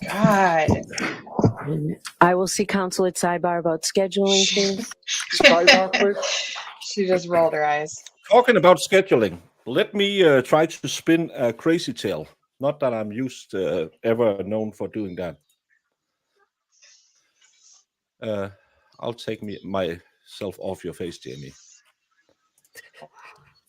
God. I will see counsel at sidebar about scheduling things. She just rolled her eyes. Talking about scheduling, let me try to spin a crazy tale. Not that I'm ever known for doing that. I'll take myself off your face, Jamie.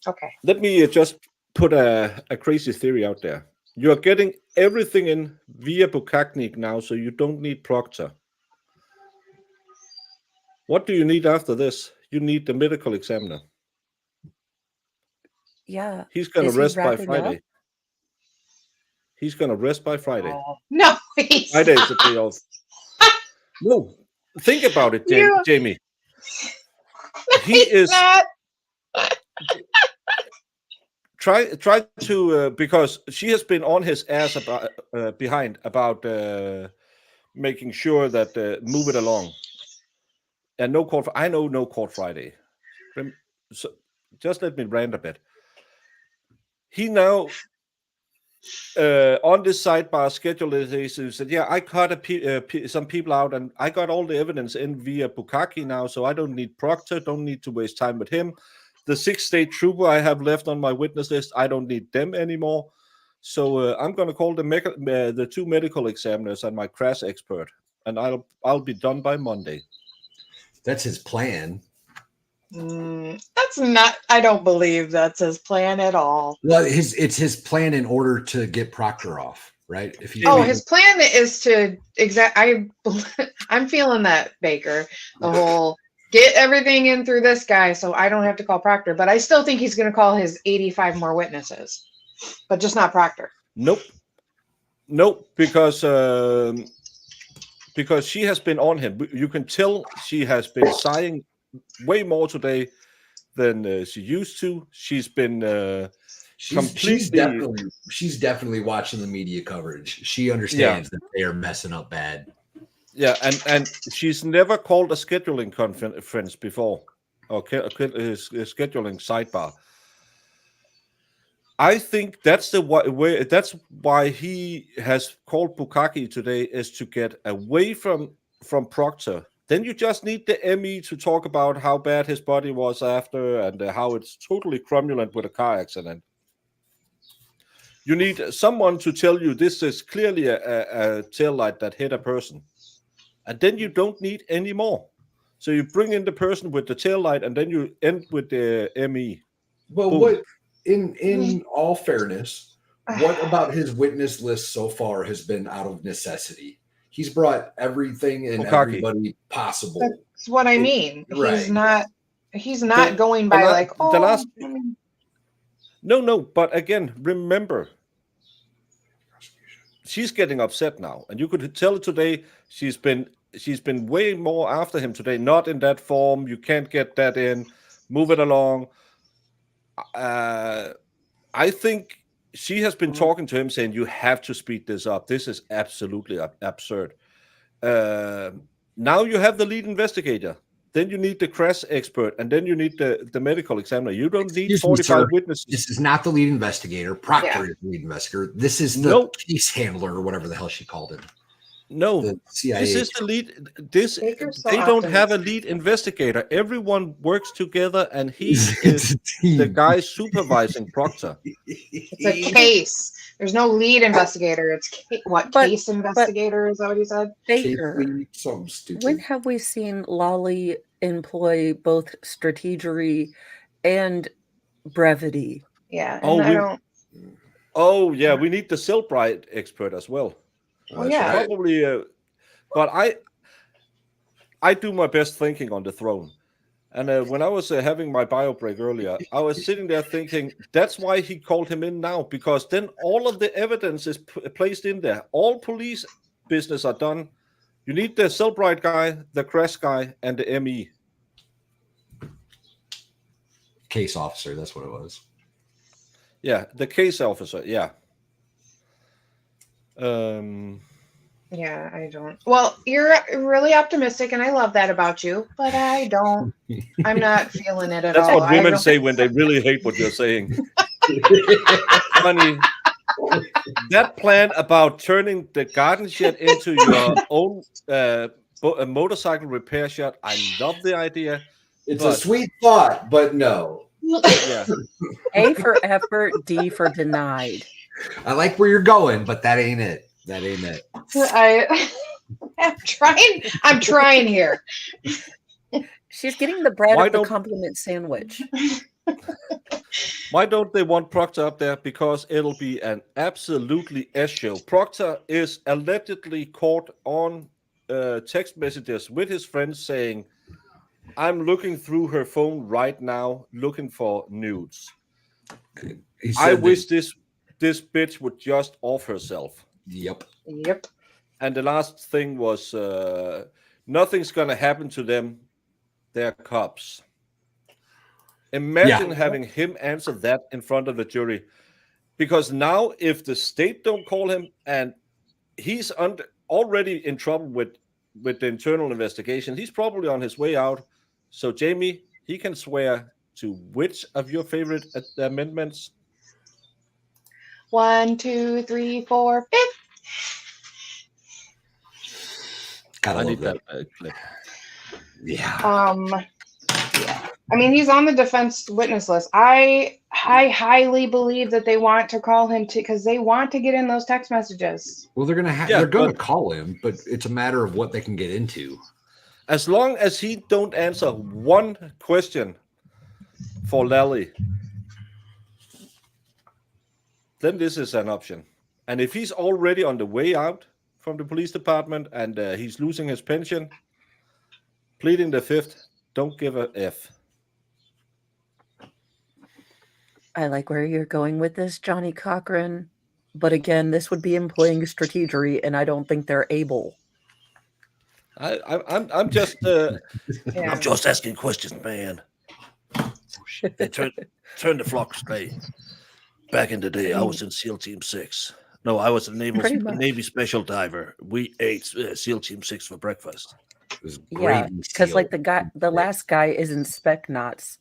Okay. Let me just put a crazy theory out there. You're getting everything in via Bukaknik now, so you don't need Proctor. What do you need after this? You need the medical examiner. Yeah. He's going Is to he rest by wrapping Friday. up? He's going to rest by Friday. No, he's Friday is the day off. No, think about it, Jamie. He is not. try to because she has been on his ass about about making sure that move it along. And no court. I know no court Friday. So just let me rant a bit. He now on this sidebar schedule, he said, "Yeah, I cut some people out, and I got all the evidence in via Bukaki now, so I don't need Proctor. Don't need to waste time with him. The 6 state trooper I have left on my witness list, I don't need them anymore. So I'm going to call the 2 medical examiners and my crash expert, and I'll be done by Monday." That's his plan. That's not. I don't believe that's his plan at all. Well, it's his plan in order to get Proctor off, right? If he His plan is to I'm feeling that, Baker. The whole get everything in through this guy, so I don't have to call Proctor. But I still think he's going to call his 85 more witnesses, but just not Proctor. Nope, because she has been on him. You can tell she has been sighing way more today than she used to. She's been she's definitely watching the media coverage. She understands that they are messing up bad. Yeah, and she's never called a scheduling conference before, or a scheduling sidebar. I think that's the way. That's why he has called Bukaki today, is to get away from Proctor. Then you just need the ME to talk about how bad his body was after, and how it's totally cromulent with a car accident. You need someone to tell you this is clearly a tail light that hit a person. And then you don't need any more. So you bring in the person with the tail light, and then you end with the ME. Well, Boom. what in all fairness, what about his witness list so far has been out of necessity? He's brought everything and everybody possible. That's what I mean. Right. He's not going by like, oh, the last. No, but again, remember, she's getting upset now, and you could tell today she's been way more after him today. Not in that form. You can't get that in. Move it along. I think she has been talking to him, saying, "You have to speed this up. This is absolutely absurd." Now you have the lead investigator. Then you need the crash expert, and then you need the medical examiner. You don't need 45 witnesses. This is not the lead investigator. Proctor is the lead investigator. This is the case handler, or whatever the hell she called him. No, the CIA. this is the lead. They don't have a lead investigator. Everyone works together, and he is the guy supervising Proctor. It's a case. There's no lead investigator. It's case investigator? Is that what you said? Baker, something stupid. when have we seen Lolly employ both strategery and brevity? Yeah. Oh, we need the Silbright expert as well. Well, yeah. Probably, but I do my best thinking on the throne. And when I was having my bio break earlier, I was sitting there thinking, that's why he called him in now, because then all of the evidence is placed in there. All police business are done. You need the Silbright guy, the crash guy, and the ME. Case officer, that's what it was. Yeah, the case officer, yeah. Yeah, I don't. Well, you're really optimistic, and I love that about you, but I don't. I'm not feeling it at all. That's what women say when they really hate what you're saying. Honey, that plan about turning the garden shed into your own motorcycle repair shop, I love the idea. It's a sweet thought, but no. Yeah. A for effort, D for denied. I like where you're going, but that ain't it. That ain't it. I'm trying here. She's getting the bread of the compliment sandwich. Why don't they want Proctor up there? Because it'll be an absolutely S show. Proctor is allegedly caught on text messages with his friends saying, I'm looking through her phone right now, looking for nudes. I wish this bitch would just off herself. Yep. And the last thing was, nothing's going to happen to them. They're cops. Imagine having him answer that in front of the jury. Because now if the state don't call him and he's already in trouble with the internal investigation, he's probably on his way out. So Jamie, he can swear to which of your favorite amendments? 1, 2, 3, 4, 5. I need that clip. Yeah. I mean, he's on the defense witness list. I highly believe that they want to call him because they want to get in those text messages. Well, they're gonna call him, but it's a matter of what they can get into. As long as he don't answer one question for Lally, then this is an option. And if he's already on the way out from the police department and he's losing his pension, pleading the fifth, don't give a F. I like where you're going with this, Johnny Cochran. But again, this would be employing strategery, and I don't think they're able. I'm just I'm just asking questions, man. They turn the flock straight. Back in the day, I was in SEAL Team 6. No, I was a Navy special diver. We ate SEAL Team 6 for breakfast. It was Yeah, because like the last guy is in spec knots.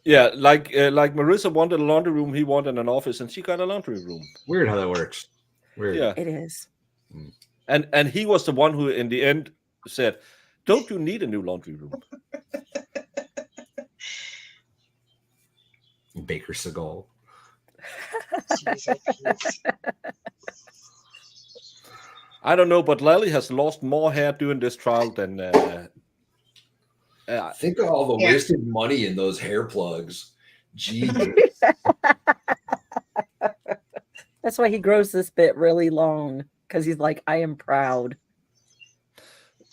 Yeah, like Marissa wanted a laundry room, he wanted an office, and she got a laundry room. Weird how that works. Weird. Yeah, it is. And he was the one who, in the end, said, "Don't you need a new laundry room?" Baker Segal. I don't know, but Lally has lost more hair during this trial than. Think of all the Yeah. wasted money in those hair plugs. Gee. That's why he grows this bit really long, because he's like, I am proud.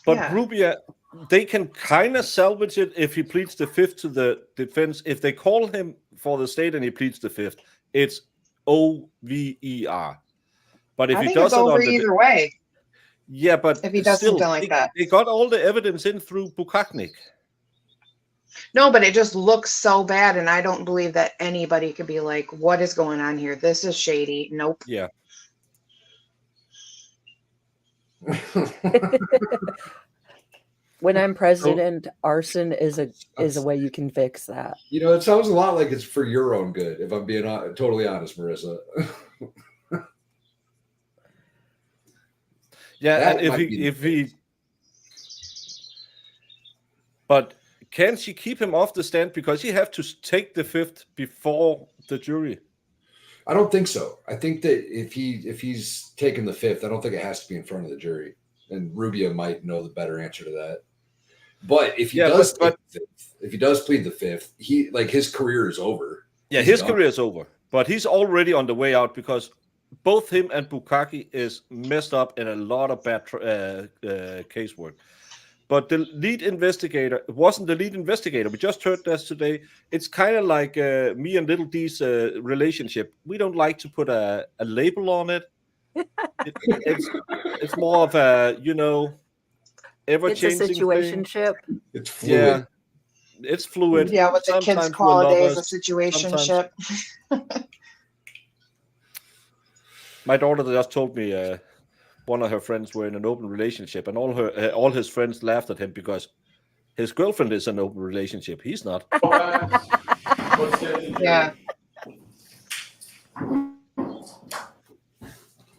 But Yeah. Rubia, they can kind of salvage it if he pleads the fifth to the defense. If they call him for the state and he pleads the fifth, it's OVER. But if I he think does it's it over on the either way. yeah, but If he does still, something like that. they got all the evidence in through Bukaknik. No, but it just looks so bad, and I don't believe that anybody could be like, what is going on here? This is shady. Nope. Yeah. When I'm president, arson is a way you can fix that. You know, it sounds a lot like it's for your own good, if I'm being totally honest, Marissa. Yeah, That and might be if he but can she keep him off the stand because he have to take the fifth before the jury? I don't think so. I think that if he's taken the fifth, I don't think it has to be in front of the jury. And Rubia might know the better answer to that. But if he does if he does plead the fifth, his career is over. Yeah, his career is over. But he's already on the way out because both him and Bukaki is messed up in a lot of bad casework. But the lead investigator wasn't the lead investigator. We just heard this today. It's kind of like me and Little D's relationship. We don't like to put a label on it. It's more of a, ever-changing It's a situationship. It's fluid. Yeah, it's fluid. Yeah, what the kids Sometimes call we're a day is a lovers, situationship. My daughter just told me one of her friends were in an open relationship, and all his friends laughed at him because his girlfriend is in an open relationship. He's not. Yeah.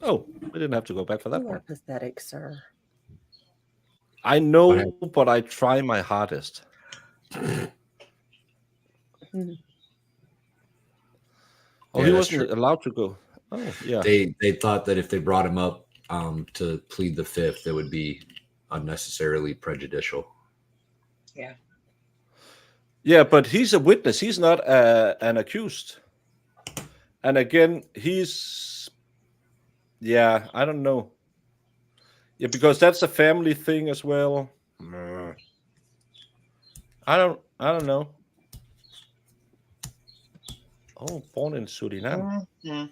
Oh, we didn't have to go back for that You are part. pathetic, sir. I know, but I try my hardest. Oh, he that's wasn't true. allowed to go. Oh, yeah. They thought that if they brought him up to plead the fifth, it would be unnecessarily prejudicial. Yeah. Yeah, but he's a witness. He's not an accused. And again, I don't know. Yeah, because that's a family thing as well. I don't know. Oh, born in Suriname. Mm-hmm.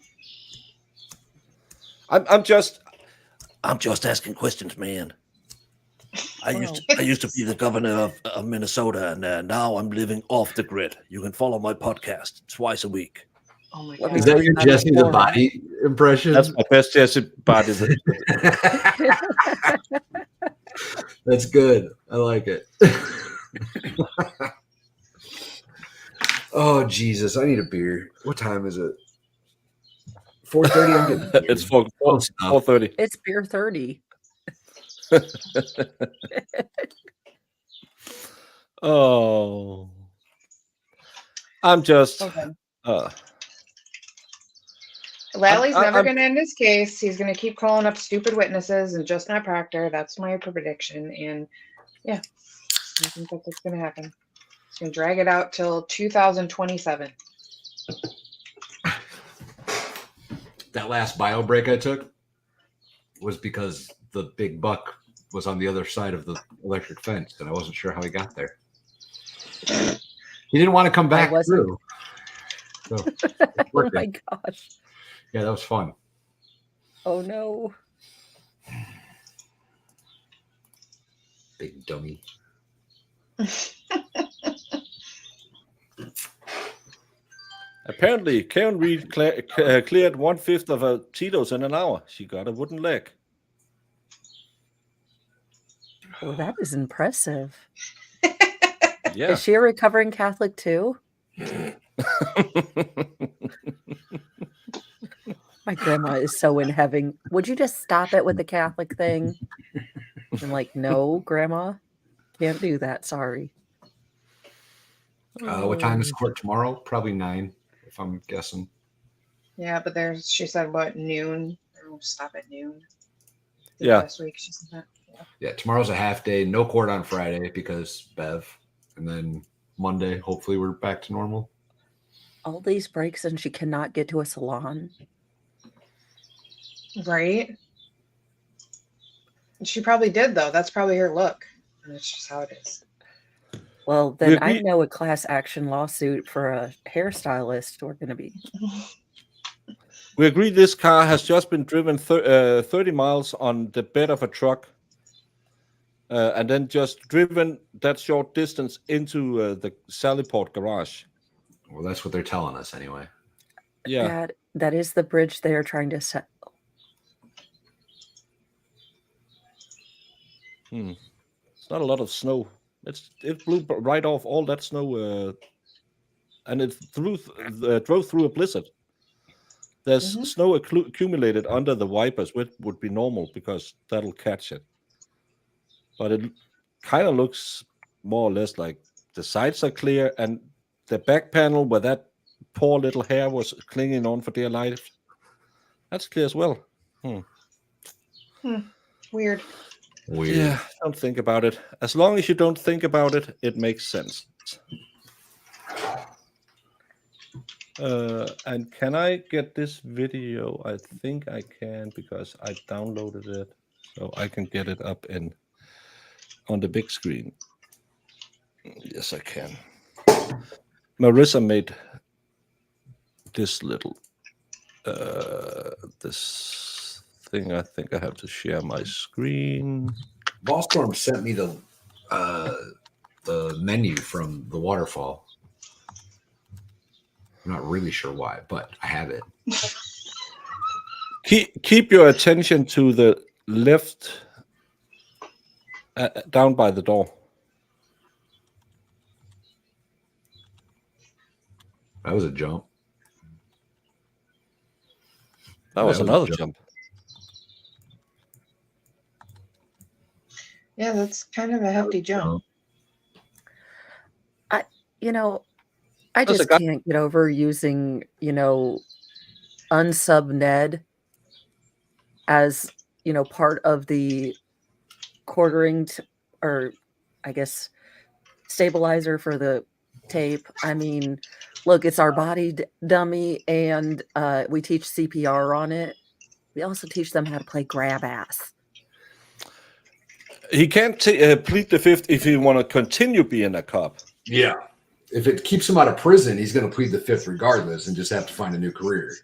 I'm just asking questions, man. I used to be the governor of Minnesota, and now I'm living off the grid. You can follow my podcast twice a week. Oh my Let God. me Is that tell you your about Jesse the porn. Body impression? That's my best Jesse body. That's good. I like it. Oh Jesus, I need a beer. What time is it? 4:30. I'm getting beer. It's 4:30. It's beer 30. Oh, I'm just. Okay. Uh, Lally's never I'm- going to end his case. He's going to keep calling up stupid witnesses and just not Proctor. That's my prediction. And yeah, I think that's what's going to happen. He's going to drag it out till 2027. That last bio break I took was because the big buck was on the other side of the electric fence, and I wasn't sure how he got there. He didn't want to come back through. So, it's Oh my working. gosh. Yeah, that was fun. Oh no. Big dummy. Apparently, Karen Reed cleared 1/5 of her Cheetos in an hour. She got a wooden leg. Oh, that is impressive. Yeah. Is she a recovering Catholic too? My grandma is so in heaven. Would you just stop it with the Catholic thing? I'm like, no, grandma, can't do that. Sorry. What time is court tomorrow? Probably 9, if I'm guessing. Yeah, but she said what, noon? Or stop at noon. Yeah. Last week she said that. Yeah, tomorrow's a half day. No court on Friday because Bev. And then Monday, hopefully we're back to normal. All these breaks and she cannot get to a salon. Right? She probably did, though. That's probably her look. And that's just how it is. Well, then I know a class action lawsuit for a hairstylist we're going to be. We agree this car has just been driven 30 miles on the bed of a truck and then just driven that short distance into the Sallyport garage. Well, that's what they're telling us anyway. Yeah. That is the bridge they are trying to set. It's not a lot of snow. It blew right off all that snow, and it drove through a blizzard. There's snow accumulated under the wipers, which would be normal because that'll catch it. But it kind of looks more or less like the sides are clear, and the back panel where that poor little hair was clinging on for dear life, that's clear as well. Weird. Yeah, don't think about it. As long as you don't think about it, it makes sense. And can I get this video? I think I can because I downloaded it, so I can get it up on the big screen. Yes, I can. Marissa made this little this thing. I think I have to share my screen. Ballstorm sent me the menu from the waterfall. I'm not really sure why, but I have it. Keep your attention to the left, down by the door. That was a jump. That was another jump. Yeah, that's kind of a hefty jump. I just can't get over using, unsub Ned as, part of the quartering or I guess stabilizer for the tape. I mean, look, it's our body dummy and we teach CPR on it. We also teach them how to play grab ass. He can't plead the fifth if he want to continue being a cop. Yeah. If it keeps him out of prison, he's going to plead the fifth regardless and just have to find a new career.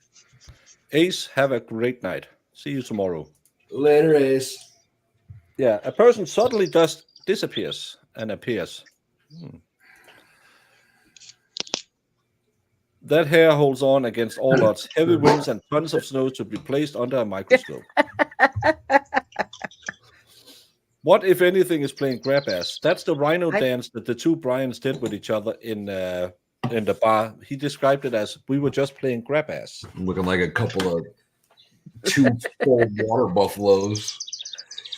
Ace, have a great night. See you tomorrow. Later, Ace. Yeah, a person suddenly just disappears and appears. That hair holds on against all odds. Heavy winds and tons of snow to be placed under a microscope. What, if anything, is playing grab ass? That's the rhino dance that the two Bryans did with each other in the bar. He described it as we were just playing grab ass. Looking like a couple of two full water buffaloes.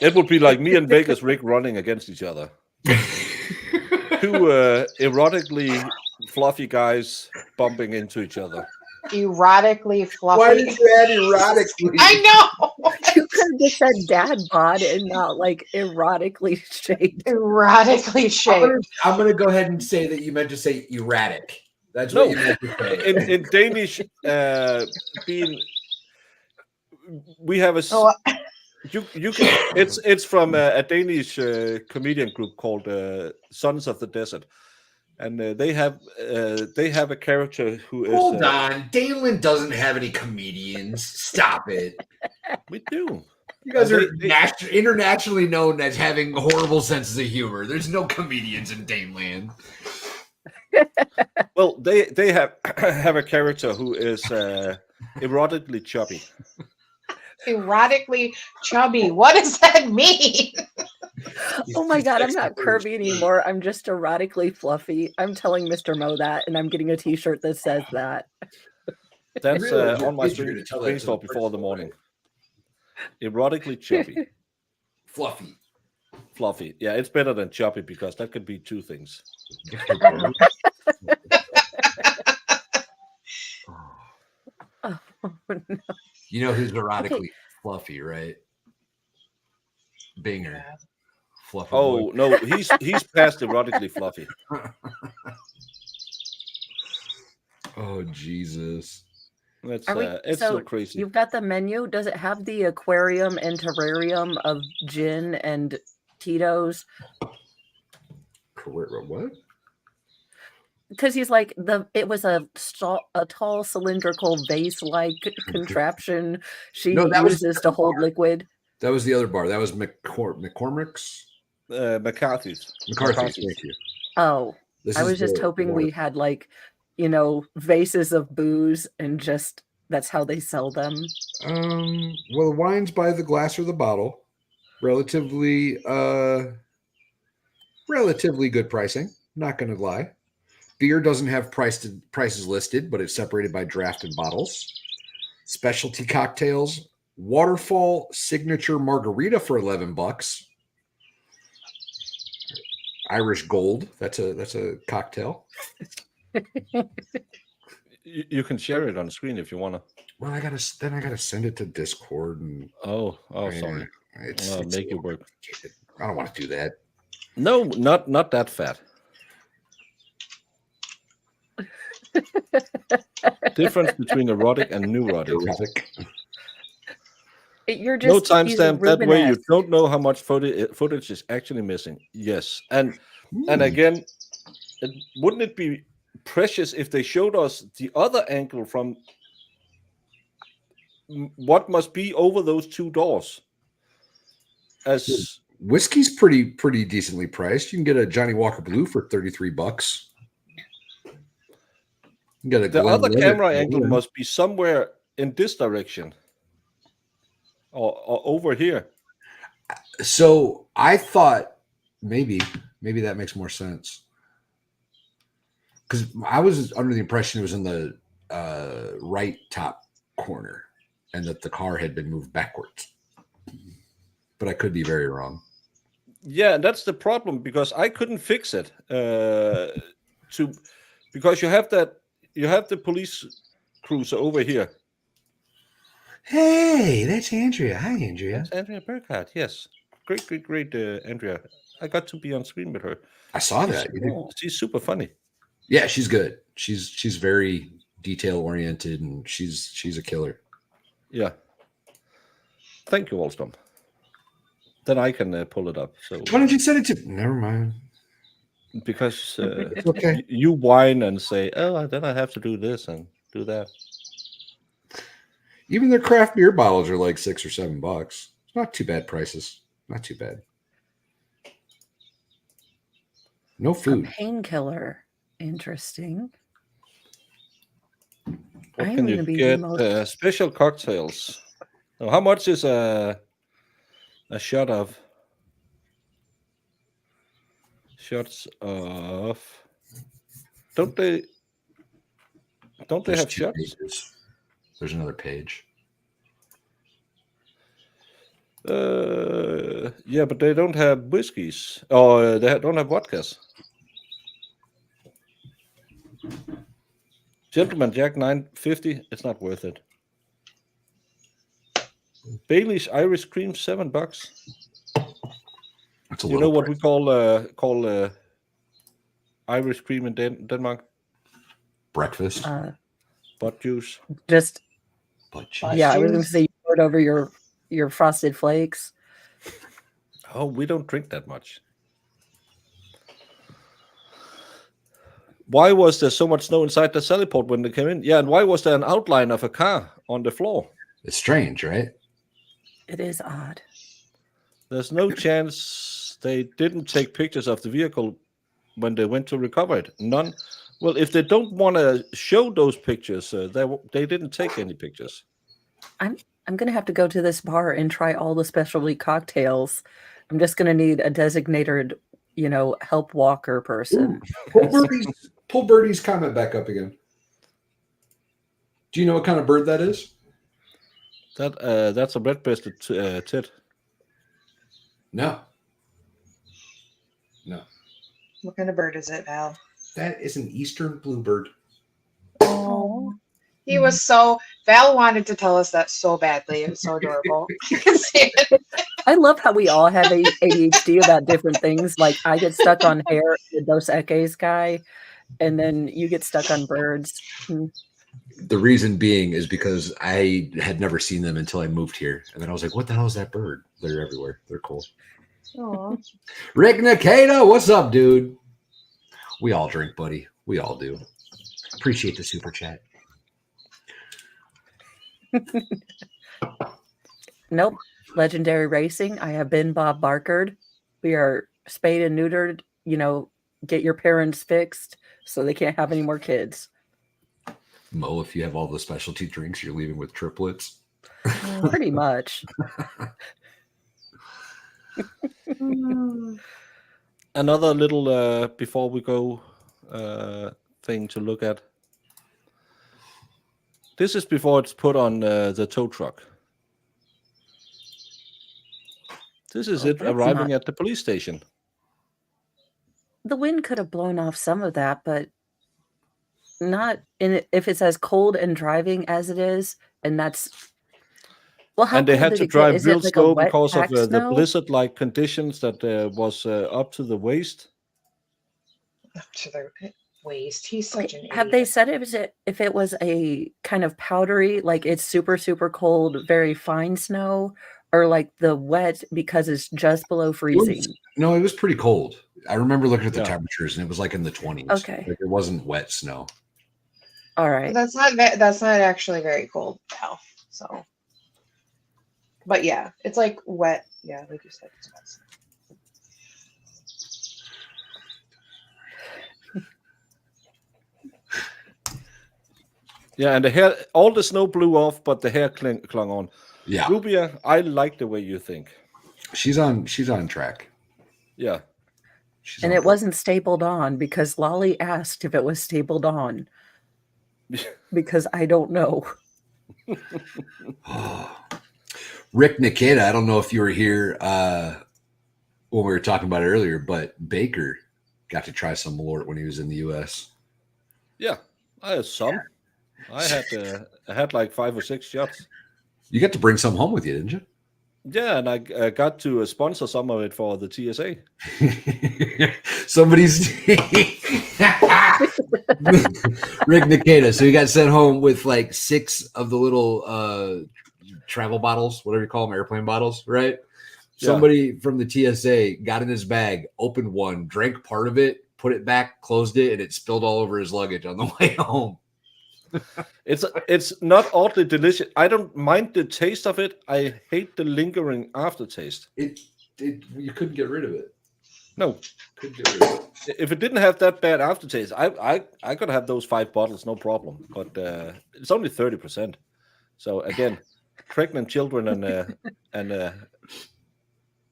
It would be like me and Vegas Rick running against each other. Two erotically fluffy guys bumping into each other. Erotically fluffy. Why did you add erotically? I know. You could have just said dad bod and not like erotically shaped. Erotically shaped. I'm gonna go ahead and say that you meant to say erratic. That's what you meant to say. In Danish, we have a. You can. It's from a Danish comedian group called Sons of the Desert. And they have a character who is. Hold on, Dalen doesn't have any comedians. Stop it. We do. You guys are internationally known as having horrible senses of humor. There's no comedians in Daneland. Well, they have a character who is erotically chubby. Erotically chubby. What does that mean? Oh my God, I'm not curvy anymore. I'm just erotically fluffy. I'm telling Mr. Mo that, and I'm getting a t-shirt that says that. That's on my screen store before the morning. Erotically chubby. Fluffy. Yeah, it's better than chubby because that could be two things. You know who's erotically fluffy, right? Binger. Fluffy Oh boy. no, he's past erotically fluffy. Oh Jesus. It's Are we, it's so so crazy. you've got the menu. Does it have the aquarium and terrarium of gin and Tito's? What? Because he's like it was a tall cylindrical vase-like contraption she No, that was uses to hold liquid. That was the other bar. That was McCormick's. McCarthy's. McCarthy's. Thank you. Oh, This I is was just the hoping water. we had like, vases of booze and just that's how they sell them. Well, the wine's by the glass or the bottle. Relatively good pricing. Not going to lie. Beer doesn't have prices listed, but it's separated by drafted bottles. Specialty cocktails. Waterfall signature margarita for $11. Irish Gold. That's a cocktail. You can share it on screen if you want to. Well, I gotta send it to Discord and sorry. It's Make you work. I don't want to do that. No, not that fat. Difference between erotic and neurotic. You're No just timestamp. That way you Rubenesque. don't know how much footage is actually missing. Yes, and again, wouldn't it be precious if they showed us the other angle from what must be over those two doors? As whiskey's pretty decently priced. You can get a Johnny Walker Blue for $33. You get a the Glen other Livet camera for angle $11. must be somewhere in this direction or over here. So I thought maybe that makes more sense, because I was under the impression it was in the right top corner and that the car had been moved backwards, but I could be very wrong. Yeah, that's the problem, because I couldn't fix it. Because you have the police cruiser over here. Hey, that's Andrea. Hi, Andrea. That's Andrea Burkhardt. Yes, great, Andrea. I got to be on screen with her. I saw She's- that. She's super funny. Yeah, she's good. She's very detail oriented, and she's a killer. Yeah. Thank you, Wallstrom. Then I can pull it up. So Why don't you send it to? Never mind. Because okay. You whine and say, "Oh, then I have to do this and do that." Even their craft beer bottles are like $6 or $7. It's not too bad prices. Not too bad. No food. Painkiller. Interesting. What I'm can gonna you be get? the most Special cocktails. So how much is a shot of? Shots of? Don't they There's have 2 shots? pages. There's another page. Yeah, but they don't have whiskeys, or they don't have vodkas. Gentleman Jack 9.50. It's not worth it. Bailey's Irish Cream $7. That's a You know what we call Irish cream in Denmark? Breakfast. Butt juice. just Butt yeah, I was gonna say you poured over your frosted flakes. Oh, we don't drink that much. Why was there so much snow inside the Sallyport when they came in? Yeah, and why was there an outline of a car on the floor? It's strange, right? It is odd. There's no chance they didn't take pictures of the vehicle when they went to recover it. None. Well, if they don't want to show those pictures, they didn't take any pictures. I'm gonna have to go to this bar and try all the specialty cocktails. I'm just gonna need a designated, help walker person. Pull Birdie's comment back up again. Do you know what kind of bird that is? That's a red-breasted tit. No. What kind of bird is it, Val? That is an eastern bluebird. Oh. He was so, Val wanted to tell us that so badly. It was so adorable. I love how we all have ADHD about different things. Like I get stuck on hair, the Dos Equis guy, and then you get stuck on birds. The reason being is because I had never seen them until I moved here. And then I was like, what the hell is that bird? They're everywhere. They're cool. Aw. Rick Nikita, what's up, dude? We all drink, buddy. We all do. Appreciate the super chat. Nope. Legendary Racing. I have been Bob Barkard. We are spayed and neutered. You know, get your parents fixed so they can't have any more kids. Mo, if you have all the specialty drinks, you're leaving with triplets. Pretty much. Another little before we go thing to look at. This is before it's put on the tow truck. This is it arriving at the police station. The wind could have blown off some of that, but not in if it's as cold and driving as it is, and that's well. How And they cold had did to it get? drive Is real it like a slow wet because of packed the snow? blizzard-like conditions that was up to the waist. Up to the waist. He's such an Have idiot. they said if it was a kind of powdery, like it's super, super cold, very fine snow, or like the wet because it's just below freezing? No, it was pretty cold. I remember looking at the Yeah. temperatures, and it was like in the 20s. Okay. Like, it wasn't wet snow. All right. That's not actually very cold now. So, but yeah, it's like wet. Yeah, like you said, it's wet. Yeah, and the hair, all the snow blew off, but the hair clung on. Yeah. Rubia, I like the way you think. She's on track. Yeah. And it wasn't stapled on because Lolly asked if it was stapled on. Because I don't know. Rick Nikita, I don't know if you were here when we were talking about it earlier, but Baker got to try some Malort when he was in the U.S. Yeah, I had some. I had like 5 or 6 shots. You got to bring some home with you, didn't you? Yeah, and I got to sponsor some of it for the TSA. Somebody's Rick Nikita. So he got sent home with like 6 of the little travel bottles, whatever you call them, airplane bottles, right? Yeah. Somebody from the TSA got in his bag, opened one, drank part of it, put it back, closed it, and it spilled all over his luggage on the way home. It's not oddly delicious. I don't mind the taste of it. I hate the lingering aftertaste. You couldn't get rid of it. No. Couldn't get rid of it. If it didn't have that bad aftertaste, I could have those 5 bottles, no problem. But it's only 30%. So again, pregnant children and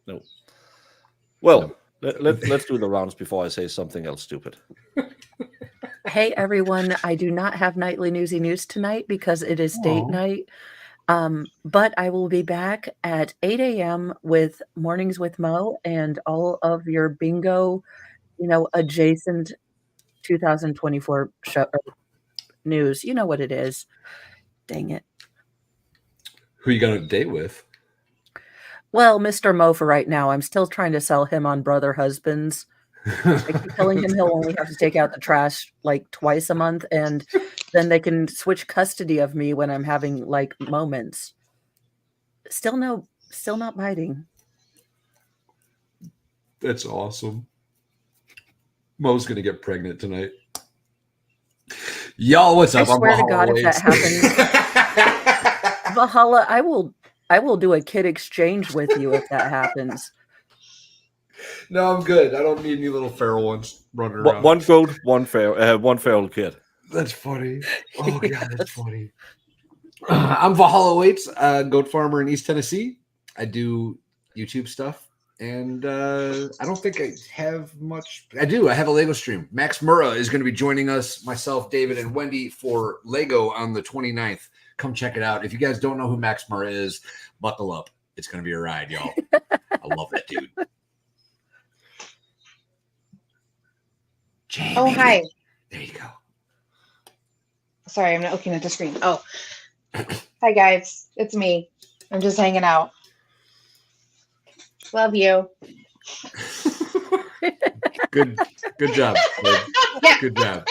no. Well, let's do the rounds before I say something else stupid. Hey, everyone. I do not have nightly newsy news tonight because it is date night. But I will be back at 8 a.m. with Mornings with Mo and all of your bingo, adjacent 2024 show news. You know what it is. Dang it. Who you got a date with? Well, Mr. Mo for right now. I'm still trying to sell him on Brother Husbands. I keep telling him he'll only have to take out the trash like twice a month, and then they can switch custody of me when I'm having like moments. Still not biting. That's awesome. Mo's gonna get pregnant tonight. Y'all, what's up? I swear to God, if that happens, Valhalla, I will do a kid exchange with you if that happens. No, I'm good. I don't need any little feral ones running around. One goat, one feral kid. That's funny. Oh God, that's funny. I'm Valhalla Waits, goat farmer in East Tennessee. I do YouTube stuff, and I don't think I have much. I do. I have a Lego stream. Max Murrah is going to be joining us, myself, David, and Wendy for Lego on the 29th. Come check it out. If you guys don't know who Max Murrah is, buckle up. It's going to be a ride, y'all. I love that dude. Jamie. Oh, hi. There you go. Sorry, I'm not looking at the screen. Oh, hi guys, it's me. I'm just hanging out. Love you. Good job. Babe. Yeah. Good job.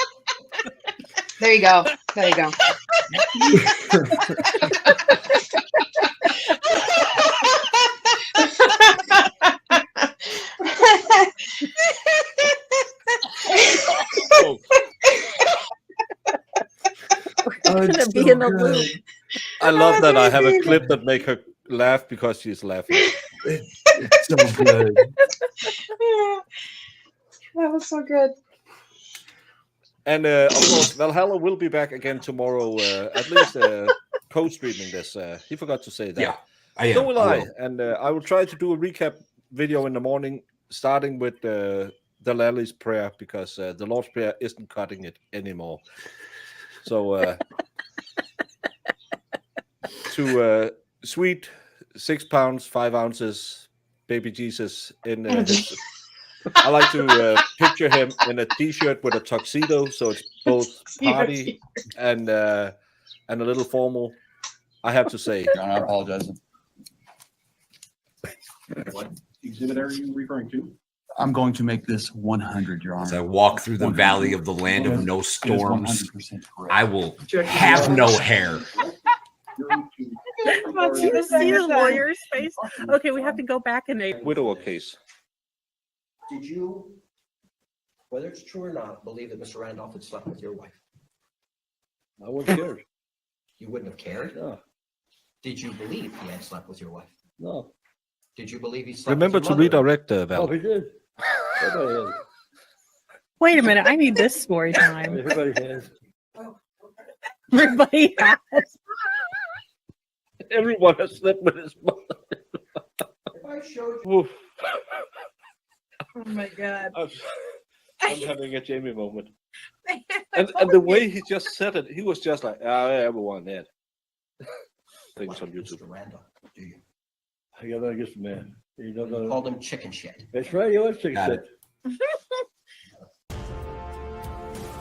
There you go. There you go. Oh, Gonna be in a loop. I love that I have a clip that make her laugh because she's laughing. It's so good. That was so good. And of course, Valhalla will be back again tomorrow, at least co-streaming this. He forgot to say that. Yeah, I am. So will I I. will. And I will try to do a recap video in the morning, starting with the Lally's prayer, because the Lord's Prayer isn't cutting it anymore. So to sweet 6 pounds, 5 ounces, baby Jesus in his... I like to picture him in a t-shirt with a tuxedo, so it's both party and a little formal. I have to say, I apologize. What exhibit are you referring to? I'm going to make this 100, Your Honor. As I walk through the 100. valley of the land of no It is storms, 100% correct. I will have no hair. You see the lawyer's face? Okay, we have to go back and they. widower case. Did you, whether it's true or not, believe that Mr. Randolph had slept with your wife? I wouldn't care. You wouldn't have cared? No. Did you believe he had slept with your wife? No. Did you believe he slept Remember with to your mother? redirect, Val. he did. Wait a minute, I need this story time. Everybody has. Everybody has. Everyone has slept with his mother. If I showed you. Oh my God. I'm having a Jamie moment. And the way he just said it, he was just like, everyone had things on YouTube. Mr. Randolph, do you? I got to get some man. You called him chicken shit. That's right, you was chicken Got shit.